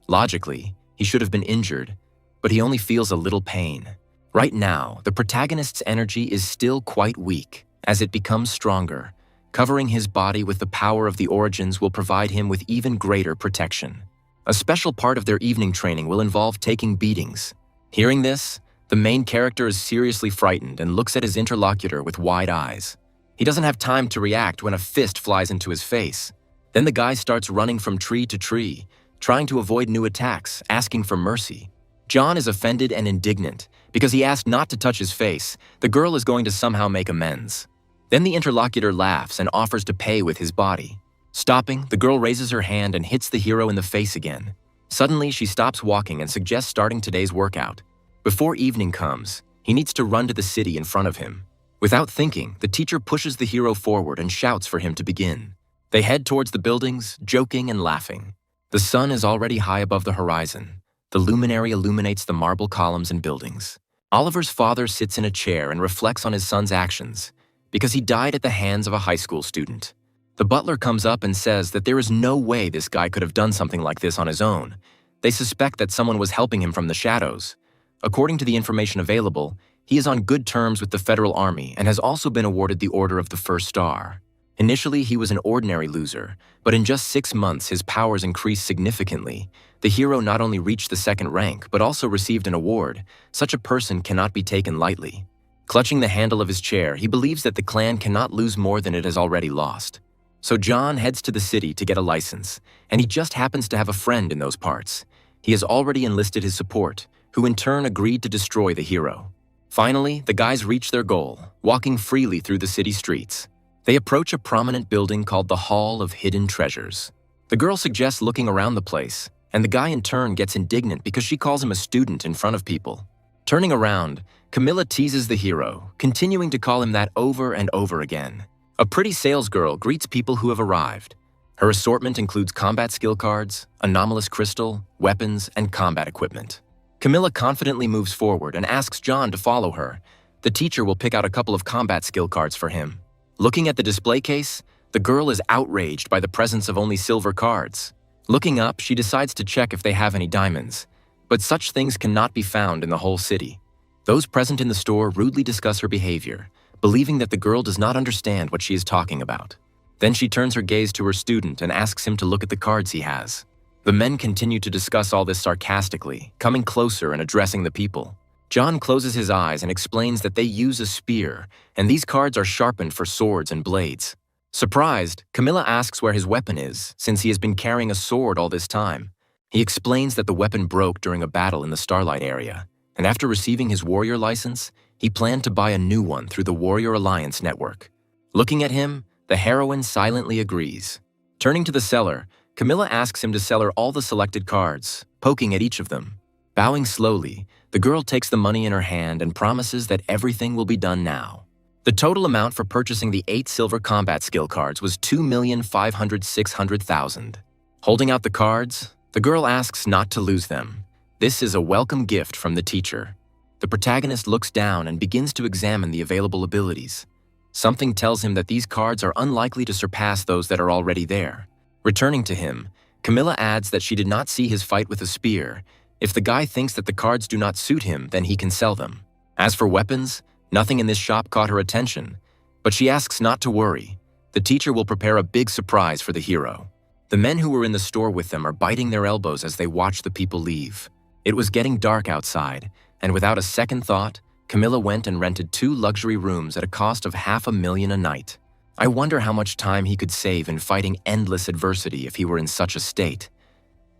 Logically, he should have been injured, but he only feels a little pain. Right now, the protagonist's energy is still quite weak. As it becomes stronger, covering his body with the power of the origins will provide him with even greater protection. A special part of their evening training will involve taking beatings. Hearing this, the main character is seriously frightened and looks at his interlocutor with wide eyes. He doesn't have time to react when a fist flies into his face. Then the guy starts running from tree to tree, trying to avoid new attacks, asking for mercy. John is offended and indignant. Because he asked not to touch his face, the girl is going to somehow make amends. Then the interlocutor laughs and offers to pay with his body. Stopping, the girl raises her hand and hits the hero in the face again. Suddenly, she stops walking and suggests starting today's workout. Before evening comes, he needs to run to the city in front of him. Without thinking, the teacher pushes the hero forward and shouts for him to begin. They head towards the buildings, joking and laughing. The sun is already high above the horizon. The luminary illuminates the marble columns and buildings. Oliver's father sits in a chair and reflects on his son's actions because he died at the hands of a high school student. The butler comes up and says that there is no way this guy could have done something like this on his own. They suspect that someone was helping him from the shadows. According to the information available, he is on good terms with the federal army and has also been awarded the Order of the First Star. Initially, he was an ordinary loser, but in just 6 months his powers increased significantly. The hero not only reached the second rank, but also received an award. Such a person cannot be taken lightly. Clutching the handle of his chair, he believes that the clan cannot lose more than it has already lost. So John heads to the city to get a license, and he just happens to have a friend in those parts. He has already enlisted his support, who in turn agreed to destroy the hero. Finally, the guys reach their goal, walking freely through the city streets. They approach a prominent building called the Hall of Hidden Treasures. The girl suggests looking around the place, and the guy in turn gets indignant because she calls him a student in front of people. Turning around, Camilla teases the hero, continuing to call him that over and over again. A pretty salesgirl greets people who have arrived. Her assortment includes combat skill cards, anomalous crystal, weapons, and combat equipment. Camilla confidently moves forward and asks John to follow her. The teacher will pick out a couple of combat skill cards for him. Looking at the display case, the girl is outraged by the presence of only silver cards. Looking up, she decides to check if they have any diamonds, but such things cannot be found in the whole city. Those present in the store rudely discuss her behavior, believing that the girl does not understand what she is talking about. Then she turns her gaze to her student and asks him to look at the cards he has. The men continue to discuss all this sarcastically, coming closer and addressing the people. John closes his eyes and explains that they use a spear, and these cards are sharpened for swords and blades. Surprised, Camilla asks where his weapon is, since he has been carrying a sword all this time. He explains that the weapon broke during a battle in the Starlight area, and after receiving his warrior license, he planned to buy a new one through the Warrior Alliance network. Looking at him, the heroine silently agrees. Turning to the seller, Camilla asks him to sell her all the selected cards, poking at each of them. Bowing slowly, the girl takes the money in her hand and promises that everything will be done now. The total amount for purchasing the 8 silver combat skill cards was 2,500,600,000. Holding out the cards, the girl asks not to lose them. This is a welcome gift from the teacher. The protagonist looks down and begins to examine the available abilities. Something tells him that these cards are unlikely to surpass those that are already there. Returning to him, Camilla adds that she did not see his fight with a spear. If the guy thinks that the cards do not suit him, then he can sell them. As for weapons, nothing in this shop caught her attention, but she asks not to worry. The teacher will prepare a big surprise for the hero. The men who were in the store with them are biting their elbows as they watch the people leave. It was getting dark outside, and without a second thought, Camilla went and rented 2 luxury rooms at a cost of $500,000 a night. I wonder how much time he could save in fighting endless adversity if he were in such a state.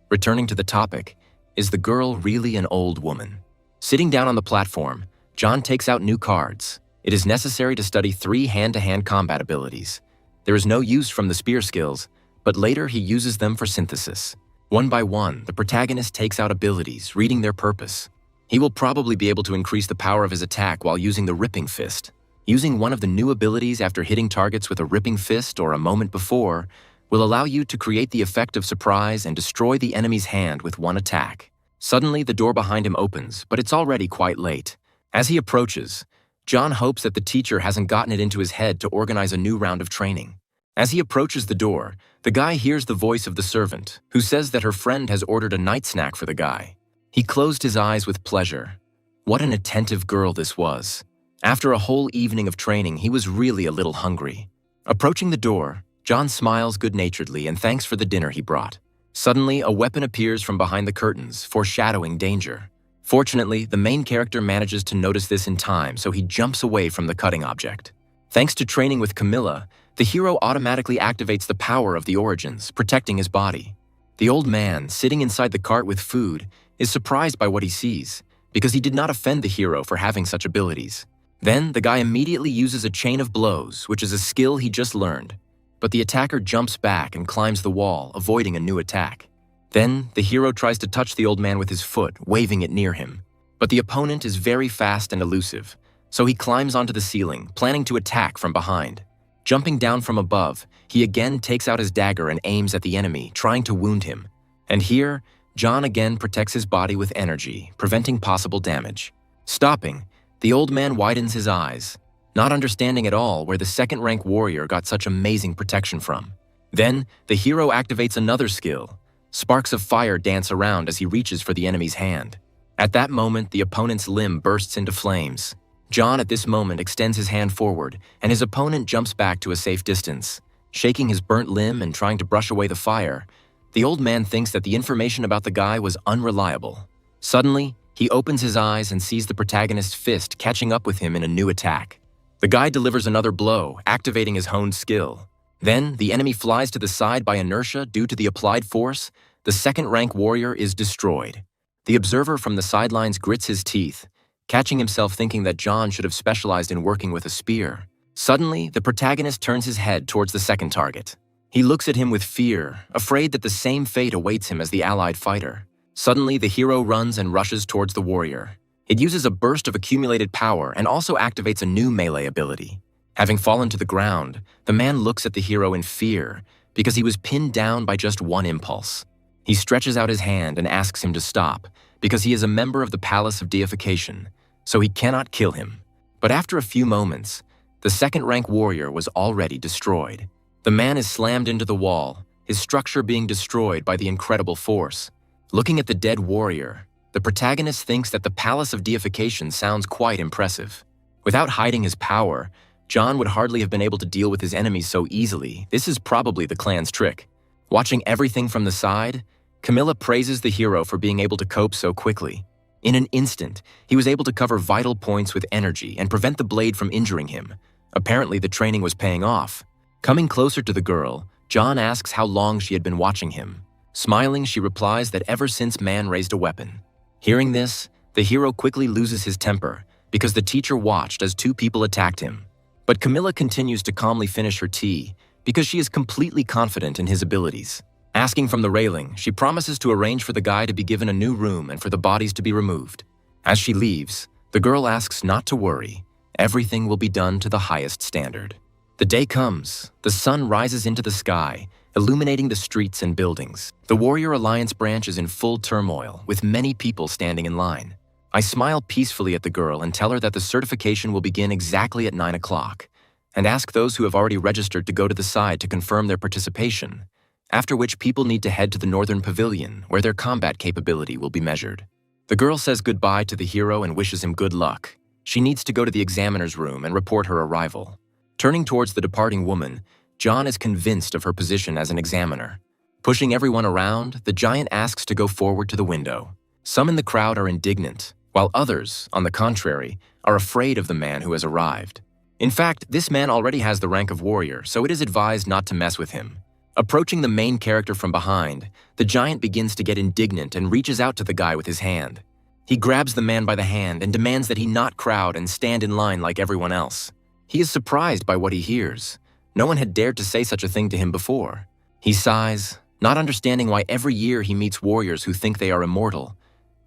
Returning to the topic, is the girl really an old woman? Sitting down on the platform, John takes out new cards. It is necessary to study 3 hand-to-hand combat abilities. There is no use from the spear skills, but later he uses them for synthesis. One by one, the protagonist takes out abilities, reading their purpose. He will probably be able to increase the power of his attack while using the Ripping Fist. Using one of the new abilities after hitting targets with a Ripping Fist or a moment before will allow you to create the effect of surprise and destroy the enemy's hand with one attack. Suddenly, the door behind him opens, but it's already quite late. As he approaches, John hopes that the teacher hasn't gotten it into his head to organize a new round of training. As he approaches the door, the guy hears the voice of the servant, who says that her friend has ordered a night snack for the guy. He closed his eyes with pleasure. What an attentive girl this was. After a whole evening of training, he was really a little hungry. Approaching the door, John smiles good-naturedly and thanks for the dinner he brought. Suddenly, a weapon appears from behind the curtains, foreshadowing danger. Fortunately, the main character manages to notice this in time, so he jumps away from the cutting object. Thanks to training with Camilla, the hero automatically activates the power of the origins, protecting his body. The old man, sitting inside the cart with food, is surprised by what he sees, because he did not offend the hero for having such abilities. Then, the guy immediately uses a chain of blows, which is a skill he just learned. But the attacker jumps back and climbs the wall, avoiding a new attack. Then, the hero tries to touch the old man with his foot, waving it near him. But the opponent is very fast and elusive, so he climbs onto the ceiling, planning to attack from behind. Jumping down from above, he again takes out his dagger and aims at the enemy, trying to wound him. And here, John again protects his body with energy, preventing possible damage. Stopping, the old man widens his eyes, not understanding at all where the second-rank warrior got such amazing protection from. Then, the hero activates another skill. Sparks of fire dance around as he reaches for the enemy's hand. At that moment, the opponent's limb bursts into flames. John at this moment extends his hand forward, and his opponent jumps back to a safe distance. Shaking his burnt limb and trying to brush away the fire, the old man thinks that the information about the guy was unreliable. Suddenly, he opens his eyes and sees the protagonist's fist catching up with him in a new attack. The guy delivers another blow, activating his honed skill. Then, the enemy flies to the side by inertia due to the applied force. The second-rank warrior is destroyed. The observer from the sidelines grits his teeth, catching himself thinking that John should have specialized in working with a spear. Suddenly, the protagonist turns his head towards the second target. He looks at him with fear, afraid that the same fate awaits him as the allied fighter. Suddenly, the hero runs and rushes towards the warrior. It uses a burst of accumulated power and also activates a new melee ability. Having fallen to the ground, the man looks at the hero in fear because he was pinned down by just one impulse. He stretches out his hand and asks him to stop because he is a member of the Palace of Deification, so he cannot kill him. But after a few moments, the second-rank warrior was already destroyed. The man is slammed into the wall, his structure being destroyed by the incredible force. Looking at the dead warrior, the protagonist thinks that the Palace of Deification sounds quite impressive. Without hiding his power, John would hardly have been able to deal with his enemies so easily. This is probably the clan's trick. Watching everything from the side, Camilla praises the hero for being able to cope so quickly. In an instant, he was able to cover vital points with energy and prevent the blade from injuring him. Apparently, the training was paying off. Coming closer to the girl, John asks how long she had been watching him. Smiling, she replies that ever since man raised a weapon. Hearing this, the hero quickly loses his temper because the teacher watched as two people attacked him. But Camilla continues to calmly finish her tea because she is completely confident in his abilities. Asking from the railing, she promises to arrange for the guy to be given a new room and for the bodies to be removed. As she leaves, the girl asks not to worry. Everything will be done to the highest standard. The day comes. The sun rises into the sky, illuminating the streets and buildings. The Warrior Alliance branch is in full turmoil, with many people standing in line. I smile peacefully at the girl and tell her that the certification will begin exactly at 9 o'clock, and ask those who have already registered to go to the side to confirm their participation, after which people need to head to the Northern Pavilion, where their combat capability will be measured. The girl says goodbye to the hero and wishes him good luck. She needs to go to the examiner's room and report her arrival. Turning towards the departing woman, John is convinced of her position as an examiner. Pushing everyone around, the giant asks to go forward to the window. Some in the crowd are indignant, while others, on the contrary, are afraid of the man who has arrived. In fact, this man already has the rank of warrior, so it is advised not to mess with him. Approaching the main character from behind, the giant begins to get indignant and reaches out to the guy with his hand. He grabs the man by the hand and demands that he not crowd and stand in line like everyone else. He is surprised by what he hears. No one had dared to say such a thing to him before. He sighs, not understanding why every year he meets warriors who think they are immortal.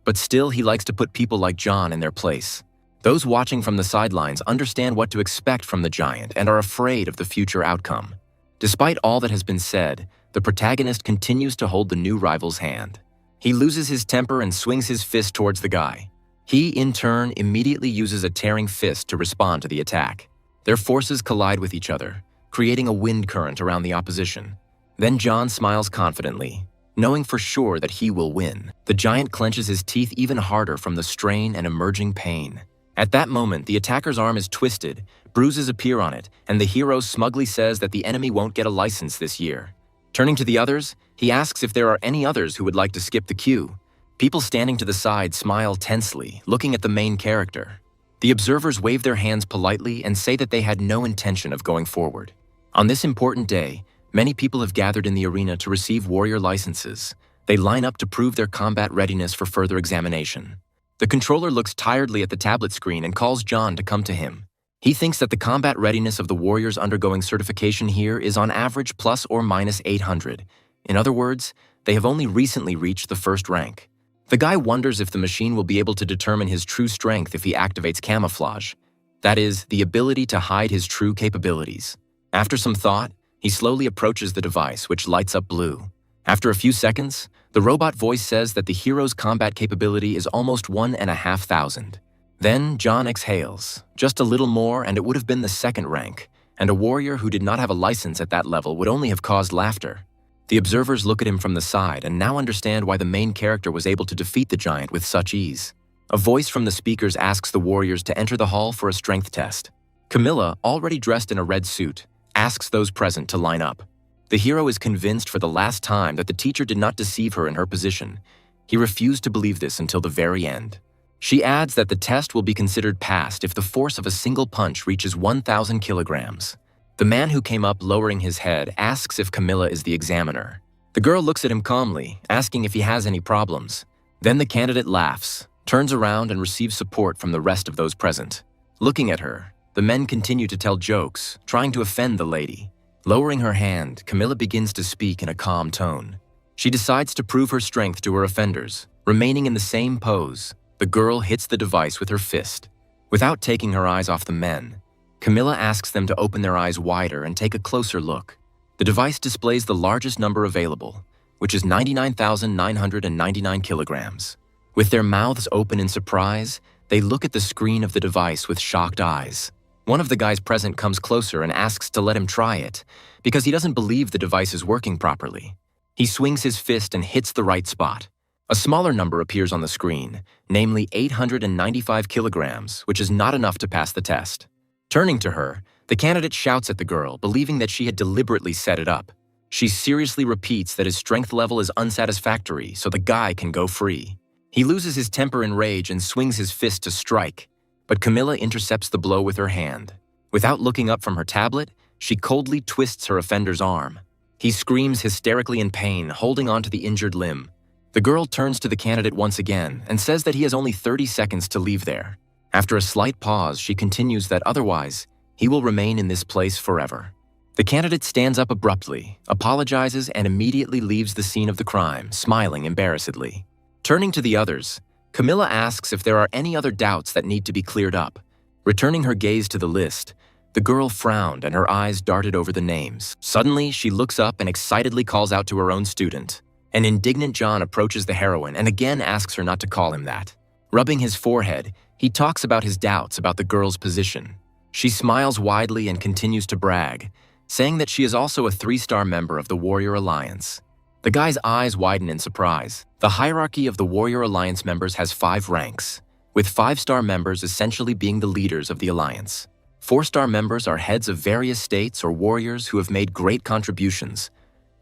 But still, he likes to put people like John in their place. Those watching from the sidelines understand what to expect from the giant and are afraid of the future outcome. Despite all that has been said, the protagonist continues to hold the new rival's hand. He loses his temper and swings his fist towards the guy. He, in turn, immediately uses a tearing fist to respond to the attack. Their forces collide with each other, creating a wind current around the opposition. Then John smiles confidently, knowing for sure that he will win. The giant clenches his teeth even harder from the strain and emerging pain. At that moment, the attacker's arm is twisted, bruises appear on it, and the hero smugly says that the enemy won't get a license this year. Turning to the others, he asks if there are any others who would like to skip the queue. People standing to the side smile tensely, looking at the main character. The observers wave their hands politely and say that they had no intention of going forward. On this important day, many people have gathered in the arena to receive warrior licenses. They line up to prove their combat readiness for further examination. The controller looks tiredly at the tablet screen and calls John to come to him. He thinks that the combat readiness of the warriors undergoing certification here is on average plus or minus 800. In other words, they have only recently reached the first rank. The guy wonders if the machine will be able to determine his true strength if he activates camouflage. That is, the ability to hide his true capabilities. After some thought, he slowly approaches the device, which lights up blue. After a few seconds, the robot voice says that the hero's combat capability is almost 1,500. Then John exhales. Just a little more and it would have been the second rank, and a warrior who did not have a license at that level would only have caused laughter. The observers look at him from the side and now understand why the main character was able to defeat the giant with such ease. A voice from the speakers asks the warriors to enter the hall for a strength test. Camilla, already dressed in a red suit, asks those present to line up. The hero is convinced for the last time that the teacher did not deceive her in her position. He refused to believe this until the very end. She adds that the test will be considered passed if the force of a single punch reaches 1,000 kilograms. The man who came up lowering his head asks if Camilla is the examiner. The girl looks at him calmly, asking if he has any problems. Then the candidate laughs, turns around and receives support from the rest of those present. Looking at her, the men continue to tell jokes, trying to offend the lady. Lowering her hand, Camilla begins to speak in a calm tone. She decides to prove her strength to her offenders, remaining in the same pose. The girl hits the device with her fist. Without taking her eyes off the men, Camilla asks them to open their eyes wider and take a closer look. The device displays the largest number available, which is 99,999 kilograms. With their mouths open in surprise, they look at the screen of the device with shocked eyes. One of the guys present comes closer and asks to let him try it, because he doesn't believe the device is working properly. He swings his fist and hits the right spot. A smaller number appears on the screen, namely 895 kilograms, which is not enough to pass the test. Turning to her, the candidate shouts at the girl, believing that she had deliberately set it up. She seriously repeats that his strength level is unsatisfactory, so the guy can go free. He loses his temper in rage and swings his fist to strike, but Camilla intercepts the blow with her hand. Without looking up from her tablet, she coldly twists her offender's arm. He screams hysterically in pain, holding onto the injured limb. The girl turns to the candidate once again and says that he has only 30 seconds to leave there. After a slight pause, she continues that otherwise, he will remain in this place forever. The candidate stands up abruptly, apologizes, and immediately leaves the scene of the crime, smiling embarrassedly. Turning to the others, Camilla asks if there are any other doubts that need to be cleared up. Returning her gaze to the list, the girl frowned and her eyes darted over the names. Suddenly, she looks up and excitedly calls out to her own student. An indignant John approaches the heroine and again asks her not to call him that. Rubbing his forehead, he talks about his doubts about the girl's position. She smiles widely and continues to brag, saying that she is also a 3-star member of the Warrior Alliance. The guy's eyes widen in surprise. The hierarchy of the Warrior Alliance members has 5 ranks, with 5-star members essentially being the leaders of the alliance. 4-star members are heads of various states or warriors who have made great contributions,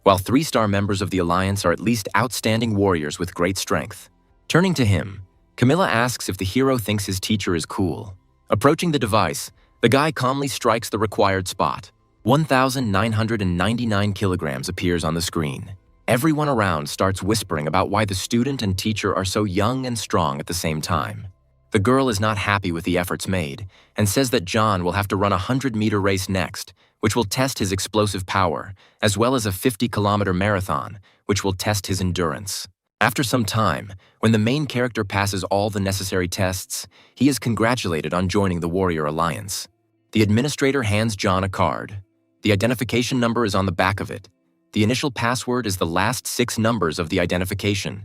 while 3-star members of the alliance are at least outstanding warriors with great strength. Turning to him, Camilla asks if the hero thinks his teacher is cool. Approaching the device, the guy calmly strikes the required spot. 1,999 kilograms appears on the screen. Everyone around starts whispering about why the student and teacher are so young and strong at the same time. The girl is not happy with the efforts made and says that John will have to run a 100-meter race next, which will test his explosive power, as well as a 50-kilometer marathon, which will test his endurance. After some time, when the main character passes all the necessary tests, he is congratulated on joining the Warrior Alliance. The administrator hands John a card. The identification number is on the back of it. The initial password is the last 6 numbers of the identification.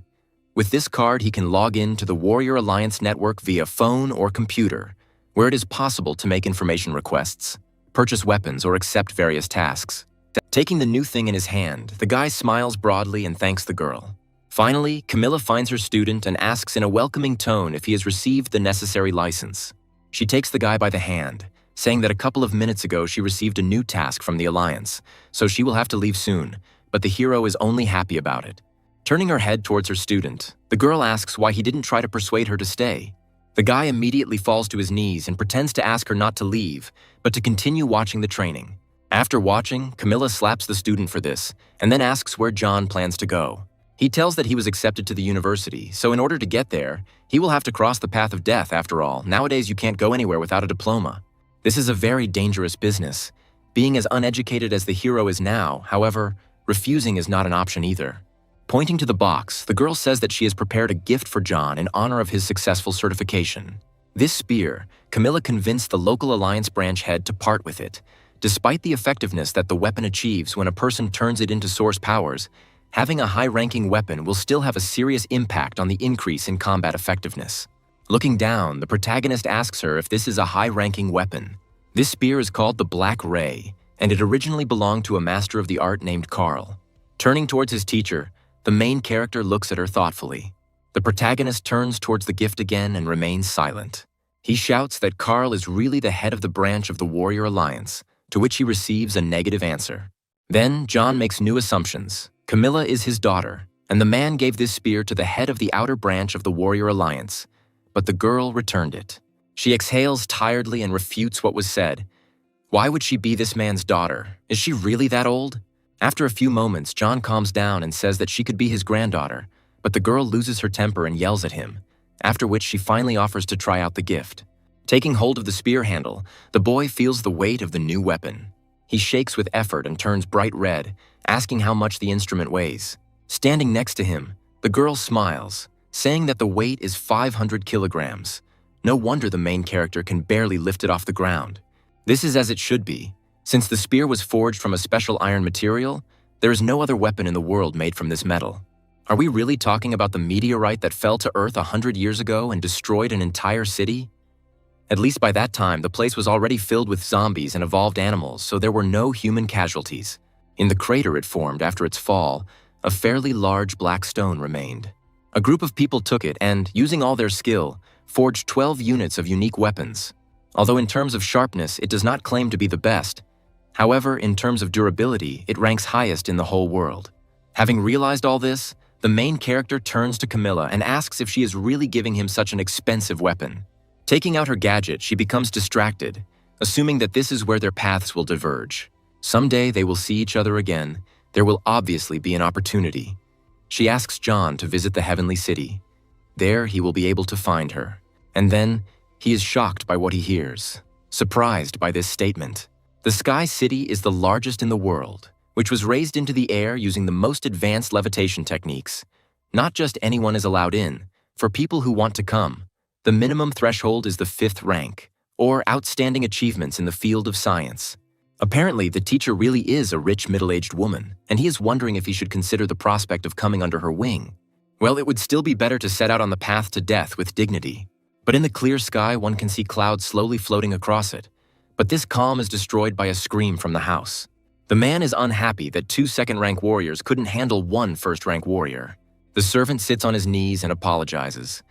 With this card, he can log in to the Warrior Alliance network via phone or computer, where it is possible to make information requests, purchase weapons, or accept various tasks. Taking the new thing in his hand, the guy smiles broadly and thanks the girl. Finally, Camilla finds her student and asks in a welcoming tone if he has received the necessary license. She takes the guy by the hand, saying that a couple of minutes ago she received a new task from the Alliance, so she will have to leave soon, but the hero is only happy about it. Turning her head towards her student, the girl asks why he didn't try to persuade her to stay. The guy immediately falls to his knees and pretends to ask her not to leave, but to continue watching the training. After watching, Camilla slaps the student for this, and then asks where John plans to go. He tells that he was accepted to the university, so in order to get there, he will have to cross the path of death. After all, nowadays you can't go anywhere without a diploma. This is a very dangerous business. Being as uneducated as the hero is now, however, refusing is not an option either. Pointing to the box, the girl says that she has prepared a gift for John in honor of his successful certification. This spear, Camilla convinced the local Alliance branch head to part with it. Despite the effectiveness that the weapon achieves when a person turns it into source powers, having a high-ranking weapon will still have a serious impact on the increase in combat effectiveness. Looking down, the protagonist asks her if this is a high-ranking weapon. This spear is called the Black Ray, and it originally belonged to a master of the art named Carl. Turning towards his teacher, the main character looks at her thoughtfully. The protagonist turns towards the gift again and remains silent. He shouts that Carl is really the head of the branch of the Warrior Alliance, to which he receives a negative answer. Then, John makes new assumptions. Camilla is his daughter, and the man gave this spear to the head of the outer branch of the Warrior Alliance, but the girl returned it. She exhales tiredly and refutes what was said. Why would she be this man's daughter? Is she really that old? After a few moments, John calms down and says that she could be his granddaughter, but the girl loses her temper and yells at him, after which she finally offers to try out the gift. Taking hold of the spear handle, the boy feels the weight of the new weapon. He shakes with effort and turns bright red, asking how much the instrument weighs. Standing next to him, the girl smiles, saying that the weight is 500 kilograms. No wonder the main character can barely lift it off the ground. This is as it should be. Since the spear was forged from a special iron material, there is no other weapon in the world made from this metal. Are we really talking about the meteorite that fell to Earth 100 years ago and destroyed an entire city? At least by that time, the place was already filled with zombies and evolved animals, so there were no human casualties. In the crater it formed after its fall, a fairly large black stone remained. A group of people took it and, using all their skill, forged 12 units of unique weapons. Although in terms of sharpness, it does not claim to be the best. However, in terms of durability, it ranks highest in the whole world. Having realized all this, the main character turns to Camilla and asks if she is really giving him such an expensive weapon. Taking out her gadget, she becomes distracted, assuming that this is where their paths will diverge. Someday they will see each other again. There will obviously be an opportunity. She asks John to visit the Heavenly City. There he will be able to find her. And then, he is shocked by what he hears, surprised by this statement. The Sky City is the largest in the world, which was raised into the air using the most advanced levitation techniques. Not just anyone is allowed in. For people who want to come, the minimum threshold is the 5th rank, or outstanding achievements in the field of science. Apparently, the teacher really is a rich middle-aged woman, and he is wondering if he should consider the prospect of coming under her wing. Well, it would still be better to set out on the path to death with dignity. But in the clear sky, one can see clouds slowly floating across it. But this calm is destroyed by a scream from the house. The man is unhappy that 2 second-rank warriors couldn't handle 1 first-rank warrior. The servant sits on his knees and apologizes.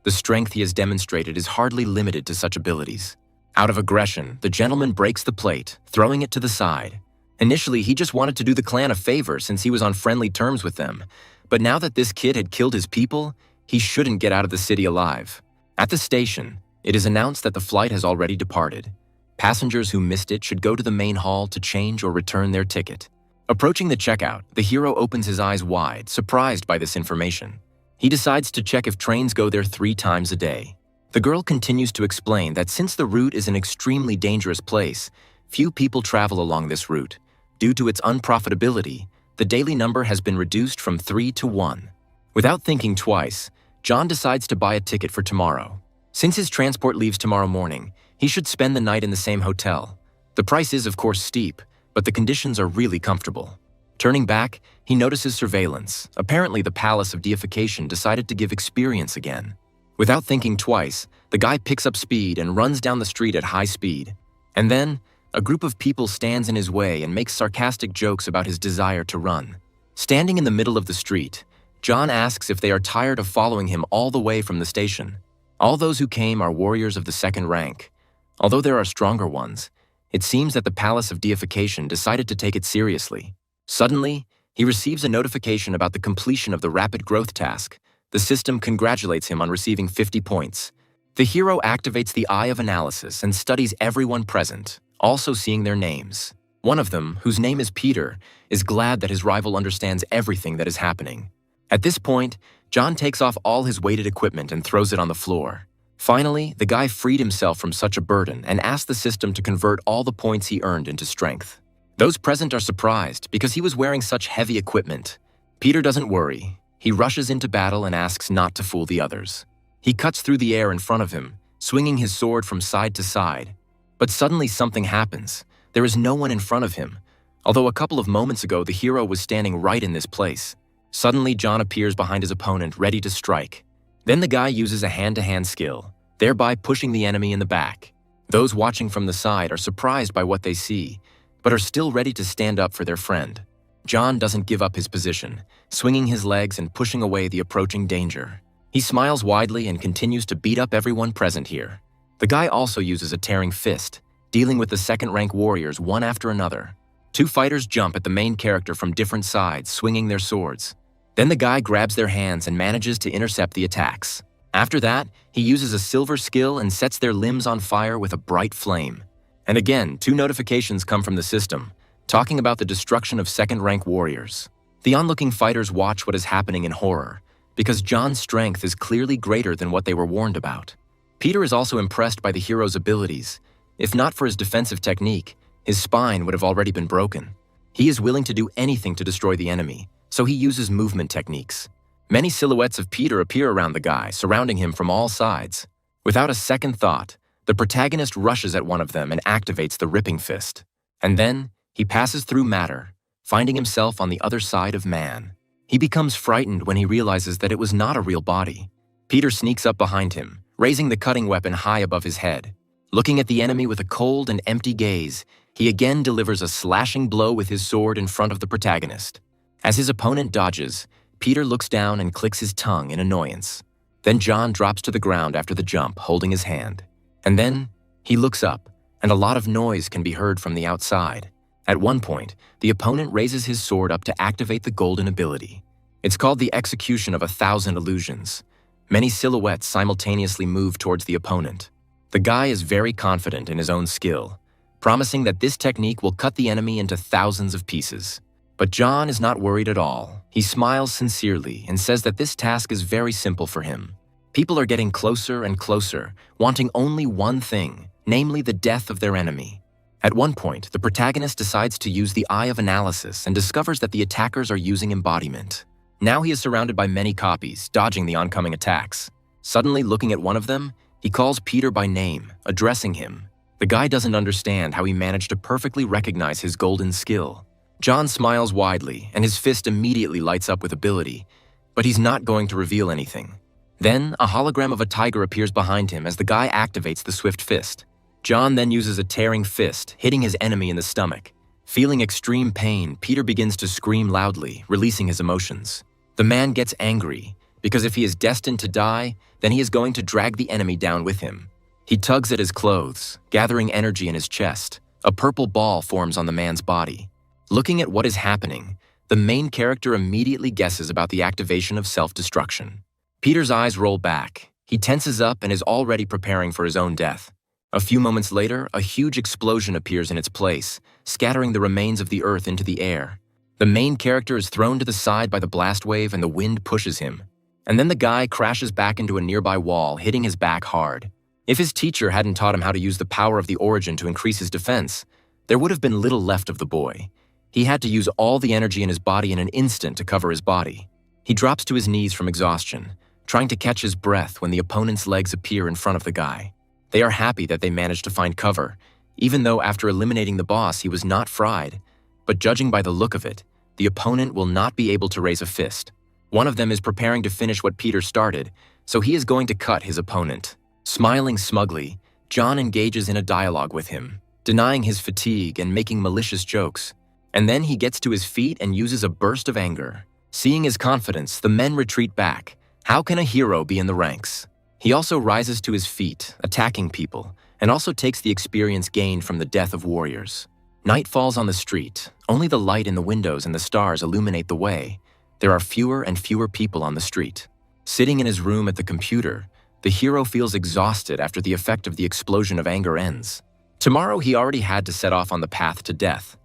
The strength he has demonstrated is hardly limited to such abilities. Out of aggression, the gentleman breaks the plate, throwing it to the side. Initially, he just wanted to do the clan a favor since he was on friendly terms with them. But now that this kid had killed his people, he shouldn't get out of the city alive. At the station, it is announced that the flight has already departed. Passengers who missed it should go to the main hall to change or return their ticket. Approaching the checkout, the hero opens his eyes wide, surprised by this information. He decides to check if trains go there 3 times a day. The girl continues to explain that since the route is an extremely dangerous place, few people travel along this route. Due to its unprofitability, the daily number has been reduced from 3 to 1. Without thinking twice, John decides to buy a ticket for tomorrow. Since his transport leaves tomorrow morning, he should spend the night in the same hotel. The price is, of course, steep, but the conditions are really comfortable. Turning back, he notices surveillance. Apparently, the Palace of Deification decided to give experience again. Without thinking twice, the guy picks up speed and runs down the street at high speed. And then, a group of people stands in his way and makes sarcastic jokes about his desire to run. Standing in the middle of the street, John asks if they are tired of following him all the way from the station. All those who came are warriors of the 2nd rank. Although there are stronger ones, it seems that the Palace of Deification decided to take it seriously. Suddenly, he receives a notification about the completion of the rapid growth task. The system congratulates him on receiving 50 points. The hero activates the Eye of Analysis and studies everyone present, also seeing their names. One of them, whose name is Peter, is glad that his rival understands everything that is happening. At this point, John takes off all his weighted equipment and throws it on the floor. Finally, the guy freed himself from such a burden and asked the system to convert all the points he earned into strength. Those present are surprised because he was wearing such heavy equipment. Peter doesn't worry. He rushes into battle and asks not to fool the others. He cuts through the air in front of him, swinging his sword from side to side. But suddenly something happens. There is no one in front of him, although a couple of moments ago the hero was standing right in this place. Suddenly, John appears behind his opponent, ready to strike. Then the guy uses a hand-to-hand skill, thereby pushing the enemy in the back. Those watching from the side are surprised by what they see, but are still ready to stand up for their friend. John doesn't give up his position, swinging his legs and pushing away the approaching danger. He smiles widely and continues to beat up everyone present here. The guy also uses a tearing fist, dealing with the second-rank warriors one after another. Two fighters jump at the main character from different sides, swinging their swords. Then the guy grabs their hands and manages to intercept the attacks. After that, he uses a silver skill and sets their limbs on fire with a bright flame. And again, two notifications come from the system, talking about the destruction of second-rank warriors. The onlooking fighters watch what is happening in horror, because John's strength is clearly greater than what they were warned about. Peter is also impressed by the hero's abilities. If not for his defensive technique, his spine would have already been broken. He is willing to do anything to destroy the enemy, so he uses movement techniques. Many silhouettes of Peter appear around the guy, surrounding him from all sides. Without a second thought, the protagonist rushes at one of them and activates the ripping fist. And then, he passes through matter, finding himself on the other side of man. He becomes frightened when he realizes that it was not a real body. Peter sneaks up behind him, raising the cutting weapon high above his head. Looking at the enemy with a cold and empty gaze, he again delivers a slashing blow with his sword in front of the protagonist. As his opponent dodges, Peter looks down and clicks his tongue in annoyance. Then John drops to the ground after the jump, holding his hand. And then, he looks up, and a lot of noise can be heard from the outside. At one point, the opponent raises his sword up to activate the golden ability. It's called the execution of 1,000 illusions. Many silhouettes simultaneously move towards the opponent. The guy is very confident in his own skill, promising that this technique will cut the enemy into thousands of pieces. But John is not worried at all. He smiles sincerely and says that this task is very simple for him. People are getting closer and closer, wanting only one thing, namely the death of their enemy. At one point, the protagonist decides to use the Eye of Analysis and discovers that the attackers are using embodiment. Now he is surrounded by many copies, dodging the oncoming attacks. Suddenly looking at one of them, he calls Peter by name, addressing him. The guy doesn't understand how he managed to perfectly recognize his golden skill. John smiles widely, and his fist immediately lights up with ability, but he's not going to reveal anything. Then, a hologram of a tiger appears behind him as the guy activates the swift fist. John then uses a tearing fist, hitting his enemy in the stomach. Feeling extreme pain, Peter begins to scream loudly, releasing his emotions. The man gets angry, because if he is destined to die, then he is going to drag the enemy down with him. He tugs at his clothes, gathering energy in his chest. A purple ball forms on the man's body. Looking at what is happening, the main character immediately guesses about the activation of self-destruction. Peter's eyes roll back. He tenses up and is already preparing for his own death. A few moments later, a huge explosion appears in its place, scattering the remains of the earth into the air. The main character is thrown to the side by the blast wave and the wind pushes him. And then the guy crashes back into a nearby wall, hitting his back hard. If his teacher hadn't taught him how to use the power of the origin to increase his defense, there would have been little left of the boy. He had to use all the energy in his body in an instant to cover his body. He drops to his knees from exhaustion, trying to catch his breath when the opponent's legs appear in front of the guy. They are happy that they managed to find cover, even though after eliminating the boss he was not fried. But judging by the look of it, the opponent will not be able to raise a fist. One of them is preparing to finish what Peter started, so he is going to cut his opponent. Smiling smugly, John engages in a dialogue with him, denying his fatigue and making malicious jokes. And then he gets to his feet and uses a burst of anger. Seeing his confidence, the men retreat back. How can a hero be in the ranks? He also rises to his feet, attacking people, and also takes the experience gained from the death of warriors. Night falls on the street. Only the light in the windows and the stars illuminate the way. There are fewer and fewer people on the street. Sitting in his room at the computer, the hero feels exhausted after the effect of the explosion of anger ends. Tomorrow he already had to set off on the path to death,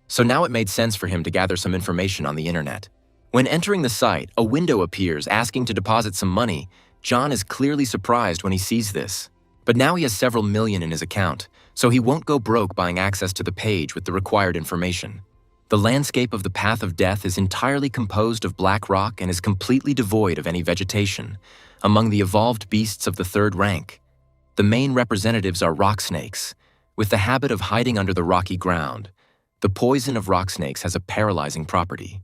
so now it made sense for him to gather some information on the internet. When entering the site, a window appears asking to deposit some money. John is clearly surprised when he sees this. But now he has several million in his account, so he won't go broke buying access to the page with the required information. The landscape of the Path of Death is entirely composed of black rock and is completely devoid of any vegetation. Among the evolved beasts of the third rank, the main representatives are rock snakes, with the habit of hiding under the rocky ground. The poison of rock snakes has a paralyzing property.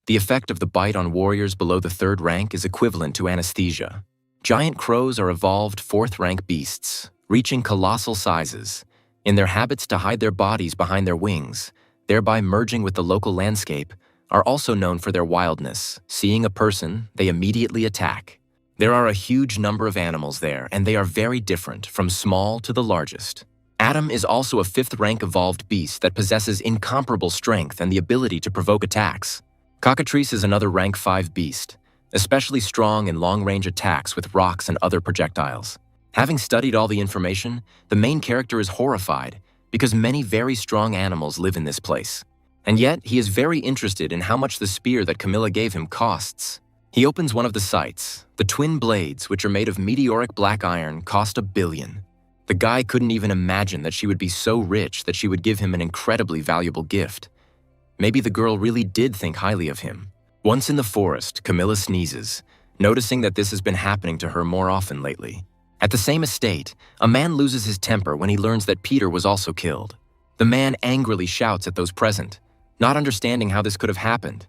The effect of the bite on warriors below the third rank is equivalent to anesthesia. Giant crows are evolved fourth-rank beasts, reaching colossal sizes. In their habits to hide their bodies behind their wings, thereby merging with the local landscape, are also known for their wildness. Seeing a person, they immediately attack. There are a huge number of animals there, and they are very different, from small to the largest. Adam is also a fifth-rank evolved beast that possesses incomparable strength and the ability to provoke attacks. Cockatrice is another rank 5 beast, especially strong in long-range attacks with rocks and other projectiles. Having studied all the information, the main character is horrified because many very strong animals live in this place. And yet, he is very interested in how much the spear that Camilla gave him costs. He opens one of the sights. The twin blades, which are made of meteoric black iron, cost $1 billion. The guy couldn't even imagine that she would be so rich that she would give him an incredibly valuable gift. Maybe the girl really did think highly of him. Once in the forest, Camilla sneezes, noticing that this has been happening to her more often lately. At the same estate, a man loses his temper when he learns that Peter was also killed. The man angrily shouts at those present, not understanding how this could have happened.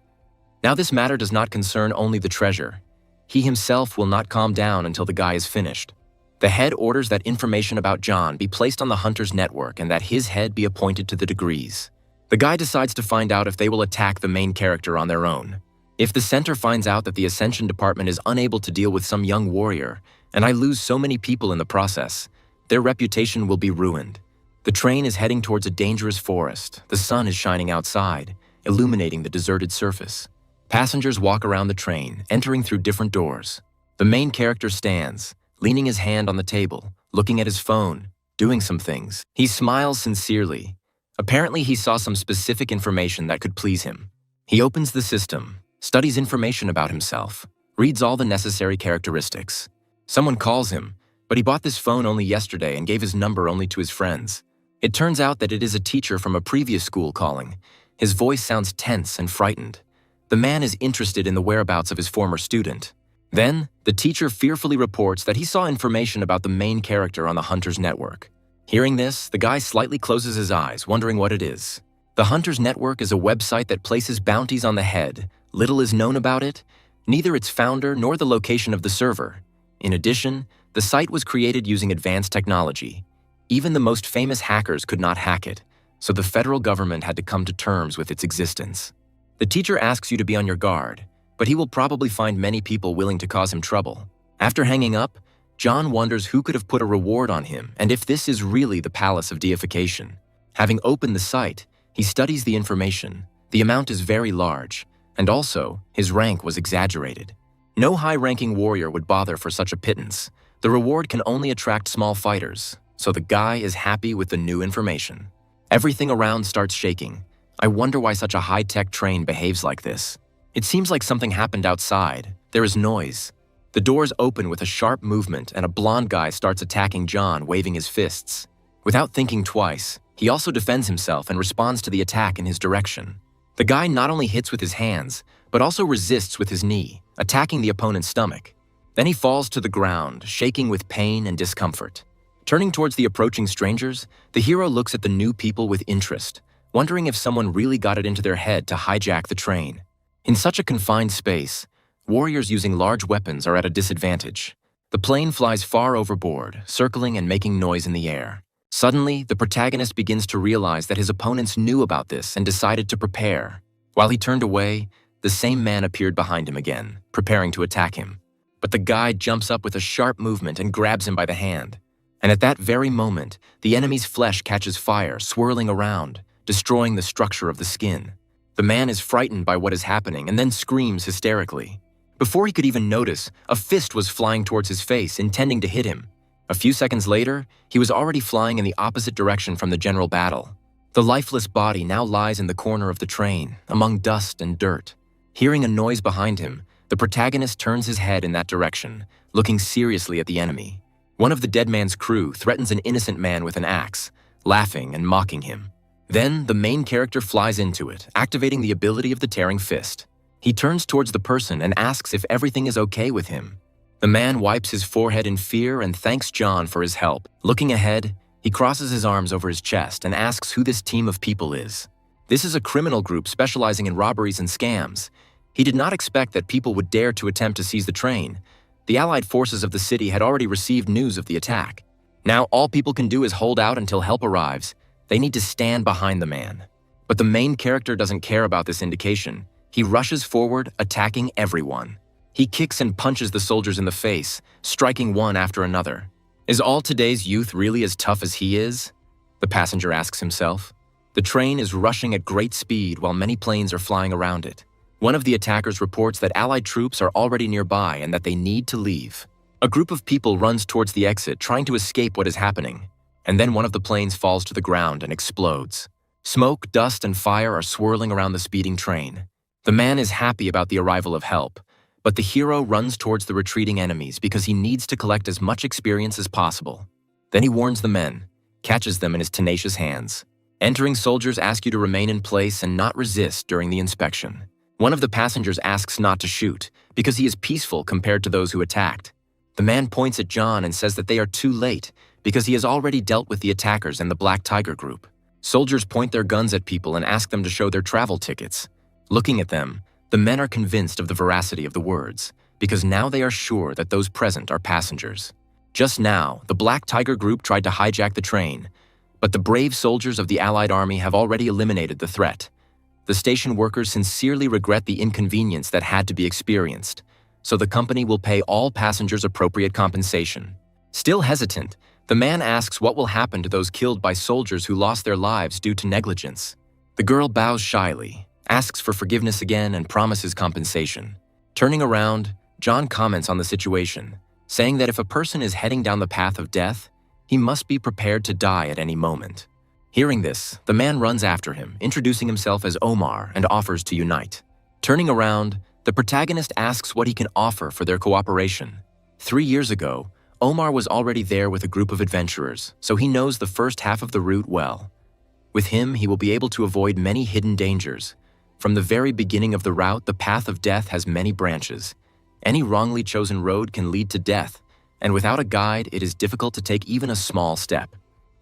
Now this matter does not concern only the treasure. He himself will not calm down until the guy is finished. The head orders that information about John be placed on the hunter's network and that his head be appointed to the degrees. The guy decides to find out if they will attack the main character on their own. If the center finds out that the Ascension Department is unable to deal with some young warrior, and I lose so many people in the process, their reputation will be ruined. The train is heading towards a dangerous forest. The sun is shining outside, illuminating the deserted surface. Passengers walk around the train, entering through different doors. The main character stands, leaning his hand on the table, looking at his phone, doing some things. He smiles sincerely. Apparently, he saw some specific information that could please him. He opens the system, studies information about himself, reads all the necessary characteristics. Someone calls him, but he bought this phone only yesterday and gave his number only to his friends. It turns out that it is a teacher from a previous school calling. His voice sounds tense and frightened. The man is interested in the whereabouts of his former student. Then, the teacher fearfully reports that he saw information about the main character on the hunter's network. Hearing this, the guy slightly closes his eyes, wondering what it is. The hunter's network is a website that places bounties on the head. Little is known about it, neither its founder nor the location of the server. In addition, the site was created using advanced technology. Even the most famous hackers could not hack it, so the federal government had to come to terms with its existence. The teacher asks you to be on your guard, but he will probably find many people willing to cause him trouble. After hanging up, John wonders who could have put a reward on him and if this is really the Palace of Deification. Having opened the site, he studies the information. The amount is very large, and also, his rank was exaggerated. No high-ranking warrior would bother for such a pittance. The reward can only attract small fighters, so the guy is happy with the new information. Everything around starts shaking. I wonder why such a high-tech train behaves like this. It seems like something happened outside. There is noise. The doors open with a sharp movement and a blonde guy starts attacking John, waving his fists. Without thinking twice, he also defends himself and responds to the attack in his direction. The guy not only hits with his hands, but also resists with his knee, attacking the opponent's stomach. Then he falls to the ground, shaking with pain and discomfort. Turning towards the approaching strangers, the hero looks at the new people with interest, wondering if someone really got it into their head to hijack the train. In such a confined space, warriors using large weapons are at a disadvantage. The plane flies far overboard, circling and making noise in the air. Suddenly, the protagonist begins to realize that his opponents knew about this and decided to prepare. While he turned away, the same man appeared behind him again, preparing to attack him. But the guy jumps up with a sharp movement and grabs him by the hand. And at that very moment, the enemy's flesh catches fire, swirling around, destroying the structure of the skin. The man is frightened by what is happening and then screams hysterically. Before he could even notice, a fist was flying towards his face, intending to hit him. A few seconds later, he was already flying in the opposite direction from the general battle. The lifeless body now lies in the corner of the train, among dust and dirt. Hearing a noise behind him, the protagonist turns his head in that direction, looking seriously at the enemy. One of the dead man's crew threatens an innocent man with an axe, laughing and mocking him. Then, the main character flies into it, activating the ability of the tearing fist. He turns towards the person and asks if everything is okay with him. The man wipes his forehead in fear and thanks John for his help. Looking ahead, he crosses his arms over his chest and asks who this team of people is. This is a criminal group specializing in robberies and scams. He did not expect that people would dare to attempt to seize the train, The allied forces of the city had already received news of the attack. Now all people can do is hold out until help arrives. They need to stand behind the man. But the main character doesn't care about this indication. He rushes forward, attacking everyone. He kicks and punches the soldiers in the face, striking one after another. Is all today's youth really as tough as he is? The passenger asks himself. The train is rushing at great speed while many planes are flying around it. One of the attackers reports that Allied troops are already nearby and that they need to leave. A group of people runs towards the exit, trying to escape what is happening. And then one of the planes falls to the ground and explodes. Smoke, dust, and fire are swirling around the speeding train. The man is happy about the arrival of help, but the hero runs towards the retreating enemies because he needs to collect as much experience as possible. Then he warns the men, catches them in his tenacious hands. Entering soldiers ask you to remain in place and not resist during the inspection. One of the passengers asks not to shoot because he is peaceful compared to those who attacked. The man points at John and says that they are too late because he has already dealt with the attackers and the Black Tiger group. Soldiers point their guns at people and ask them to show their travel tickets. Looking at them, the men are convinced of the veracity of the words because now they are sure that those present are passengers. Just now, the Black Tiger group tried to hijack the train, but the brave soldiers of the Allied army have already eliminated the threat. The station workers sincerely regret the inconvenience that had to be experienced, so the company will pay all passengers appropriate compensation. Still hesitant, the man asks what will happen to those killed by soldiers who lost their lives due to negligence. The girl bows shyly, asks for forgiveness again, and promises compensation. Turning around, John comments on the situation, saying that if a person is heading down the path of death, he must be prepared to die at any moment. Hearing this, the man runs after him, introducing himself as Omar and offers to unite. Turning around, the protagonist asks what he can offer for their cooperation. 3 years ago, Omar was already there with a group of adventurers, so he knows the first half of the route well. With him, he will be able to avoid many hidden dangers. From the very beginning of the route, the path of death has many branches. Any wrongly chosen road can lead to death, and without a guide, it is difficult to take even a small step.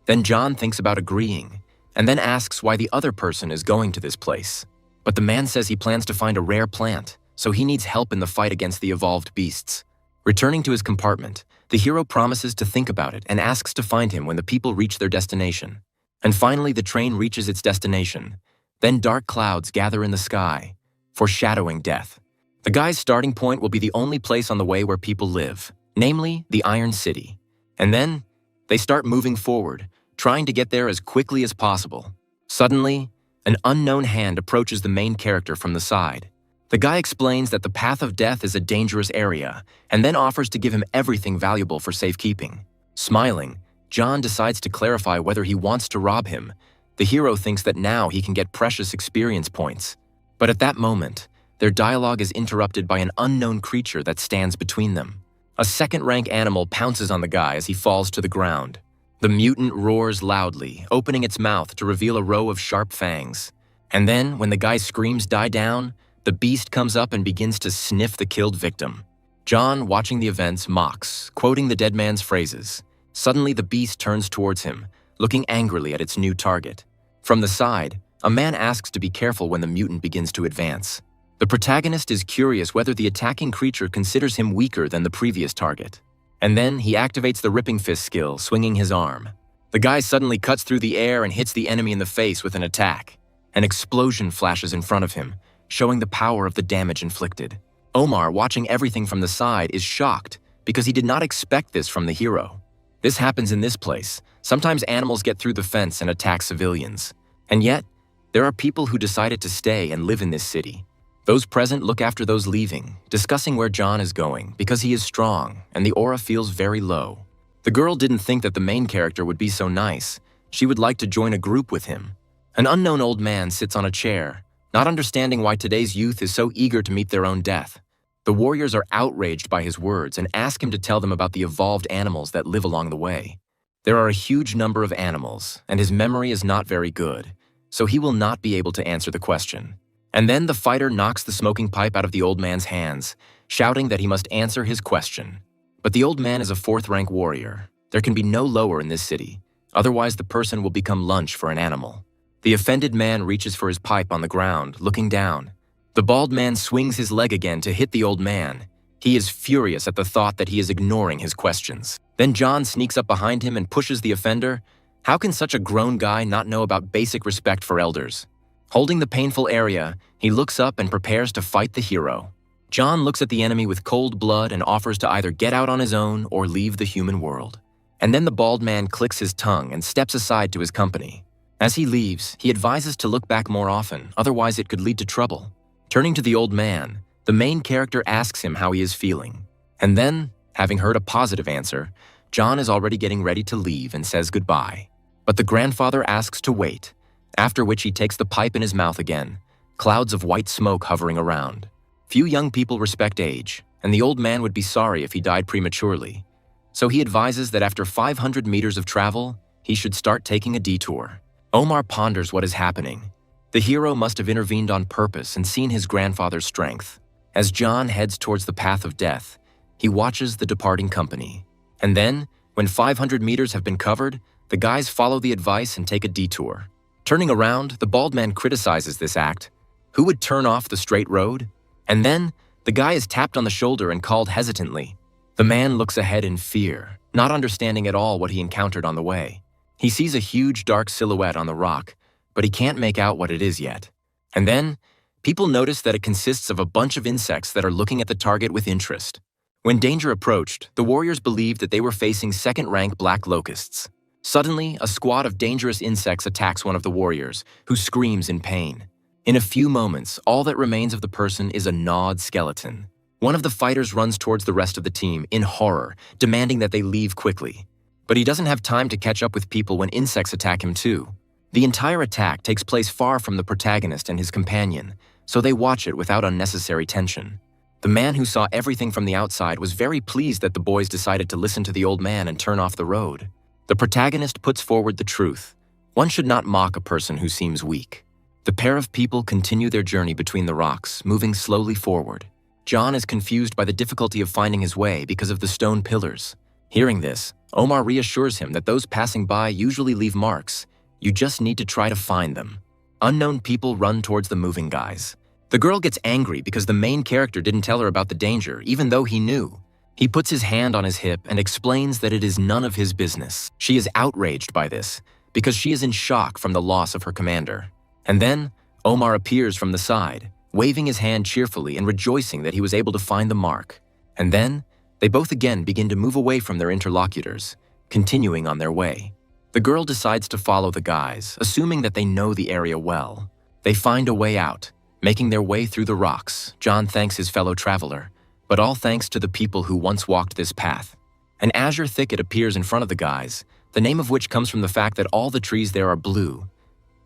Then John thinks about agreeing, and then asks why the other person is going to this place. But the man says he plans to find a rare plant, so he needs help in the fight against the evolved beasts. Returning to his compartment, the hero promises to think about it and asks to find him when the people reach their destination. And finally, the train reaches its destination. Then dark clouds gather in the sky, foreshadowing death. The guy's starting point will be the only place on the way where people live, namely the Iron City. And then, they start moving forward, trying to get there as quickly as possible. Suddenly, an unknown hand approaches the main character from the side. The guy explains that the path of death is a dangerous area, and then offers to give him everything valuable for safekeeping. Smiling, John decides to clarify whether he wants to rob him. The hero thinks that now he can get precious experience points. But at that moment, their dialogue is interrupted by an unknown creature that stands between them. A second-rank animal pounces on the guy as he falls to the ground. The mutant roars loudly, opening its mouth to reveal a row of sharp fangs. And then, when the guy's screams die down, the beast comes up and begins to sniff the killed victim. John, watching the events, mocks, quoting the dead man's phrases. Suddenly, the beast turns towards him, looking angrily at its new target. From the side, a man asks to be careful when the mutant begins to advance. The protagonist is curious whether the attacking creature considers him weaker than the previous target. And then he activates the ripping fist skill, swinging his arm. The guy suddenly cuts through the air and hits the enemy in the face with an attack. An explosion flashes in front of him, showing the power of the damage inflicted. Omar, watching everything from the side, is shocked because he did not expect this from the hero. This happens in this place. Sometimes animals get through the fence and attack civilians. And yet, there are people who decided to stay and live in this city. Those present look after those leaving, discussing where John is going because he is strong and the aura feels very low. The girl didn't think that the main character would be so nice. She would like to join a group with him. An unknown old man sits on a chair, not understanding why today's youth is so eager to meet their own death. The warriors are outraged by his words and ask him to tell them about the evolved animals that live along the way. There are a huge number of animals, and his memory is not very good, so he will not be able to answer the question. And then the fighter knocks the smoking pipe out of the old man's hands, shouting that he must answer his question. But the old man is a 4th-rank warrior. There can be no lower in this city, otherwise the person will become lunch for an animal. The offended man reaches for his pipe on the ground, looking down. The bald man swings his leg again to hit the old man. He is furious at the thought that he is ignoring his questions. Then John sneaks up behind him and pushes the offender. How can such a grown guy not know about basic respect for elders? Holding the painful area, he looks up and prepares to fight the hero. John looks at the enemy with cold blood and offers to either get out on his own or leave the human world. And then the bald man clicks his tongue and steps aside to his company. As he leaves, he advises to look back more often, otherwise it could lead to trouble. Turning to the old man, the main character asks him how he is feeling. And then, having heard a positive answer, John is already getting ready to leave and says goodbye. But the grandfather asks to wait, after which he takes the pipe in his mouth again, clouds of white smoke hovering around. Few young people respect age, and the old man would be sorry if he died prematurely. So he advises that after 500 meters of travel, he should start taking a detour. Omar ponders what is happening. The hero must have intervened on purpose and seen his grandfather's strength. As John heads towards the path of death, he watches the departing company. And then, when 500 meters have been covered, the guys follow the advice and take a detour. Turning around, the bald man criticizes this act. Who would turn off the straight road? And then, the guy is tapped on the shoulder and called hesitantly. The man looks ahead in fear, not understanding at all what he encountered on the way. He sees a huge dark silhouette on the rock, but he can't make out what it is yet. And then, people notice that it consists of a bunch of insects that are looking at the target with interest. When danger approached, the warriors believed that they were facing second-rank black locusts. Suddenly, a squad of dangerous insects attacks one of the warriors, who screams in pain. In a few moments, all that remains of the person is a gnawed skeleton. One of the fighters runs towards the rest of the team in horror, demanding that they leave quickly. But he doesn't have time to catch up with people when insects attack him too. The entire attack takes place far from the protagonist and his companion, so they watch it without unnecessary tension. The man who saw everything from the outside was very pleased that the boys decided to listen to the old man and turn off the road. The protagonist puts forward the truth. One should not mock a person who seems weak. The pair of people continue their journey between the rocks, moving slowly forward. John is confused by the difficulty of finding his way because of the stone pillars. Hearing this, Omar reassures him that those passing by usually leave marks. You just need to try to find them. Unknown people run towards the moving guys. The girl gets angry because the main character didn't tell her about the danger, even though he knew. He puts his hand on his hip and explains that it is none of his business. She is outraged by this because she is in shock from the loss of her commander. And then, Omar appears from the side, waving his hand cheerfully and rejoicing that he was able to find the mark. And then, they both again begin to move away from their interlocutors, continuing on their way. The girl decides to follow the guys, assuming that they know the area well. They find a way out, making their way through the rocks. John thanks his fellow traveler, but all thanks to the people who once walked this path. An azure thicket appears in front of the guys, the name of which comes from the fact that all the trees there are blue.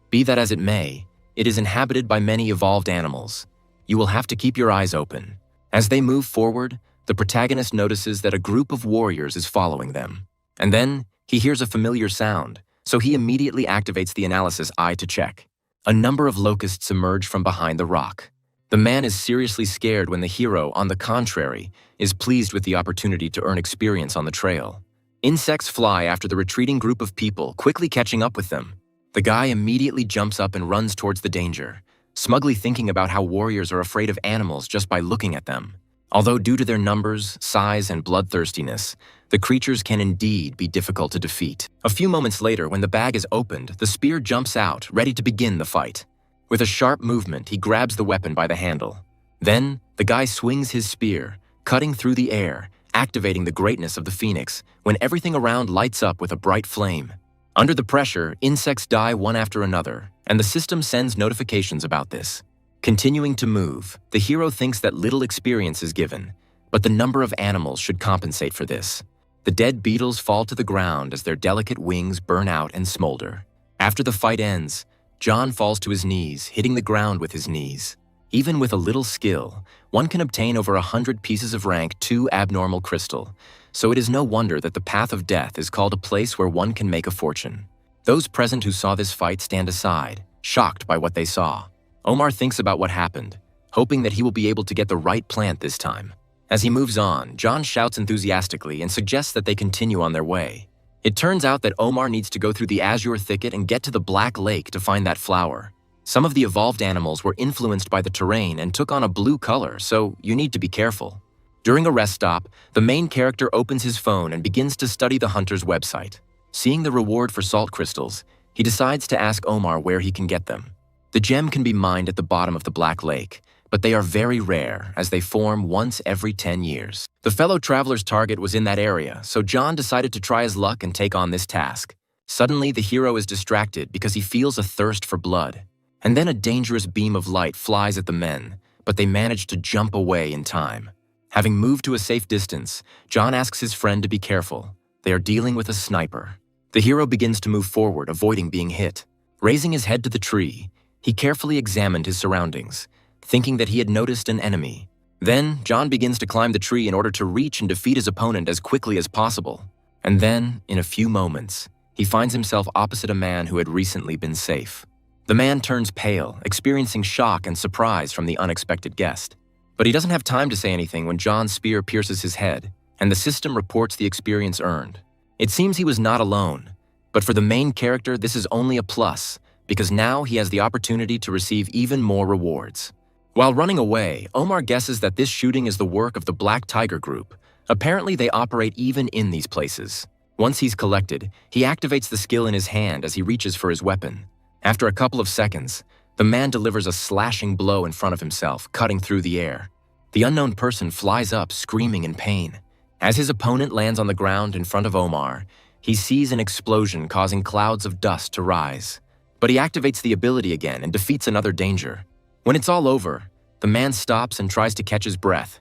Be that as it may, it is inhabited by many evolved animals. You will have to keep your eyes open. As they move forward, the protagonist notices that a group of warriors is following them. And then, he hears a familiar sound, so he immediately activates the analysis eye to check. A number of locusts emerge from behind the rock. The man is seriously scared when the hero, on the contrary, is pleased with the opportunity to earn experience on the trail. Insects fly after the retreating group of people, quickly catching up with them. The guy immediately jumps up and runs towards the danger, smugly thinking about how warriors are afraid of animals just by looking at them. Although due to their numbers, size, and bloodthirstiness, the creatures can indeed be difficult to defeat. A few moments later, when the bag is opened, the spear jumps out, ready to begin the fight. With a sharp movement, he grabs the weapon by the handle. Then, the guy swings his spear, cutting through the air, activating the greatness of the phoenix, when everything around lights up with a bright flame. Under the pressure, insects die one after another, and the system sends notifications about this. Continuing to move, the hero thinks that little experience is given, but the number of animals should compensate for this. The dead beetles fall to the ground as their delicate wings burn out and smolder. After the fight ends, John falls to his knees, hitting the ground with his knees. Even with a little skill, one can obtain over 100 pieces of rank 2 abnormal crystal, so it is no wonder that the path of death is called a place where one can make a fortune. Those present who saw this fight stand aside, shocked by what they saw. Omar thinks about what happened, hoping that he will be able to get the right plant this time. As he moves on, John shouts enthusiastically and suggests that they continue on their way. It turns out that Omar needs to go through the azure thicket and get to the Black Lake to find that flower. Some of the evolved animals were influenced by the terrain and took on a blue color, so you need to be careful. During a rest stop, the main character opens his phone and begins to study the hunter's website. Seeing the reward for salt crystals, he decides to ask Omar where he can get them. The gem can be mined at the bottom of the Black Lake, but they are very rare as they form once every 10 years. The fellow traveler's target was in that area, so John decided to try his luck and take on this task. Suddenly, the hero is distracted because he feels a thirst for blood. And then a dangerous beam of light flies at the men, but they manage to jump away in time. Having moved to a safe distance, John asks his friend to be careful. They are dealing with a sniper. The hero begins to move forward, avoiding being hit. Raising his head to the tree, he carefully examined his surroundings, thinking that he had noticed an enemy. Then, John begins to climb the tree in order to reach and defeat his opponent as quickly as possible. And then, in a few moments, he finds himself opposite a man who had recently been safe. The man turns pale, experiencing shock and surprise from the unexpected guest. But he doesn't have time to say anything when John's spear pierces his head, and the system reports the experience earned. It seems he was not alone, but for the main character, this is only a plus, because now he has the opportunity to receive even more rewards. While running away, Omar guesses that this shooting is the work of the Black Tiger Group. Apparently, they operate even in these places. Once he's collected, he activates the skill in his hand as he reaches for his weapon. After a couple of seconds, the man delivers a slashing blow in front of himself, cutting through the air. The unknown person flies up, screaming in pain. As his opponent lands on the ground in front of Omar, he sees an explosion causing clouds of dust to rise. But he activates the ability again and defeats another danger. When it's all over, the man stops and tries to catch his breath.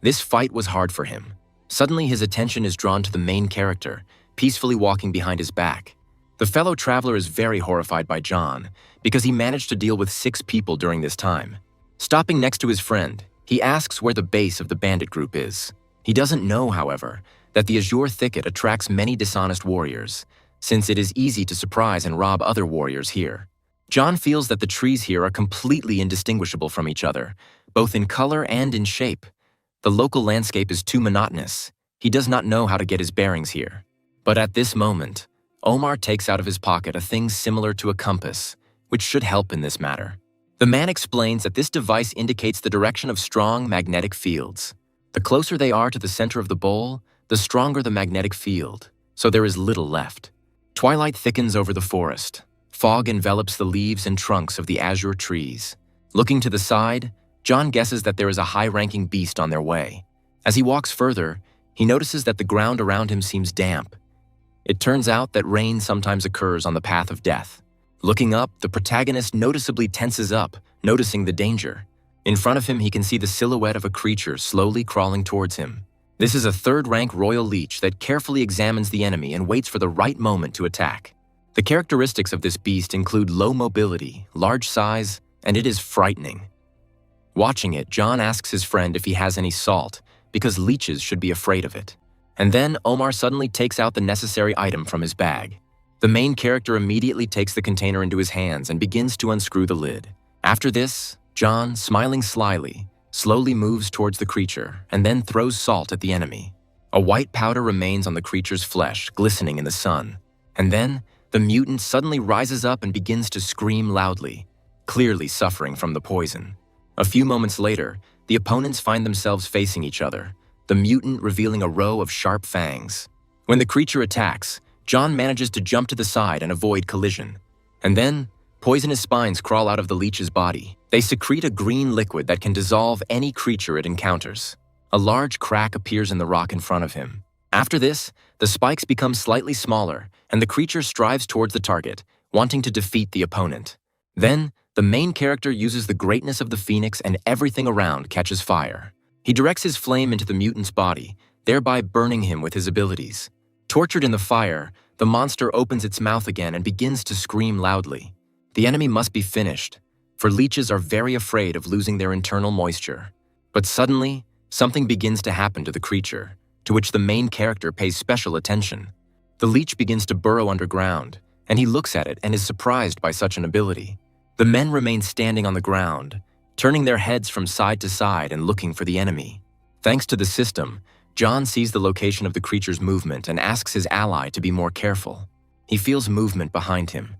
This fight was hard for him. Suddenly, his attention is drawn to the main character, peacefully walking behind his back. The fellow traveler is very horrified by John because he managed to deal with 6 people during this time. Stopping next to his friend, he asks where the base of the bandit group is. He doesn't know, however, that the Azure Thicket attracts many dishonest warriors, since it is easy to surprise and rob other warriors here. John feels that the trees here are completely indistinguishable from each other, both in color and in shape. The local landscape is too monotonous. He does not know how to get his bearings here. But at this moment, Omar takes out of his pocket a thing similar to a compass, which should help in this matter. The man explains that this device indicates the direction of strong magnetic fields. The closer they are to the center of the bowl, the stronger the magnetic field, so there is little left. Twilight thickens over the forest. Fog envelops the leaves and trunks of the azure trees. Looking to the side, John guesses that there is a high-ranking beast on their way. As he walks further, he notices that the ground around him seems damp. It turns out that rain sometimes occurs on the path of death. Looking up, the protagonist noticeably tenses up, noticing the danger. In front of him, he can see the silhouette of a creature slowly crawling towards him. This is a third-rank royal leech that carefully examines the enemy and waits for the right moment to attack. The characteristics of this beast include low mobility, large size, and it is frightening. Watching it, John asks his friend if he has any salt, because leeches should be afraid of it. And then Omar suddenly takes out the necessary item from his bag. The main character immediately takes the container into his hands and begins to unscrew the lid. After this, John, smiling slyly, slowly moves towards the creature and then throws salt at the enemy. A white powder remains on the creature's flesh, glistening in the sun. And then, the mutant suddenly rises up and begins to scream loudly, clearly suffering from the poison. A few moments later, the opponents find themselves facing each other, the mutant revealing a row of sharp fangs. When the creature attacks, John manages to jump to the side and avoid collision. And then, poisonous spines crawl out of the leech's body. They secrete a green liquid that can dissolve any creature it encounters. A large crack appears in the rock in front of him. After this, the spikes become slightly smaller, and the creature strives towards the target, wanting to defeat the opponent. Then, the main character uses the greatness of the phoenix and everything around catches fire. He directs his flame into the mutant's body, thereby burning him with his abilities. Tortured in the fire, the monster opens its mouth again and begins to scream loudly. The enemy must be finished, for leeches are very afraid of losing their internal moisture. But suddenly, something begins to happen to the creature, to which the main character pays special attention. The leech begins to burrow underground, and he looks at it and is surprised by such an ability. The men remain standing on the ground, turning their heads from side to side and looking for the enemy. Thanks to the system, John sees the location of the creature's movement and asks his ally to be more careful. He feels movement behind him.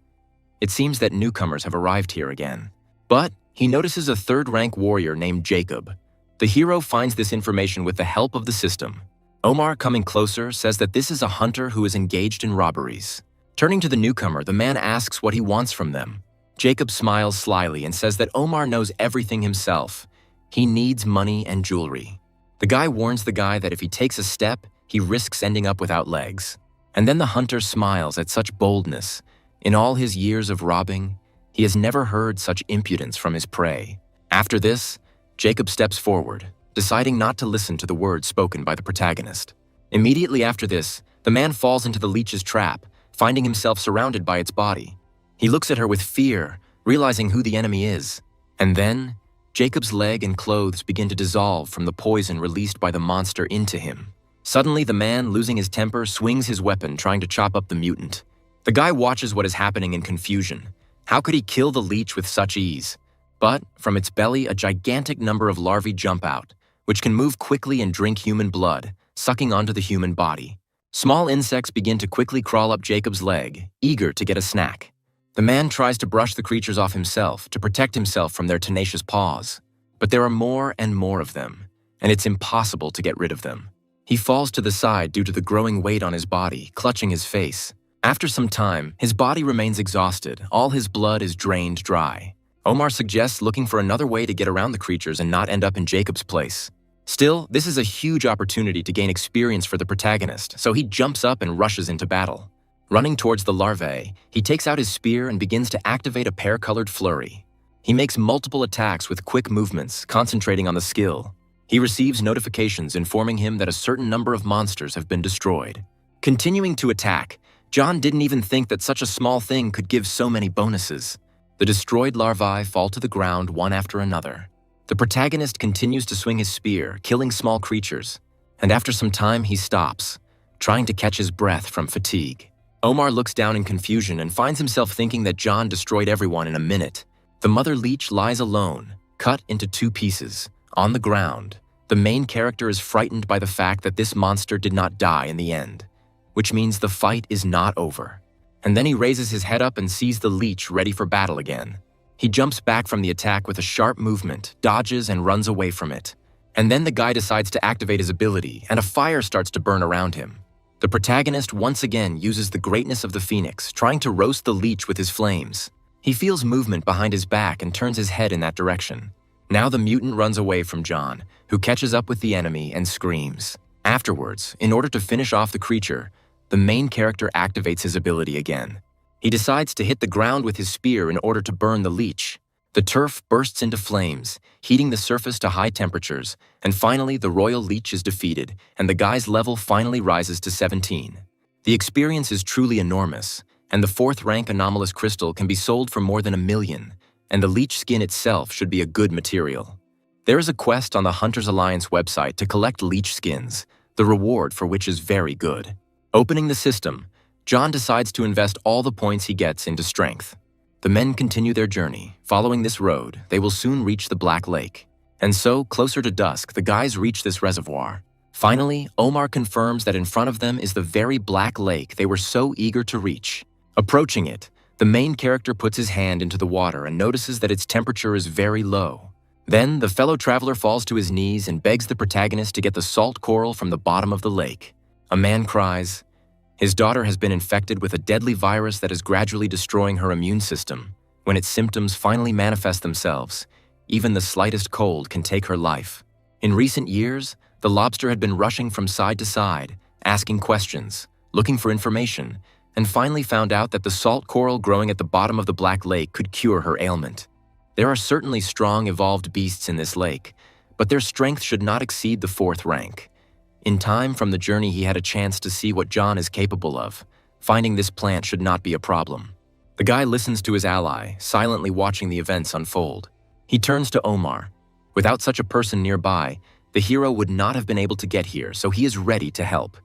It seems that newcomers have arrived here again. But he notices a third-rank warrior named Jacob. The hero finds this information with the help of the system. Omar, coming closer, says that this is a hunter who is engaged in robberies. Turning to the newcomer, the man asks what he wants from them. Jacob smiles slyly and says that Omar knows everything himself. He needs money and jewelry. The guy warns the guy that if he takes a step, he risks ending up without legs. And then the hunter smiles at such boldness. In all his years of robbing, he has never heard such impudence from his prey. After this, Jacob steps forward, deciding not to listen to the words spoken by the protagonist. Immediately after this, the man falls into the leech's trap, finding himself surrounded by its body. He looks at her with fear, realizing who the enemy is. And then, Jacob's leg and clothes begin to dissolve from the poison released by the monster into him. Suddenly, the man, losing his temper, swings his weapon, trying to chop up the mutant. The guy watches what is happening in confusion. How could he kill the leech with such ease? But, from its belly, a gigantic number of larvae jump out, which can move quickly and drink human blood, sucking onto the human body. Small insects begin to quickly crawl up Jacob's leg, eager to get a snack. The man tries to brush the creatures off himself to protect himself from their tenacious paws. But there are more and more of them, and it's impossible to get rid of them. He falls to the side due to the growing weight on his body, clutching his face. After some time, his body remains exhausted, all his blood is drained dry. Omar suggests looking for another way to get around the creatures and not end up in Jacob's place. Still, this is a huge opportunity to gain experience for the protagonist, so he jumps up and rushes into battle. Running towards the larvae, he takes out his spear and begins to activate a pear-colored flurry. He makes multiple attacks with quick movements, concentrating on the skill. He receives notifications informing him that a certain number of monsters have been destroyed. Continuing to attack, John didn't even think that such a small thing could give so many bonuses. The destroyed larvae fall to the ground one after another. The protagonist continues to swing his spear, killing small creatures. And after some time, he stops, trying to catch his breath from fatigue. Omar looks down in confusion and finds himself thinking that John destroyed everyone in a minute. The mother leech lies alone, cut into 2 pieces. On the ground, the main character is frightened by the fact that this monster did not die in the end, which means the fight is not over. And then he raises his head up and sees the leech ready for battle again. He jumps back from the attack with a sharp movement, dodges and runs away from it. And then the guy decides to activate his ability, and a fire starts to burn around him. The protagonist once again uses the greatness of the phoenix, trying to roast the leech with his flames. He feels movement behind his back and turns his head in that direction. Now the mutant runs away from John, who catches up with the enemy and screams. Afterwards, in order to finish off the creature, the main character activates his ability again. He decides to hit the ground with his spear in order to burn the leech. The turf bursts into flames, heating the surface to high temperatures, and finally the royal leech is defeated, and the guy's level finally rises to 17. The experience is truly enormous, and the 4th rank anomalous crystal can be sold for more than 1 million, and the leech skin itself should be a good material. There is a quest on the Hunters Alliance website to collect leech skins, the reward for which is very good. Opening the system, John decides to invest all the points he gets into strength. The men continue their journey. Following this road, they will soon reach the Black Lake. And so, closer to dusk, the guys reach this reservoir. Finally, Omar confirms that in front of them is the very Black Lake they were so eager to reach. Approaching it, the main character puts his hand into the water and notices that its temperature is very low. Then, the fellow traveler falls to his knees and begs the protagonist to get the salt coral from the bottom of the lake. A man cries. His daughter has been infected with a deadly virus that is gradually destroying her immune system. When its symptoms finally manifest themselves, even the slightest cold can take her life. In recent years, the lobster had been rushing from side to side, asking questions, looking for information, and finally found out that the salt coral growing at the bottom of the Black Lake could cure her ailment. There are certainly strong evolved beasts in this lake, but their strength should not exceed the 4th rank. In time from the journey, he had a chance to see what John is capable of. Finding this plant should not be a problem. The guy listens to his ally, silently watching the events unfold. He turns to Omar. Without such a person nearby, the hero would not have been able to get here, so he is ready to help.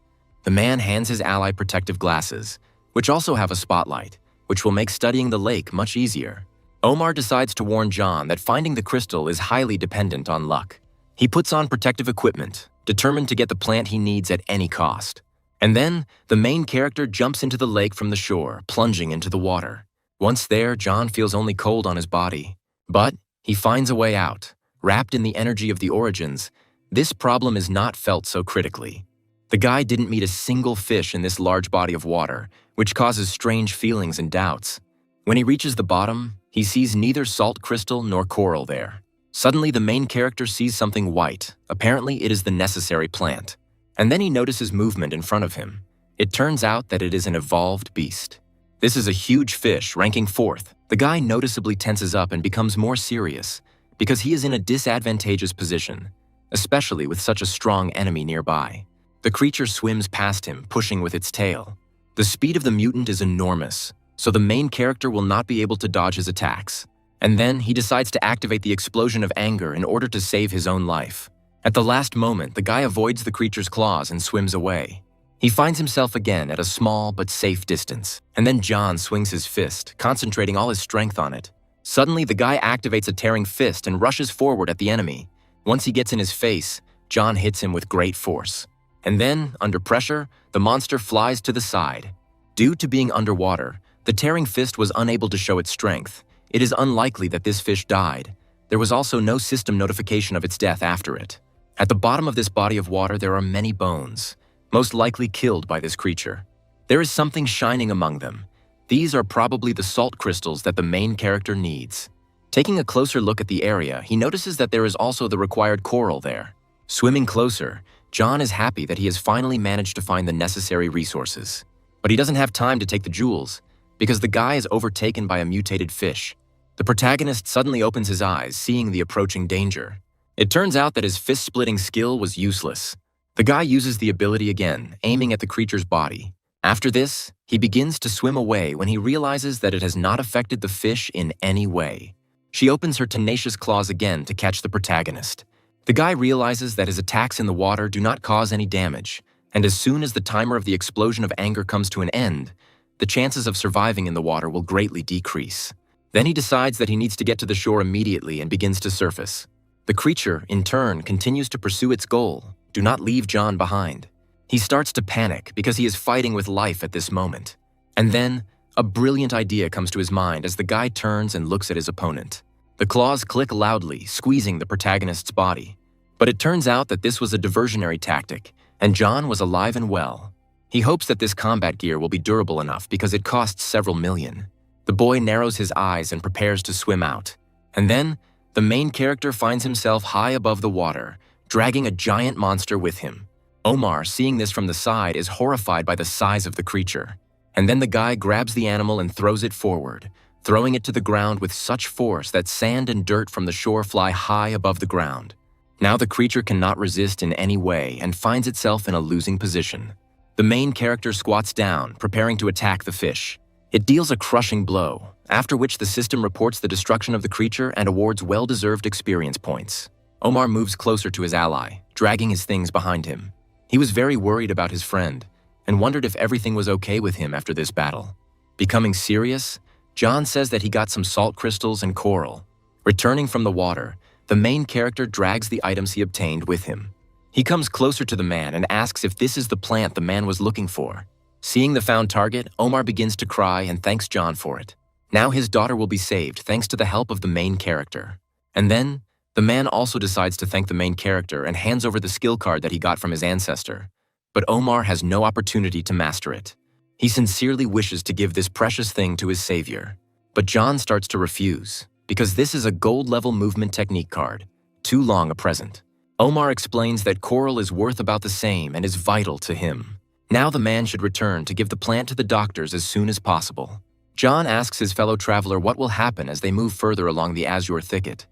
The man hands his ally protective glasses, which also have a spotlight, which will make studying the lake much easier. Omar decides to warn John that finding the crystal is highly dependent on luck. He puts on protective equipment, determined to get the plant he needs at any cost. And then, the main character jumps into the lake from the shore, plunging into the water. Once there, John feels only cold on his body. But he finds a way out, wrapped in the energy of the origins, this problem is not felt so critically. The guy didn't meet a single fish in this large body of water, which causes strange feelings and doubts. When he reaches the bottom, he sees neither salt crystal nor coral there. Suddenly, the main character sees something white. Apparently, it is the necessary plant. And then he notices movement in front of him. It turns out that it is an evolved beast. This is a huge fish, ranking 4th. The guy noticeably tenses up and becomes more serious, because he is in a disadvantageous position, especially with such a strong enemy nearby. The creature swims past him, pushing with its tail. The speed of the mutant is enormous, so the main character will not be able to dodge his attacks. And then he decides to activate the explosion of anger in order to save his own life. At the last moment, the guy avoids the creature's claws and swims away. He finds himself again at a small but safe distance, and then John swings his fist, concentrating all his strength on it. Suddenly, the guy activates a tearing fist and rushes forward at the enemy. Once he gets in his face, John hits him with great force. And then, under pressure, the monster flies to the side. Due to being underwater, the tearing fist was unable to show its strength. It is unlikely that this fish died. There was also no system notification of its death after it. At the bottom of this body of water, there are many bones, most likely killed by this creature. There is something shining among them. These are probably the salt crystals that the main character needs. Taking a closer look at the area, he notices that there is also the required coral there. Swimming closer, John is happy that he has finally managed to find the necessary resources. But he doesn't have time to take the jewels, because the guy is overtaken by a mutated fish. The protagonist suddenly opens his eyes, seeing the approaching danger. It turns out that his fist-splitting skill was useless. The guy uses the ability again, aiming at the creature's body. After this, he begins to swim away when he realizes that it has not affected the fish in any way. She opens her tenacious claws again to catch the protagonist. The guy realizes that his attacks in the water do not cause any damage, and as soon as the timer of the explosion of anger comes to an end, the chances of surviving in the water will greatly decrease. Then he decides that he needs to get to the shore immediately and begins to surface. The creature, in turn, continues to pursue its goal. Do not leave John behind. He starts to panic because he is fighting with life at this moment. And then, a brilliant idea comes to his mind as the guy turns and looks at his opponent. The claws click loudly, squeezing the protagonist's body. But it turns out that this was a diversionary tactic, and John was alive and well. He hopes that this combat gear will be durable enough because it costs several million. The boy narrows his eyes and prepares to swim out. And then, the main character finds himself high above the water, dragging a giant monster with him. Omar, seeing this from the side, is horrified by the size of the creature. And then the guy grabs the animal and throws it forward, throwing it to the ground with such force that sand and dirt from the shore fly high above the ground. Now the creature cannot resist in any way and finds itself in a losing position. The main character squats down, preparing to attack the fish. It deals a crushing blow, after which the system reports the destruction of the creature and awards well-deserved experience points. Omar moves closer to his ally, dragging his things behind him. He was very worried about his friend and wondered if everything was okay with him after this battle. Becoming serious, John says that he got some salt crystals and coral. Returning from the water, the main character drags the items he obtained with him. He comes closer to the man and asks if this is the plant the man was looking for. Seeing the found target, Omar begins to cry and thanks John for it. Now his daughter will be saved thanks to the help of the main character. And then, the man also decides to thank the main character and hands over the skill card that he got from his ancestor. But Omar has no opportunity to master it. He sincerely wishes to give this precious thing to his savior. But John starts to refuse, because this is a gold-level movement technique card, too long a present. Omar explains that coral is worth about the same and is vital to him. Now the man should return to give the plant to the doctors as soon as possible. John asks his fellow traveler what will happen as they move further along the azure thicket.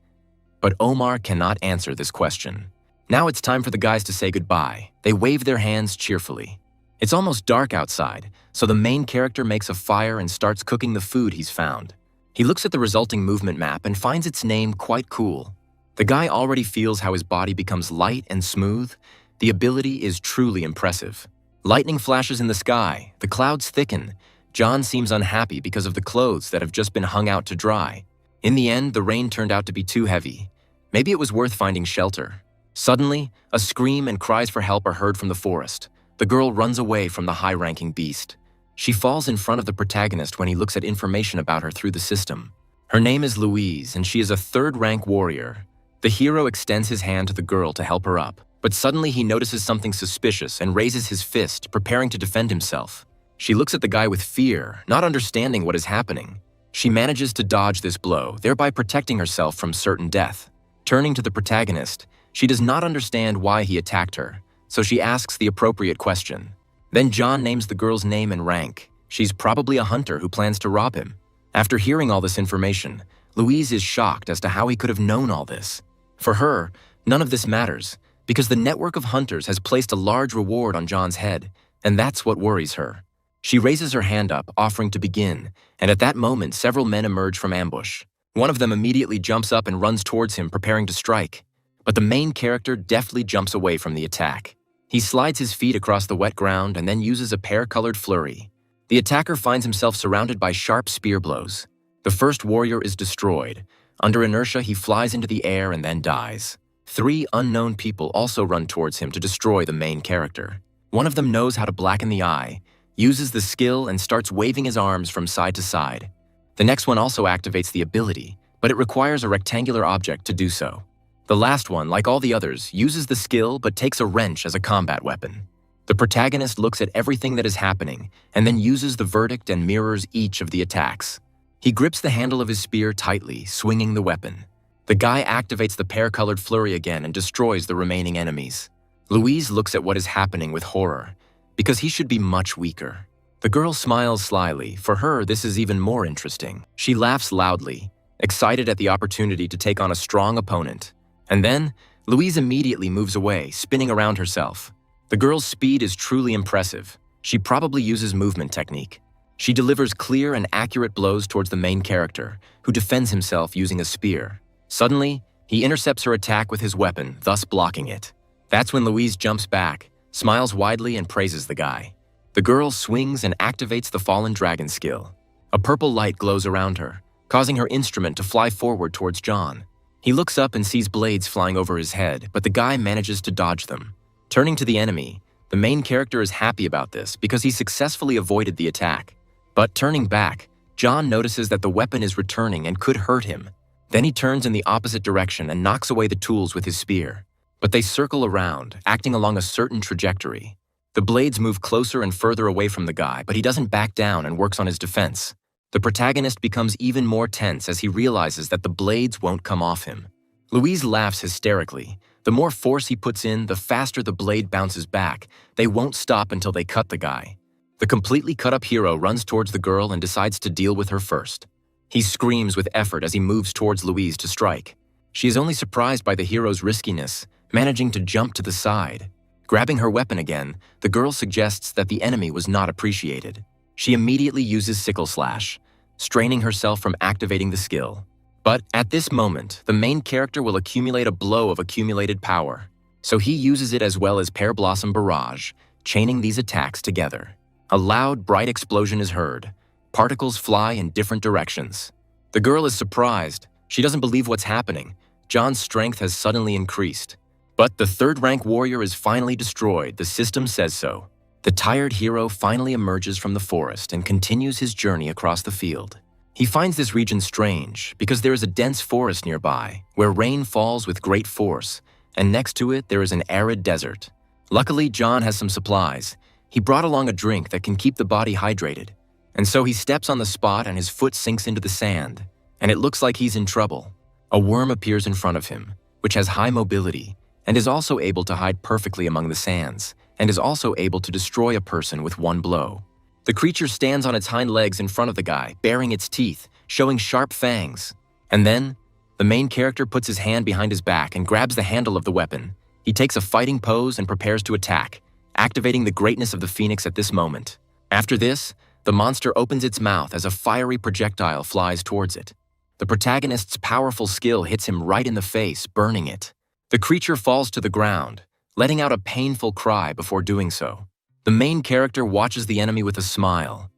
But Omar cannot answer this question. Now it's time for the guys to say goodbye. They wave their hands cheerfully. It's almost dark outside, so the main character makes a fire and starts cooking the food he's found. He looks at the resulting movement map and finds its name quite cool. The guy already feels how his body becomes light and smooth. The ability is truly impressive. Lightning flashes in the sky, the clouds thicken. John seems unhappy because of the clothes that have just been hung out to dry. In the end, the rain turned out to be too heavy. Maybe it was worth finding shelter. Suddenly, a scream and cries for help are heard from the forest. The girl runs away from the high-ranking beast. She falls in front of the protagonist when he looks at information about her through the system. Her name is Louise, and she is a third-rank warrior. The hero extends his hand to the girl to help her up, but suddenly he notices something suspicious and raises his fist, preparing to defend himself. She looks at the guy with fear, not understanding what is happening. She manages to dodge this blow, thereby protecting herself from certain death. Turning to the protagonist, she does not understand why he attacked her, so she asks the appropriate question. Then John names the girl's name and rank. She's probably a hunter who plans to rob him. After hearing all this information, Louise is shocked as to how he could have known all this. For her, none of this matters, because the network of hunters has placed a large reward on John's head, and that's what worries her. She raises her hand up, offering to begin, and at that moment several men emerge from ambush. One of them immediately jumps up and runs towards him, preparing to strike. But the main character deftly jumps away from the attack. He slides his feet across the wet ground and then uses a pear-colored flurry. The attacker finds himself surrounded by sharp spear blows. The first warrior is destroyed. Under inertia, he flies into the air and then dies. 3 unknown people also run towards him to destroy the main character. One of them knows how to blacken the eye, uses the skill, and starts waving his arms from side to side. The next one also activates the ability, but it requires a rectangular object to do so. The last one, like all the others, uses the skill but takes a wrench as a combat weapon. The protagonist looks at everything that is happening and then uses the verdict and mirrors each of the attacks. He grips the handle of his spear tightly, swinging the weapon. The guy activates the pear-colored flurry again and destroys the remaining enemies. Louise looks at what is happening with horror, because he should be much weaker. The girl smiles slyly. For her, this is even more interesting. She laughs loudly, excited at the opportunity to take on a strong opponent. And then, Louise immediately moves away, spinning around herself. The girl's speed is truly impressive. She probably uses movement technique. She delivers clear and accurate blows towards the main character, who defends himself using a spear. Suddenly, he intercepts her attack with his weapon, thus blocking it. That's when Louise jumps back, smiles widely, and praises the guy. The girl swings and activates the Fallen Dragon skill. A purple light glows around her, causing her instrument to fly forward towards John. He looks up and sees blades flying over his head, but the guy manages to dodge them. Turning to the enemy, the main character is happy about this because he successfully avoided the attack. But turning back, John notices that the weapon is returning and could hurt him. Then he turns in the opposite direction and knocks away the tools with his spear. But they circle around, acting along a certain trajectory. The blades move closer and further away from the guy, but he doesn't back down and works on his defense. The protagonist becomes even more tense as he realizes that the blades won't come off him. Louise laughs hysterically. The more force he puts in, the faster the blade bounces back. They won't stop until they cut the guy. The completely cut-up hero runs towards the girl and decides to deal with her first. He screams with effort as he moves towards Louise to strike. She is only surprised by the hero's riskiness, managing to jump to the side. Grabbing her weapon again, the girl suggests that the enemy was not appreciated. She immediately uses Sickle Slash, straining herself from activating the skill. But at this moment, the main character will accumulate a blow of accumulated power, so he uses it as well as Pear Blossom Barrage, chaining these attacks together. A loud, bright explosion is heard. Particles fly in different directions. The girl is surprised. She doesn't believe what's happening. John's strength has suddenly increased. But the third-rank warrior is finally destroyed. The system says so. The tired hero finally emerges from the forest and continues his journey across the field. He finds this region strange because there is a dense forest nearby where rain falls with great force, and next to it there is an arid desert. Luckily, John has some supplies. He brought along a drink that can keep the body hydrated. And so he steps on the spot and his foot sinks into the sand, and it looks like he's in trouble. A worm appears in front of him, which has high mobility and is also able to hide perfectly among the sands, and is also able to destroy a person with one blow. The creature stands on its hind legs in front of the guy, baring its teeth, showing sharp fangs. And then, the main character puts his hand behind his back and grabs the handle of the weapon. He takes a fighting pose and prepares to attack, activating the greatness of the Phoenix at this moment. After this, the monster opens its mouth as a fiery projectile flies towards it. The protagonist's powerful skill hits him right in the face, burning it. The creature falls to the ground, letting out a painful cry before doing so. The main character watches the enemy with a smile.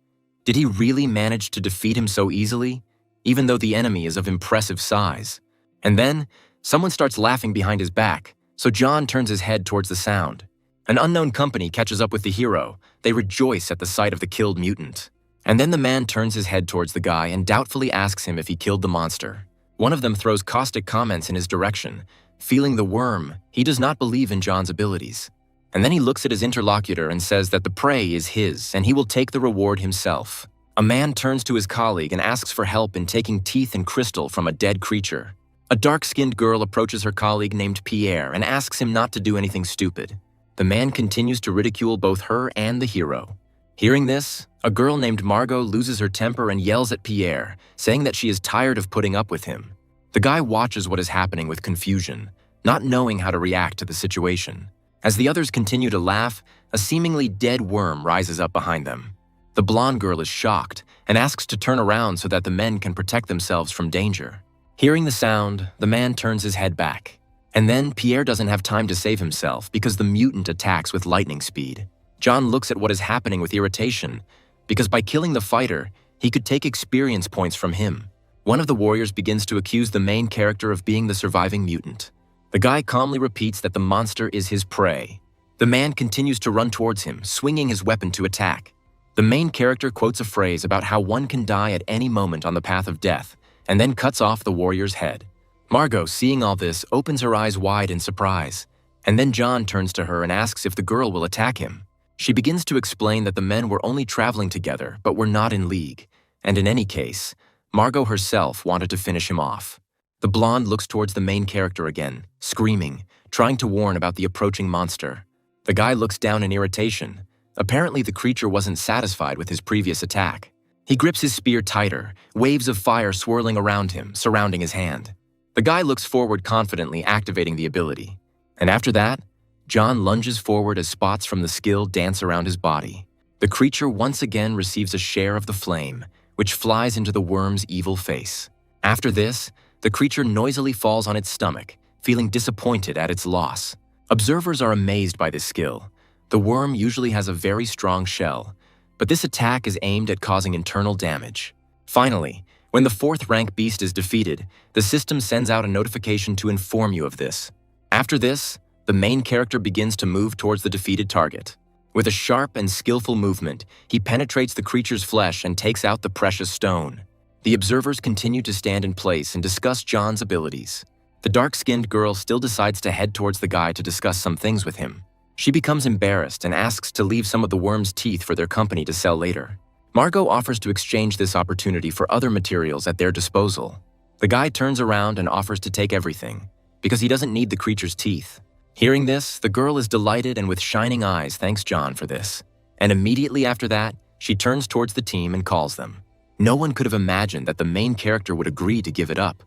Did he really manage to defeat him so easily, even though the enemy is of impressive size? And then, someone starts laughing behind his back, so John turns his head towards the sound. An unknown company catches up with the hero. They rejoice at the sight of the killed mutant. And then the man turns his head towards the guy and doubtfully asks him if he killed the monster. One of them throws caustic comments in his direction. Feeling the worm, he does not believe in John's abilities. And then he looks at his interlocutor and says that the prey is his and he will take the reward himself. A man turns to his colleague and asks for help in taking teeth and crystal from a dead creature. A dark-skinned girl approaches her colleague named Pierre and asks him not to do anything stupid. The man continues to ridicule both her and the hero. Hearing this, a girl named Margot loses her temper and yells at Pierre, saying that she is tired of putting up with him. The guy watches what is happening with confusion, not knowing how to react to the situation. As the others continue to laugh, a seemingly dead worm rises up behind them. The blonde girl is shocked and asks to turn around so that the men can protect themselves from danger. Hearing the sound, the man turns his head back. And then Pierre doesn't have time to save himself because the mutant attacks with lightning speed. John looks at what is happening with irritation, because by killing the fighter, he could take experience points from him. One of the warriors begins to accuse the main character of being the surviving mutant. The guy calmly repeats that the monster is his prey. The man continues to run towards him, swinging his weapon to attack. The main character quotes a phrase about how one can die at any moment on the path of death, and then cuts off the warrior's head. Margot, seeing all this, opens her eyes wide in surprise, and then John turns to her and asks if the girl will attack him. She begins to explain that the men were only traveling together but were not in league, and in any case, Margot herself wanted to finish him off. The blonde looks towards the main character again, screaming, trying to warn about the approaching monster. The guy looks down in irritation. Apparently the creature wasn't satisfied with his previous attack. He grips his spear tighter, waves of fire swirling around him, surrounding his hand. The guy looks forward confidently, activating the ability. And after that, John lunges forward as spots from the skill dance around his body. The creature once again receives a share of the flame, which flies into the worm's evil face. After this, the creature noisily falls on its stomach, feeling disappointed at its loss. Observers are amazed by this skill. The worm usually has a very strong shell, but this attack is aimed at causing internal damage. Finally, when the 4th rank beast is defeated, the system sends out a notification to inform you of this. After this, the main character begins to move towards the defeated target. With a sharp and skillful movement, he penetrates the creature's flesh and takes out the precious stone. The observers continue to stand in place and discuss John's abilities. The dark-skinned girl still decides to head towards the guy to discuss some things with him. She becomes embarrassed and asks to leave some of the worm's teeth for their company to sell later. Margot offers to exchange this opportunity for other materials at their disposal. The guy turns around and offers to take everything, because he doesn't need the creature's teeth. Hearing this, the girl is delighted and with shining eyes thanks John for this. And immediately after that, she turns towards the team and calls them. No one could have imagined that the main character would agree to give it up.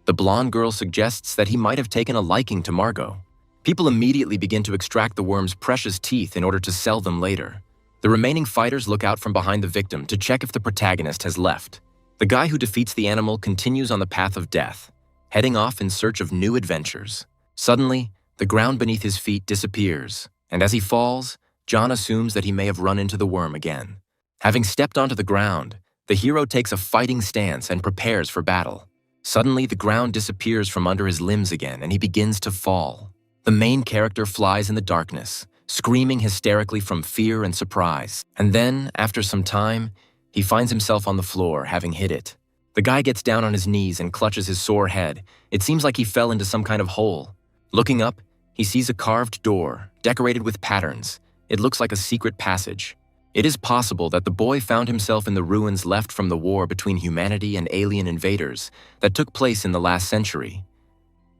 The blonde girl suggests that he might have taken a liking to Margot. People immediately begin to extract the worm's precious teeth in order to sell them later. The remaining fighters look out from behind the victim to check if the protagonist has left. The guy who defeats the animal continues on the path of death, heading off in search of new adventures. Suddenly, the ground beneath his feet disappears, and as he falls, John assumes that he may have run into the worm again. Having stepped onto the ground, the hero takes a fighting stance and prepares for battle. Suddenly, the ground disappears from under his limbs again, and he begins to fall. The main character flies in the darkness, screaming hysterically from fear and surprise. And then, after some time, he finds himself on the floor, having hit it. The guy gets down on his knees and clutches his sore head. It seems like he fell into some kind of hole. Looking up, he sees a carved door, decorated with patterns. It looks like a secret passage. It is possible that the boy found himself in the ruins left from the war between humanity and alien invaders that took place in the last century.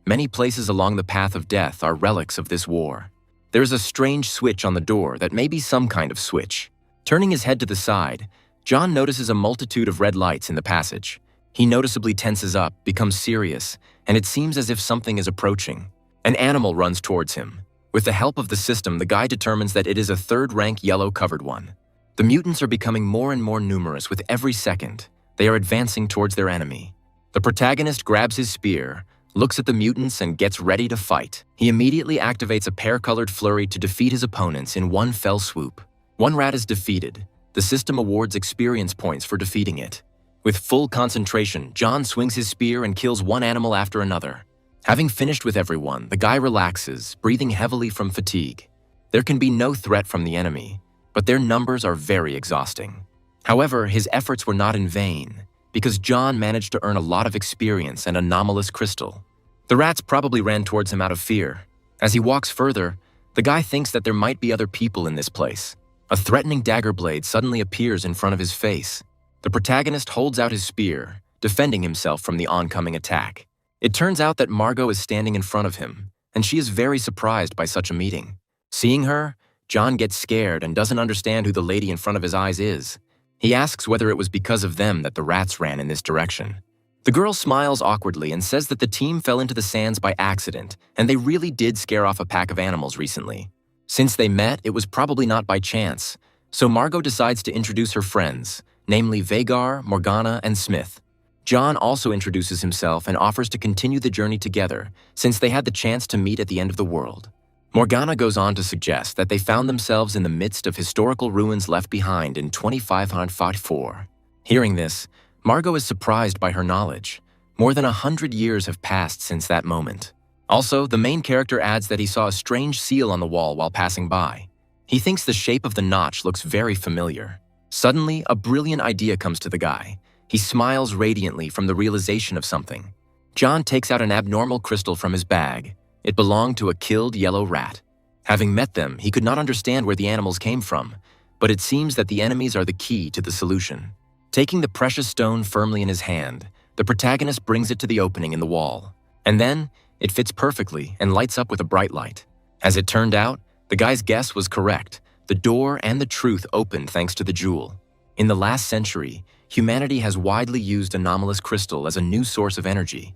Many places along the path of death are relics of this war. There is a strange switch on the door that may be some kind of switch. Turning his head to the side, John notices a multitude of red lights in the passage. He noticeably tenses up, becomes serious, and it seems as if something is approaching. An animal runs towards him. With the help of the system, the guy determines that it is a 3rd-rank yellow-covered one. The mutants are becoming more and more numerous with every second. They are advancing towards their enemy. The protagonist grabs his spear, looks at the mutants, and gets ready to fight. He immediately activates a pear-colored flurry to defeat his opponents in one fell swoop. One rat is defeated. The system awards experience points for defeating it. With full concentration, John swings his spear and kills one animal after another. Having finished with everyone, the guy relaxes, breathing heavily from fatigue. There can be no threat from the enemy, but their numbers are very exhausting. However, his efforts were not in vain. because John managed to earn a lot of experience and anomalous crystal. The rats probably ran towards him out of fear. As he walks further, the guy thinks that there might be other people in this place. A threatening dagger blade suddenly appears in front of his face. The protagonist holds out his spear, defending himself from the oncoming attack. It turns out that Margot is standing in front of him, and she is very surprised by such a meeting. Seeing her, John gets scared and doesn't understand who the lady in front of his eyes is. He asks whether it was because of them that the rats ran in this direction. The girl smiles awkwardly and says that the team fell into the sands by accident, and they really did scare off a pack of animals recently. Since they met, it was probably not by chance, so Margot decides to introduce her friends, namely Vhagar, Morgana, and Smith. John also introduces himself and offers to continue the journey together, since they had the chance to meet at the end of the world. Morgana goes on to suggest that they found themselves in the midst of historical ruins left behind in 2544. Hearing this, Margot is surprised by her knowledge. More than 100 years have passed since that moment. Also, the main character adds that he saw a strange seal on the wall while passing by. He thinks the shape of the notch looks very familiar. Suddenly, a brilliant idea comes to the guy. He smiles radiantly from the realization of something. John takes out an abnormal crystal from his bag. It belonged to a killed yellow rat. Having met them, he could not understand where the animals came from, but it seems that the enemies are the key to the solution. Taking the precious stone firmly in his hand, the protagonist brings it to the opening in the wall. And then, it fits perfectly and lights up with a bright light. As it turned out, the guy's guess was correct. The door and the truth opened thanks to the jewel. In the last century, humanity has widely used anomalous crystal as a new source of energy.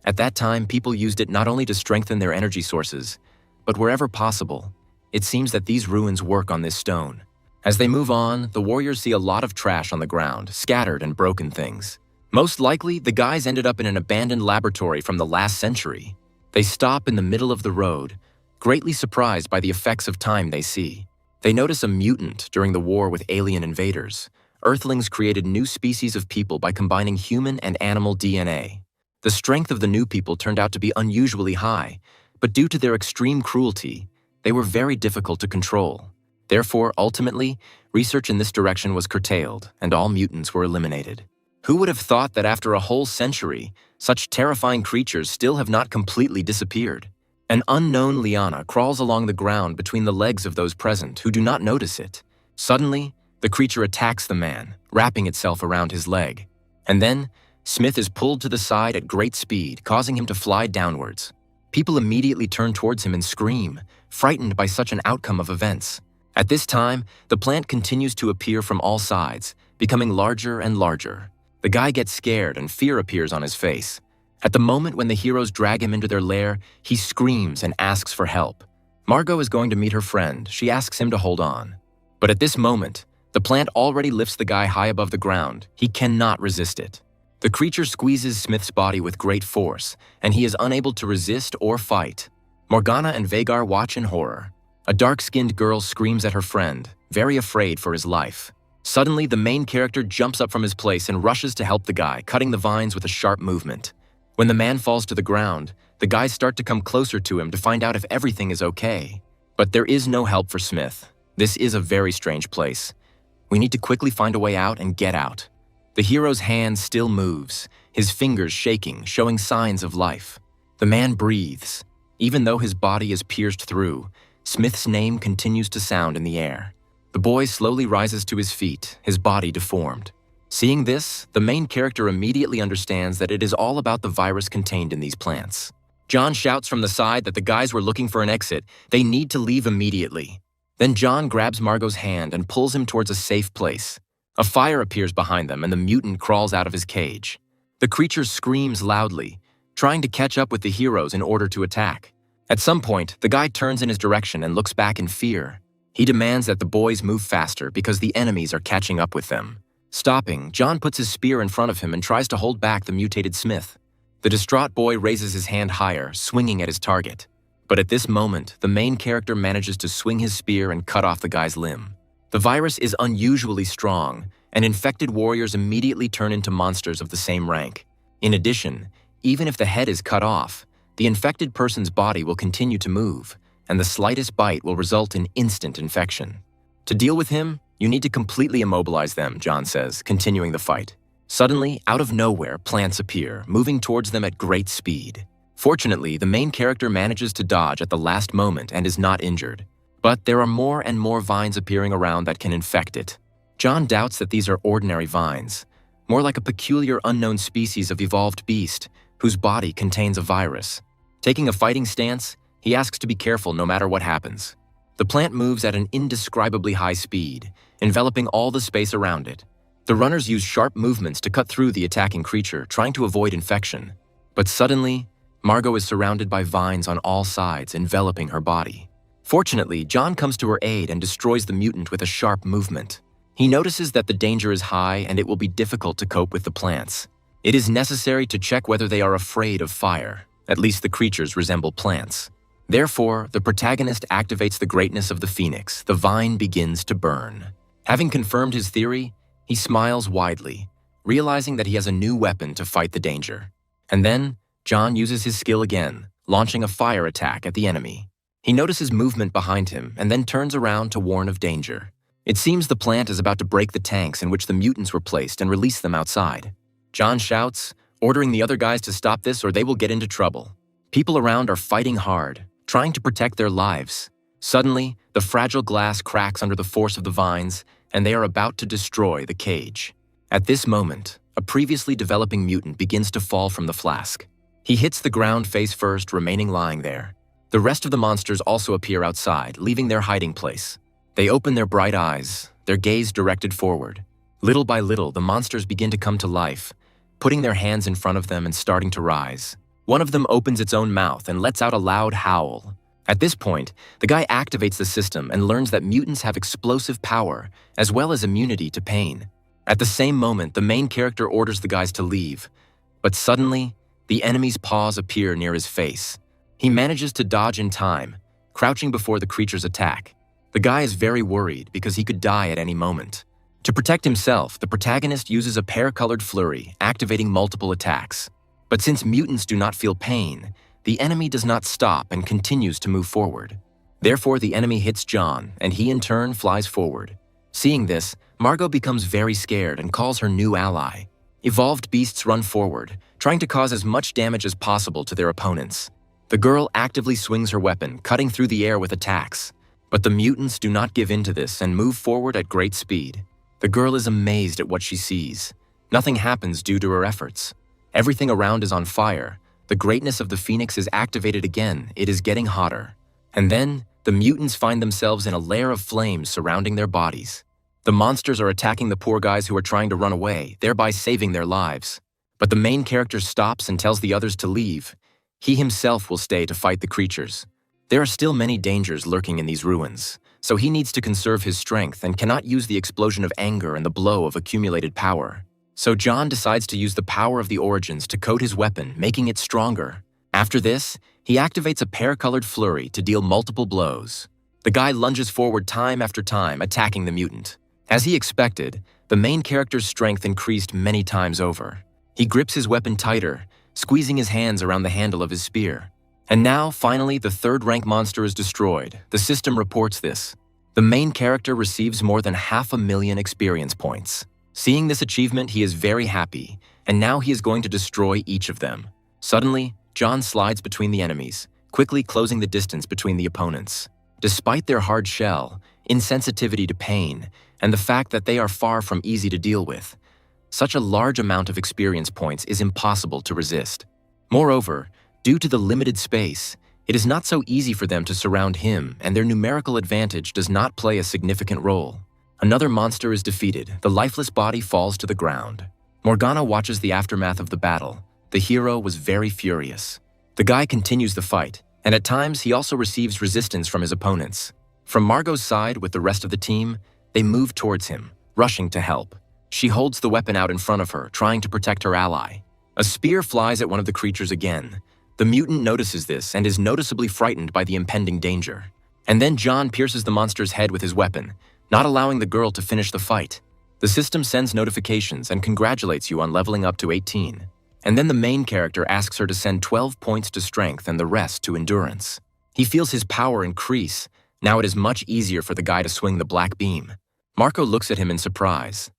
At that time, people used it not only to strengthen their energy sources, but wherever possible. It seems that these ruins work on this stone. As they move on, the warriors see a lot of trash on the ground, scattered and broken things. Most likely, the guys ended up in an abandoned laboratory from the last century. They stop in the middle of the road, greatly surprised by the effects of time they see. They notice a mutant during the war with alien invaders. Earthlings created new species of people by combining human and animal DNA. The strength of the new people turned out to be unusually high, but due to their extreme cruelty, they were very difficult to control. Therefore, ultimately, research in this direction was curtailed, and all mutants were eliminated. Who would have thought that after a whole century, such terrifying creatures still have not completely disappeared? An unknown liana crawls along the ground between the legs of those present who do not notice it. Suddenly, the creature attacks the man, wrapping itself around his leg. And then, Smith is pulled to the side at great speed, causing him to fly downwards. People immediately turn towards him and scream, frightened by such an outcome of events. At this time, the plant continues to appear from all sides, becoming larger and larger. The guy gets scared and fear appears on his face. At the moment when the heroes drag him into their lair, he screams and asks for help. Margot is going to meet her friend. She asks him to hold on. But at this moment, the plant already lifts the guy high above the ground. He cannot resist it. The creature squeezes Smith's body with great force, and he is unable to resist or fight. Morgana and Vhagar watch in horror. A dark-skinned girl screams at her friend, very afraid for his life. Suddenly, the main character jumps up from his place and rushes to help the guy, cutting the vines with a sharp movement. When the man falls to the ground, the guys start to come closer to him to find out if everything is okay. But there is no help for Smith. This is a very strange place. We need to quickly find a way out and get out. The hero's hand still moves, his fingers shaking, showing signs of life. The man breathes. Even though his body is pierced through, Smith's name continues to sound in the air. The boy slowly rises to his feet, his body deformed. Seeing this, the main character immediately understands that it is all about the virus contained in these plants. John shouts from the side that the guys were looking for an exit. They need to leave immediately. Then John grabs Margot's hand and pulls him towards a safe place. A fire appears behind them and the mutant crawls out of his cage. The creature screams loudly, trying to catch up with the heroes in order to attack. At some point, the guy turns in his direction and looks back in fear. He demands that the boys move faster because the enemies are catching up with them. Stopping, John puts his spear in front of him and tries to hold back the mutated Smith. The distraught boy raises his hand higher, swinging at his target. But at this moment, the main character manages to swing his spear and cut off the guy's limb. The virus is unusually strong, and infected warriors immediately turn into monsters of the same rank. In addition, even if the head is cut off, the infected person's body will continue to move, and the slightest bite will result in instant infection. To deal with him, you need to completely immobilize them, John says, continuing the fight. Suddenly, out of nowhere, plants appear, moving towards them at great speed. Fortunately, the main character manages to dodge at the last moment and is not injured. But there are more and more vines appearing around that can infect it. John doubts that these are ordinary vines, more like a peculiar unknown species of evolved beast whose body contains a virus. Taking a fighting stance, he asks to be careful no matter what happens. The plant moves at an indescribably high speed, enveloping all the space around it. The runners use sharp movements to cut through the attacking creature, trying to avoid infection. But suddenly, Margot is surrounded by vines on all sides, enveloping her body. Fortunately, John comes to her aid and destroys the mutant with a sharp movement. He notices that the danger is high and it will be difficult to cope with the plants. It is necessary to check whether they are afraid of fire. At least the creatures resemble plants. Therefore, the protagonist activates the greatness of the phoenix. The vine begins to burn. Having confirmed his theory, he smiles widely, realizing that he has a new weapon to fight the danger. And then, John uses his skill again, launching a fire attack at the enemy. He notices movement behind him and then turns around to warn of danger. It seems the plant is about to break the tanks in which the mutants were placed and release them outside. John shouts, ordering the other guys to stop this or they will get into trouble. People around are fighting hard, trying to protect their lives. Suddenly, the fragile glass cracks under the force of the vines, and they are about to destroy the cage. At this moment, a previously developing mutant begins to fall from the flask. He hits the ground face first, remaining lying there. The rest of the monsters also appear outside, leaving their hiding place. They open their bright eyes, their gaze directed forward. Little by little, the monsters begin to come to life, putting their hands in front of them and starting to rise. One of them opens its own mouth and lets out a loud howl. At this point, the guy activates the system and learns that mutants have explosive power, as well as immunity to pain. At the same moment, the main character orders the guys to leave. But suddenly, the enemy's paws appear near his face. He manages to dodge in time, crouching before the creature's attack. The guy is very worried because he could die at any moment. To protect himself, the protagonist uses a pear-colored flurry, activating multiple attacks. But since mutants do not feel pain, the enemy does not stop and continues to move forward. Therefore, the enemy hits John, and he in turn flies forward. Seeing this, Margot becomes very scared and calls her new ally. Evolved beasts run forward, trying to cause as much damage as possible to their opponents. The girl actively swings her weapon, cutting through the air with attacks. But the mutants do not give in to this and move forward at great speed. The girl is amazed at what she sees. Nothing happens due to her efforts. Everything around is on fire. The greatness of the phoenix is activated again. It is getting hotter. And then, the mutants find themselves in a layer of flames surrounding their bodies. The monsters are attacking the poor guys who are trying to run away, thereby saving their lives. But the main character stops and tells the others to leave. He himself will stay to fight the creatures. There are still many dangers lurking in these ruins, so he needs to conserve his strength and cannot use the explosion of anger and the blow of accumulated power. So John decides to use the power of the origins to coat his weapon, making it stronger. After this, he activates a pear-colored flurry to deal multiple blows. The guy lunges forward time after time, attacking the mutant. As he expected, the main character's strength increased many times over. He grips his weapon tighter, squeezing his hands around the handle of his spear. And now, finally, the third-rank monster is destroyed. The system reports this. The main character receives more than 500,000 experience points. Seeing this achievement, he is very happy, and now he is going to destroy each of them. Suddenly, John slides between the enemies, quickly closing the distance between the opponents. Despite their hard shell, insensitivity to pain, and the fact that they are far from easy to deal with, such a large amount of experience points is impossible to resist. Moreover, due to the limited space, it is not so easy for them to surround him, and their numerical advantage does not play a significant role. Another monster is defeated. The lifeless body falls to the ground. Morgana watches the aftermath of the battle. The hero was very furious. The guy continues the fight, and at times he also receives resistance from his opponents. From Margot's side with the rest of the team, they move towards him, rushing to help. She holds the weapon out in front of her, trying to protect her ally. A spear flies at one of the creatures again. The mutant notices this and is noticeably frightened by the impending danger. And then John pierces the monster's head with his weapon, not allowing the girl to finish the fight. The system sends notifications and congratulates you on leveling up to 18. And then the main character asks her to send 12 points to strength and the rest to endurance. He feels his power increase. Now it is much easier for the guy to swing the black beam. Marco looks at him in surprise.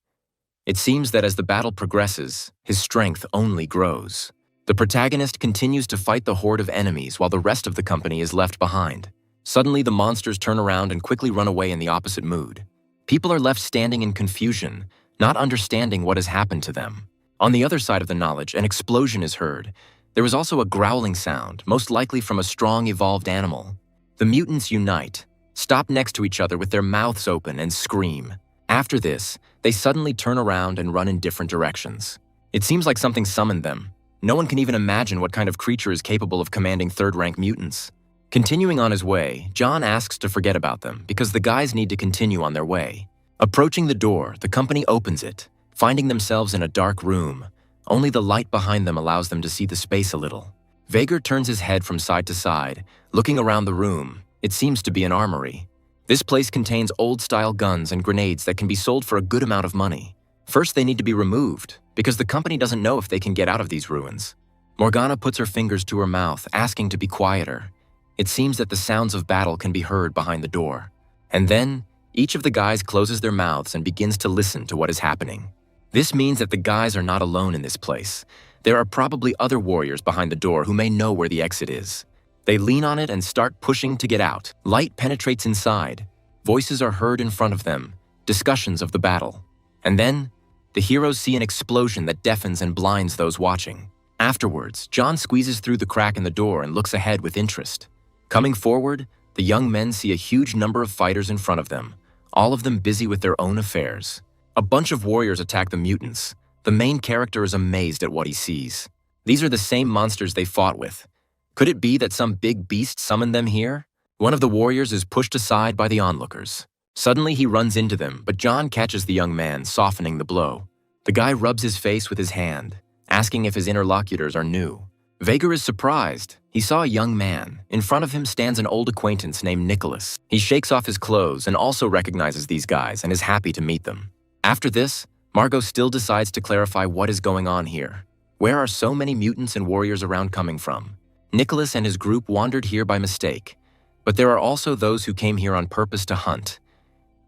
It seems that as the battle progresses, his strength only grows. The protagonist continues to fight the horde of enemies while the rest of the company is left behind. Suddenly, the monsters turn around and quickly run away in the opposite mood. People are left standing in confusion, not understanding what has happened to them. On the other side of the knowledge, an explosion is heard. There is also a growling sound, most likely from a strong evolved animal. The mutants unite, stop next to each other with their mouths open and scream. After this, they suddenly turn around and run in different directions. It seems like something summoned them. No one can even imagine what kind of creature is capable of commanding third-rank mutants. Continuing on his way, John asks to forget about them because the guys need to continue on their way. Approaching the door, the company opens it, finding themselves in a dark room. Only the light behind them allows them to see the space a little. Vager turns his head from side to side, looking around the room. It seems to be an armory. This place contains old-style guns and grenades that can be sold for a good amount of money. First, they need to be removed, because the company doesn't know if they can get out of these ruins. Morgana puts her fingers to her mouth, asking to be quieter. It seems that the sounds of battle can be heard behind the door. And then, each of the guys closes their mouths and begins to listen to what is happening. This means that the guys are not alone in this place. There are probably other warriors behind the door who may know where the exit is. They lean on it and start pushing to get out. Light penetrates inside. Voices are heard in front of them, discussions of the battle. And then, the heroes see an explosion that deafens and blinds those watching. Afterwards, John squeezes through the crack in the door and looks ahead with interest. Coming forward, the young men see a huge number of fighters in front of them, all of them busy with their own affairs. A bunch of warriors attack the mutants. The main character is amazed at what he sees. These are the same monsters they fought with. Could it be that some big beast summoned them here? One of the warriors is pushed aside by the onlookers. Suddenly he runs into them, but John catches the young man, softening the blow. The guy rubs his face with his hand, asking if his interlocutors are new. Vager is surprised. He saw a young man. In front of him stands an old acquaintance named Nicholas. He shakes off his clothes and also recognizes these guys and is happy to meet them. After this, Margot still decides to clarify what is going on here. Where are so many mutants and warriors around coming from? Nicholas and his group wandered here by mistake, but there are also those who came here on purpose to hunt.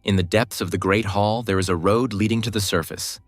In the depths of the Great Hall, there is a road leading to the surface.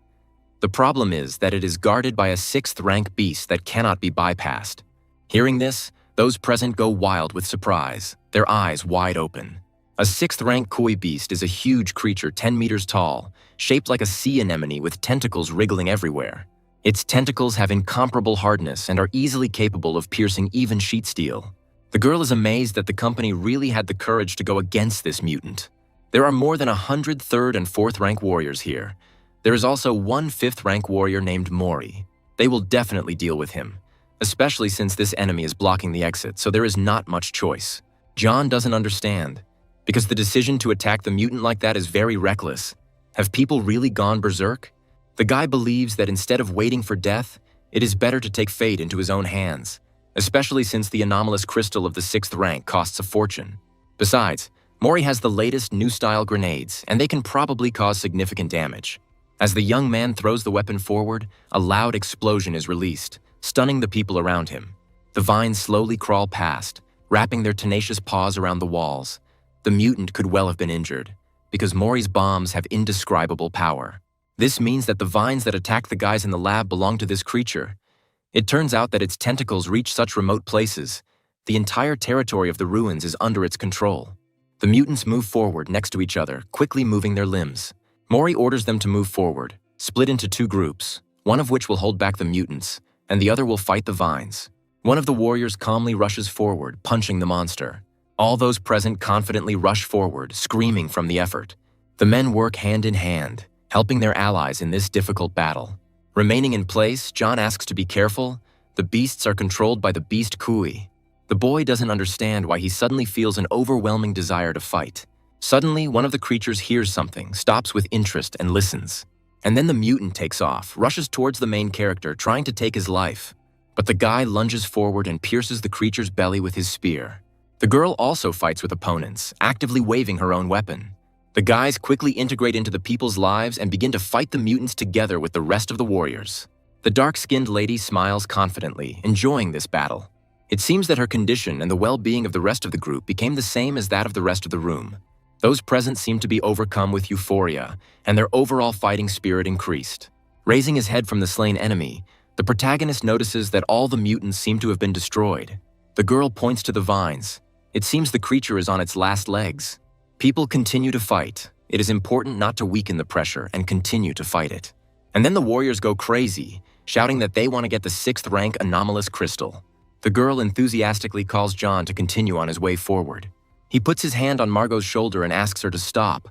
The problem is that it is guarded by a 6th-rank beast that cannot be bypassed. Hearing this, those present go wild with surprise, their eyes wide open. A 6th-rank koi beast is a huge creature 10 meters tall, shaped like a sea anemone with tentacles wriggling everywhere. Its tentacles have incomparable hardness and are easily capable of piercing even sheet steel. The girl is amazed that the company really had the courage to go against this mutant. There are more than 100 3rd and 4th-rank warriors here. There is also one 5th-rank warrior named Mori. They will definitely deal with him, especially since this enemy is blocking the exit, so there is not much choice. John doesn't understand, because the decision to attack the mutant like that is very reckless. Have people really gone berserk? The guy believes that instead of waiting for death, it is better to take fate into his own hands, especially since the anomalous crystal of the 6th rank costs a fortune. Besides, Mori has the latest new-style grenades, and they can probably cause significant damage. As the young man throws the weapon forward, a loud explosion is released, stunning the people around him. The vines slowly crawl past, wrapping their tenacious paws around the walls. The mutant could well have been injured, because Mori's bombs have indescribable power. This means that the vines that attack the guys in the lab belong to this creature. It turns out that its tentacles reach such remote places. The entire territory of the ruins is under its control. The mutants move forward next to each other, quickly moving their limbs. Mori orders them to move forward, split into 2 groups, one of which will hold back the mutants, and the other will fight the vines. One of the warriors calmly rushes forward, punching the monster. All those present confidently rush forward, screaming from the effort. The men work hand in hand, helping their allies in this difficult battle. Remaining in place, John asks to be careful. The beasts are controlled by the beast Kui. The boy doesn't understand why he suddenly feels an overwhelming desire to fight. Suddenly, one of the creatures hears something, stops with interest, and listens. And then the mutant takes off, rushes towards the main character, trying to take his life. But the guy lunges forward and pierces the creature's belly with his spear. The girl also fights with opponents, actively waving her own weapon. The guys quickly integrate into the people's lives and begin to fight the mutants together with the rest of the warriors. The dark-skinned lady smiles confidently, enjoying this battle. It seems that her condition and the well-being of the rest of the group became the same as that of the rest of the room. Those present seemed to be overcome with euphoria, and their overall fighting spirit increased. Raising his head from the slain enemy, the protagonist notices that all the mutants seem to have been destroyed. The girl points to the vines. It seems the creature is on its last legs. People continue to fight. It is important not to weaken the pressure and continue to fight it. And then the warriors go crazy, shouting that they want to get the 6th rank anomalous crystal. The girl enthusiastically calls John to continue on his way forward. He puts his hand on Margot's shoulder and asks her to stop.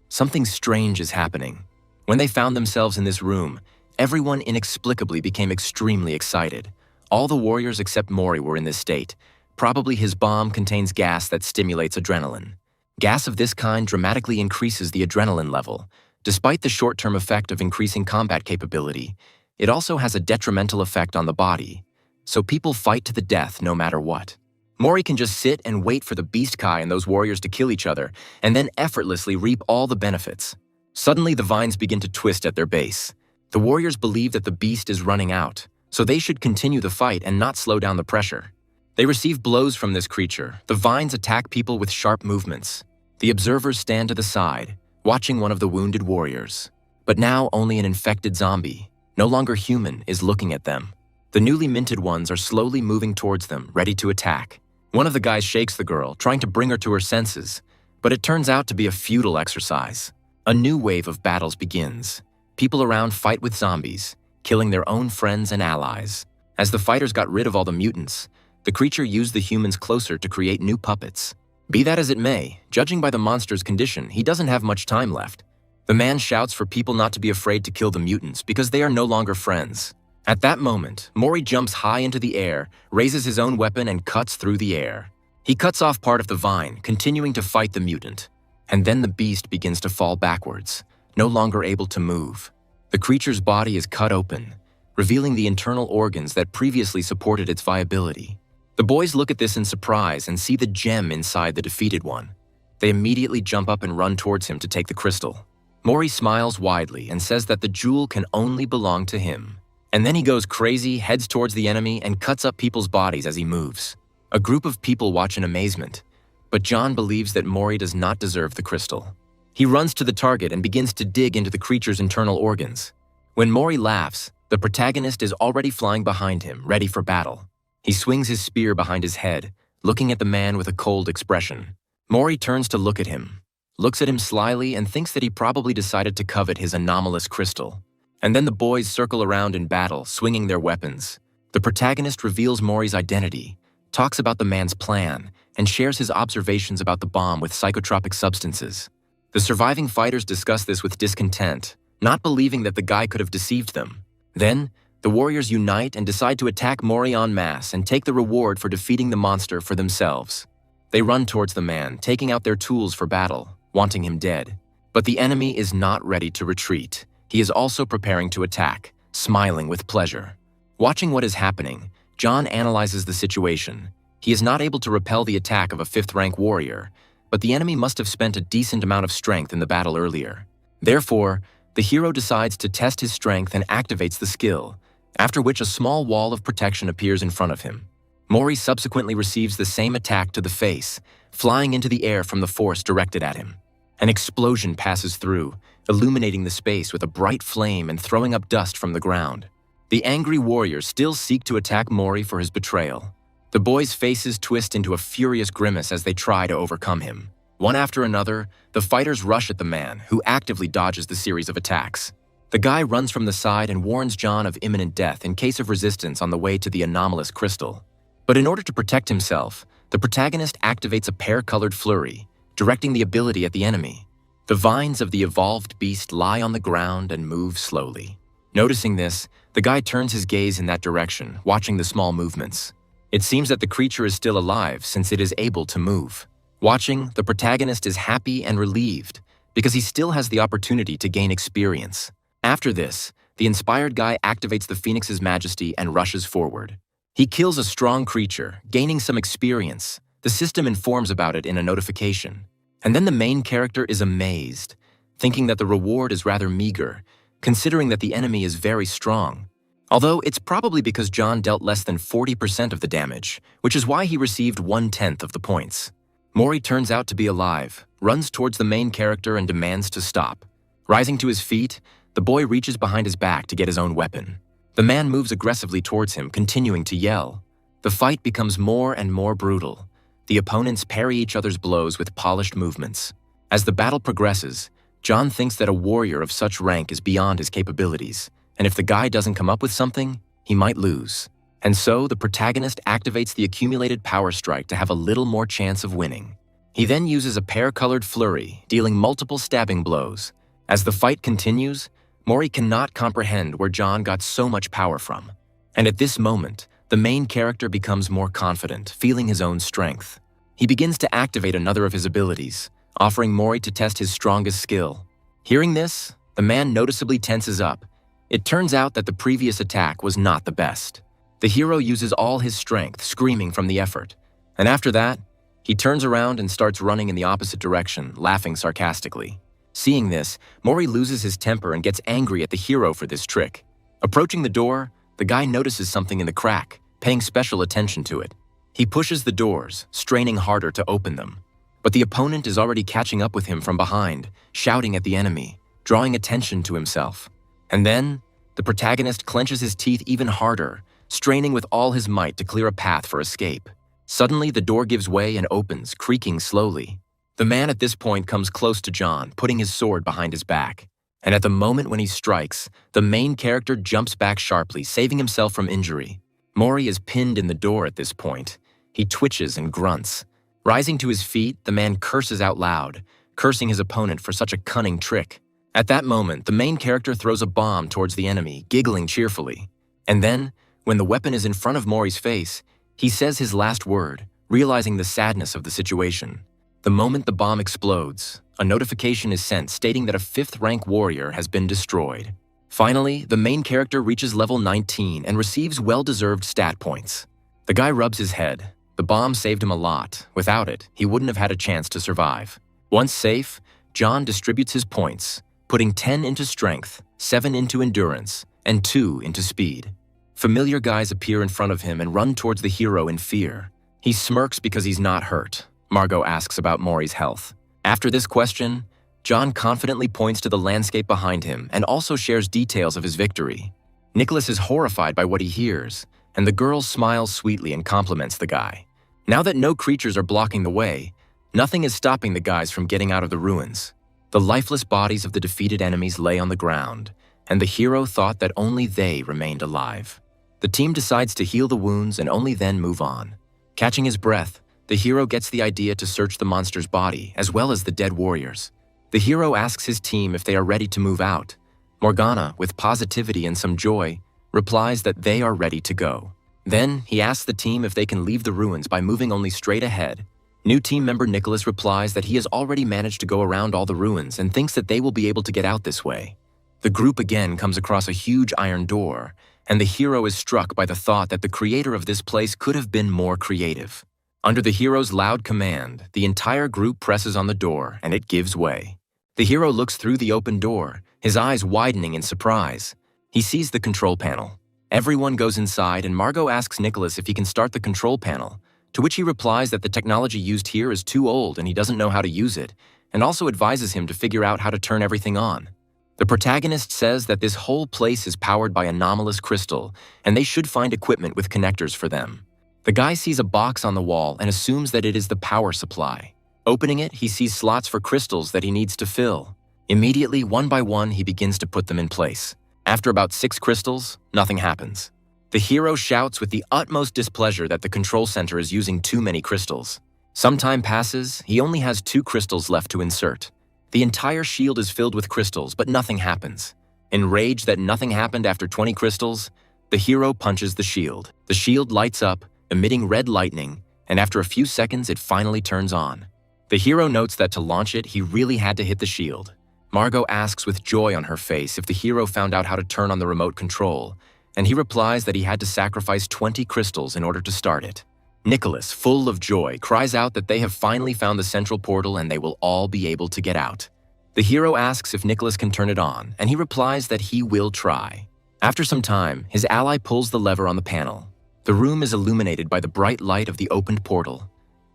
Something strange is happening. When they found themselves in this room, everyone inexplicably became extremely excited. All the warriors except Mori were in this state. Probably his bomb contains gas that stimulates adrenaline. Gas of this kind dramatically increases the adrenaline level. Despite the short-term effect of increasing combat capability, it also has a detrimental effect on the body. So people fight to the death no matter what. Mori can just sit and wait for the Beast Kai and those warriors to kill each other, and then effortlessly reap all the benefits. Suddenly, the vines begin to twist at their base. The warriors believe that the beast is running out, so they should continue the fight and not slow down the pressure. They receive blows from this creature. The vines attack people with sharp movements. The observers stand to the side, watching one of the wounded warriors. But now only an infected zombie, no longer human, is looking at them. The newly minted ones are slowly moving towards them, ready to attack. One of the guys shakes the girl, trying to bring her to her senses, but it turns out to be a futile exercise. A new wave of battles begins. People around fight with zombies, killing their own friends and allies. As the fighters got rid of all the mutants, the creature used the humans closer to create new puppets. Be that as it may, judging by the monster's condition, he doesn't have much time left. The man shouts for people not to be afraid to kill the mutants because they are no longer friends. At that moment, Mori jumps high into the air, raises his own weapon and cuts through the air. He cuts off part of the vine, continuing to fight the mutant. And then the beast begins to fall backwards, no longer able to move. The creature's body is cut open, revealing the internal organs that previously supported its viability. The boys look at this in surprise and see the gem inside the defeated one. They immediately jump up and run towards him to take the crystal. Mori smiles widely and says that the jewel can only belong to him. And then he goes crazy, heads towards the enemy, and cuts up people's bodies as he moves. A group of people watch in amazement, but John believes that Mori does not deserve the crystal. He runs to the target and begins to dig into the creature's internal organs. When Mori laughs, the protagonist is already flying behind him, ready for battle. He swings his spear behind his head, looking at the man with a cold expression. Mori turns to look at him, looks at him slyly, and thinks that he probably decided to covet his anomalous crystal. And then the boys circle around in battle, swinging their weapons. The protagonist reveals Mori's identity, talks about the man's plan, and shares his observations about the bomb with psychotropic substances. The surviving fighters discuss this with discontent, not believing that the guy could have deceived them. Then, the warriors unite and decide to attack Mori en masse and take the reward for defeating the monster for themselves. They run towards the man, taking out their tools for battle, wanting him dead. But the enemy is not ready to retreat. He is also preparing to attack, smiling with pleasure. Watching what is happening, John analyzes the situation. He is not able to repel the attack of a 5th-rank warrior, but the enemy must have spent a decent amount of strength in the battle earlier. Therefore, the hero decides to test his strength and activates the skill, after which a small wall of protection appears in front of him. Mori subsequently receives the same attack to the face, flying into the air from the force directed at him. An explosion passes through, illuminating the space with a bright flame and throwing up dust from the ground. The angry warriors still seek to attack Mori for his betrayal. The boys' faces twist into a furious grimace as they try to overcome him. One after another, the fighters rush at the man, who actively dodges the series of attacks. The guy runs from the side and warns John of imminent death in case of resistance on the way to the anomalous crystal. But in order to protect himself, the protagonist activates a pear-colored flurry, directing the ability at the enemy. The vines of the evolved beast lie on the ground and move slowly. Noticing this, the guy turns his gaze in that direction, watching the small movements. It seems that the creature is still alive since it is able to move. Watching, the protagonist is happy and relieved because he still has the opportunity to gain experience. After this, the inspired guy activates the Phoenix's majesty and rushes forward. He kills a strong creature, gaining some experience. The system informs about it in a notification. And then the main character is amazed, thinking that the reward is rather meager, considering that the enemy is very strong. Although it's probably because John dealt less than 40% of the damage, which is why he received 1/10 of the points. Mori turns out to be alive, runs towards the main character and demands to stop. Rising to his feet, the boy reaches behind his back to get his own weapon. The man moves aggressively towards him, continuing to yell. The fight becomes more and more brutal. The opponents parry each other's blows with polished movements. As the battle progresses, John thinks that a warrior of such rank is beyond his capabilities, and if the guy doesn't come up with something, he might lose. And so, the protagonist activates the accumulated power strike to have a little more chance of winning. He then uses a pear-colored flurry, dealing multiple stabbing blows. As the fight continues, Mori cannot comprehend where John got so much power from. And at this moment, the main character becomes more confident, feeling his own strength. He begins to activate another of his abilities, offering Mori to test his strongest skill. Hearing this, the man noticeably tenses up. It turns out that the previous attack was not the best. The hero uses all his strength, screaming from the effort. And after that, he turns around and starts running in the opposite direction, laughing sarcastically. Seeing this, Mori loses his temper and gets angry at the hero for this trick. Approaching the door, the guy notices something in the crack, paying special attention to it. He pushes the doors, straining harder to open them. But the opponent is already catching up with him from behind, shouting at the enemy, drawing attention to himself. And then, the protagonist clenches his teeth even harder, straining with all his might to clear a path for escape. Suddenly, the door gives way and opens, creaking slowly. The man at this point comes close to John, putting his sword behind his back. And at the moment when he strikes, the main character jumps back sharply, saving himself from injury. Mori is pinned in the door at this point. He twitches and grunts. Rising to his feet, the man curses out loud, cursing his opponent for such a cunning trick. At that moment, the main character throws a bomb towards the enemy, giggling cheerfully. And then, when the weapon is in front of Mori's face, he says his last word, realizing the sadness of the situation. The moment the bomb explodes, a notification is sent stating that a 5th-rank warrior has been destroyed. Finally, the main character reaches level 19 and receives well-deserved stat points. The guy rubs his head. The bomb saved him a lot. Without it, he wouldn't have had a chance to survive. Once safe, John distributes his points, putting 10 into strength, 7 into endurance, and 2 into speed. Familiar guys appear in front of him and run towards the hero in fear. He smirks because he's not hurt. Margot asks about Mori's health. After this question, John confidently points to the landscape behind him and also shares details of his victory. Nicholas is horrified by what he hears, and the girl smiles sweetly and compliments the guy. Now that no creatures are blocking the way, nothing is stopping the guys from getting out of the ruins. The lifeless bodies of the defeated enemies lay on the ground, and the hero thought that only they remained alive. The team decides to heal the wounds and only then move on. Catching his breath, the hero gets the idea to search the monster's body, as well as the dead warriors. The hero asks his team if they are ready to move out. Morgana, with positivity and some joy, replies that they are ready to go. Then, he asks the team if they can leave the ruins by moving only straight ahead. New team member Nicholas replies that he has already managed to go around all the ruins and thinks that they will be able to get out this way. The group again comes across a huge iron door, and the hero is struck by the thought that the creator of this place could have been more creative. Under the hero's loud command, the entire group presses on the door and it gives way. The hero looks through the open door, his eyes widening in surprise. He sees the control panel. Everyone goes inside and Margot asks Nicholas if he can start the control panel, to which he replies that the technology used here is too old and he doesn't know how to use it, and also advises him to figure out how to turn everything on. The protagonist says that this whole place is powered by anomalous crystal, and they should find equipment with connectors for them. The guy sees a box on the wall and assumes that it is the power supply. Opening it, he sees slots for crystals that he needs to fill. Immediately, one by one, he begins to put them in place. After about 6 crystals, nothing happens. The hero shouts with the utmost displeasure that the control center is using too many crystals. Some time passes, he only has 2 crystals left to insert. The entire shield is filled with crystals, but nothing happens. Enraged that nothing happened after 20 crystals, the hero punches the shield. The shield lights up, emitting red lightning, and after a few seconds, it finally turns on. The hero notes that to launch it, he really had to hit the shield. Margot asks with joy on her face if the hero found out how to turn on the remote control, and he replies that he had to sacrifice 20 crystals in order to start it. Nicholas, full of joy, cries out that they have finally found the central portal and they will all be able to get out. The hero asks if Nicholas can turn it on, and he replies that he will try. After some time, his ally pulls the lever on the panel. The room is illuminated by the bright light of the opened portal.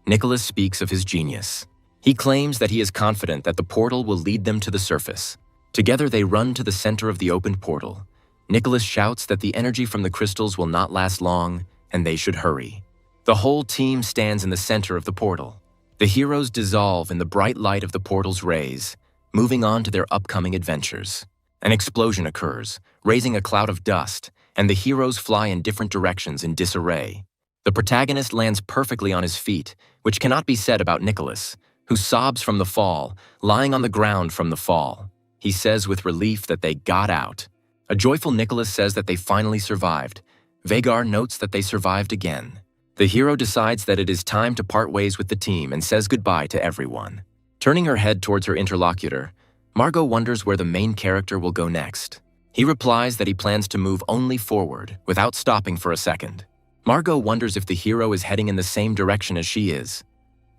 Nicholas speaks of his genius. He claims that he is confident that the portal will lead them to the surface. Together they run to the center of the opened portal. Nicholas shouts that the energy from the crystals will not last long and they should hurry. The whole team stands in the center of the portal. The heroes dissolve in the bright light of the portal's rays, moving on to their upcoming adventures. An explosion occurs, raising a cloud of dust, and the heroes fly in different directions in disarray. The protagonist lands perfectly on his feet, which cannot be said about Nicholas, who sobs from the fall, lying on the ground from the fall. He says with relief that they got out. A joyful Nicholas says that they finally survived. Vagar notes that they survived again. The hero decides that it is time to part ways with the team and says goodbye to everyone. Turning her head towards her interlocutor, Margot wonders where the main character will go next. He replies that he plans to move only forward, without stopping for a second. Margot wonders if the hero is heading in the same direction as she is.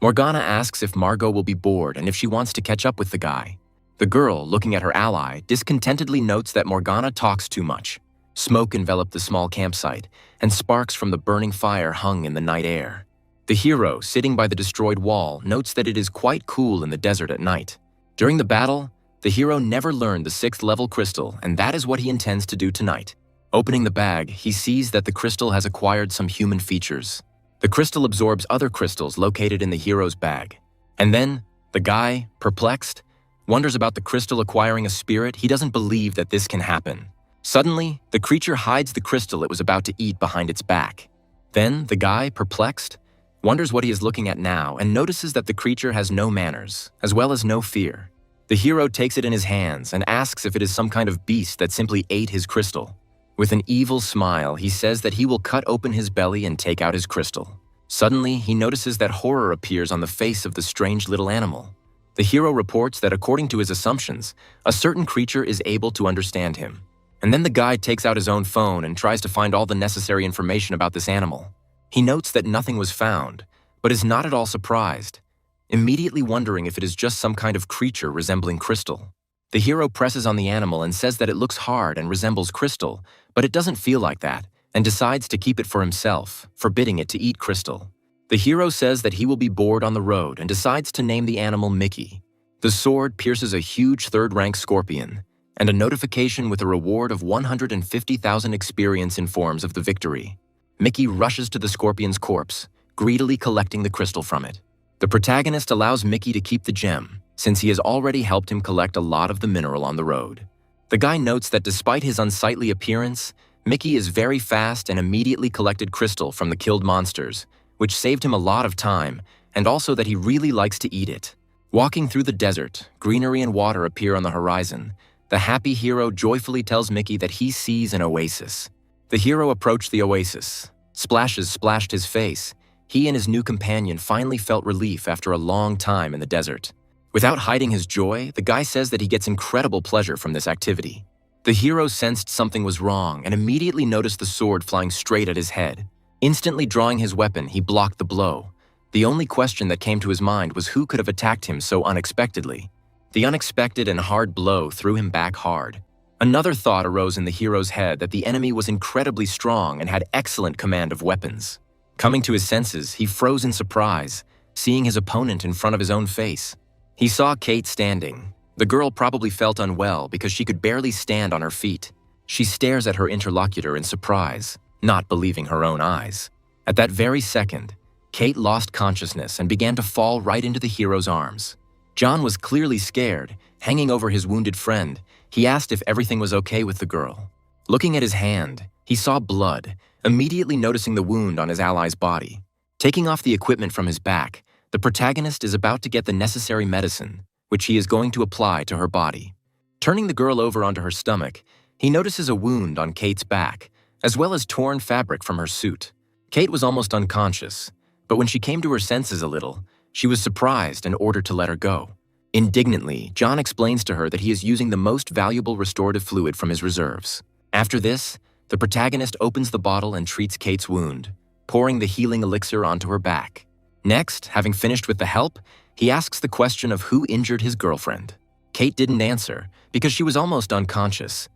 Morgana asks if Margot will be bored and if she wants to catch up with the guy. The girl, looking at her ally, discontentedly notes that Morgana talks too much. Smoke enveloped the small campsite, and sparks from the burning fire hung in the night air. The hero, sitting by the destroyed wall, notes that it is quite cool in the desert at night. During the battle, the hero never learned the 6th level crystal, and that is what he intends to do tonight. Opening the bag, he sees that the crystal has acquired some human features. The crystal absorbs other crystals located in the hero's bag. And then, the guy, perplexed, wonders about the crystal acquiring a spirit. He doesn't believe that this can happen. Suddenly, the creature hides the crystal it was about to eat behind its back. Then, the guy, perplexed, wonders what he is looking at now and notices that the creature has no manners, as well as no fear. The hero takes it in his hands and asks if it is some kind of beast that simply ate his crystal. With an evil smile, he says that he will cut open his belly and take out his crystal. Suddenly, he notices that horror appears on the face of the strange little animal. The hero reports that according to his assumptions, a certain creature is able to understand him. And then the guy takes out his own phone and tries to find all the necessary information about this animal. He notes that nothing was found, but is not at all surprised, immediately wondering if it is just some kind of creature resembling crystal. The hero presses on the animal and says that it looks hard and resembles crystal, but it doesn't feel like that, and decides to keep it for himself, forbidding it to eat crystal. The hero says that he will be bored on the road and decides to name the animal Mickey. The sword pierces a huge 3rd-rank scorpion, and a notification with a reward of 150,000 experience informs of the victory. Mickey rushes to the scorpion's corpse, greedily collecting the crystal from it. The protagonist allows Mickey to keep the gem, since he has already helped him collect a lot of the mineral on the road. The guy notes that despite his unsightly appearance, Mickey is very fast and immediately collected crystal from the killed monsters, which saved him a lot of time, and also that he really likes to eat it. Walking through the desert, greenery and water appear on the horizon. The happy hero joyfully tells Mickey that he sees an oasis. The hero approached the oasis. Splashes splashed his face. He and his new companion finally felt relief after a long time in the desert. Without hiding his joy, the guy says that he gets incredible pleasure from this activity. The hero sensed something was wrong and immediately noticed the sword flying straight at his head. Instantly drawing his weapon, he blocked the blow. The only question that came to his mind was who could have attacked him so unexpectedly. The unexpected and hard blow threw him back hard. Another thought arose in the hero's head that the enemy was incredibly strong and had excellent command of weapons. Coming to his senses, he froze in surprise, seeing his opponent in front of his own face. He saw Kate standing. The girl probably felt unwell because she could barely stand on her feet. She stares at her interlocutor in surprise, not believing her own eyes. At that very second, Kate lost consciousness and began to fall right into the hero's arms. John was clearly scared, hanging over his wounded friend. He asked if everything was okay with the girl. Looking at his hand, he saw blood, immediately noticing the wound on his ally's body. Taking off the equipment from his back, the protagonist is about to get the necessary medicine, which he is going to apply to her body. Turning the girl over onto her stomach, he notices a wound on Kate's back, as well as torn fabric from her suit. Kate was almost unconscious, but when she came to her senses a little, she was surprised and ordered to let her go. Indignantly, John explains to her that he is using the most valuable restorative fluid from his reserves. After this, the protagonist opens the bottle and treats Kate's wound, pouring the healing elixir onto her back. Next, having finished with the help, he asks the question of who injured his girlfriend. Kate didn't answer because she was almost unconscious.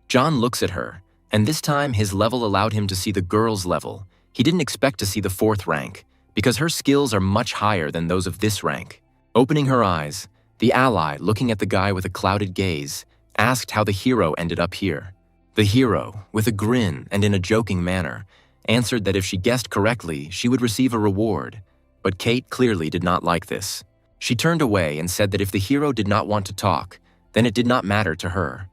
John looks at her, and this time his level allowed him to see the girl's level. He didn't expect to see the 4th rank because her skills are much higher than those of this rank. Opening her eyes, the ally, looking at the guy with a clouded gaze, asked how the hero ended up here. The hero, with a grin and in a joking manner, answered that if she guessed correctly, she would receive a reward. But Kate clearly did not like this. She turned away and said that if the hero did not want to talk, then it did not matter to her.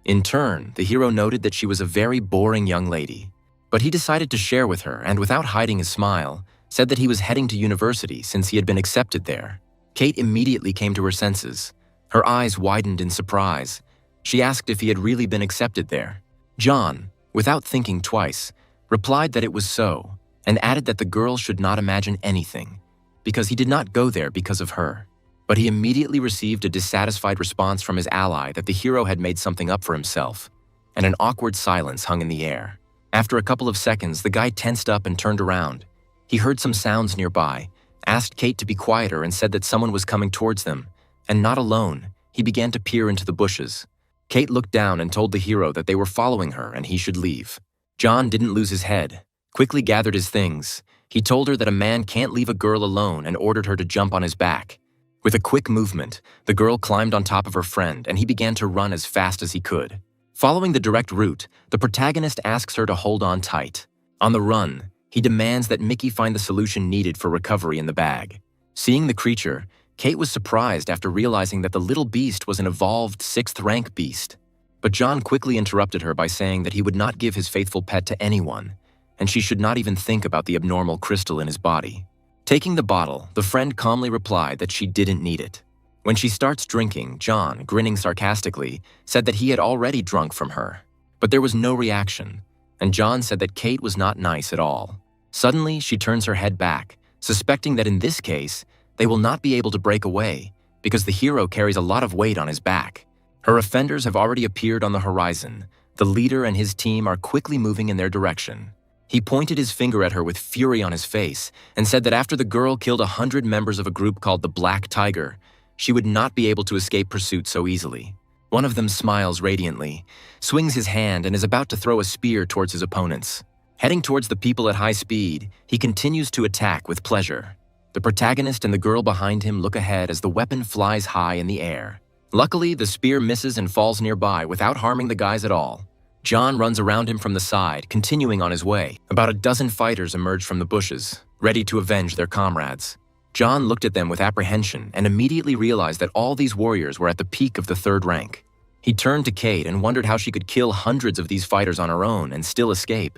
In turn, the hero noted that she was a very boring young lady. But he decided to share with her and, without hiding his smile, said that he was heading to university since he had been accepted there. Kate immediately came to her senses. Her eyes widened in surprise. She asked if he had really been accepted there. John, without thinking twice, replied that it was so, and added that the girl should not imagine anything, because he did not go there because of her. But he immediately received a dissatisfied response from his ally that the hero had made something up for himself, and an awkward silence hung in the air. After a couple of seconds, the guy tensed up and turned around. He heard some sounds nearby, asked Kate to be quieter, and said that someone was coming towards them, and not alone, he began to peer into the bushes. Kate looked down and told the hero that they were following her and he should leave. John didn't lose his head, quickly gathered his things. He told her that a man can't leave a girl alone and ordered her to jump on his back. With a quick movement, the girl climbed on top of her friend and he began to run as fast as he could. Following the direct route, the protagonist asks her to hold on tight. On the run, he demands that Mickey find the solution needed for recovery in the bag. Seeing the creature, Kate was surprised after realizing that the little beast was an evolved 6th rank beast. But John quickly interrupted her by saying that he would not give his faithful pet to anyone, and she should not even think about the abnormal crystal in his body. Taking the bottle, the friend calmly replied that she didn't need it. When she starts drinking, John, grinning sarcastically, said that he had already drunk from her. But there was no reaction, and John said that Kate was not nice at all. Suddenly, she turns her head back, suspecting that in this case, they will not be able to break away because the hero carries a lot of weight on his back. Her offenders have already appeared on the horizon. The leader and his team are quickly moving in their direction. He pointed his finger at her with fury on his face and said that after the girl killed 100 members of a group called the Black Tiger, she would not be able to escape pursuit so easily. One of them smiles radiantly, swings his hand, and is about to throw a spear towards his opponents. Heading towards the people at high speed, he continues to attack with pleasure. The protagonist and the girl behind him look ahead as the weapon flies high in the air. Luckily, the spear misses and falls nearby without harming the guys at all. John runs around him from the side, continuing on his way. About a dozen fighters emerge from the bushes, ready to avenge their comrades. John looked at them with apprehension and immediately realized that all these warriors were at the peak of the 3rd rank. He turned to Kate and wondered how she could kill hundreds of these fighters on her own and still escape.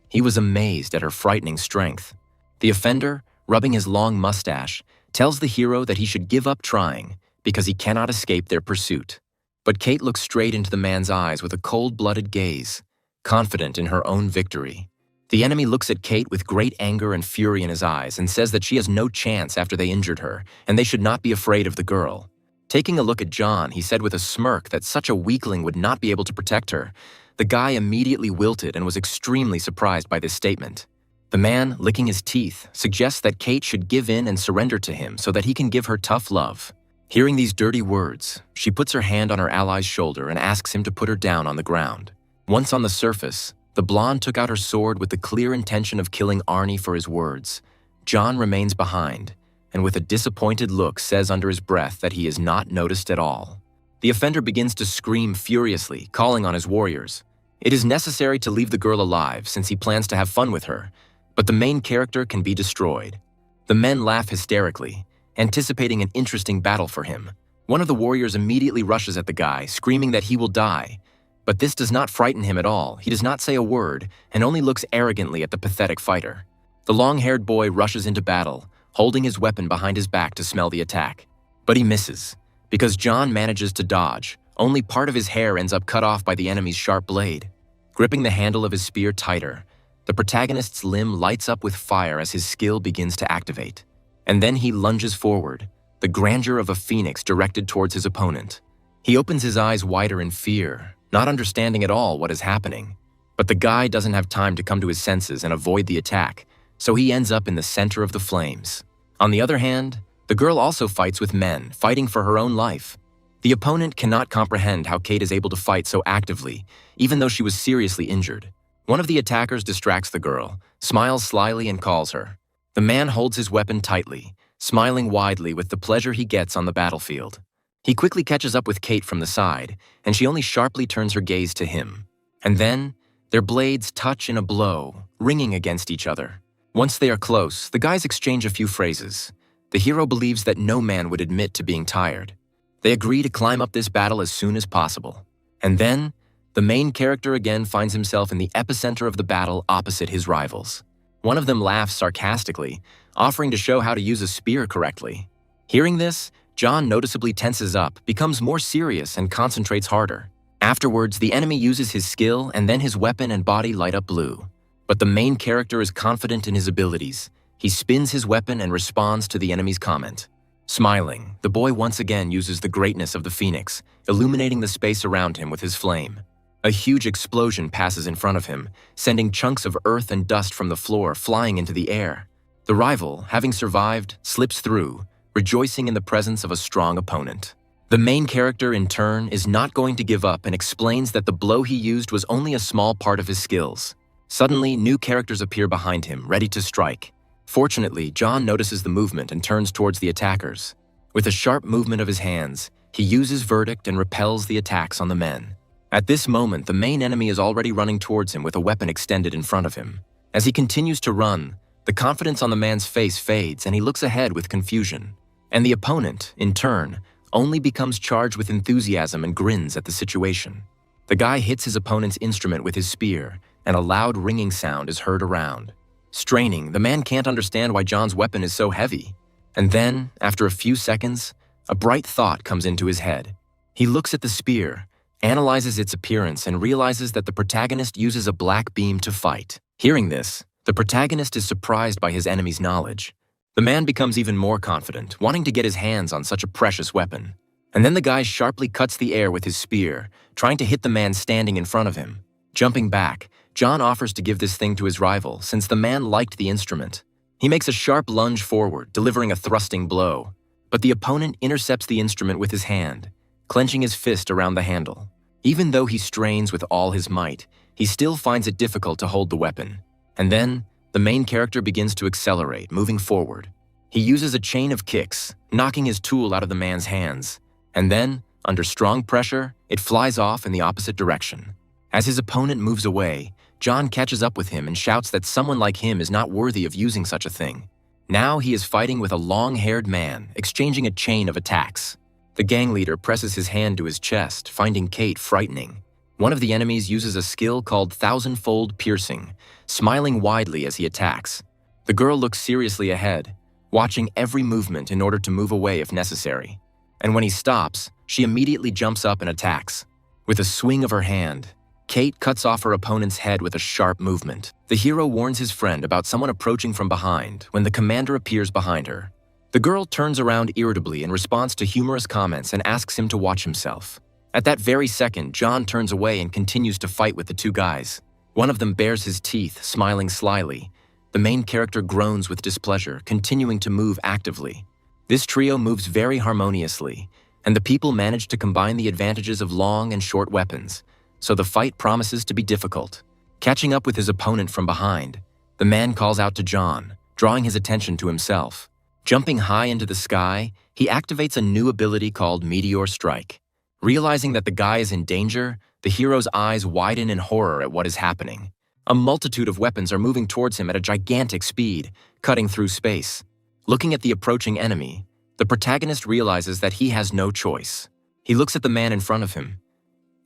He was amazed at her frightening strength. The offender, rubbing his long mustache, tells the hero that he should give up trying because he cannot escape their pursuit. But Kate looks straight into the man's eyes with a cold-blooded gaze, confident in her own victory. The enemy looks at Kate with great anger and fury in his eyes and says that she has no chance after they injured her, and they should not be afraid of the girl. Taking a look at John, he said with a smirk that such a weakling would not be able to protect her. The guy immediately wilted and was extremely surprised by this statement. The man, licking his teeth, suggests that Kate should give in and surrender to him so that he can give her tough love. Hearing these dirty words, she puts her hand on her ally's shoulder and asks him to put her down on the ground. Once on the surface, the blonde took out her sword with the clear intention of killing Arnie for his words. John remains behind, and with a disappointed look says under his breath that he is not noticed at all. The offender begins to scream furiously, calling on his warriors. It is necessary to leave the girl alive since he plans to have fun with her, but the main character can be destroyed. The men laugh hysterically, anticipating an interesting battle for him. One of the warriors immediately rushes at the guy, screaming that he will die. But this does not frighten him at all. He does not say a word and only looks arrogantly at the pathetic fighter. The long-haired boy rushes into battle, holding his weapon behind his back to smell the attack. But he misses. Because John manages to dodge, only part of his hair ends up cut off by the enemy's sharp blade. Gripping the handle of his spear tighter, the protagonist's limb lights up with fire as his skill begins to activate. And then he lunges forward, the grandeur of a phoenix directed towards his opponent. He opens his eyes wider in fear, not understanding at all what is happening. But the guy doesn't have time to come to his senses and avoid the attack, so he ends up in the center of the flames. On the other hand, the girl also fights with men, fighting for her own life. The opponent cannot comprehend how Kate is able to fight so actively, even though she was seriously injured. One of the attackers distracts the girl, smiles slyly and calls her. The man holds his weapon tightly, smiling widely with the pleasure he gets on the battlefield. He quickly catches up with Kate from the side, and she only sharply turns her gaze to him. And then, their blades touch in a blow, ringing against each other. Once they are close, the guys exchange a few phrases. The hero believes that no man would admit to being tired. They agree to climb up this battle as soon as possible. And then, the main character again finds himself in the epicenter of the battle opposite his rivals. One of them laughs sarcastically, offering to show how to use a spear correctly. Hearing this, John noticeably tenses up, becomes more serious, and concentrates harder. Afterwards, the enemy uses his skill, and then his weapon and body light up blue. But the main character is confident in his abilities. He spins his weapon and responds to the enemy's comment. Smiling, the boy once again uses the greatness of the phoenix, illuminating the space around him with his flame. A huge explosion passes in front of him, sending chunks of earth and dust from the floor flying into the air. The rival, having survived, slips through, rejoicing in the presence of a strong opponent. The main character, in turn, is not going to give up and explains that the blow he used was only a small part of his skills. Suddenly, new characters appear behind him, ready to strike. Fortunately, John notices the movement and turns towards the attackers. With a sharp movement of his hands, he uses verdict and repels the attacks on the men. At this moment, the main enemy is already running towards him with a weapon extended in front of him. As he continues to run, the confidence on the man's face fades and he looks ahead with confusion. And the opponent, in turn, only becomes charged with enthusiasm and grins at the situation. The guy hits his opponent's instrument with his spear, and a loud ringing sound is heard around. Straining, the man can't understand why John's weapon is so heavy. And then, after a few seconds, a bright thought comes into his head. He looks at the spear, analyzes its appearance, and realizes that the protagonist uses a black beam to fight. Hearing this, the protagonist is surprised by his enemy's knowledge. The man becomes even more confident, wanting to get his hands on such a precious weapon. And then the guy sharply cuts the air with his spear, trying to hit the man standing in front of him. Jumping back, John offers to give this thing to his rival, since the man liked the instrument. He makes a sharp lunge forward, delivering a thrusting blow. But the opponent intercepts the instrument with his hand, clenching his fist around the handle. Even though he strains with all his might, he still finds it difficult to hold the weapon. And then, the main character begins to accelerate, moving forward. He uses a chain of kicks, knocking his tool out of the man's hands. And then, under strong pressure, it flies off in the opposite direction. As his opponent moves away, John catches up with him and shouts that someone like him is not worthy of using such a thing. Now he is fighting with a long-haired man, exchanging a chain of attacks. The gang leader presses his hand to his chest, finding Kate frightening. One of the enemies uses a skill called thousand-fold piercing, smiling widely as he attacks. The girl looks seriously ahead, watching every movement in order to move away if necessary. And when he stops, she immediately jumps up and attacks. With a swing of her hand, Kate cuts off her opponent's head with a sharp movement. The hero warns his friend about someone approaching from behind when the commander appears behind her. The girl turns around irritably in response to humorous comments and asks him to watch himself. At that very second, John turns away and continues to fight with the two guys. One of them bares his teeth, smiling slyly. The main character groans with displeasure, continuing to move actively. This trio moves very harmoniously, and the people manage to combine the advantages of long and short weapons, so the fight promises to be difficult. Catching up with his opponent from behind, the man calls out to John, drawing his attention to himself. Jumping high into the sky, he activates a new ability called Meteor Strike. Realizing that the guy is in danger, the hero's eyes widen in horror at what is happening. A multitude of weapons are moving towards him at a gigantic speed, cutting through space. Looking at the approaching enemy, the protagonist realizes that he has no choice. He looks at the man in front of him.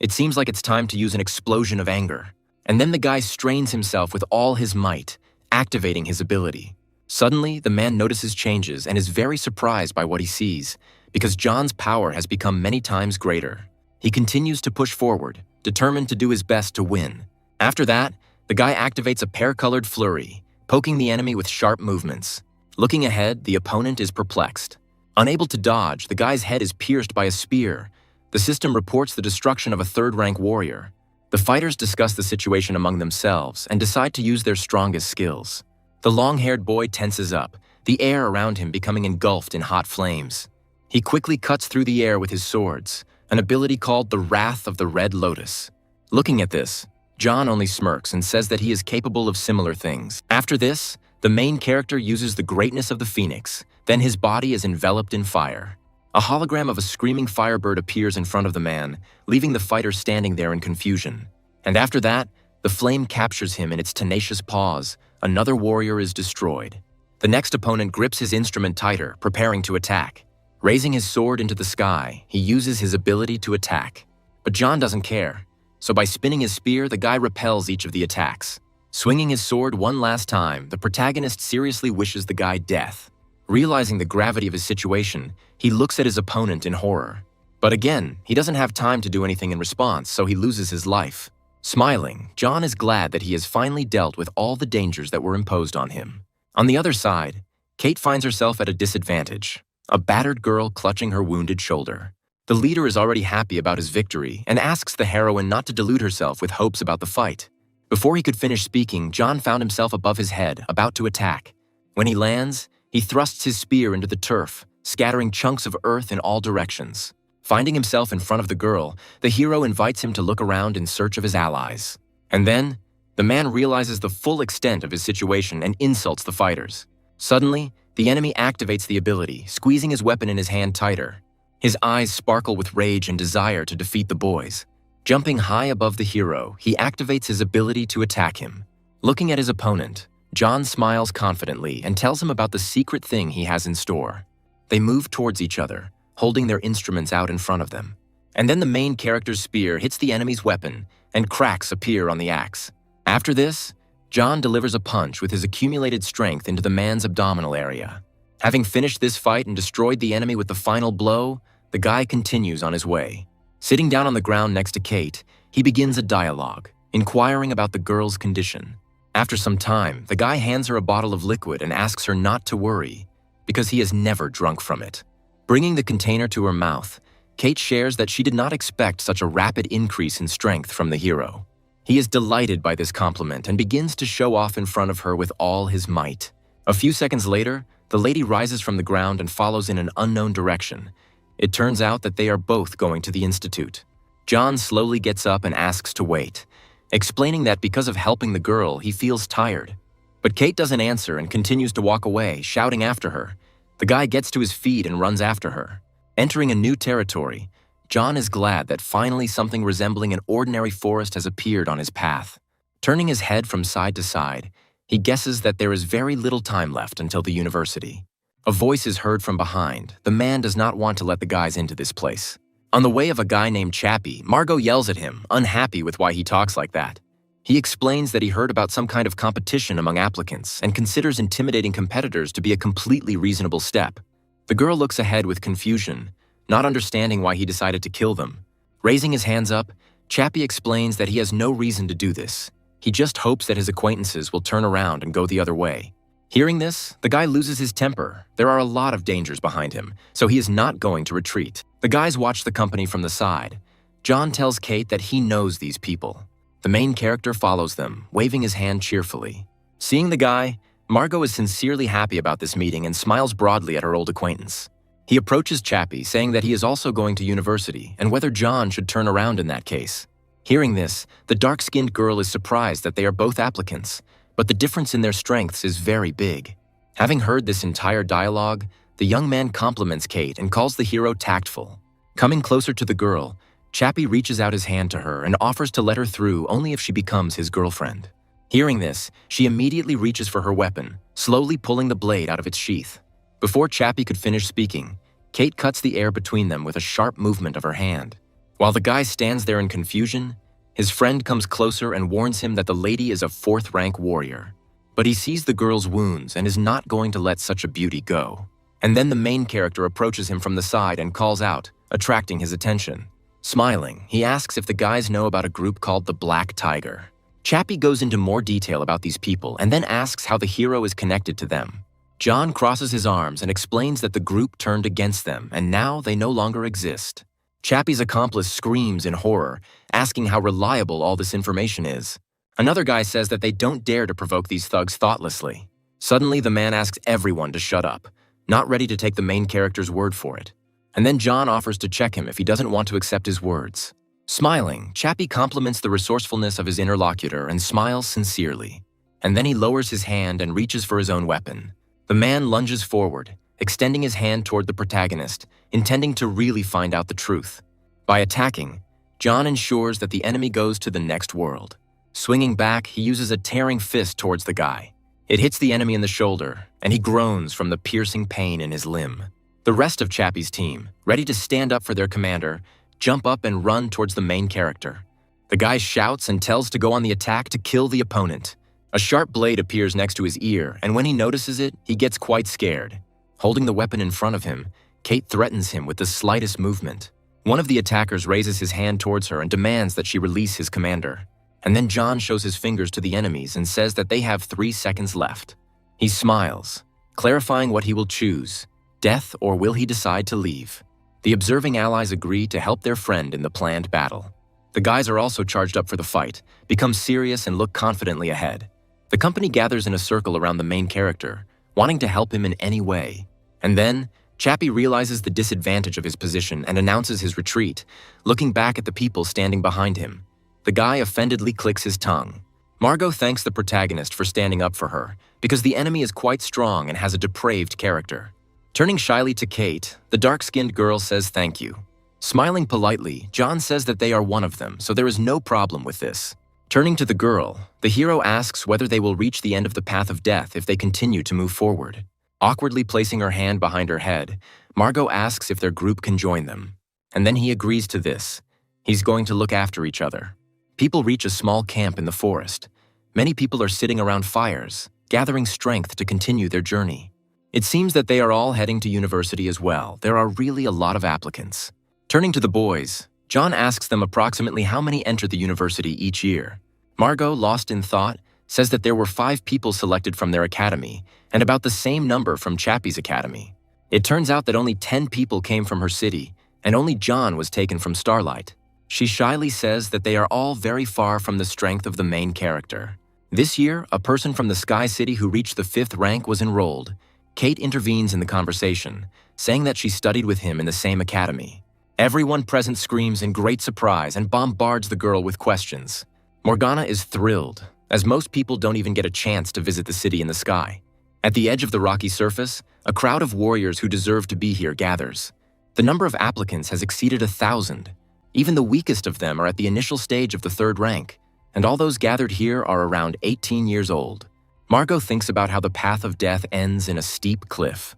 It seems like it's time to use an explosion of anger. And then the guy strains himself with all his might, activating his ability. Suddenly, the man notices changes and is very surprised by what he sees, because John's power has become many times greater. He continues to push forward, determined to do his best to win. After that, the guy activates a pear-colored flurry, poking the enemy with sharp movements. Looking ahead, the opponent is perplexed. Unable to dodge, the guy's head is pierced by a spear. The system reports the destruction of a third-rank warrior. The fighters discuss the situation among themselves and decide to use their strongest skills. The long-haired boy tenses up, the air around him becoming engulfed in hot flames. He quickly cuts through the air with his swords, an ability called the Wrath of the Red Lotus. Looking at this, John only smirks and says that he is capable of similar things. After this, The main character uses the greatness of the phoenix, then his body is enveloped in fire. A hologram of a screaming firebird appears in front of the man, leaving the fighter standing there in confusion. And after that, the flame captures him in its tenacious paws. Another warrior is destroyed. The next opponent grips his instrument tighter, preparing to attack. Raising his sword into the sky, he uses his ability to attack. But John doesn't care. So by spinning his spear, the guy repels each of the attacks. Swinging his sword one last time, the protagonist seriously wishes the guy death. Realizing the gravity of his situation, he looks at his opponent in horror. But again, he doesn't have time to do anything in response, so he loses his life. Smiling, John is glad that he has finally dealt with all the dangers that were imposed on him. On the other side, Kate finds herself at a disadvantage, a battered girl clutching her wounded shoulder. The leader is already happy about his victory and asks the heroine not to delude herself with hopes about the fight. Before he could finish speaking, John found himself above his head, about to attack. When he lands, he thrusts his spear into the turf, scattering chunks of earth in all directions. Finding himself in front of the girl, the hero invites him to look around in search of his allies. And then, the man realizes the full extent of his situation and insults the fighters. Suddenly, the enemy activates the ability, squeezing his weapon in his hand tighter. His eyes sparkle with rage and desire to defeat the boys. Jumping high above the hero, he activates his ability to attack him. Looking at his opponent, John smiles confidently and tells him about the secret thing he has in store. They move towards each other, holding their instruments out in front of them. And then the main character's spear hits the enemy's weapon, and cracks appear on the axe. After this, John delivers a punch with his accumulated strength into the man's abdominal area. Having finished this fight and destroyed the enemy with the final blow, the guy continues on his way. Sitting down on the ground next to Kate, he begins a dialogue, inquiring about the girl's condition. After some time, the guy hands her a bottle of liquid and asks her not to worry, because he has never drunk from it. Bringing the container to her mouth, Kate shares that she did not expect such a rapid increase in strength from the hero. He is delighted by this compliment and begins to show off in front of her with all his might. A few seconds later, the lady rises from the ground and follows in an unknown direction. It turns out that they are both going to the institute. John slowly gets up and asks to wait, explaining that because of helping the girl, he feels tired. But Kate doesn't answer and continues to walk away, shouting after her. The guy gets to his feet and runs after her. Entering a new territory, John is glad that finally something resembling an ordinary forest has appeared on his path. Turning his head from side to side, he guesses that there is very little time left until the university. A voice is heard from behind. The man does not want to let the guys into this place. On the way of a guy named Chappie, Margot yells at him, unhappy with why he talks like that. He explains that he heard about some kind of competition among applicants and considers intimidating competitors to be a completely reasonable step. The girl looks ahead with confusion, not understanding why he decided to kill them. Raising his hands up, Chappie explains that he has no reason to do this. He just hopes that his acquaintances will turn around and go the other way. Hearing this, the guy loses his temper. There are a lot of dangers behind him, so he is not going to retreat. The guys watch the company from the side. John tells Kate that he knows these people. The main character follows them, waving his hand cheerfully. Seeing the guy, Margot is sincerely happy about this meeting and smiles broadly at her old acquaintance. He approaches Chappie, saying that he is also going to university and whether John should turn around in that case. Hearing this, the dark-skinned girl is surprised that they are both applicants, but the difference in their strengths is very big. Having heard this entire dialogue, the young man compliments Kate and calls the hero tactful. Coming closer to the girl, Chappie reaches out his hand to her and offers to let her through only if she becomes his girlfriend. Hearing this, she immediately reaches for her weapon, slowly pulling the blade out of its sheath. Before Chappie could finish speaking, Kate cuts the air between them with a sharp movement of her hand. While the guy stands there in confusion, his friend comes closer and warns him that the lady is a fourth-rank warrior. But he sees the girl's wounds and is not going to let such a beauty go. And then the main character approaches him from the side and calls out, attracting his attention. Smiling, he asks if the guys know about a group called the Black Tiger. Chappie goes into more detail about these people and then asks how the hero is connected to them. John crosses his arms and explains that the group turned against them and now they no longer exist. Chappie's accomplice screams in horror, asking how reliable all this information is. Another guy says that they don't dare to provoke these thugs thoughtlessly. Suddenly, the man asks everyone to shut up, not ready to take the main character's word for it. And then John offers to check him if he doesn't want to accept his words. Smiling, Chappie compliments the resourcefulness of his interlocutor and smiles sincerely. and then he lowers his hand and reaches for his own weapon. The man lunges forward, extending his hand toward the protagonist, intending to really find out the truth. By attacking, John ensures that the enemy goes to the next world. Swinging back, he uses a tearing fist towards the guy. It hits the enemy in the shoulder, and he groans from the piercing pain in his limb. The rest of Chappie's team, ready to stand up for their commander, jump up and run towards the main character. The guy shouts and tells to go on the attack to kill the opponent. A sharp blade appears next to his ear, and when he notices it, he gets quite scared. Holding the weapon in front of him, Kate threatens him with the slightest movement. One of the attackers raises his hand towards her and demands that she release his commander. And then John shows his fingers to the enemies and says that they have 3 seconds left. He smiles, clarifying what he will choose, death or will he decide to leave. The observing allies agree to help their friend in the planned battle. The guys are also charged up for the fight, become serious and look confidently ahead. The company gathers in a circle around the main character, wanting to help him in any way. And then, Chappie realizes the disadvantage of his position and announces his retreat, looking back at the people standing behind him. The guy offendedly clicks his tongue. Margot thanks the protagonist for standing up for her, because the enemy is quite strong and has a depraved character. Turning shyly to Kate, the dark-skinned girl says thank you. Smiling politely, John says that they are one of them, so there is no problem with this. Turning to the girl, the hero asks whether they will reach the end of the path of death if they continue to move forward. Awkwardly placing her hand behind her head, Margot asks if their group can join them. And then he agrees to this. He's going to look after each other. People reach a small camp in the forest. Many people are sitting around fires, gathering strength to continue their journey. It seems that they are all heading to university as well. There are really a lot of applicants. Turning to the boys, John asks them approximately how many enter the university each year. Margot, lost in thought, says that there were 5 people selected from their academy and about the same number from Chappie's academy. It turns out that only 10 people came from her city and only John was taken from Starlight. She shyly says that they are all very far from the strength of the main character. This year, a person from the Sky City who reached the 5th rank was enrolled. Kate intervenes in the conversation, saying that she studied with him in the same academy. Everyone present screams in great surprise and bombards the girl with questions. Morgana is thrilled, as most people don't even get a chance to visit the city in the sky. At the edge of the rocky surface, a crowd of warriors who deserve to be here gathers. The number of applicants has exceeded 1,000. Even the weakest of them are at the initial stage of the 3rd rank, and all those gathered here are around 18 years old. Margot thinks about how the path of death ends in a steep cliff,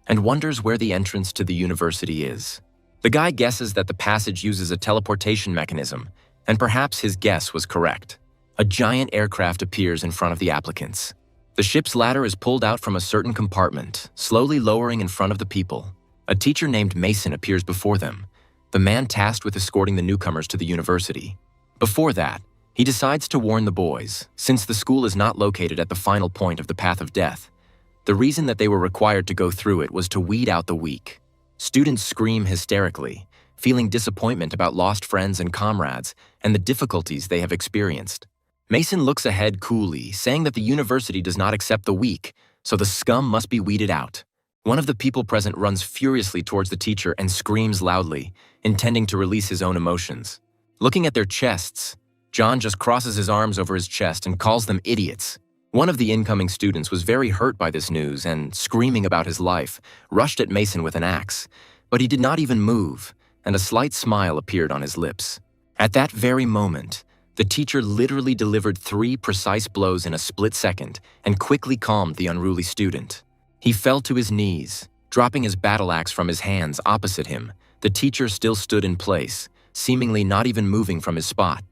and wonders where the entrance to the university is. The guy guesses that the passage uses a teleportation mechanism, and perhaps his guess was correct. A giant aircraft appears in front of the applicants. The ship's ladder is pulled out from a certain compartment, slowly lowering in front of the people. A teacher named Mason appears before them, the man tasked with escorting the newcomers to the university. Before that, he decides to warn the boys, since the school is not located at the final point of the path of death. The reason that they were required to go through it was to weed out the weak. Students scream hysterically, feeling disappointment about lost friends and comrades and the difficulties they have experienced. Mason looks ahead coolly, saying that the university does not accept the weak, so the scum must be weeded out. One of the people present runs furiously towards the teacher and screams loudly, intending to release his own emotions. Looking at their chests, John just crosses his arms over his chest and calls them idiots. One of the incoming students was very hurt by this news and, screaming about his life, rushed at Mason with an axe, but he did not even move, and a slight smile appeared on his lips. At that very moment, the teacher literally delivered 3 precise blows in a split second and quickly calmed the unruly student. He fell to his knees, dropping his battle axe from his hands opposite him. The teacher still stood in place, seemingly not even moving from his spot.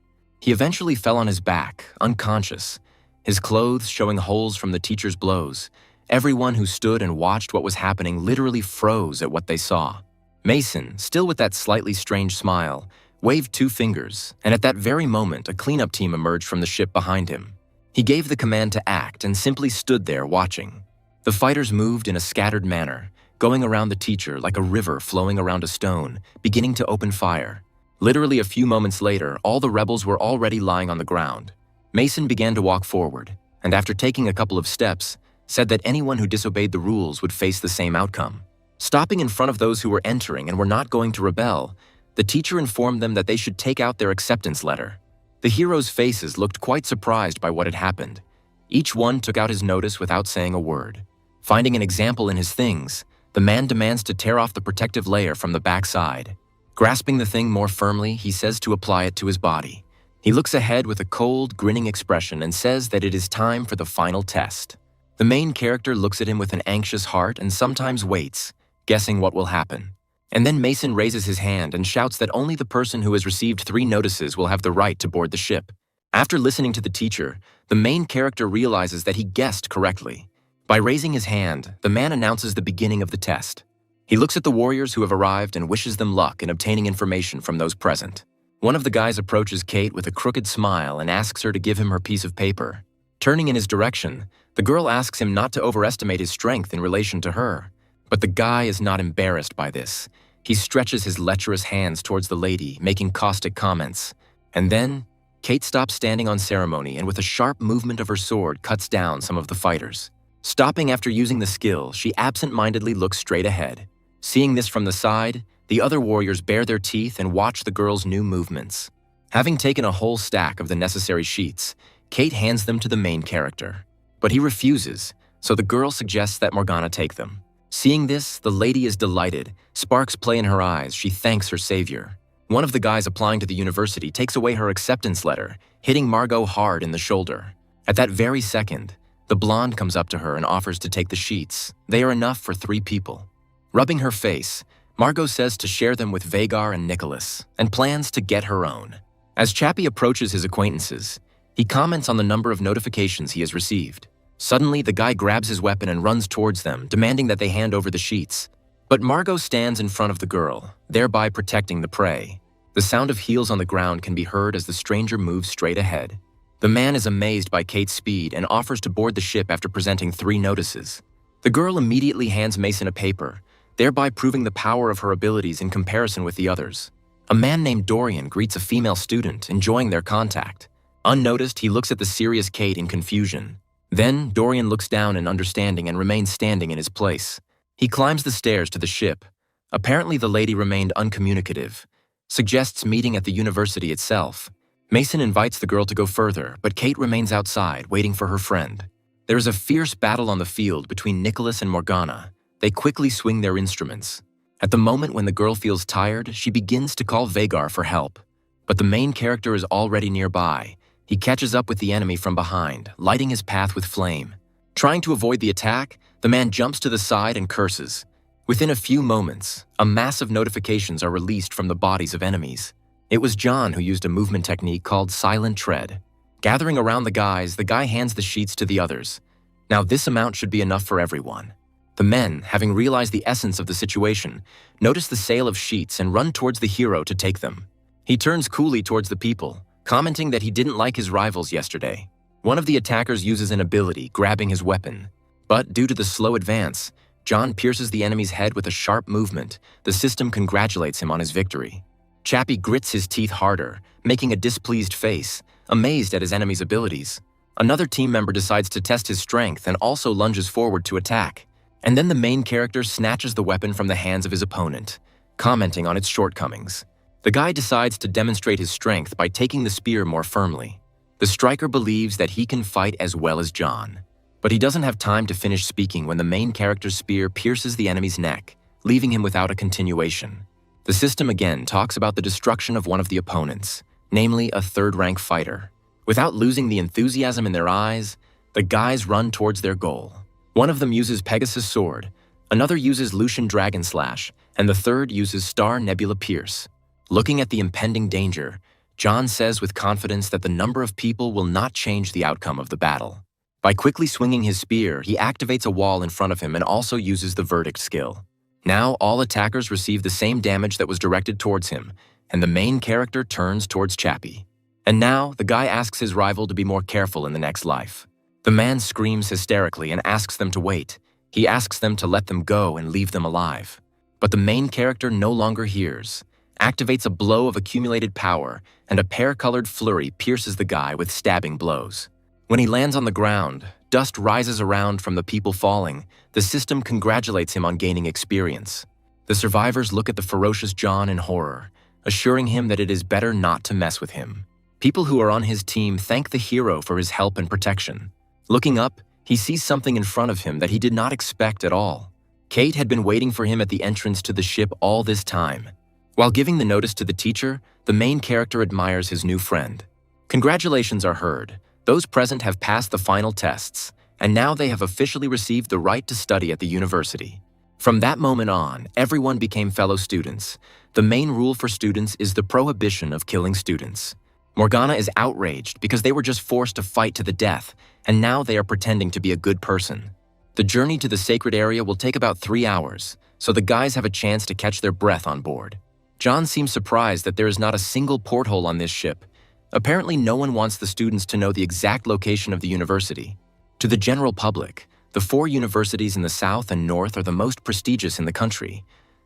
He eventually fell on his back, unconscious, his clothes showing holes from the teacher's blows. Everyone who stood and watched what was happening literally froze at what they saw. Mason, still with that slightly strange smile, waved 2 fingers, and at that very moment, a cleanup team emerged from the ship behind him. He gave the command to act and simply stood there watching. The fighters moved in a scattered manner, going around the teacher like a river flowing around a stone, beginning to open fire. Literally a few moments later, all the rebels were already lying on the ground. Mason began to walk forward, and after taking a couple of steps, said that anyone who disobeyed the rules would face the same outcome. Stopping in front of those who were entering and were not going to rebel, the teacher informed them that they should take out their acceptance letter. The heroes' faces looked quite surprised by what had happened. Each one took out his notice without saying a word. Finding an example in his things, the man demands to tear off the protective layer from the backside. Grasping the thing more firmly, he says to apply it to his body. He looks ahead with a cold, grinning expression and says that it is time for the final test. The main character looks at him with an anxious heart and sometimes waits, guessing what will happen. And then Mason raises his hand and shouts that only the person who has received 3 notices will have the right to board the ship. After listening to the teacher, the main character realizes that he guessed correctly. By raising his hand, the man announces the beginning of the test. He looks at the warriors who have arrived and wishes them luck in obtaining information from those present. One of the guys approaches Kate with a crooked smile and asks her to give him her piece of paper. Turning in his direction, the girl asks him not to overestimate his strength in relation to her. But the guy is not embarrassed by this. He stretches his lecherous hands towards the lady, making caustic comments. And then, Kate stops standing on ceremony and with a sharp movement of her sword cuts down some of the fighters. Stopping after using the skill, she absent-mindedly looks straight ahead. Seeing this from the side, the other warriors bare their teeth and watch the girl's new movements. Having taken a whole stack of the necessary sheets, Kate hands them to the main character. But he refuses, so the girl suggests that Morgana take them. Seeing this, the lady is delighted. Sparks play in her eyes. She thanks her savior. One of the guys applying to the university takes away her acceptance letter, hitting Margot hard in the shoulder. At that very second, the blonde comes up to her and offers to take the sheets. They are enough for 3 people. Rubbing her face, Margot says to share them with Vagar and Nicholas, and plans to get her own. As Chappie approaches his acquaintances, he comments on the number of notifications he has received. Suddenly, the guy grabs his weapon and runs towards them, demanding that they hand over the sheets. But Margot stands in front of the girl, thereby protecting the prey. The sound of heels on the ground can be heard as the stranger moves straight ahead. The man is amazed by Kate's speed and offers to board the ship after presenting 3 notices. The girl immediately hands Mason a paper, thereby proving the power of her abilities in comparison with the others. A man named Dorian greets a female student, enjoying their contact. Unnoticed, he looks at the serious Kate in confusion. Then, Dorian looks down in understanding and remains standing in his place. He climbs the stairs to the ship. Apparently, the lady remained uncommunicative. Suggests meeting at the university itself. Mason invites the girl to go further, but Kate remains outside, waiting for her friend. There is a fierce battle on the field between Nicholas and Morgana. They quickly swing their instruments. At the moment when the girl feels tired, she begins to call Vagar for help. But the main character is already nearby. He catches up with the enemy from behind, lighting his path with flame. Trying to avoid the attack, the man jumps to the side and curses. Within a few moments, a mass of notifications are released from the bodies of enemies. It was John who used a movement technique called Silent Tread. Gathering around the guy hands the sheets to the others. Now this amount should be enough for everyone. The men, having realized the essence of the situation, notice the sale of sheets and run towards the hero to take them. He turns coolly towards the people, commenting that he didn't like his rivals yesterday. One of the attackers uses an ability, grabbing his weapon. But due to the slow advance, John pierces the enemy's head with a sharp movement. The system congratulates him on his victory. Chappie grits his teeth harder, making a displeased face, amazed at his enemy's abilities. Another team member decides to test his strength and also lunges forward to attack. And then the main character snatches the weapon from the hands of his opponent, commenting on its shortcomings. The guy decides to demonstrate his strength by taking the spear more firmly. The striker believes that he can fight as well as John. But he doesn't have time to finish speaking when the main character's spear pierces the enemy's neck, leaving him without a continuation. The system again talks about the destruction of one of the opponents, namely a third-rank fighter. Without losing the enthusiasm in their eyes, the guys run towards their goal. One of them uses Pegasus Sword, another uses Lucian Dragon Slash, and the third uses Star Nebula Pierce. Looking at the impending danger, John says with confidence that the number of people will not change the outcome of the battle. By quickly swinging his spear, he activates a wall in front of him and also uses the Verdict skill. Now all attackers receive the same damage that was directed towards him, and the main character turns towards Chappie. And now, the guy asks his rival to be more careful in the next life. The man screams hysterically and asks them to wait. He asks them to let them go and leave them alive. But the main character no longer hears, activates a blow of accumulated power, and a pear-colored flurry pierces the guy with stabbing blows. When he lands on the ground, dust rises around from the people falling. The system congratulates him on gaining experience. The survivors look at the ferocious John in horror, assuring him that it is better not to mess with him. People who are on his team thank the hero for his help and protection. Looking up, he sees something in front of him that he did not expect at all. Kate had been waiting for him at the entrance to the ship all this time. While giving the notice to the teacher, the main character admires his new friend. Congratulations are heard. Those present have passed the final tests, and now they have officially received the right to study at the university. From that moment on, everyone became fellow students. The main rule for students is the prohibition of killing students. Morgana is outraged because they were just forced to fight to the death, and now they are pretending to be a good person. The journey to the sacred area will take about 3 hours, so the guys have a chance to catch their breath on board. John seems surprised that there is not a single porthole on this ship. Apparently, no one wants the students to know the exact location of the university. To the general public, the 4 universities in the south and north are the most prestigious in the country.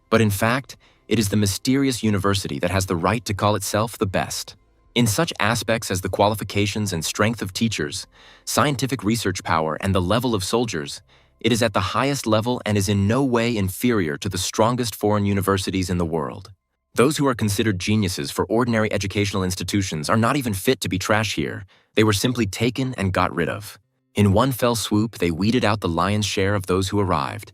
But in fact, it is the mysterious university that has the right to call itself the best. In such aspects as the qualifications and strength of teachers, scientific research power, and the level of soldiers, it is at the highest level and is in no way inferior to the strongest foreign universities in the world. Those who are considered geniuses for ordinary educational institutions are not even fit to be trash here. They were simply taken and got rid of. In one fell swoop, they weeded out the lion's share of those who arrived.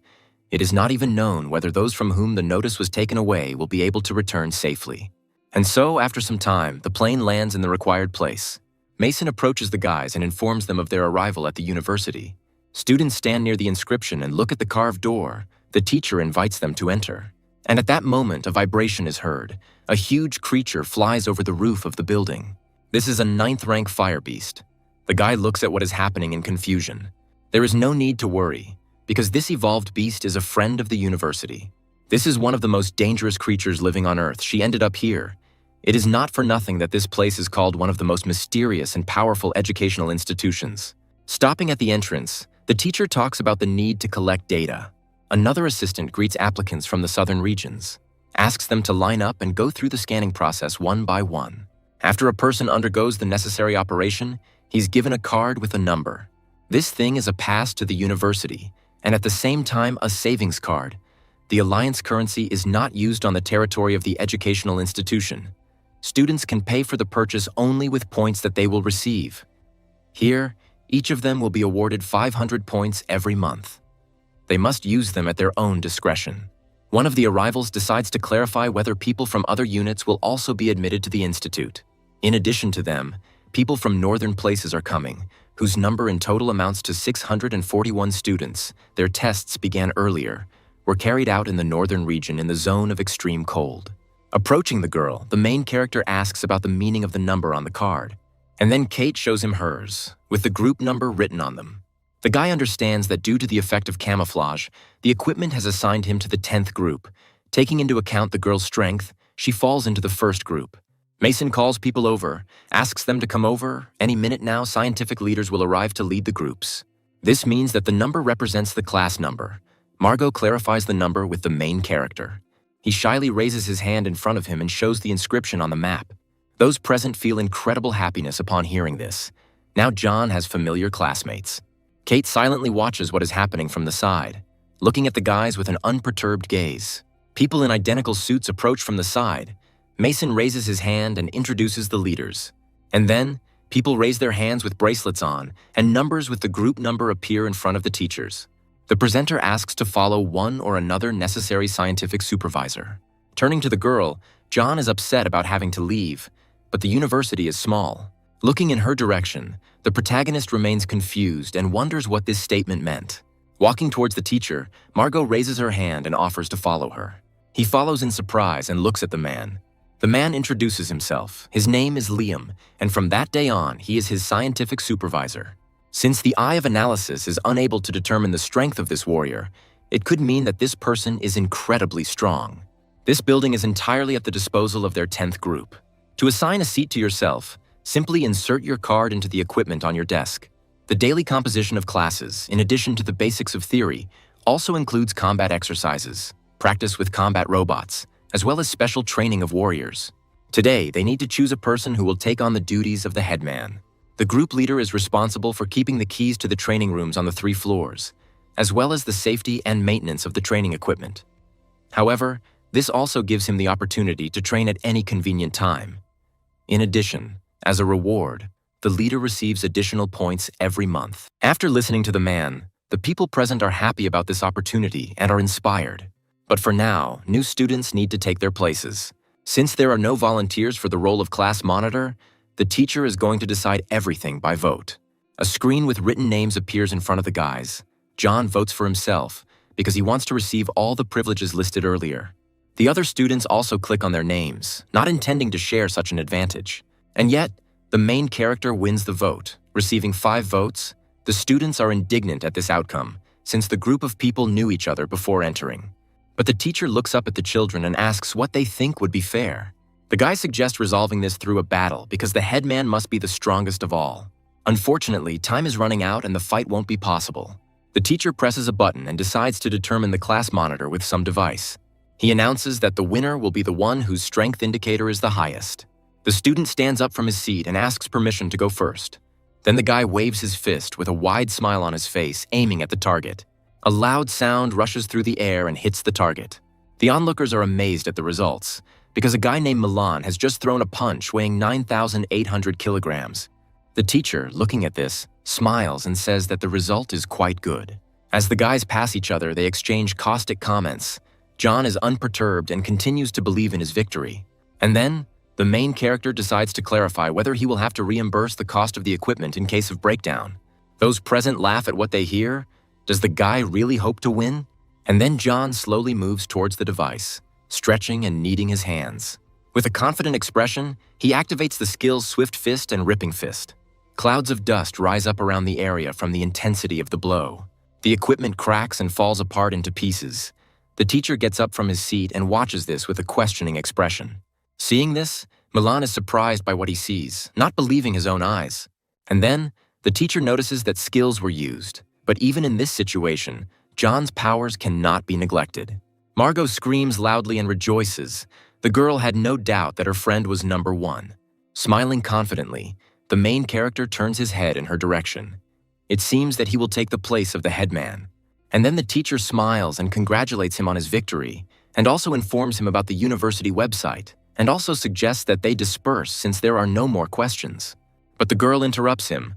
It is not even known whether those from whom the notice was taken away will be able to return safely. And so, after some time, the plane lands in the required place. Mason approaches the guys and informs them of their arrival at the university. Students stand near the inscription and look at the carved door. The teacher invites them to enter. And at that moment, a vibration is heard. A huge creature flies over the roof of the building. This is a 9th rank fire beast. The guy looks at what is happening in confusion. There is no need to worry, because this evolved beast is a friend of the university. This is one of the most dangerous creatures living on Earth. She ended up here. It is not for nothing that this place is called one of the most mysterious and powerful educational institutions. Stopping at the entrance, the teacher talks about the need to collect data. Another assistant greets applicants from the southern regions, asks them to line up and go through the scanning process one by one. After a person undergoes the necessary operation, he's given a card with a number. This thing is a pass to the university, and at the same time a savings card. The Alliance currency is not used on the territory of the educational institution. Students can pay for the purchase only with points that they will receive. Here, each of them will be awarded 500 points every month. They must use them at their own discretion. One of the arrivals decides to clarify whether people from other units will also be admitted to the institute. In addition to them, people from northern places are coming, whose number in total amounts to 641 students. Their tests began earlier, were carried out in the northern region in the zone of extreme cold. Approaching the girl, the main character asks about the meaning of the number on the card. And then Kate shows him hers, with the group number written on them. The guy understands that due to the effect of camouflage, the equipment has assigned him to the 10th group. Taking into account the girl's strength, she falls into the 1st group. Mason calls people over, asks them to come over. Any minute now, scientific leaders will arrive to lead the groups. This means that the number represents the class number. Margot clarifies the number with the main character. He shyly raises his hand in front of him and shows the inscription on the map. Those present feel incredible happiness upon hearing this. Now John has familiar classmates. Kate silently watches what is happening from the side, looking at the guys with an unperturbed gaze. People in identical suits approach from the side. Mason raises his hand and introduces the leaders. And then, people raise their hands with bracelets on, and numbers with the group number appear in front of the teachers. The presenter asks to follow one or another necessary scientific supervisor. Turning to the girl, John is upset about having to leave, but the university is small. Looking in her direction, the protagonist remains confused and wonders what this statement meant. Walking towards the teacher, Margot raises her hand and offers to follow her. He follows in surprise and looks at the man. The man introduces himself. His name is Liam, and from that day on, he is his scientific supervisor. Since the eye of analysis is unable to determine the strength of this warrior, it could mean that this person is incredibly strong. This building is entirely at the disposal of their 10th group. To assign a seat to yourself, simply insert your card into the equipment on your desk. The daily composition of classes, in addition to the basics of theory, also includes combat exercises, practice with combat robots, as well as special training of warriors. Today, they need to choose a person who will take on the duties of the headman. The group leader is responsible for keeping the keys to the training rooms on the 3 floors, as well as the safety and maintenance of the training equipment. However, this also gives him the opportunity to train at any convenient time. In addition, as a reward, the leader receives additional points every month. After listening to the man, the people present are happy about this opportunity and are inspired. But for now, new students need to take their places. Since there are no volunteers for the role of class monitor, the teacher is going to decide everything by vote. A screen with written names appears in front of the guys. John votes for himself because he wants to receive all the privileges listed earlier. The other students also click on their names, not intending to share such an advantage. And yet, the main character wins the vote, receiving 5 votes. The students are indignant at this outcome, since the group of people knew each other before entering. But the teacher looks up at the children and asks what they think would be fair. The guys suggest resolving this through a battle because the headman must be the strongest of all. Unfortunately, time is running out and the fight won't be possible. The teacher presses a button and decides to determine the class monitor with some device. He announces that the winner will be the one whose strength indicator is the highest. The student stands up from his seat and asks permission to go first. Then the guy waves his fist with a wide smile on his face, aiming at the target. A loud sound rushes through the air and hits the target. The onlookers are amazed at the results, because a guy named Milan has just thrown a punch weighing 9,800 kilograms. The teacher, looking at this, smiles and says that the result is quite good. As the guys pass each other, they exchange caustic comments. John is unperturbed and continues to believe in his victory. And then, the main character decides to clarify whether he will have to reimburse the cost of the equipment in case of breakdown. Those present laugh at what they hear. Does the guy really hope to win? And then John slowly moves towards the device, stretching and kneading his hands. With a confident expression, he activates the skills Swift Fist and Ripping Fist. Clouds of dust rise up around the area from the intensity of the blow. The equipment cracks and falls apart into pieces. The teacher gets up from his seat and watches this with a questioning expression. Seeing this, Milan is surprised by what he sees, not believing his own eyes. And then, the teacher notices that skills were used. But even in this situation, John's powers cannot be neglected. Margot screams loudly and rejoices. The girl had no doubt that her friend was number 1. Smiling confidently, the main character turns his head in her direction. It seems that he will take the place of the headman. And then the teacher smiles and congratulates him on his victory, and also informs him about the university website, and also suggests that they disperse since there are no more questions. But the girl interrupts him.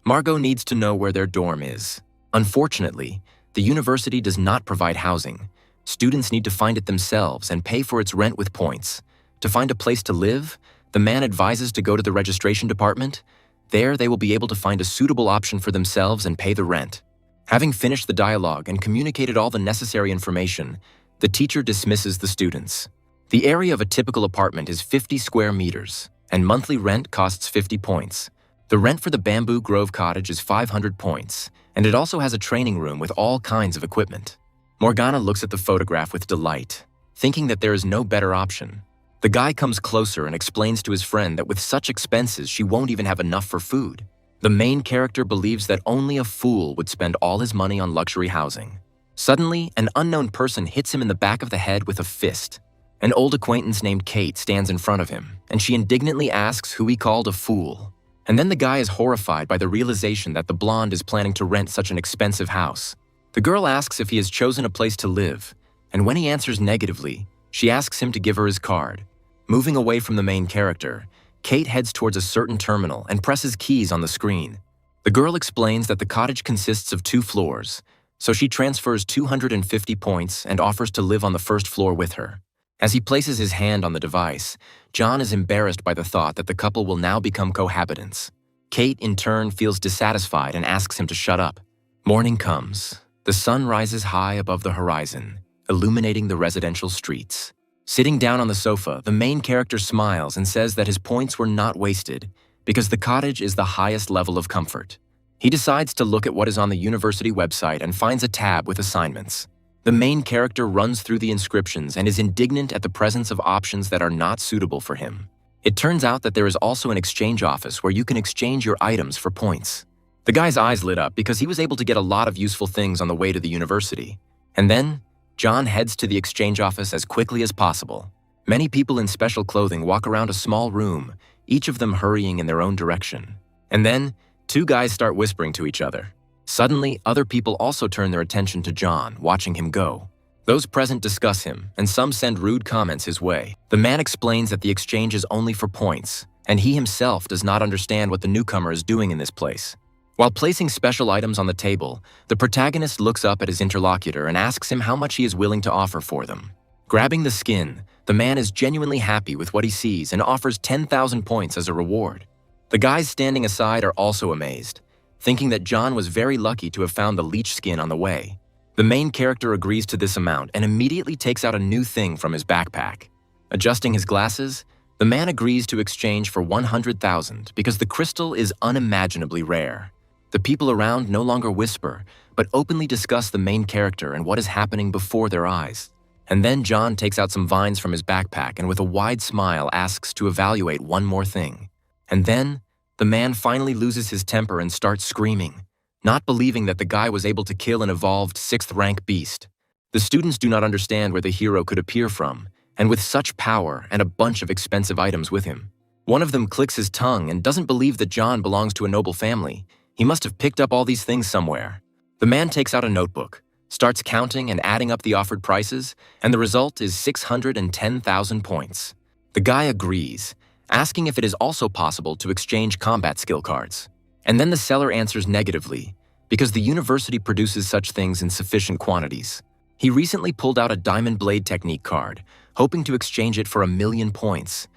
Margot needs to know where their dorm is. Unfortunately, the university does not provide housing. Students need to find it themselves and pay for its rent with points. To find a place to live, the man advises to go to the registration department. There, they will be able to find a suitable option for themselves and pay the rent. Having finished the dialogue and communicated all the necessary information, the teacher dismisses the students. The area of a typical apartment is 50 square meters, and monthly rent costs 50 points. The rent for the Bamboo Grove cottage is 500 points, and it also has a training room with all kinds of equipment. Morgana looks at the photograph with delight, thinking that there is no better option. The guy comes closer and explains to his friend that with such expenses, she won't even have enough for food. The main character believes that only a fool would spend all his money on luxury housing. Suddenly, an unknown person hits him in the back of the head with a fist. An old acquaintance named Kate stands in front of him, and she indignantly asks who he called a fool. And then the guy is horrified by the realization that the blonde is planning to rent such an expensive house. The girl asks if he has chosen a place to live, and when he answers negatively, she asks him to give her his card. Moving away from the main character, Kate heads towards a certain terminal and presses keys on the screen. The girl explains that the cottage consists of 2 floors, so she transfers 250 points and offers to live on the first floor with her. As he places his hand on the device, John is embarrassed by the thought that the couple will now become cohabitants. Kate, in turn, feels dissatisfied and asks him to shut up. Morning comes. The sun rises high above the horizon, illuminating the residential streets. Sitting down on the sofa, the main character smiles and says that his points were not wasted because the cottage is the highest level of comfort. He decides to look at what is on the university website and finds a tab with assignments. The main character runs through the inscriptions and is indignant at the presence of options that are not suitable for him. It turns out that there is also an exchange office where you can exchange your items for points. The guy's eyes lit up because he was able to get a lot of useful things on the way to the university. And then, John heads to the exchange office as quickly as possible. Many people in special clothing walk around a small room, each of them hurrying in their own direction. And then, 2 guys start whispering to each other. Suddenly, other people also turn their attention to John, watching him go. Those present discuss him, and some send rude comments his way. The man explains that the exchange is only for points, and he himself does not understand what the newcomer is doing in this place. While placing special items on the table, the protagonist looks up at his interlocutor and asks him how much he is willing to offer for them. Grabbing the skin, the man is genuinely happy with what he sees and offers 10,000 points as a reward. The guys standing aside are also amazed, thinking that John was very lucky to have found the leech skin on the way. The main character agrees to this amount and immediately takes out a new thing from his backpack. Adjusting his glasses, the man agrees to exchange for 100,000 because the crystal is unimaginably rare. The people around no longer whisper, but openly discuss the main character and what is happening before their eyes. And then John takes out some vines from his backpack and with a wide smile asks to evaluate one more thing. And then, the man finally loses his temper and starts screaming, not believing that the guy was able to kill an evolved 6th rank beast. The students do not understand where the hero could appear from, and with such power and a bunch of expensive items with him. One of them clicks his tongue and doesn't believe that John belongs to a noble family. He must have picked up all these things somewhere. The man takes out a notebook, starts counting and adding up the offered prices, and the result is 610,000 points. The guy agrees, asking if it is also possible to exchange combat skill cards. And then the seller answers negatively, because the university produces such things in sufficient quantities. He recently pulled out a diamond blade technique card, hoping to exchange it for 1,000,000 points.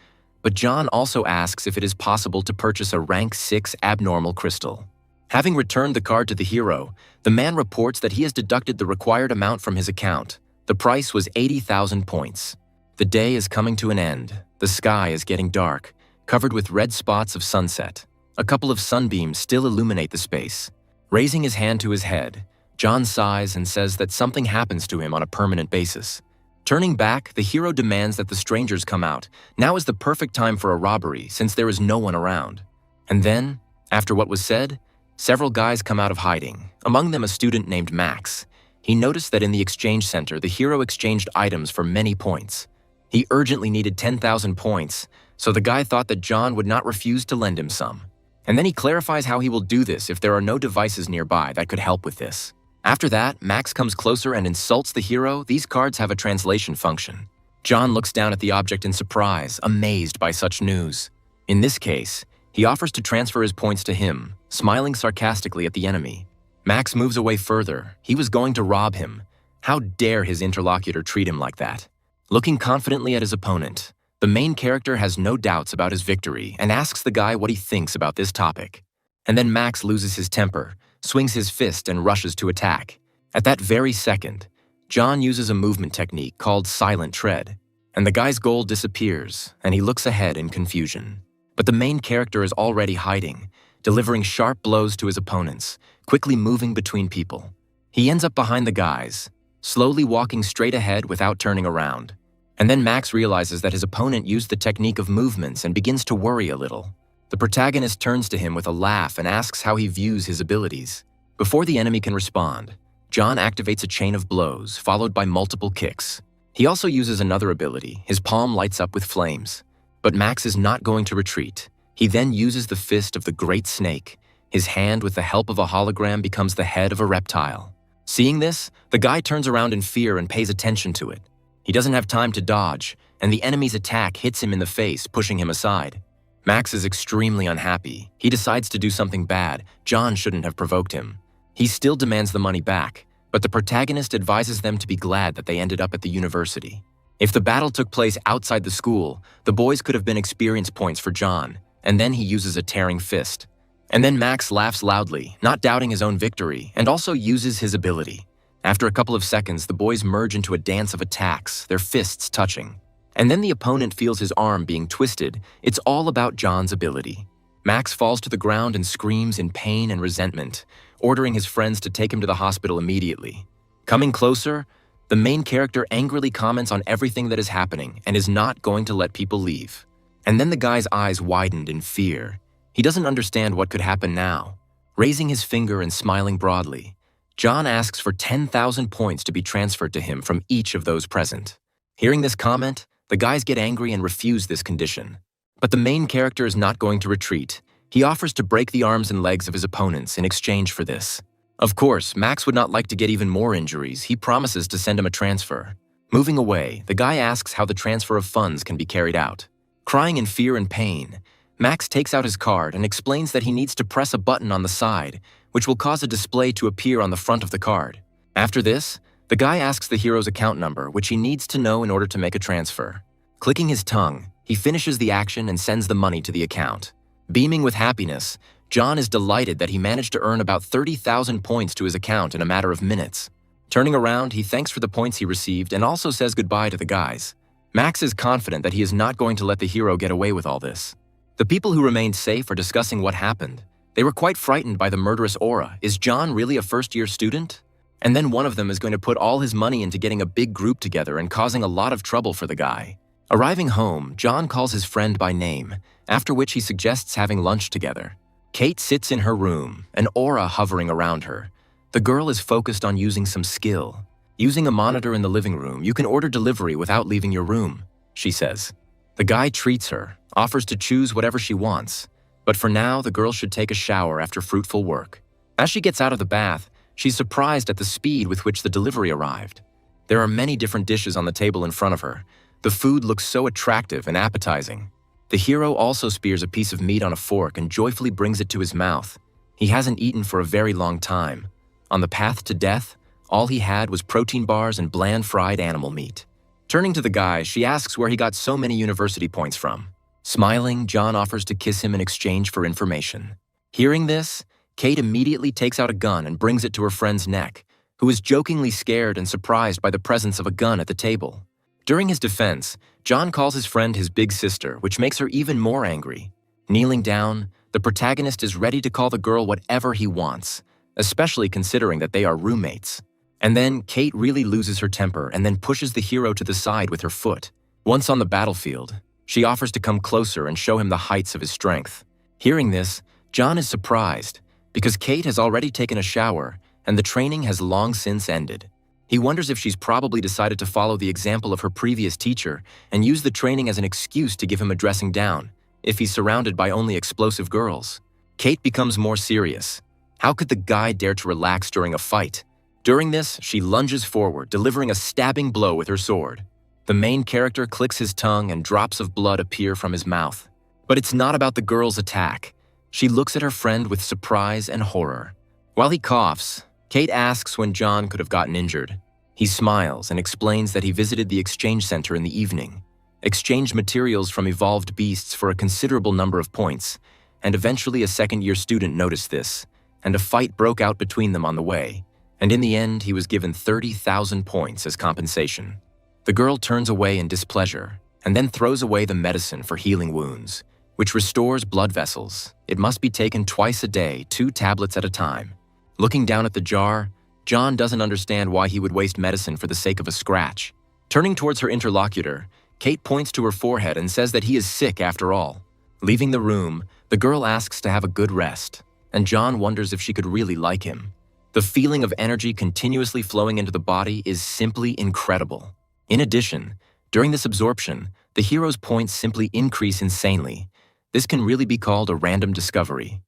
But John also asks if it is possible to purchase a rank 6 abnormal crystal. Having returned the card to the hero, the man reports that he has deducted the required amount from his account. The price was 80,000 points. The day is coming to an end. The sky is getting dark, covered with red spots of sunset. A couple of sunbeams still illuminate the space. Raising his hand to his head, John sighs and says that something happens to him on a permanent basis. Turning back, the hero demands that the strangers come out. Now is the perfect time for a robbery since there is no one around. And then, after what was said, several guys come out of hiding, among them a student named Max. He noticed that in the exchange center, the hero exchanged items for many points. He urgently needed 10,000 points, so the guy thought that John would not refuse to lend him some. And then he clarifies how he will do this if there are no devices nearby that could help with this. After that, Max comes closer and insults the hero. These cards have a translation function. John looks down at the object in surprise, amazed by such news. In this case, he offers to transfer his points to him, smiling sarcastically at the enemy. Max moves away further. He was going to rob him. How dare his interlocutor treat him like that? Looking confidently at his opponent, the main character has no doubts about his victory and asks the guy what he thinks about this topic. And then Max loses his temper, swings his fist and rushes to attack. At that very second, John uses a movement technique called Silent Tread, and the guy's goal disappears, and he looks ahead in confusion. But the main character is already hiding, delivering sharp blows to his opponents, quickly moving between people. He ends up behind the guys, slowly walking straight ahead without turning around. And then Max realizes that his opponent used the technique of movements and begins to worry a little. The protagonist turns to him with a laugh and asks how he views his abilities. Before the enemy can respond, John activates a chain of blows, followed by multiple kicks. He also uses another ability. His palm lights up with flames. But Max is not going to retreat. He then uses the fist of the great snake. His hand, with the help of a hologram, becomes the head of a reptile. Seeing this, the guy turns around in fear and pays attention to it. He doesn't have time to dodge, and the enemy's attack hits him in the face, pushing him aside. Max is extremely unhappy. He decides to do something bad. John shouldn't have provoked him. He still demands the money back, but the protagonist advises them to be glad that they ended up at the university. If the battle took place outside the school, the boys could have been experience points for John, and then he uses a tearing fist. And then Max laughs loudly, not doubting his own victory, and also uses his ability. After a couple of seconds, the boys merge into a dance of attacks, their fists touching. And then the opponent feels his arm being twisted. It's all about John's ability. Max falls to the ground and screams in pain and resentment, ordering his friends to take him to the hospital immediately. Coming closer, the main character angrily comments on everything that is happening and is not going to let people leave. And then the guy's eyes widened in fear. He doesn't understand what could happen now. Raising his finger and smiling broadly, John asks for 10,000 points to be transferred to him from each of those present. Hearing this comment, the guys get angry and refuse this condition. But the main character is not going to retreat. He offers to break the arms and legs of his opponents in exchange for this. Of course, Max would not like to get even more injuries. He promises to send him a transfer. Moving away, the guy asks how the transfer of funds can be carried out. Crying in fear and pain, Max takes out his card and explains that he needs to press a button on the side, which will cause a display to appear on the front of the card. After this, the guy asks the hero's account number, which he needs to know in order to make a transfer. Clicking his tongue, he finishes the action and sends the money to the account. Beaming with happiness, John is delighted that he managed to earn about 30,000 points to his account in a matter of minutes. Turning around, he thanks for the points he received and also says goodbye to the guys. Max is confident that he is not going to let the hero get away with all this. The people who remained safe are discussing what happened. They were quite frightened by the murderous aura. Is John really a first-year student? And then one of them is going to put all his money into getting a big group together and causing a lot of trouble for the guy. Arriving home, John calls his friend by name, after which he suggests having lunch together. Kate sits in her room, an aura hovering around her. The girl is focused on using some skill. Using a monitor in the living room, you can order delivery without leaving your room, she says. The guy treats her, offers to choose whatever she wants. But for now, the girl should take a shower after fruitful work. As she gets out of the bath, she's surprised at the speed with which the delivery arrived. There are many different dishes on the table in front of her. The food looks so attractive and appetizing. The hero also spears a piece of meat on a fork and joyfully brings it to his mouth. He hasn't eaten for a very long time. On the path to death, all he had was protein bars and bland fried animal meat. Turning to the guy, she asks where he got so many university points from. Smiling, John offers to kiss him in exchange for information. Hearing this, Kate immediately takes out a gun and brings it to her friend's neck, who is jokingly scared and surprised by the presence of a gun at the table. During his defense, John calls his friend his big sister, which makes her even more angry. Kneeling down, the protagonist is ready to call the girl whatever he wants, especially considering that they are roommates. And then Kate really loses her temper and then pushes the hero to the side with her foot. Once on the battlefield, she offers to come closer and show him the heights of his strength. Hearing this, John is surprised because Kate has already taken a shower and the training has long since ended. He wonders if she's probably decided to follow the example of her previous teacher and use the training as an excuse to give him a dressing down, if he's surrounded by only explosive girls. Kate becomes more serious. How could the guy dare to relax during a fight? During this, she lunges forward, delivering a stabbing blow with her sword. The main character clicks his tongue and drops of blood appear from his mouth. But it's not about the girl's attack. She looks at her friend with surprise and horror. While he coughs, Kate asks when John could have gotten injured. He smiles and explains that he visited the exchange center in the evening, exchanged materials from evolved beasts for a considerable number of points, and eventually a second-year student noticed this, and a fight broke out between them on the way, and in the end he was given 30,000 points as compensation. The girl turns away in displeasure, and then throws away the medicine for healing wounds, which restores blood vessels. It must be taken twice a day, 2 tablets at a time. Looking down at the jar, John doesn't understand why he would waste medicine for the sake of a scratch. Turning towards her interlocutor, Kate points to her forehead and says that he is sick after all. Leaving the room, the girl asks to have a good rest, and John wonders if she could really like him. The feeling of energy continuously flowing into the body is simply incredible. In addition, during this absorption, the hero's points simply increase insanely. This can really be called a random discovery.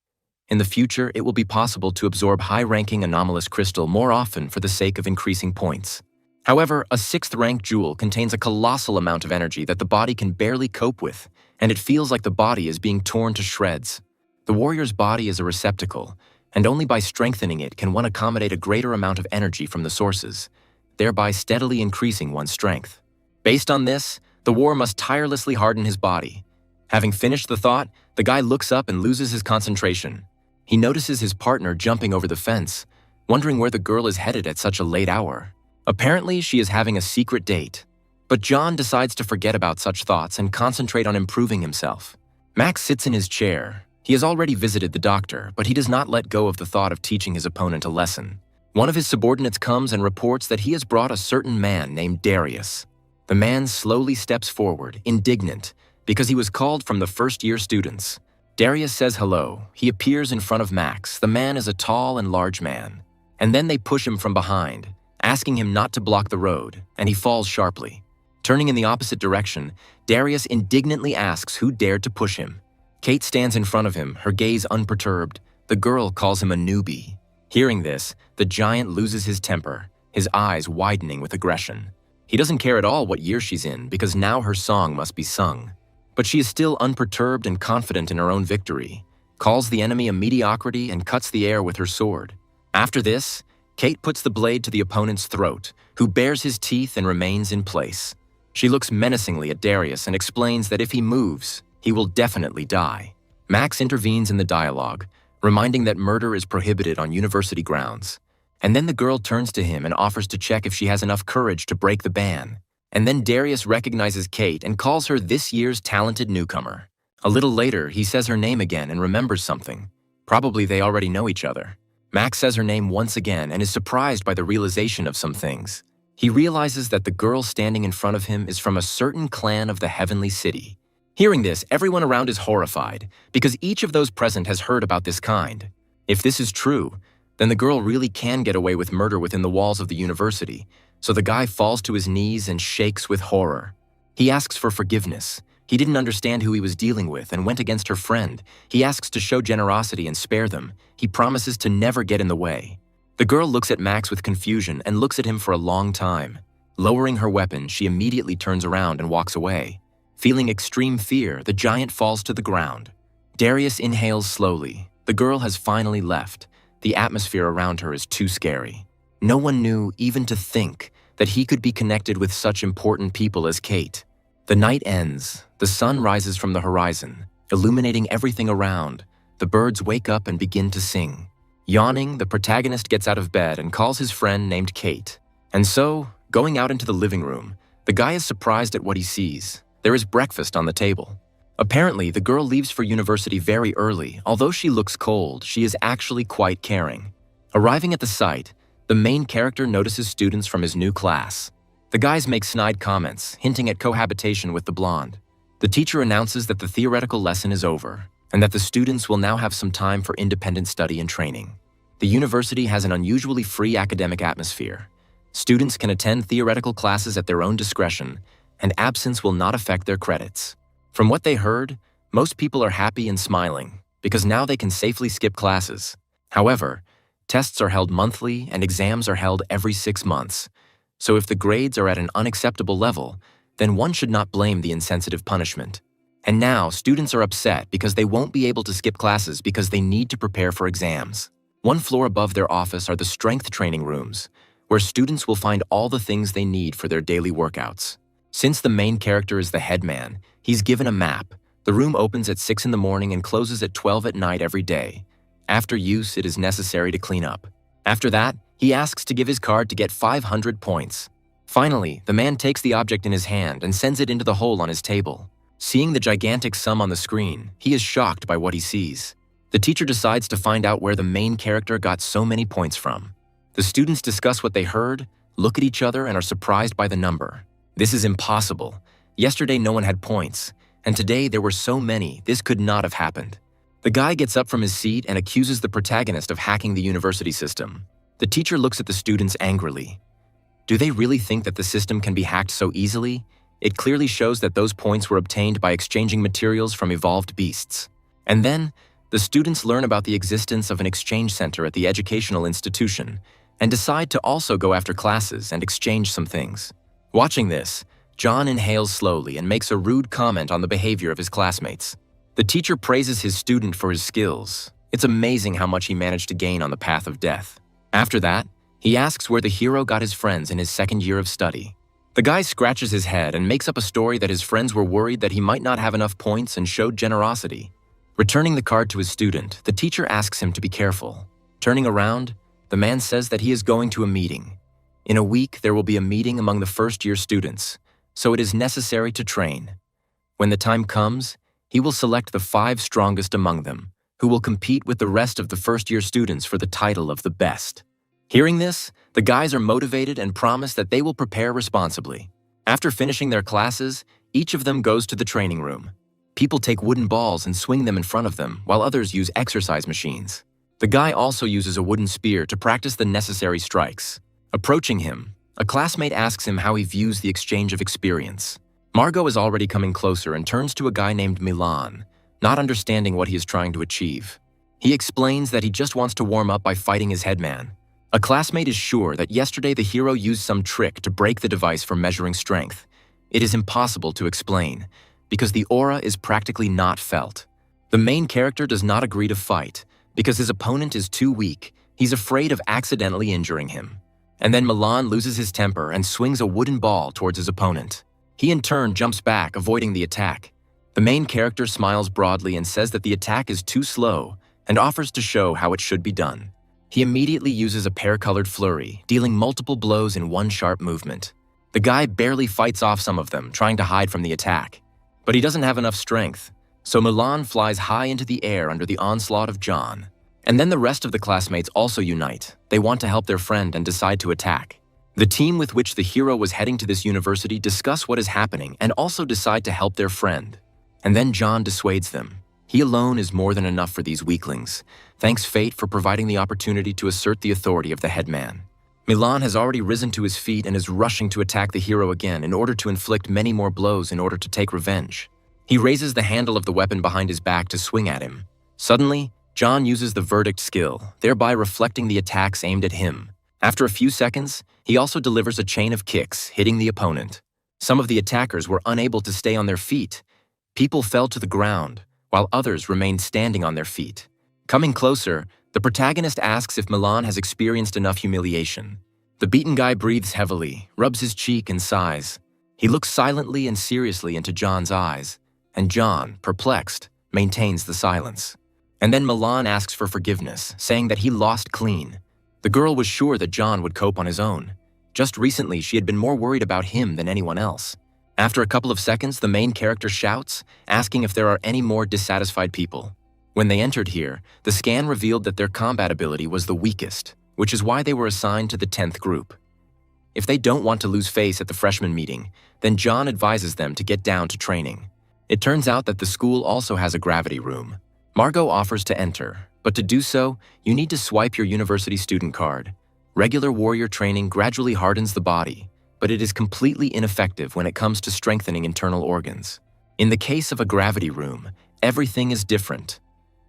In the future, it will be possible to absorb high-ranking anomalous crystal more often for the sake of increasing points. However, a 6th-rank jewel contains a colossal amount of energy that the body can barely cope with, and it feels like the body is being torn to shreds. The warrior's body is a receptacle, and only by strengthening it can one accommodate a greater amount of energy from the sources, thereby steadily increasing one's strength. Based on this, the warrior must tirelessly harden his body. Having finished the thought, the guy looks up and loses his concentration. He notices his partner jumping over the fence, wondering where the girl is headed at such a late hour. Apparently, she is having a secret date. But John decides to forget about such thoughts and concentrate on improving himself. Max sits in his chair. He has already visited the doctor, but he does not let go of the thought of teaching his opponent a lesson. One of his subordinates comes and reports that he has brought a certain man named Darius. The man slowly steps forward, indignant, because he was called from the first-year students. Darius says hello. He appears in front of Max. The man is a tall and large man. And then they push him from behind, asking him not to block the road, and he falls sharply. Turning in the opposite direction, Darius indignantly asks who dared to push him. Kate stands in front of him, her gaze unperturbed. The girl calls him a newbie. Hearing this, the giant loses his temper, his eyes widening with aggression. He doesn't care at all what year she's in because now her song must be sung. But she is still unperturbed and confident in her own victory, calls the enemy a mediocrity and cuts the air with her sword. After this, Kate puts the blade to the opponent's throat, who bares his teeth and remains in place. She looks menacingly at Darius and explains that if he moves, he will definitely die. Max intervenes in the dialogue, reminding that murder is prohibited on university grounds. And then the girl turns to him and offers to check if she has enough courage to break the ban. And then Darius recognizes Kate and calls her this year's talented newcomer. A little later, he says her name again and remembers something. Probably they already know each other. Max says her name once again and is surprised by the realization of some things. He realizes that the girl standing in front of him is from a certain clan of the Heavenly City. Hearing this, everyone around is horrified, because each of those present has heard about this kind. If this is true, then the girl really can get away with murder within the walls of the university, so the guy falls to his knees and shakes with horror. He asks for forgiveness. He didn't understand who he was dealing with and went against her friend. He asks to show generosity and spare them. He promises to never get in the way. The girl looks at Max with confusion and looks at him for a long time. Lowering her weapon, she immediately turns around and walks away. Feeling extreme fear, the giant falls to the ground. Darius inhales slowly. The girl has finally left. The atmosphere around her is too scary. No one knew, even to think, that he could be connected with such important people as Kate. The night ends. The sun rises from the horizon, illuminating everything around. The birds wake up and begin to sing. Yawning, the protagonist gets out of bed and calls his friend named Kate. And so, going out into the living room, the guy is surprised at what he sees. There is breakfast on the table. Apparently, the girl leaves for university very early. Although she looks cold, she is actually quite caring. Arriving at the site, the main character notices students from his new class. The guys make snide comments, hinting at cohabitation with the blonde. The teacher announces that the theoretical lesson is over, and that the students will now have some time for independent study and training. The university has an unusually free academic atmosphere. Students can attend theoretical classes at their own discretion, and absence will not affect their credits. From what they heard, most people are happy and smiling, because now they can safely skip classes. However, tests are held monthly and exams are held every 6 months. So if the grades are at an unacceptable level, then one should not blame the insensitive punishment. And now, students are upset because they won't be able to skip classes because they need to prepare for exams. One floor above their office are the strength training rooms, where students will find all the things they need for their daily workouts. Since the main character is the head man, he's given a map. The room opens at 6 in the morning and closes at 12 at night every day. After use, it is necessary to clean up. After that, he asks to give his card to get 500 points. Finally, the man takes the object in his hand and sends it into the hole on his table. Seeing the gigantic sum on the screen, he is shocked by what he sees. The teacher decides to find out where the main character got so many points from. The students discuss what they heard, look at each other, and are surprised by the number. This is impossible. Yesterday no one had points, and today there were so many, this could not have happened. The guy gets up from his seat and accuses the protagonist of hacking the university system. The teacher looks at the students angrily. Do they really think that the system can be hacked so easily? It clearly shows that those points were obtained by exchanging materials from evolved beasts. And then, the students learn about the existence of an exchange center at the educational institution and decide to also go after classes and exchange some things. Watching this, John inhales slowly and makes a rude comment on the behavior of his classmates. The teacher praises his student for his skills. It's amazing how much he managed to gain on the path of death. After that, he asks where the hero got his friends in his second year of study. The guy scratches his head and makes up a story that his friends were worried that he might not have enough points and showed generosity. Returning the card to his student, the teacher asks him to be careful. Turning around, the man says that he is going to a meeting. In a week, there will be a meeting among the first-year students, so it is necessary to train. When the time comes, he will select the 5 strongest among them, who will compete with the rest of the first-year students for the title of the best. Hearing this, the guys are motivated and promise that they will prepare responsibly. After finishing their classes, each of them goes to the training room. People take wooden balls and swing them in front of them, while others use exercise machines. The guy also uses a wooden spear to practice the necessary strikes. Approaching him, a classmate asks him how he views the exchange of experience. Margot is already coming closer and turns to a guy named Milan, not understanding what he is trying to achieve. He explains that he just wants to warm up by fighting his headman. A classmate is sure that yesterday the hero used some trick to break the device for measuring strength. It is impossible to explain, because the aura is practically not felt. The main character does not agree to fight because his opponent is too weak. He's afraid of accidentally injuring him. And then Milan loses his temper and swings a wooden ball towards his opponent. He in turn jumps back, avoiding the attack. The main character smiles broadly and says that the attack is too slow and offers to show how it should be done. He immediately uses a pear-colored flurry, dealing multiple blows in one sharp movement. The guy barely fights off some of them, trying to hide from the attack. But he doesn't have enough strength, so Milan flies high into the air under the onslaught of John. And then the rest of the classmates also unite. They want to help their friend and decide to attack. The team with which the hero was heading to this university discuss what is happening and also decide to help their friend. And then John dissuades them. He alone is more than enough for these weaklings. Thanks fate for providing the opportunity to assert the authority of the headman. Milan has already risen to his feet and is rushing to attack the hero again in order to inflict many more blows in order to take revenge. He raises the handle of the weapon behind his back to swing at him. Suddenly, John uses the verdict skill, thereby reflecting the attacks aimed at him. After a few seconds, he also delivers a chain of kicks, hitting the opponent. Some of the attackers were unable to stay on their feet. People fell to the ground, while others remained standing on their feet. Coming closer, the protagonist asks if Milan has experienced enough humiliation. The beaten guy breathes heavily, rubs his cheek and sighs. He looks silently and seriously into John's eyes, and John, perplexed, maintains the silence. And then Milan asks for forgiveness, saying that he lost clean. The girl was sure that John would cope on his own. Just recently, she had been more worried about him than anyone else. After a couple of seconds, the main character shouts, asking if there are any more dissatisfied people. When they entered here, the scan revealed that their combat ability was the weakest, which is why they were assigned to the 10th group. If they don't want to lose face at the freshman meeting, then John advises them to get down to training. It turns out that the school also has a gravity room. Margot offers to enter, but to do so, you need to swipe your university student card. Regular warrior training gradually hardens the body, but it is completely ineffective when it comes to strengthening internal organs. In the case of a gravity room, everything is different.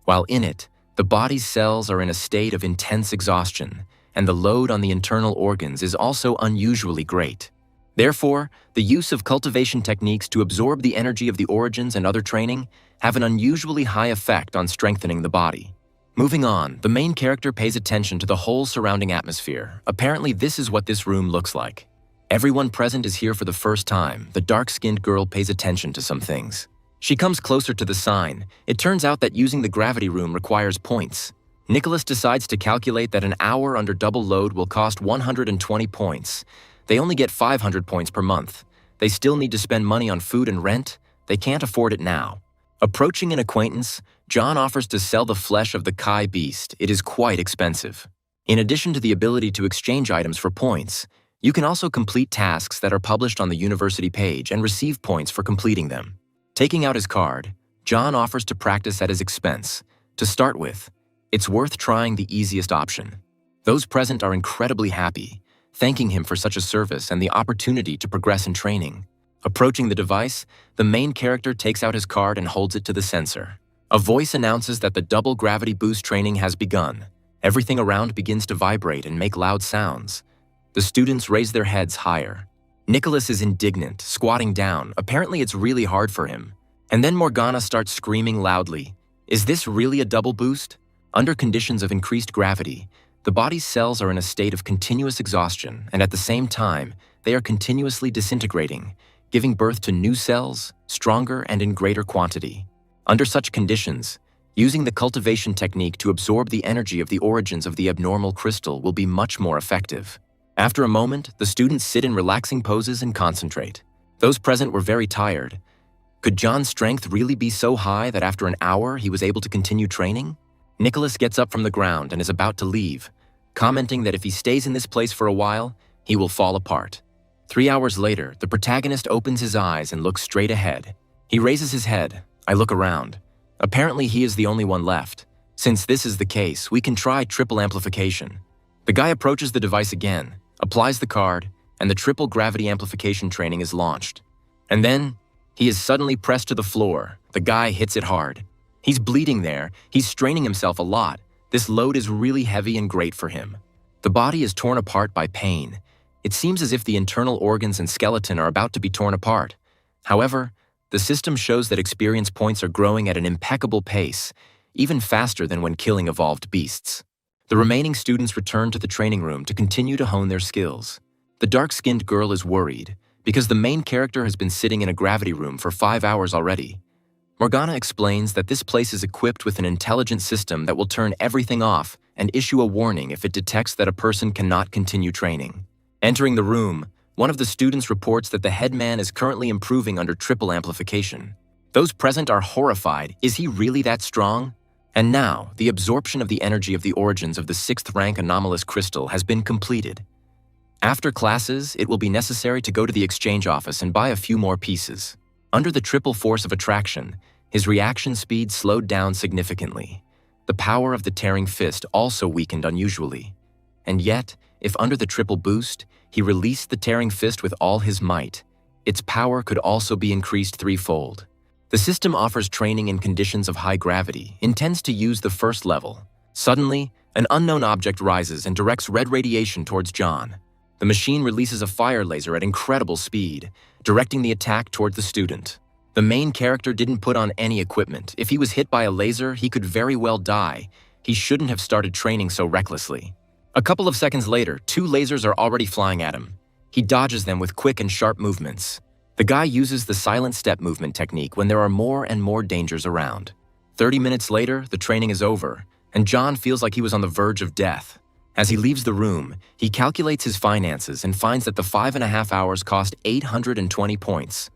While in it, the body's cells are in a state of intense exhaustion, and the load on the internal organs is also unusually great. Therefore, the use of cultivation techniques to absorb the energy of the origins and other training have an unusually high effect on strengthening the body. Moving on, the main character pays attention to the whole surrounding atmosphere. Apparently, this is what this room looks like. Everyone present is here for the first time. The dark-skinned girl pays attention to some things. She comes closer to the sign. It turns out that using the gravity room requires points. Nicholas decides to calculate that an hour under double load will cost 120 points. They only get 500 points per month. They still need to spend money on food and rent. They can't afford it now. Approaching an acquaintance, John offers to sell the flesh of the Kai beast. It is quite expensive. In addition to the ability to exchange items for points, you can also complete tasks that are published on the university page and receive points for completing them. Taking out his card, John offers to practice at his expense. To start with, it's worth trying the easiest option. Those present are incredibly happy, thanking him for such a service and the opportunity to progress in training. Approaching the device, the main character takes out his card and holds it to the sensor. A voice announces that the double gravity boost training has begun. Everything around begins to vibrate and make loud sounds. The students raise their heads higher. Nicholas is indignant, squatting down. Apparently it's really hard for him. And then Morgana starts screaming loudly. Is this really a double boost? Under conditions of increased gravity, the body's cells are in a state of continuous exhaustion, and at the same time, they are continuously disintegrating, giving birth to new cells, stronger and in greater quantity. Under such conditions, using the cultivation technique to absorb the energy of the origins of the abnormal crystal will be much more effective. After a moment, the students sit in relaxing poses and concentrate. Those present were very tired. Could John's strength really be so high that after an hour he was able to continue training? Nicholas gets up from the ground and is about to leave, commenting that if he stays in this place for a while, he will fall apart. 3 hours later, the protagonist opens his eyes and looks straight ahead. He raises his head. I look around. Apparently he is the only one left. Since this is the case, we can try triple amplification. The guy approaches the device again, applies the card, and the triple gravity amplification training is launched. And then, he is suddenly pressed to the floor. The guy hits it hard. He's bleeding there. He's straining himself a lot. This load is really heavy and great for him. The body is torn apart by pain. It seems as if the internal organs and skeleton are about to be torn apart. However, The system shows that experience points are growing at an impeccable pace, even faster than when killing evolved beasts. The remaining students return to the training room to continue to hone their skills. The dark-skinned girl is worried, because the main character has been sitting in a gravity room for 5 hours already. Morgana explains that this place is equipped with an intelligent system that will turn everything off and issue a warning if it detects that a person cannot continue training. Entering the room, one of the students reports that the headman is currently improving under triple amplification. Those present are horrified. Is he really that strong? And now, the absorption of the energy of the origins of the 6th rank anomalous crystal has been completed. After classes, it will be necessary to go to the exchange office and buy a few more pieces. Under the triple force of attraction, his reaction speed slowed down significantly. The power of the tearing fist also weakened unusually. And yet, if under the triple boost, he released the tearing fist with all his might, its power could also be increased threefold. The system offers training in conditions of high gravity, intends to use the first level. Suddenly, an unknown object rises and directs red radiation towards John. The machine releases a fire laser at incredible speed, directing the attack toward the student. The main character didn't put on any equipment. If he was hit by a laser, he could very well die. He shouldn't have started training so recklessly. A couple of seconds later, 2 lasers are already flying at him. He dodges them with quick and sharp movements. The guy uses the silent step movement technique when there are more and more dangers around. 30 minutes later, the training is over, and John feels like he was on the verge of death. As he leaves the room, he calculates his finances and finds that the 5.5 hours cost 820 points.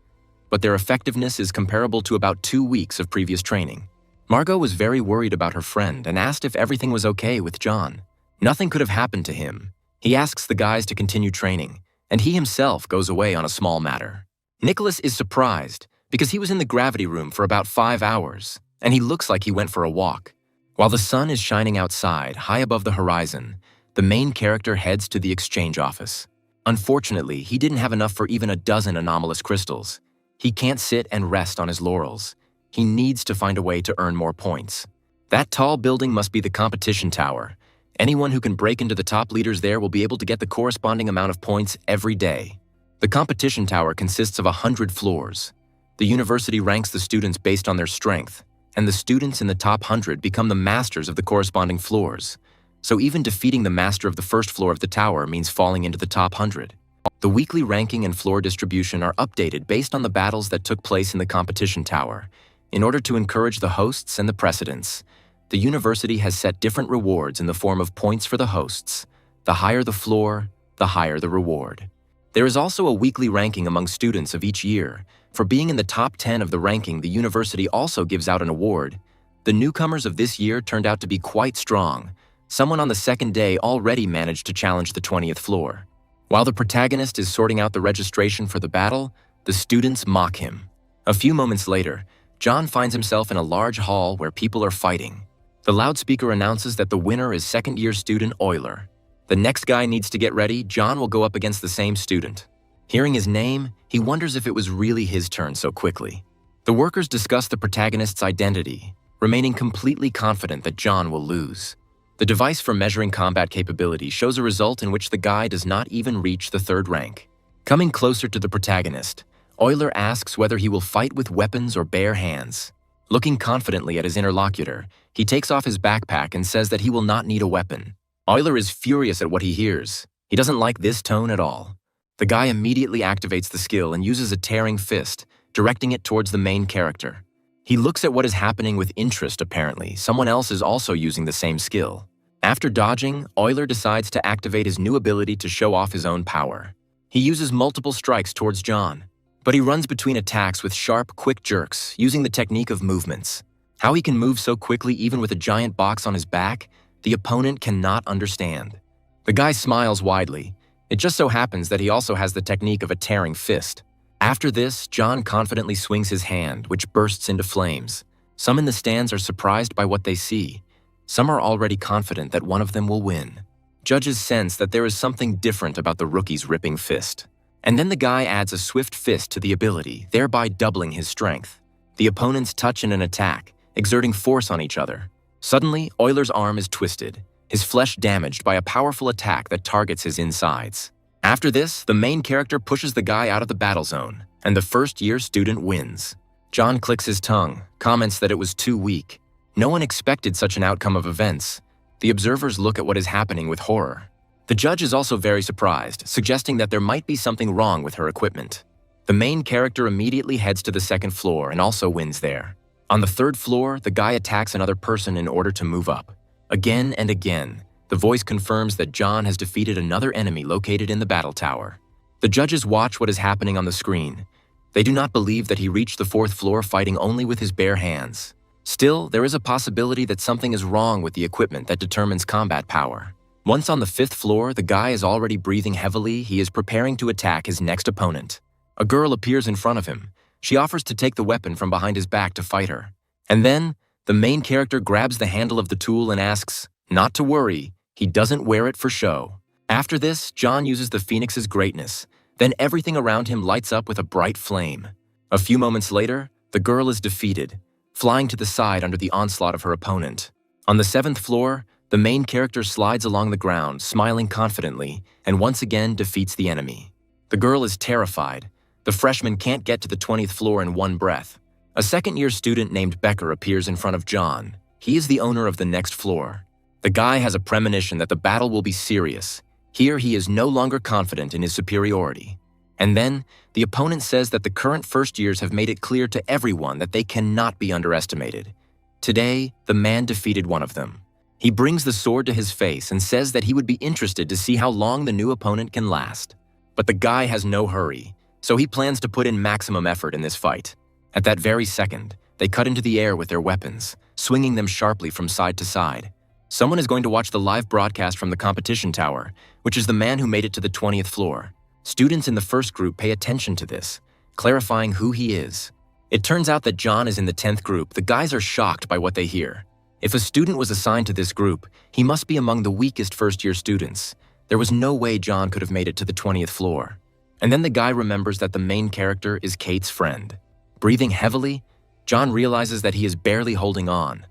But their effectiveness is comparable to about 2 weeks of previous training. Margot was very worried about her friend and asked if everything was okay with John. Nothing could have happened to him. He asks the guys to continue training, and he himself goes away on a small matter. Nicholas is surprised because he was in the gravity room for about 5 hours, and he looks like he went for a walk. While the sun is shining outside, high above the horizon, the main character heads to the exchange office. Unfortunately, he didn't have enough for even a dozen anomalous crystals. He can't sit and rest on his laurels. He needs to find a way to earn more points. That tall building must be the competition tower. Anyone who can break into the top leaders there will be able to get the corresponding amount of points every day. The competition tower consists of 100 floors. The university ranks the students based on their strength, and the students in the top 100 become the masters of the corresponding floors. So even defeating the master of the first floor of the tower means falling into the top 100. The weekly ranking and floor distribution are updated based on the battles that took place in the competition tower. In order to encourage the hosts and the precedents, the university has set different rewards in the form of points for the hosts. The higher the floor, the higher the reward. There is also a weekly ranking among students of each year. For being in the top 10 of the ranking, the university also gives out an award. The newcomers of this year turned out to be quite strong. Someone on the second day already managed to challenge the 20th floor. While the protagonist is sorting out the registration for the battle, the students mock him. A few moments later, John finds himself in a large hall where people are fighting. The loudspeaker announces that the winner is second-year student Euler. The next guy needs to get ready. John will go up against the same student. Hearing his name, he wonders if it was really his turn so quickly. The workers discuss the protagonist's identity, remaining completely confident that John will lose. The device for measuring combat capability shows a result in which the guy does not even reach the 3rd rank. Coming closer to the protagonist, Euler asks whether he will fight with weapons or bare hands. Looking confidently at his interlocutor, he takes off his backpack and says that he will not need a weapon. Euler is furious at what he hears. He doesn't like this tone at all. The guy immediately activates the skill and uses a tearing fist, directing it towards the main character. He looks at what is happening with interest apparently. Someone else is also using the same skill. After dodging, Euler decides to activate his new ability to show off his own power. He uses multiple strikes towards John, but he runs between attacks with sharp, quick jerks, using the technique of movements. How he can move so quickly even with a giant box on his back, the opponent cannot understand. The guy smiles widely. It just so happens that he also has the technique of a tearing fist. After this, John confidently swings his hand, which bursts into flames. Some in the stands are surprised by what they see. Some are already confident that one of them will win. Judges sense that there is something different about the rookie's ripping fist. And then the guy adds a swift fist to the ability, thereby doubling his strength. The opponents touch in an attack, exerting force on each other. Suddenly, Euler's arm is twisted, his flesh damaged by a powerful attack that targets his insides. After this, the main character pushes the guy out of the battle zone, and the first-year student wins. John clicks his tongue, comments that it was too weak. No one expected such an outcome of events. The observers look at what is happening with horror. The judge is also very surprised, suggesting that there might be something wrong with her equipment. The main character immediately heads to the second floor and also wins there. On the third floor, the guy attacks another person in order to move up. Again and again, the voice confirms that John has defeated another enemy located in the battle tower. The judges watch what is happening on the screen. They do not believe that he reached the fourth floor fighting only with his bare hands. Still, there is a possibility that something is wrong with the equipment that determines combat power. Once on the fifth floor, the guy is already breathing heavily. He is preparing to attack his next opponent. A girl appears in front of him. She offers to take the weapon from behind his back to fight her. And then, the main character grabs the handle of the tool and asks, not to worry, he doesn't wear it for show. After this, John uses the Phoenix's greatness. Then everything around him lights up with a bright flame. A few moments later, the girl is defeated, flying to the side under the onslaught of her opponent. On the seventh floor, the main character slides along the ground, smiling confidently, and once again defeats the enemy. The girl is terrified. The freshman can't get to the 20th floor in one breath. A second-year student named Becker appears in front of John. He is the owner of the next floor. The guy has a premonition that the battle will be serious. Here he is no longer confident in his superiority. And then, the opponent says that the current first years have made it clear to everyone that they cannot be underestimated. Today, the man defeated one of them. He brings the sword to his face and says that he would be interested to see how long the new opponent can last. But the guy has no hurry, so he plans to put in maximum effort in this fight. At that very second, they cut into the air with their weapons, swinging them sharply from side to side. Someone is going to watch the live broadcast from the competition tower, which is the man who made it to the 20th floor. Students in the first group pay attention to this, clarifying who he is. It turns out that John is in the 10th group. The guys are shocked by what they hear. If a student was assigned to this group, he must be among the weakest first-year students. There was no way John could have made it to the 20th floor. And then the guy remembers that the main character is Kate's friend. Breathing heavily, John realizes that he is barely holding on.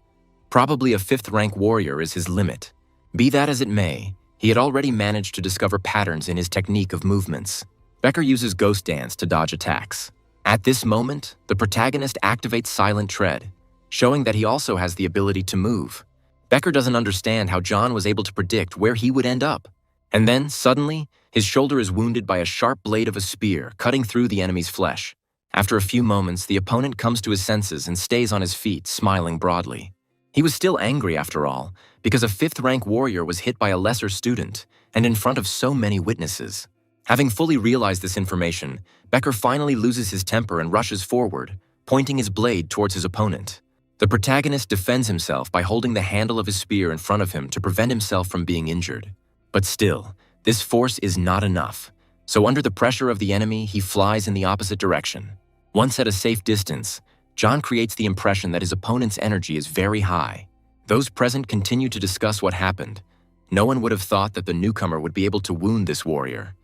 Probably a 5th-rank warrior is his limit. Be that as it may, he had already managed to discover patterns in his technique of movements. Becker uses Ghost Dance to dodge attacks. At this moment, the protagonist activates Silent Tread, showing that he also has the ability to move. Becker doesn't understand how John was able to predict where he would end up. And then, suddenly, his shoulder is wounded by a sharp blade of a spear, cutting through the enemy's flesh. After a few moments, the opponent comes to his senses and stays on his feet, smiling broadly. He was still angry after all, because a 5th-rank warrior was hit by a lesser student, and in front of so many witnesses. Having fully realized this information, Becker finally loses his temper and rushes forward, pointing his blade towards his opponent. The protagonist defends himself by holding the handle of his spear in front of him to prevent himself from being injured. But still, this force is not enough. So under the pressure of the enemy, he flies in the opposite direction. Once at a safe distance, John creates the impression that his opponent's energy is very high. Those present continue to discuss what happened. No one would have thought that the newcomer would be able to wound this warrior.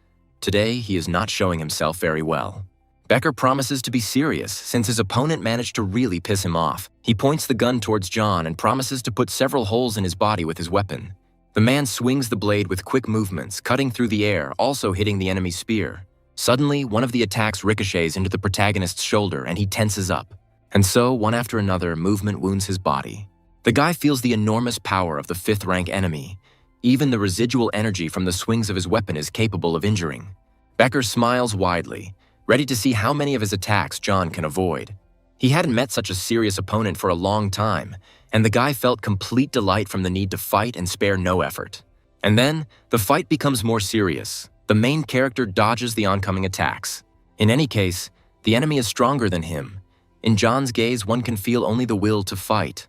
Today, he is not showing himself very well. Becker promises to be serious since his opponent managed to really piss him off. He points the gun towards John and promises to put several holes in his body with his weapon. The man swings the blade with quick movements, cutting through the air, also hitting the enemy's spear. Suddenly, one of the attacks ricochets into the protagonist's shoulder and he tenses up. And so, one after another, movement wounds his body. The guy feels the enormous power of the 5th-rank enemy. Even the residual energy from the swings of his weapon is capable of injuring. Becker smiles widely, ready to see how many of his attacks John can avoid. He hadn't met such a serious opponent for a long time, and the guy felt complete delight from the need to fight and spare no effort. And then, the fight becomes more serious. The main character dodges the oncoming attacks. In any case, the enemy is stronger than him. In John's gaze, one can feel only the will to fight.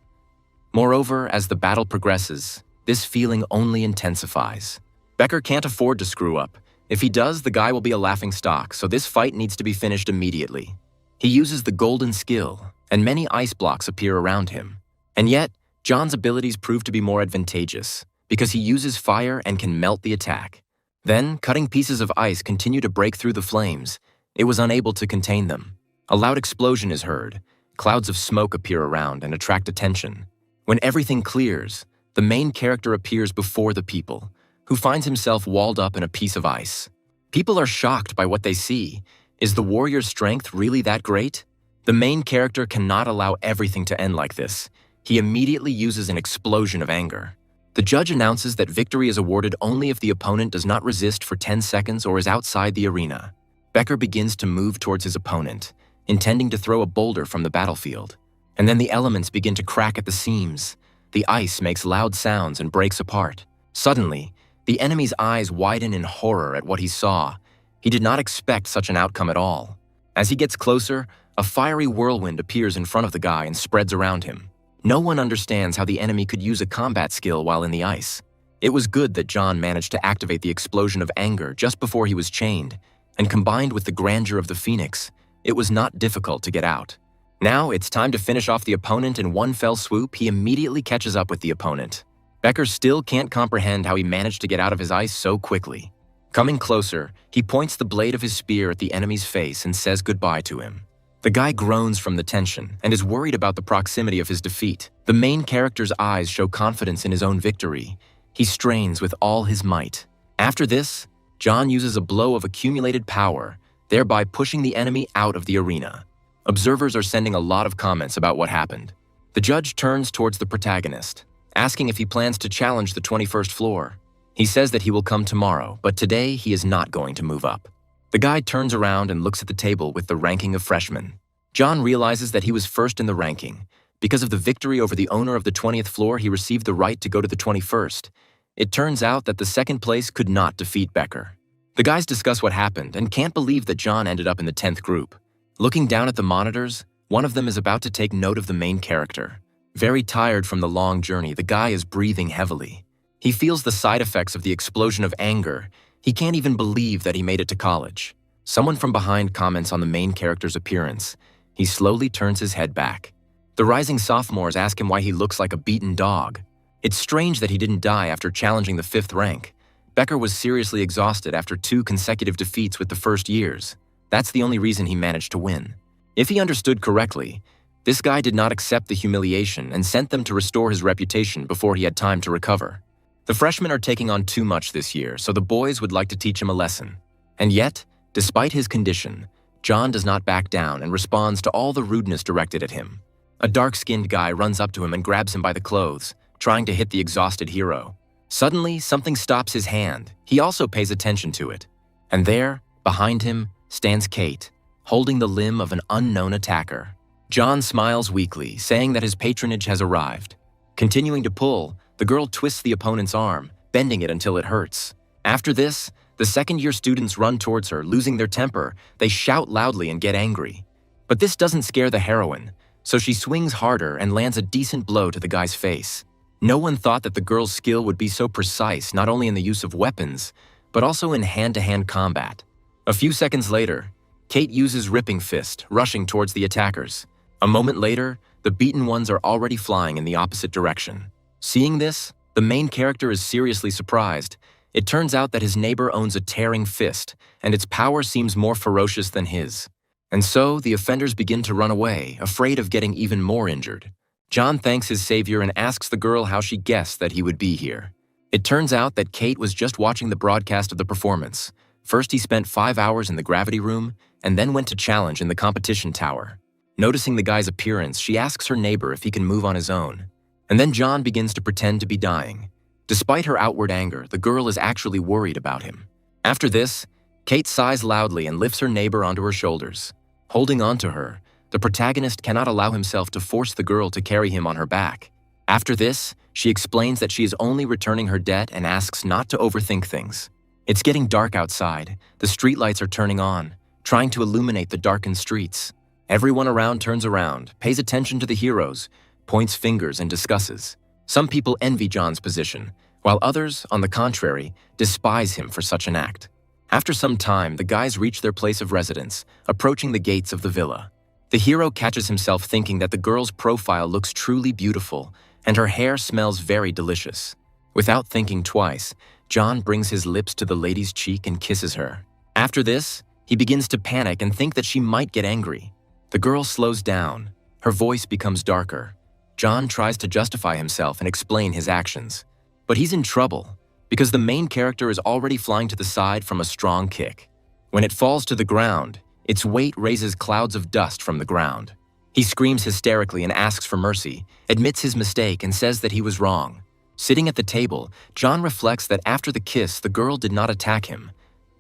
Moreover, as the battle progresses, this feeling only intensifies. Becker can't afford to screw up. If he does, the guy will be a laughing stock, so this fight needs to be finished immediately. He uses the golden skill, and many ice blocks appear around him. And yet, John's abilities prove to be more advantageous, because he uses fire and can melt the attack. Then, cutting pieces of ice continue to break through the flames. It was unable to contain them. A loud explosion is heard. Clouds of smoke appear around and attract attention. When everything clears, the main character appears before the people, who finds himself walled up in a piece of ice. People are shocked by what they see. Is the warrior's strength really that great? The main character cannot allow everything to end like this. He immediately uses an explosion of anger. The judge announces that victory is awarded only if the opponent does not resist for 10 seconds or is outside the arena. Becker begins to move towards his opponent, intending to throw a boulder from the battlefield. And then the elements begin to crack at the seams. The ice makes loud sounds and breaks apart. Suddenly, the enemy's eyes widen in horror at what he saw. He did not expect such an outcome at all. As he gets closer, a fiery whirlwind appears in front of the guy and spreads around him. No one understands how the enemy could use a combat skill while in the ice. It was good that John managed to activate the explosion of anger just before he was chained, and combined with the grandeur of the Phoenix, it was not difficult to get out. Now it's time to finish off the opponent in one fell swoop. He immediately catches up with the opponent. Becker still can't comprehend how he managed to get out of his ice so quickly. Coming closer, he points the blade of his spear at the enemy's face and says goodbye to him. The guy groans from the tension and is worried about the proximity of his defeat. The main character's eyes show confidence in his own victory. He strains with all his might. After this, John uses a blow of accumulated power, thereby pushing the enemy out of the arena. Observers are sending a lot of comments about what happened. The judge turns towards the protagonist, asking if he plans to challenge the 21st floor. He says that he will come tomorrow, but today he is not going to move up. The guy turns around and looks at the table with the ranking of freshmen. John realizes that he was first in the ranking. Because of the victory over the owner of the 20th floor, he received the right to go to the 21st. It turns out that the second place could not defeat Becker. The guys discuss what happened and can't believe that John ended up in the 10th group. Looking down at the monitors, one of them is about to take note of the main character. Very tired from the long journey, the guy is breathing heavily. He feels the side effects of the explosion of anger. He can't even believe that he made it to college. Someone from behind comments on the main character's appearance. He slowly turns his head back. The rising sophomores ask him why he looks like a beaten dog. It's strange that he didn't die after challenging the 5th rank. Becker was seriously exhausted after 2 consecutive defeats with the first years. That's the only reason he managed to win. If he understood correctly, this guy did not accept the humiliation and sent them to restore his reputation before he had time to recover. The freshmen are taking on too much this year, so the boys would like to teach him a lesson. And yet, despite his condition, John does not back down and responds to all the rudeness directed at him. A dark-skinned guy runs up to him and grabs him by the clothes, trying to hit the exhausted hero. Suddenly, something stops his hand. He also pays attention to it. And there, behind him, stands Kate, holding the limb of an unknown attacker. John smiles weakly, saying that his patronage has arrived. Continuing to pull, the girl twists the opponent's arm, bending it until it hurts. After this, the second-year students run towards her, losing their temper. They shout loudly and get angry. But this doesn't scare the heroine, so she swings harder and lands a decent blow to the guy's face. No one thought that the girl's skill would be so precise, not only in the use of weapons, but also in hand-to-hand combat. A few seconds later, Kate uses Ripping Fist, rushing towards the attackers. A moment later, the beaten ones are already flying in the opposite direction. Seeing this, the main character is seriously surprised. It turns out that his neighbor owns a tearing fist, and its power seems more ferocious than his. And so, the offenders begin to run away, afraid of getting even more injured. John thanks his savior and asks the girl how she guessed that he would be here. It turns out that Kate was just watching the broadcast of the performance. First, he spent 5 hours in the gravity room, and then went to challenge in the competition tower. Noticing the guy's appearance, she asks her neighbor if he can move on his own. And then John begins to pretend to be dying. Despite her outward anger, the girl is actually worried about him. After this, Kate sighs loudly and lifts her neighbor onto her shoulders. Holding on to her, the protagonist cannot allow himself to force the girl to carry him on her back. After this, she explains that she is only returning her debt and asks not to overthink things. It's getting dark outside. The streetlights are turning on, trying to illuminate the darkened streets. Everyone around turns around, pays attention to the heroes, points fingers and discusses. Some people envy John's position, while others, on the contrary, despise him for such an act. After some time, the guys reach their place of residence, approaching the gates of the villa. The hero catches himself thinking that the girl's profile looks truly beautiful, and her hair smells very delicious. Without thinking twice, John brings his lips to the lady's cheek and kisses her. After this, he begins to panic and think that she might get angry. The girl slows down. Her voice becomes darker. John tries to justify himself and explain his actions. But he's in trouble, because the main character is already flying to the side from a strong kick. When it falls to the ground, Its weight raises clouds of dust from the ground. He screams hysterically and asks for mercy, admits his mistake, and says that he was wrong. Sitting at the table, John reflects that after the kiss, the girl did not attack him.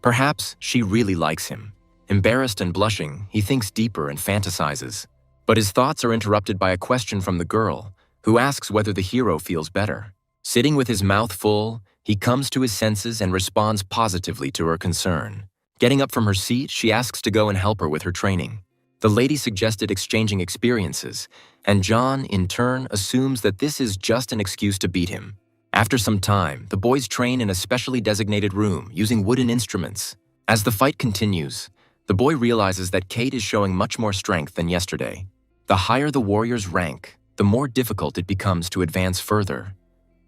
Perhaps she really likes him. Embarrassed and blushing, he thinks deeper and fantasizes. But his thoughts are interrupted by a question from the girl, who asks whether the hero feels better. Sitting with his mouth full, he comes to his senses and responds positively to her concern. Getting up from her seat, she asks to go and help her with her training. The lady suggested exchanging experiences, and John, in turn, assumes that this is just an excuse to beat him. After some time, the boys train in a specially designated room, using wooden instruments. As the fight continues, the boy realizes that Kate is showing much more strength than yesterday. The higher the warrior's rank, the more difficult it becomes to advance further.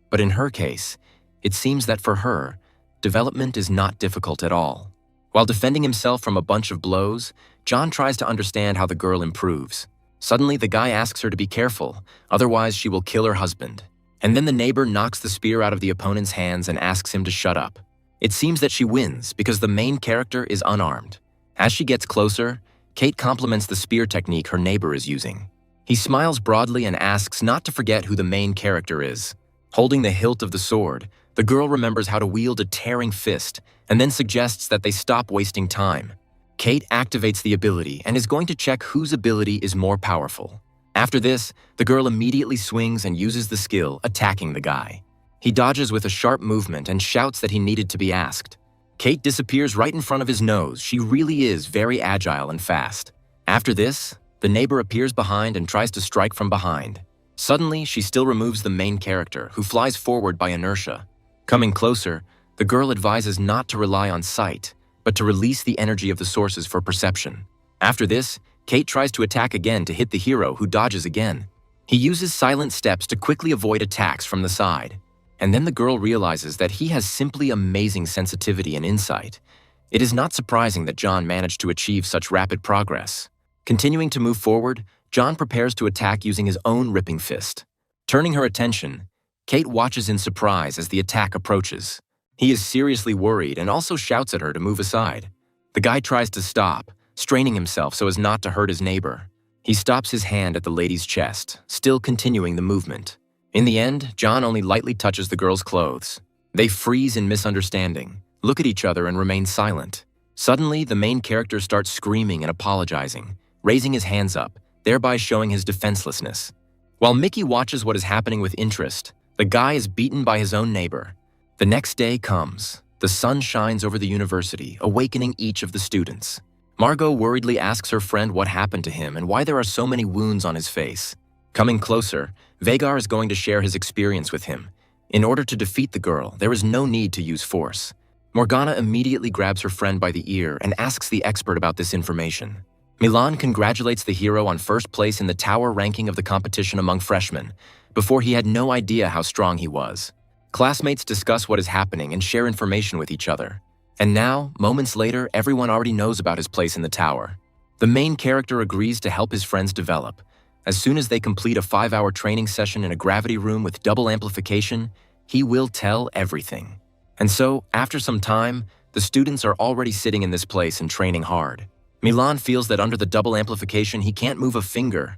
But in her case, it seems that for her, development is not difficult at all. While defending himself from a bunch of blows, John tries to understand how the girl improves. Suddenly, the guy asks her to be careful, otherwise she will kill her husband. And then the neighbor knocks the spear out of the opponent's hands and asks him to shut up. It seems that she wins because the main character is unarmed. As she gets closer, Kate compliments the spear technique her neighbor is using. He smiles broadly and asks not to forget who the main character is. Holding the hilt of the sword, the girl remembers how to wield a tearing fist and then suggests that they stop wasting time. Kate activates the ability and is going to check whose ability is more powerful. After this, the girl immediately swings and uses the skill, attacking the guy. He dodges with a sharp movement and shouts that he needed to be asked. Kate disappears right in front of his nose. She really is very agile and fast. After this, the neighbor appears behind and tries to strike from behind. Suddenly, she still removes the main character, who flies forward by inertia. Coming closer, the girl advises not to rely on sight, but to release the energy of the sources for perception. After this, Kate tries to attack again to hit the hero, who dodges again. He uses silent steps to quickly avoid attacks from the side. And then the girl realizes that he has simply amazing sensitivity and insight. It is not surprising that John managed to achieve such rapid progress. Continuing to move forward, John prepares to attack using his own ripping fist. Turning her attention, Kate watches in surprise as the attack approaches. He is seriously worried and also shouts at her to move aside. The guy tries to stop, straining himself so as not to hurt his neighbor. He stops his hand at the lady's chest, still continuing the movement. In the end, John only lightly touches the girl's clothes. They freeze in misunderstanding, look at each other and remain silent. Suddenly, the main character starts screaming and apologizing, raising his hands up, thereby showing his defenselessness. While Mickey watches what is happening with interest, the guy is beaten by his own neighbor. The next day comes. The sun shines over the university, awakening each of the students. Margot worriedly asks her friend what happened to him and why there are so many wounds on his face. Coming closer, Vagar is going to share his experience with him. In order to defeat the girl, there is no need to use force. Morgana immediately grabs her friend by the ear and asks the expert about this information. Milan congratulates the hero on first place in the tower ranking of the competition among freshmen, before he had no idea how strong he was. Classmates discuss what is happening and share information with each other. And now, moments later, everyone already knows about his place in the tower. The main character agrees to help his friends develop. As soon as they complete a 5-hour training session in a gravity room with double amplification, he will tell everything. And so, after some time, the students are already sitting in this place and training hard. Milan feels that under the double amplification, he can't move a finger.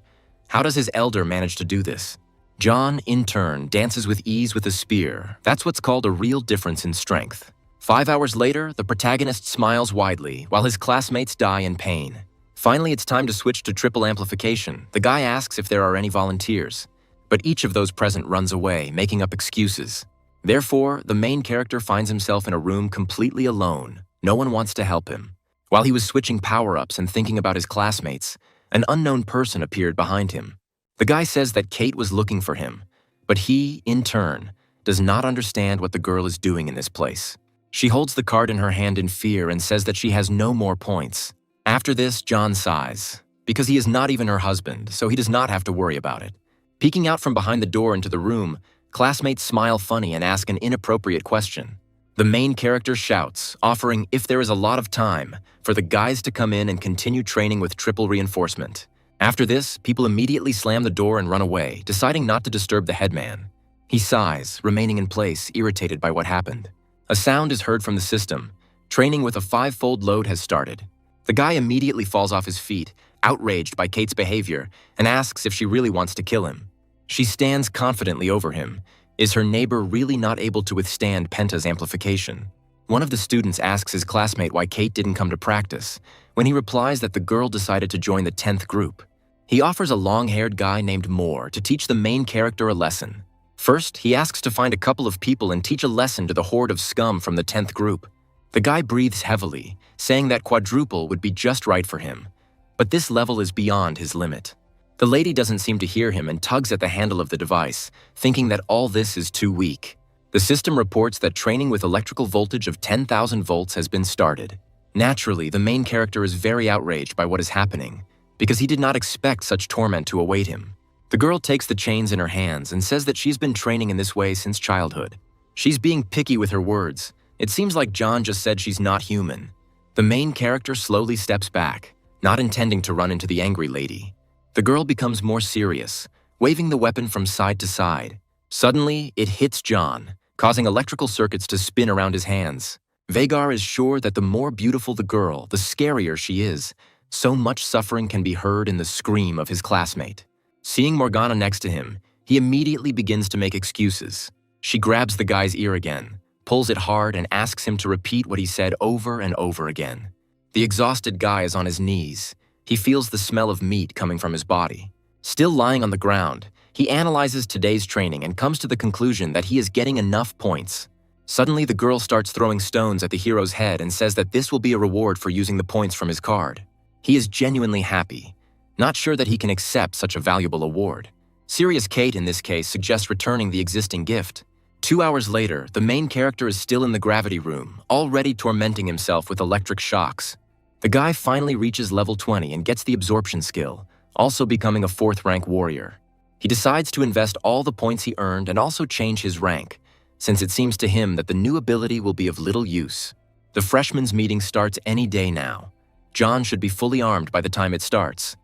How does his elder manage to do this? John, in turn, dances with ease with a spear. That's what's called a real difference in strength. 5 hours later, the protagonist smiles widely, while his classmates die in pain. Finally, it's time to switch to triple amplification. The guy asks if there are any volunteers, but each of those present runs away, making up excuses. Therefore, the main character finds himself in a room completely alone. No one wants to help him. While he was switching power-ups and thinking about his classmates, an unknown person appeared behind him. The guy says that Kate was looking for him, but he, in turn, does not understand what the girl is doing in this place. She holds the card in her hand in fear and says that she has no more points. After this, John sighs, because he is not even her husband, so he does not have to worry about it. Peeking out from behind the door into the room, classmates smile funny and ask an inappropriate question. The main character shouts, offering, if there is a lot of time, for the guys to come in and continue training with triple reinforcement. After this, people immediately slam the door and run away, deciding not to disturb the headman. He sighs, remaining in place, irritated by what happened. A sound is heard from the system. Training with a 5-fold load has started. The guy immediately falls off his feet, outraged by Kate's behavior, and asks if she really wants to kill him. She stands confidently over him. Is her neighbor really not able to withstand Penta's amplification? One of the students asks his classmate why Kate didn't come to practice, when he replies that the girl decided to join the 10th group. He offers a long-haired guy named Moore to teach the main character a lesson. First, he asks to find a couple of people and teach a lesson to the horde of scum from the 10th group. The guy breathes heavily, saying that quadruple would be just right for him. But this level is beyond his limit. The lady doesn't seem to hear him and tugs at the handle of the device, thinking that all this is too weak. The system reports that training with electrical voltage of 10,000 volts has been started. Naturally, the main character is very outraged by what is happening, because he did not expect such torment to await him. The girl takes the chains in her hands and says that she's been training in this way since childhood. She's being picky with her words. It seems like John just said she's not human. The main character slowly steps back, not intending to run into the angry lady. The girl becomes more serious, waving the weapon from side to side. Suddenly, it hits John, causing electrical circuits to spin around his hands. Vagar is sure that the more beautiful the girl, the scarier she is. So much suffering can be heard in the scream of his classmate. Seeing Morgana next to him, he immediately begins to make excuses. She grabs the guy's ear again, pulls it hard, and asks him to repeat what he said over and over again. The exhausted guy is on his knees. He feels the smell of meat coming from his body. Still lying on the ground, he analyzes today's training and comes to the conclusion that he is getting enough points. Suddenly, the girl starts throwing stones at the hero's head and says that this will be a reward for using the points from his card. He is genuinely happy, not sure that he can accept such a valuable award. Serious Kate, in this case, suggests returning the existing gift. 2 hours later, the main character is still in the gravity room, already tormenting himself with electric shocks. The guy finally reaches level 20 and gets the absorption skill, also becoming a 4th rank warrior. He decides to invest all the points he earned and also change his rank, since it seems to him that the new ability will be of little use. The freshmen's meeting starts any day now. John should be fully armed by the time it starts.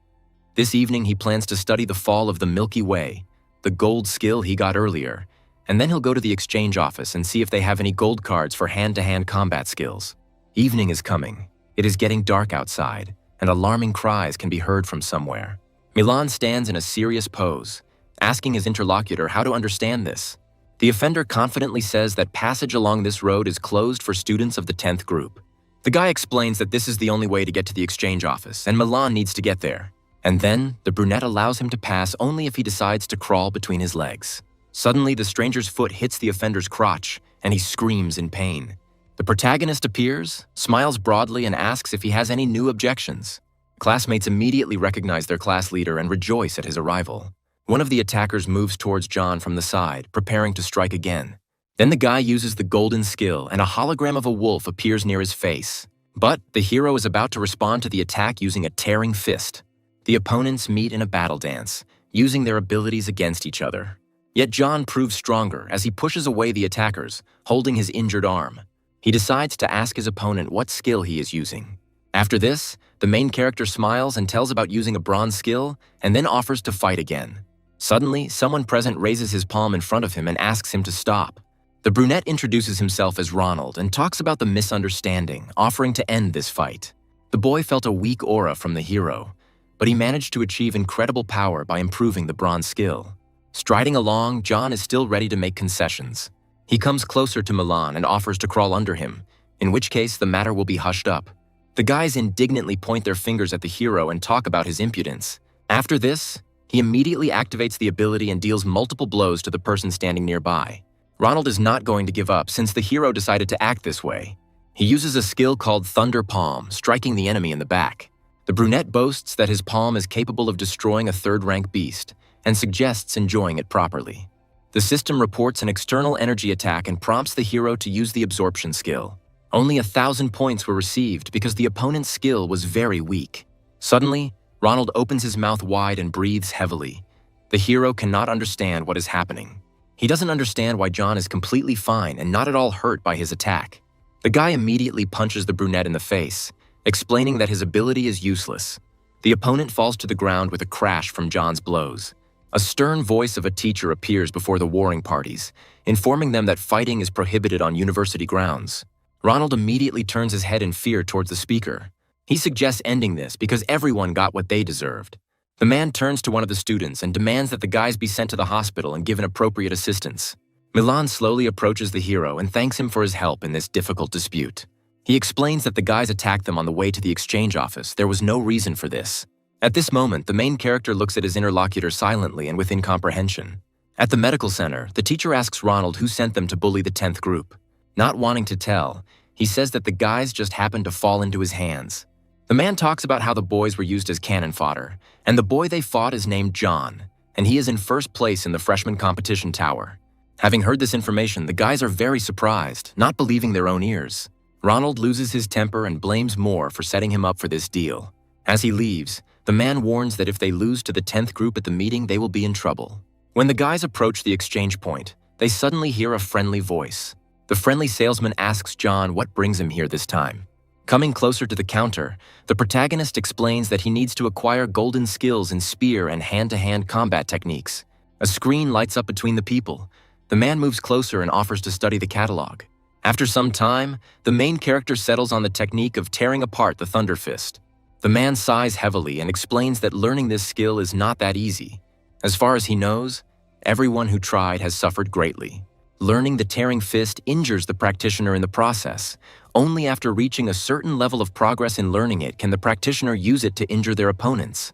This evening, he plans to study the fall of the Milky Way, the gold skill he got earlier, and then he'll go to the exchange office and see if they have any gold cards for hand-to-hand combat skills. Evening is coming. It is getting dark outside, and alarming cries can be heard from somewhere. Milan stands in a serious pose, asking his interlocutor how to understand this. The offender confidently says that passage along this road is closed for students of the 10th group. The guy explains that this is the only way to get to the exchange office, and Milan needs to get there. And then, the brunette allows him to pass only if he decides to crawl between his legs. Suddenly, the stranger's foot hits the offender's crotch, and he screams in pain. The protagonist appears, smiles broadly, and asks if he has any new objections. Classmates immediately recognize their class leader and rejoice at his arrival. One of the attackers moves towards John from the side, preparing to strike again. Then the guy uses the golden skill, and a hologram of a wolf appears near his face. But the hero is about to respond to the attack using a tearing fist. The opponents meet in a battle dance, using their abilities against each other. Yet John proves stronger as he pushes away the attackers, holding his injured arm. He decides to ask his opponent what skill he is using. After this, the main character smiles and tells about using a bronze skill, and then offers to fight again. Suddenly, someone present raises his palm in front of him and asks him to stop. The brunette introduces himself as Ronald and talks about the misunderstanding, offering to end this fight. The boy felt a weak aura from the hero, but he managed to achieve incredible power by improving the bronze skill. Striding along, John is still ready to make concessions. He comes closer to Milan and offers to crawl under him, in which case the matter will be hushed up. The guys indignantly point their fingers at the hero and talk about his impudence. After this, he immediately activates the ability and deals multiple blows to the person standing nearby. Ronald is not going to give up since the hero decided to act this way. He uses a skill called Thunder Palm, striking the enemy in the back. The brunette boasts that his palm is capable of destroying a 3rd-rank beast and suggests enjoying it properly. The system reports an external energy attack and prompts the hero to use the absorption skill. Only 1,000 points were received because the opponent's skill was very weak. Suddenly, Ronald opens his mouth wide and breathes heavily. The hero cannot understand what is happening. He doesn't understand why John is completely fine and not at all hurt by his attack. The guy immediately punches the brunette in the face, explaining that his ability is useless. The opponent falls to the ground with a crash from John's blows. A stern voice of a teacher appears before the warring parties, informing them that fighting is prohibited on university grounds. Ronald immediately turns his head in fear towards the speaker. He suggests ending this because everyone got what they deserved. The man turns to one of the students and demands that the guys be sent to the hospital and given appropriate assistance. Milan slowly approaches the hero and thanks him for his help in this difficult dispute. He explains that the guys attacked them on the way to the exchange office. There was no reason for this. At this moment, the main character looks at his interlocutor silently and with incomprehension. At the medical center, the teacher asks Ronald who sent them to bully the 10th group. Not wanting to tell, he says that the guys just happened to fall into his hands. The man talks about how the boys were used as cannon fodder, and the boy they fought is named John, and he is in first place in the freshman competition tower. Having heard this information, the guys are very surprised, not believing their own ears. Ronald loses his temper and blames Moore for setting him up for this deal. As he leaves, the man warns that if they lose to the 10th group at the meeting, they will be in trouble. When the guys approach the exchange point, they suddenly hear a friendly voice. The friendly salesman asks John what brings him here this time. Coming closer to the counter, the protagonist explains that he needs to acquire golden skills in spear and hand-to-hand combat techniques. A screen lights up between the people. The man moves closer and offers to study the catalog. After some time, the main character settles on the technique of tearing apart the Thunder Fist. The man sighs heavily and explains that learning this skill is not that easy. As far as he knows, everyone who tried has suffered greatly. Learning the tearing fist injures the practitioner in the process. Only after reaching a certain level of progress in learning it can the practitioner use it to injure their opponents.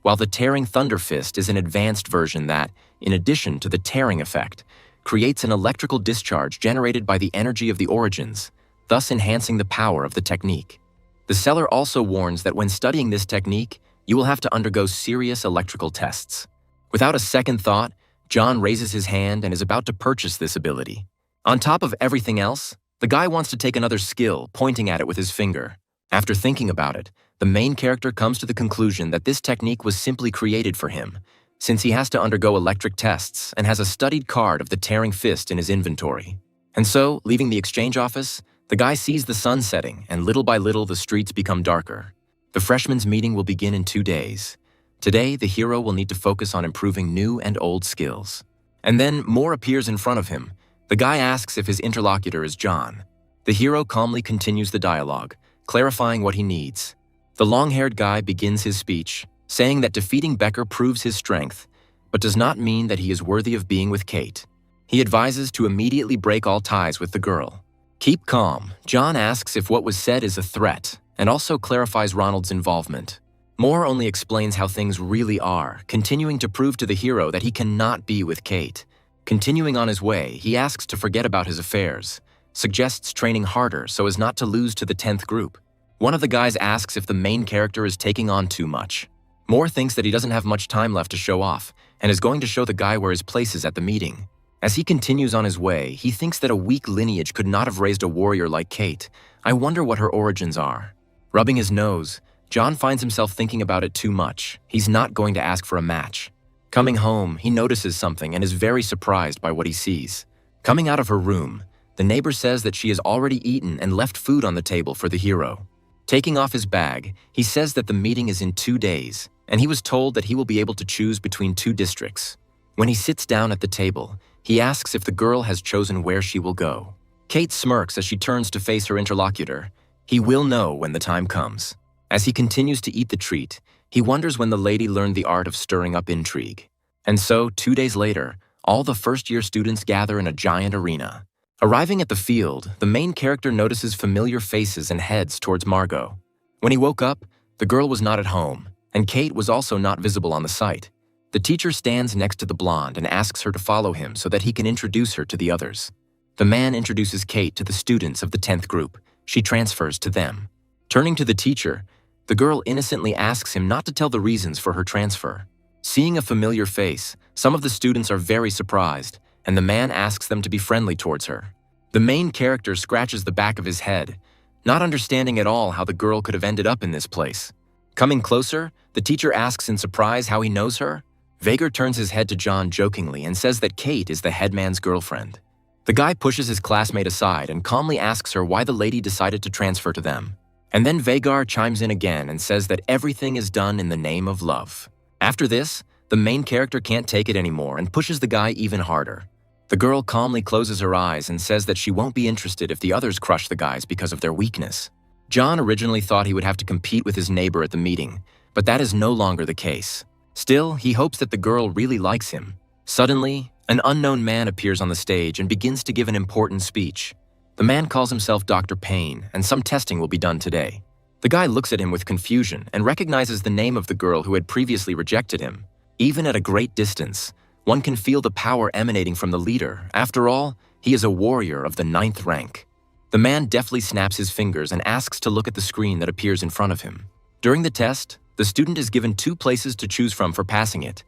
While the tearing Thunder Fist is an advanced version that, in addition to the tearing effect, creates an electrical discharge generated by the energy of the origins, thus enhancing the power of the technique. The seller also warns that when studying this technique, you will have to undergo serious electrical tests. Without a second thought, John raises his hand and is about to purchase this ability. On top of everything else, the guy wants to take another skill, pointing at it with his finger. After thinking about it, the main character comes to the conclusion that this technique was simply created for him, since he has to undergo electric tests and has a studied card of the tearing fist in his inventory. And so, leaving the exchange office, the guy sees the sun setting, and little by little the streets become darker. The freshmen's meeting will begin in 2 days. Today, the hero will need to focus on improving new and old skills. And then Moore appears in front of him. The guy asks if his interlocutor is John. The hero calmly continues the dialogue, clarifying what he needs. The long-haired guy begins his speech, saying that defeating Becker proves his strength, but does not mean that he is worthy of being with Kate. He advises to immediately break all ties with the girl. Keep calm. John asks if what was said is a threat, and also clarifies Ronald's involvement. Moore only explains how things really are, continuing to prove to the hero that he cannot be with Kate. Continuing on his way, he asks to forget about his affairs, suggests training harder so as not to lose to the 10th group. One of the guys asks if the main character is taking on too much. Moore thinks that he doesn't have much time left to show off, and is going to show the guy where his place is at the meeting. As he continues on his way, he thinks that a weak lineage could not have raised a warrior like Kate. I wonder what her origins are. Rubbing his nose, John finds himself thinking about it too much. He's not going to ask for a match. Coming home, he notices something and is very surprised by what he sees. Coming out of her room, the neighbor says that she has already eaten and left food on the table for the hero. Taking off his bag, he says that the meeting is in 2 days, and he was told that he will be able to choose between 2 districts. When he sits down at the table, he asks if the girl has chosen where she will go. Kate smirks as she turns to face her interlocutor. He will know when the time comes. As he continues to eat the treat, he wonders when the lady learned the art of stirring up intrigue. And so, 2 days later, all the first-year students gather in a giant arena. Arriving at the field, the main character notices familiar faces and heads towards Margot. When he woke up, the girl was not at home, and Kate was also not visible on the site. The teacher stands next to the blonde and asks her to follow him so that he can introduce her to the others. The man introduces Kate to the students of the 10th group. She transfers to them. Turning to the teacher, the girl innocently asks him not to tell the reasons for her transfer. Seeing a familiar face, some of the students are very surprised, and the man asks them to be friendly towards her. The main character scratches the back of his head, not understanding at all how the girl could have ended up in this place. Coming closer, the teacher asks in surprise how he knows her. Vager turns his head to John jokingly and says that Kate is the headman's girlfriend. The guy pushes his classmate aside and calmly asks her why the lady decided to transfer to them. And then Vagar chimes in again and says that everything is done in the name of love. After this, the main character can't take it anymore and pushes the guy even harder. The girl calmly closes her eyes and says that she won't be interested if the others crush the guys because of their weakness. John originally thought he would have to compete with his neighbor at the meeting, but that is no longer the case. Still, he hopes that the girl really likes him. Suddenly, an unknown man appears on the stage and begins to give an important speech. The man calls himself Dr. Payne, and some testing will be done today. The guy looks at him with confusion and recognizes the name of the girl who had previously rejected him. Even at a great distance, one can feel the power emanating from the leader. After all, he is a warrior of the 9th rank. The man deftly snaps his fingers and asks to look at the screen that appears in front of him. During the test, the student is given 2 places to choose from for passing it.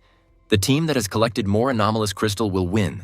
The team that has collected more anomalous crystal will win.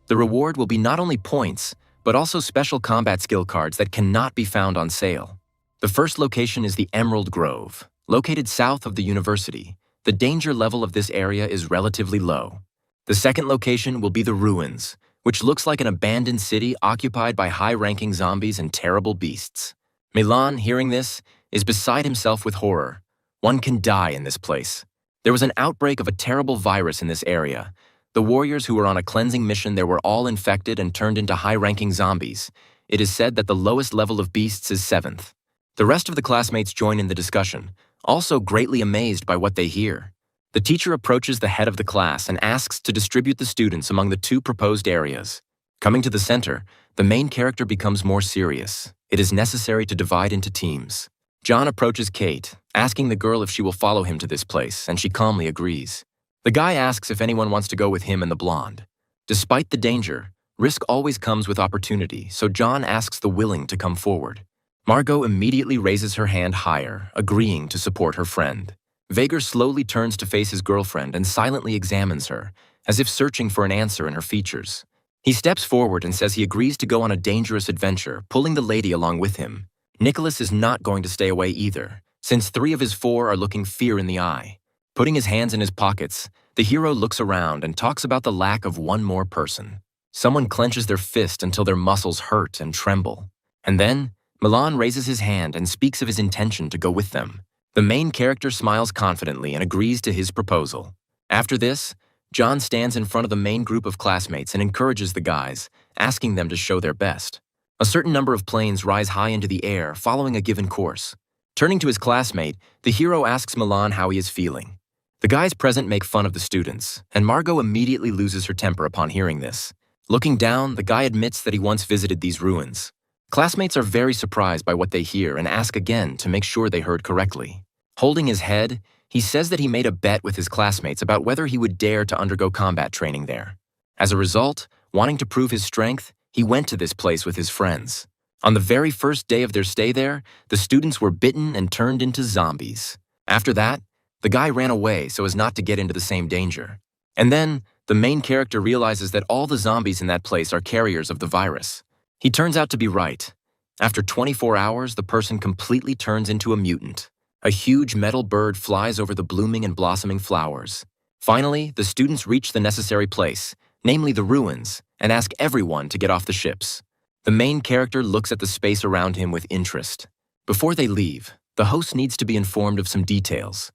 The reward will be not only points, but also special combat skill cards that cannot be found on sale. The first location is the Emerald Grove, located south of the university. The danger level of this area is relatively low. The second location will be the Ruins, which looks like an abandoned city occupied by high-ranking zombies and terrible beasts. Milan, hearing this, is beside himself with horror. One can die in this place. There was an outbreak of a terrible virus in this area. The warriors who were on a cleansing mission there were all infected and turned into high-ranking zombies. It is said that the lowest level of beasts is 7th. The rest of the classmates join in the discussion, also greatly amazed by what they hear. The teacher approaches the head of the class and asks to distribute the students among the 2 proposed areas. Coming to the center, the main character becomes more serious. It is necessary to divide into teams. John approaches Kate, asking the girl if she will follow him to this place, and she calmly agrees. The guy asks if anyone wants to go with him and the blonde. Despite the danger, risk always comes with opportunity, so John asks the willing to come forward. Margot immediately raises her hand higher, agreeing to support her friend. Vager slowly turns to face his girlfriend and silently examines her, as if searching for an answer in her features. He steps forward and says he agrees to go on a dangerous adventure, pulling the lady along with him. Nicholas is not going to stay away either, since 3 of his 4 are looking fear in the eye. Putting his hands in his pockets, the hero looks around and talks about the lack of one more person. Someone clenches their fist until their muscles hurt and tremble. And then, Milan raises his hand and speaks of his intention to go with them. The main character smiles confidently and agrees to his proposal. After this, John stands in front of the main group of classmates and encourages the guys, asking them to show their best. A certain number of planes rise high into the air, following a given course. Turning to his classmate, the hero asks Milan how he is feeling. The guys present make fun of the students, and Margot immediately loses her temper upon hearing this. Looking down, the guy admits that he once visited these ruins. Classmates are very surprised by what they hear and ask again to make sure they heard correctly. Holding his head, he says that he made a bet with his classmates about whether he would dare to undergo combat training there. As a result, wanting to prove his strength, he went to this place with his friends. On the very first day of their stay there, the students were bitten and turned into zombies. After that, the guy ran away so as not to get into the same danger. And then, the main character realizes that all the zombies in that place are carriers of the virus. He turns out to be right. After 24 hours, the person completely turns into a mutant. A huge metal bird flies over the blooming and blossoming flowers. Finally, the students reach the necessary place, namely the ruins, and ask everyone to get off the ships. The main character looks at the space around him with interest. Before they leave, the host needs to be informed of some details.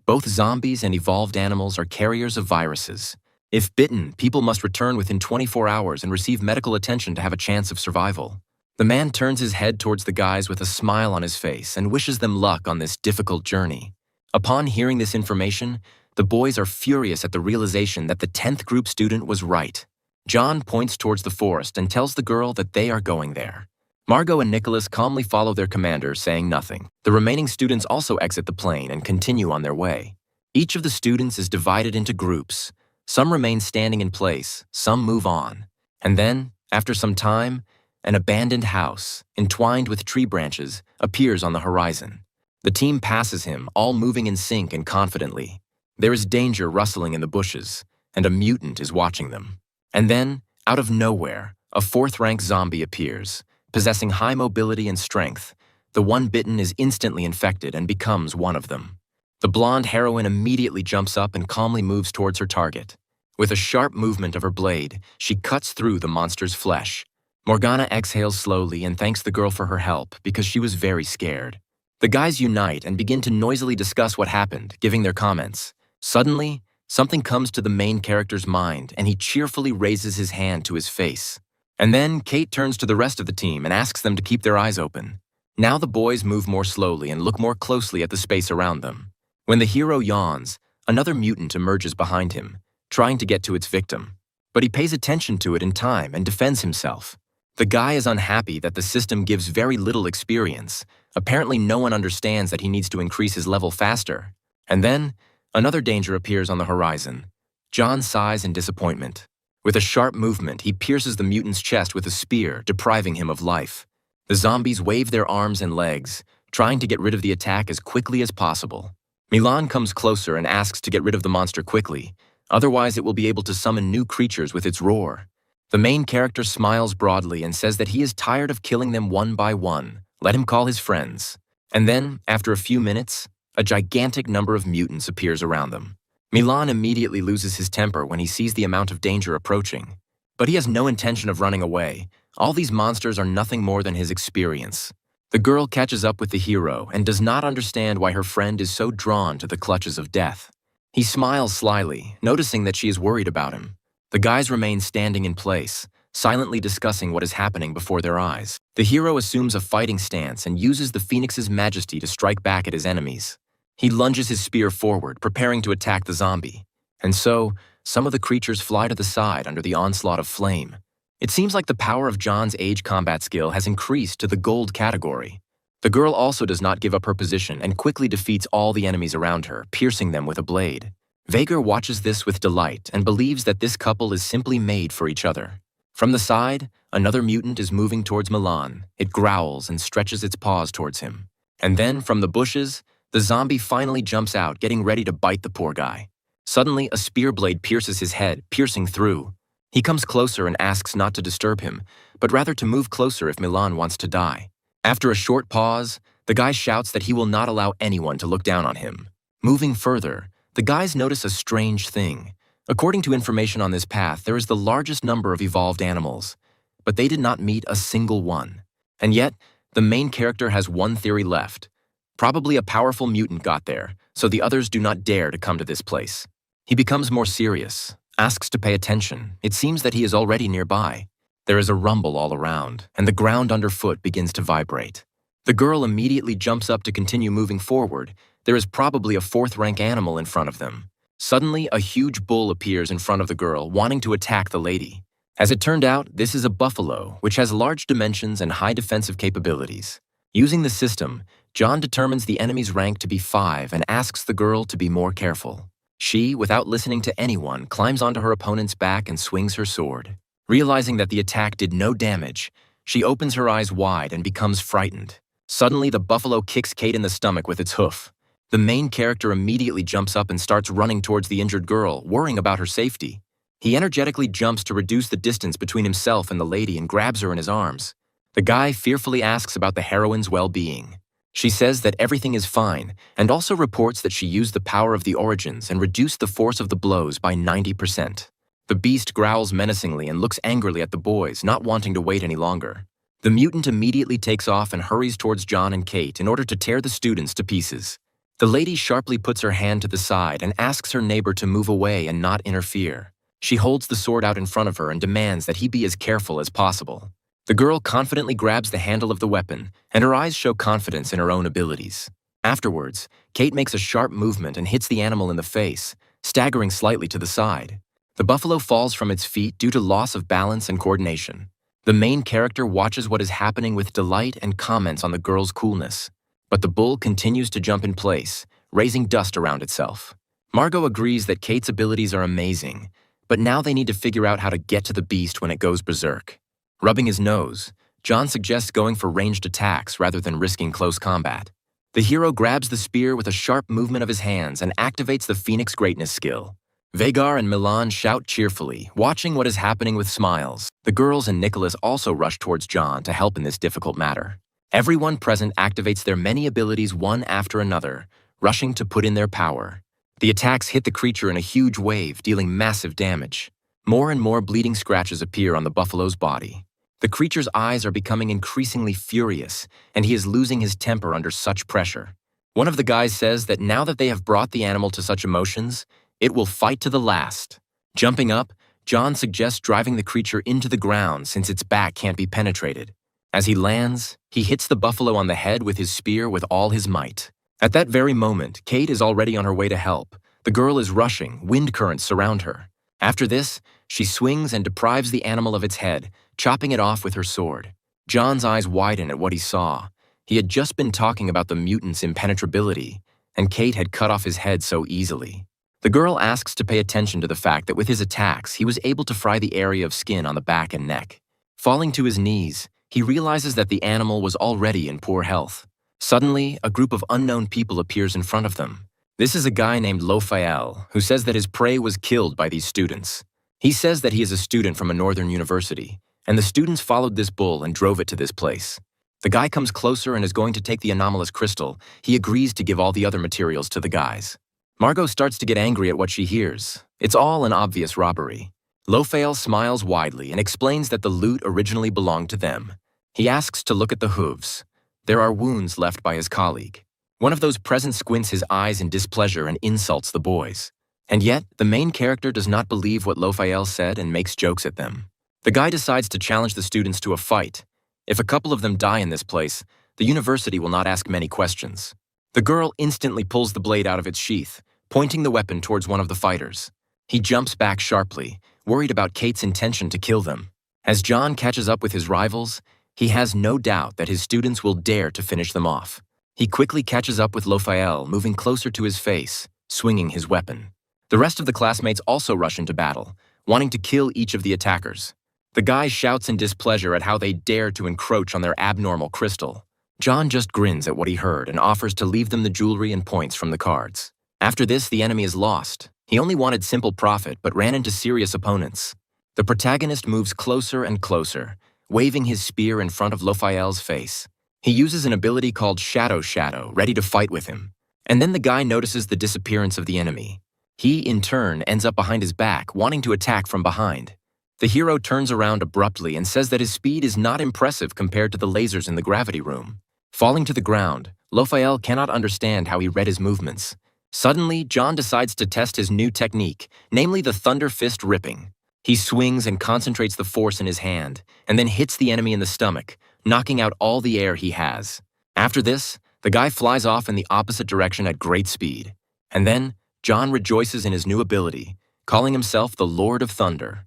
Both zombies and evolved animals are carriers of viruses. If bitten, people must return within 24 hours and receive medical attention to have a chance of survival. The man turns his head towards the guys with a smile on his face and wishes them luck on this difficult journey. Upon hearing this information, the boys are furious at the realization that the 10th group student was right. John points towards the forest and tells the girl that they are going there. Margot and Nicholas calmly follow their commander, saying nothing. The remaining students also exit the plane and continue on their way. Each of the students is divided into groups. Some remain standing in place, some move on. And then, after some time, an abandoned house, entwined with tree branches, appears on the horizon. The team passes him, all moving in sync and confidently. There is danger rustling in the bushes, and a mutant is watching them. And then, out of nowhere, a 4th-rank zombie appears. Possessing high mobility and strength, the one bitten is instantly infected and becomes one of them. The blonde heroine immediately jumps up and calmly moves towards her target. With a sharp movement of her blade, she cuts through the monster's flesh. Morgana exhales slowly and thanks the girl for her help because she was very scared. The guys unite and begin to noisily discuss what happened, giving their comments. Suddenly, something comes to the main character's mind and he cheerfully raises his hand to his face. And then Kate turns to the rest of the team and asks them to keep their eyes open. Now the boys move more slowly and look more closely at the space around them. When the hero yawns, another mutant emerges behind him, trying to get to its victim. But he pays attention to it in time and defends himself. The guy is unhappy that the system gives very little experience. Apparently no one understands that he needs to increase his level faster. And then, another danger appears on the horizon. John sighs in disappointment. With a sharp movement, he pierces the mutant's chest with a spear, depriving him of life. The zombies wave their arms and legs, trying to get rid of the attack as quickly as possible. Milan comes closer and asks to get rid of the monster quickly, otherwise it will be able to summon new creatures with its roar. The main character smiles broadly and says that he is tired of killing them one by one. Let him call his friends. And then, after a few minutes, a gigantic number of mutants appears around them. Milan immediately loses his temper when he sees the amount of danger approaching. But he has no intention of running away. All these monsters are nothing more than his experience. The girl catches up with the hero and does not understand why her friend is so drawn to the clutches of death. He smiles slyly, noticing that she is worried about him. The guys remain standing in place, silently discussing what is happening before their eyes. The hero assumes a fighting stance and uses the Phoenix's majesty to strike back at his enemies. He lunges his spear forward, preparing to attack the zombie. And so, some of the creatures fly to the side under the onslaught of flame. It seems like the power of John's age combat skill has increased to the gold category. The girl also does not give up her position and quickly defeats all the enemies around her, piercing them with a blade. Vhagar watches this with delight and believes that this couple is simply made for each other. From the side, another mutant is moving towards Milan. It growls and stretches its paws towards him. And then, from the bushes, the zombie finally jumps out, getting ready to bite the poor guy. Suddenly, a spear blade pierces his head, piercing through. He comes closer and asks not to disturb him, but rather to move closer if Milan wants to die. After a short pause, the guy shouts that he will not allow anyone to look down on him. Moving further, the guys notice a strange thing. According to information on this path, there is the largest number of evolved animals, but they did not meet a single one. And yet, the main character has one theory left. Probably a powerful mutant got there, so the others do not dare to come to this place. He becomes more serious, asks to pay attention. It seems that he is already nearby. There is a rumble all around, and the ground underfoot begins to vibrate. The girl immediately jumps up to continue moving forward. There is probably a fourth-rank animal in front of them. Suddenly, a huge bull appears in front of the girl, wanting to attack the lady. As it turned out, this is a buffalo, which has large dimensions and high defensive capabilities. Using the system, John determines the enemy's rank to be 5 and asks the girl to be more careful. She, without listening to anyone, climbs onto her opponent's back and swings her sword. Realizing that the attack did no damage, she opens her eyes wide and becomes frightened. Suddenly, the buffalo kicks Kate in the stomach with its hoof. The main character immediately jumps up and starts running towards the injured girl, worrying about her safety. He energetically jumps to reduce the distance between himself and the lady and grabs her in his arms. The guy fearfully asks about the heroine's well-being. She says that everything is fine, and also reports that she used the power of the origins and reduced the force of the blows by 90%. The beast growls menacingly and looks angrily at the boys, not wanting to wait any longer. The mutant immediately takes off and hurries towards John and Kate in order to tear the students to pieces. The lady sharply puts her hand to the side and asks her neighbor to move away and not interfere. She holds the sword out in front of her and demands that he be as careful as possible. The girl confidently grabs the handle of the weapon, and her eyes show confidence in her own abilities. Afterwards, Kate makes a sharp movement and hits the animal in the face, staggering slightly to the side. The buffalo falls from its feet due to loss of balance and coordination. The main character watches what is happening with delight and comments on the girl's coolness. But the bull continues to jump in place, raising dust around itself. Margot agrees that Kate's abilities are amazing, but now they need to figure out how to get to the beast when it goes berserk. Rubbing his nose, John suggests going for ranged attacks rather than risking close combat. The hero grabs the spear with a sharp movement of his hands and activates the Phoenix Greatness skill. Vhagar and Milan shout cheerfully, watching what is happening with smiles. The girls and Nicholas also rush towards John to help in this difficult matter. Everyone present activates their many abilities one after another, rushing to put in their power. The attacks hit the creature in a huge wave, dealing massive damage. More and more bleeding scratches appear on the buffalo's body. The creature's eyes are becoming increasingly furious, and he is losing his temper under such pressure. One of the guys says that now that they have brought the animal to such emotions, it will fight to the last. Jumping up, John suggests driving the creature into the ground since its back can't be penetrated. As he lands, he hits the buffalo on the head with his spear with all his might. At that very moment, Kate is already on her way to help. The girl is rushing, wind currents surround her. After this, she swings and deprives the animal of its head, chopping it off with her sword. John's eyes widen at what he saw. He had just been talking about the mutant's impenetrability, and Kate had cut off his head so easily. The girl asks to pay attention to the fact that with his attacks, he was able to fry the area of skin on the back and neck. Falling to his knees, he realizes that the animal was already in poor health. Suddenly, a group of unknown people appears in front of them. This is a guy named Lofael, who says that his prey was killed by these students. He says that he is a student from a northern university, and the students followed this bull and drove it to this place. The guy comes closer and is going to take the anomalous crystal. He agrees to give all the other materials to the guys. Margot starts to get angry at what she hears. It's all an obvious robbery. Lofael smiles widely and explains that the loot originally belonged to them. He asks to look at the hooves. There are wounds left by his colleague. One of those present squints his eyes in displeasure and insults the boys. And yet, the main character does not believe what Lofael said and makes jokes at them. The guy decides to challenge the students to a fight. If a couple of them die in this place, the university will not ask many questions. The girl instantly pulls the blade out of its sheath, pointing the weapon towards one of the fighters. He jumps back sharply, worried about Kate's intention to kill them. As John catches up with his rivals, he has no doubt that his students will dare to finish them off. He quickly catches up with Lofael, moving closer to his face, swinging his weapon. The rest of the classmates also rush into battle, wanting to kill each of the attackers. The guy shouts in displeasure at how they dare to encroach on their abnormal crystal. John just grins at what he heard and offers to leave them the jewelry and points from the cards. After this, the enemy is lost. He only wanted simple profit, but ran into serious opponents. The protagonist moves closer and closer, waving his spear in front of Lofael's face. He uses an ability called Shadow, ready to fight with him. And then the guy notices the disappearance of the enemy. He, in turn, ends up behind his back, wanting to attack from behind. The hero turns around abruptly and says that his speed is not impressive compared to the lasers in the gravity room. Falling to the ground, Lofael cannot understand how he read his movements. Suddenly, John decides to test his new technique, namely the Thunder Fist Ripping. He swings and concentrates the force in his hand, and then hits the enemy in the stomach, knocking out all the air he has. After this, the guy flies off in the opposite direction at great speed. And then, John rejoices in his new ability, calling himself the Lord of Thunder.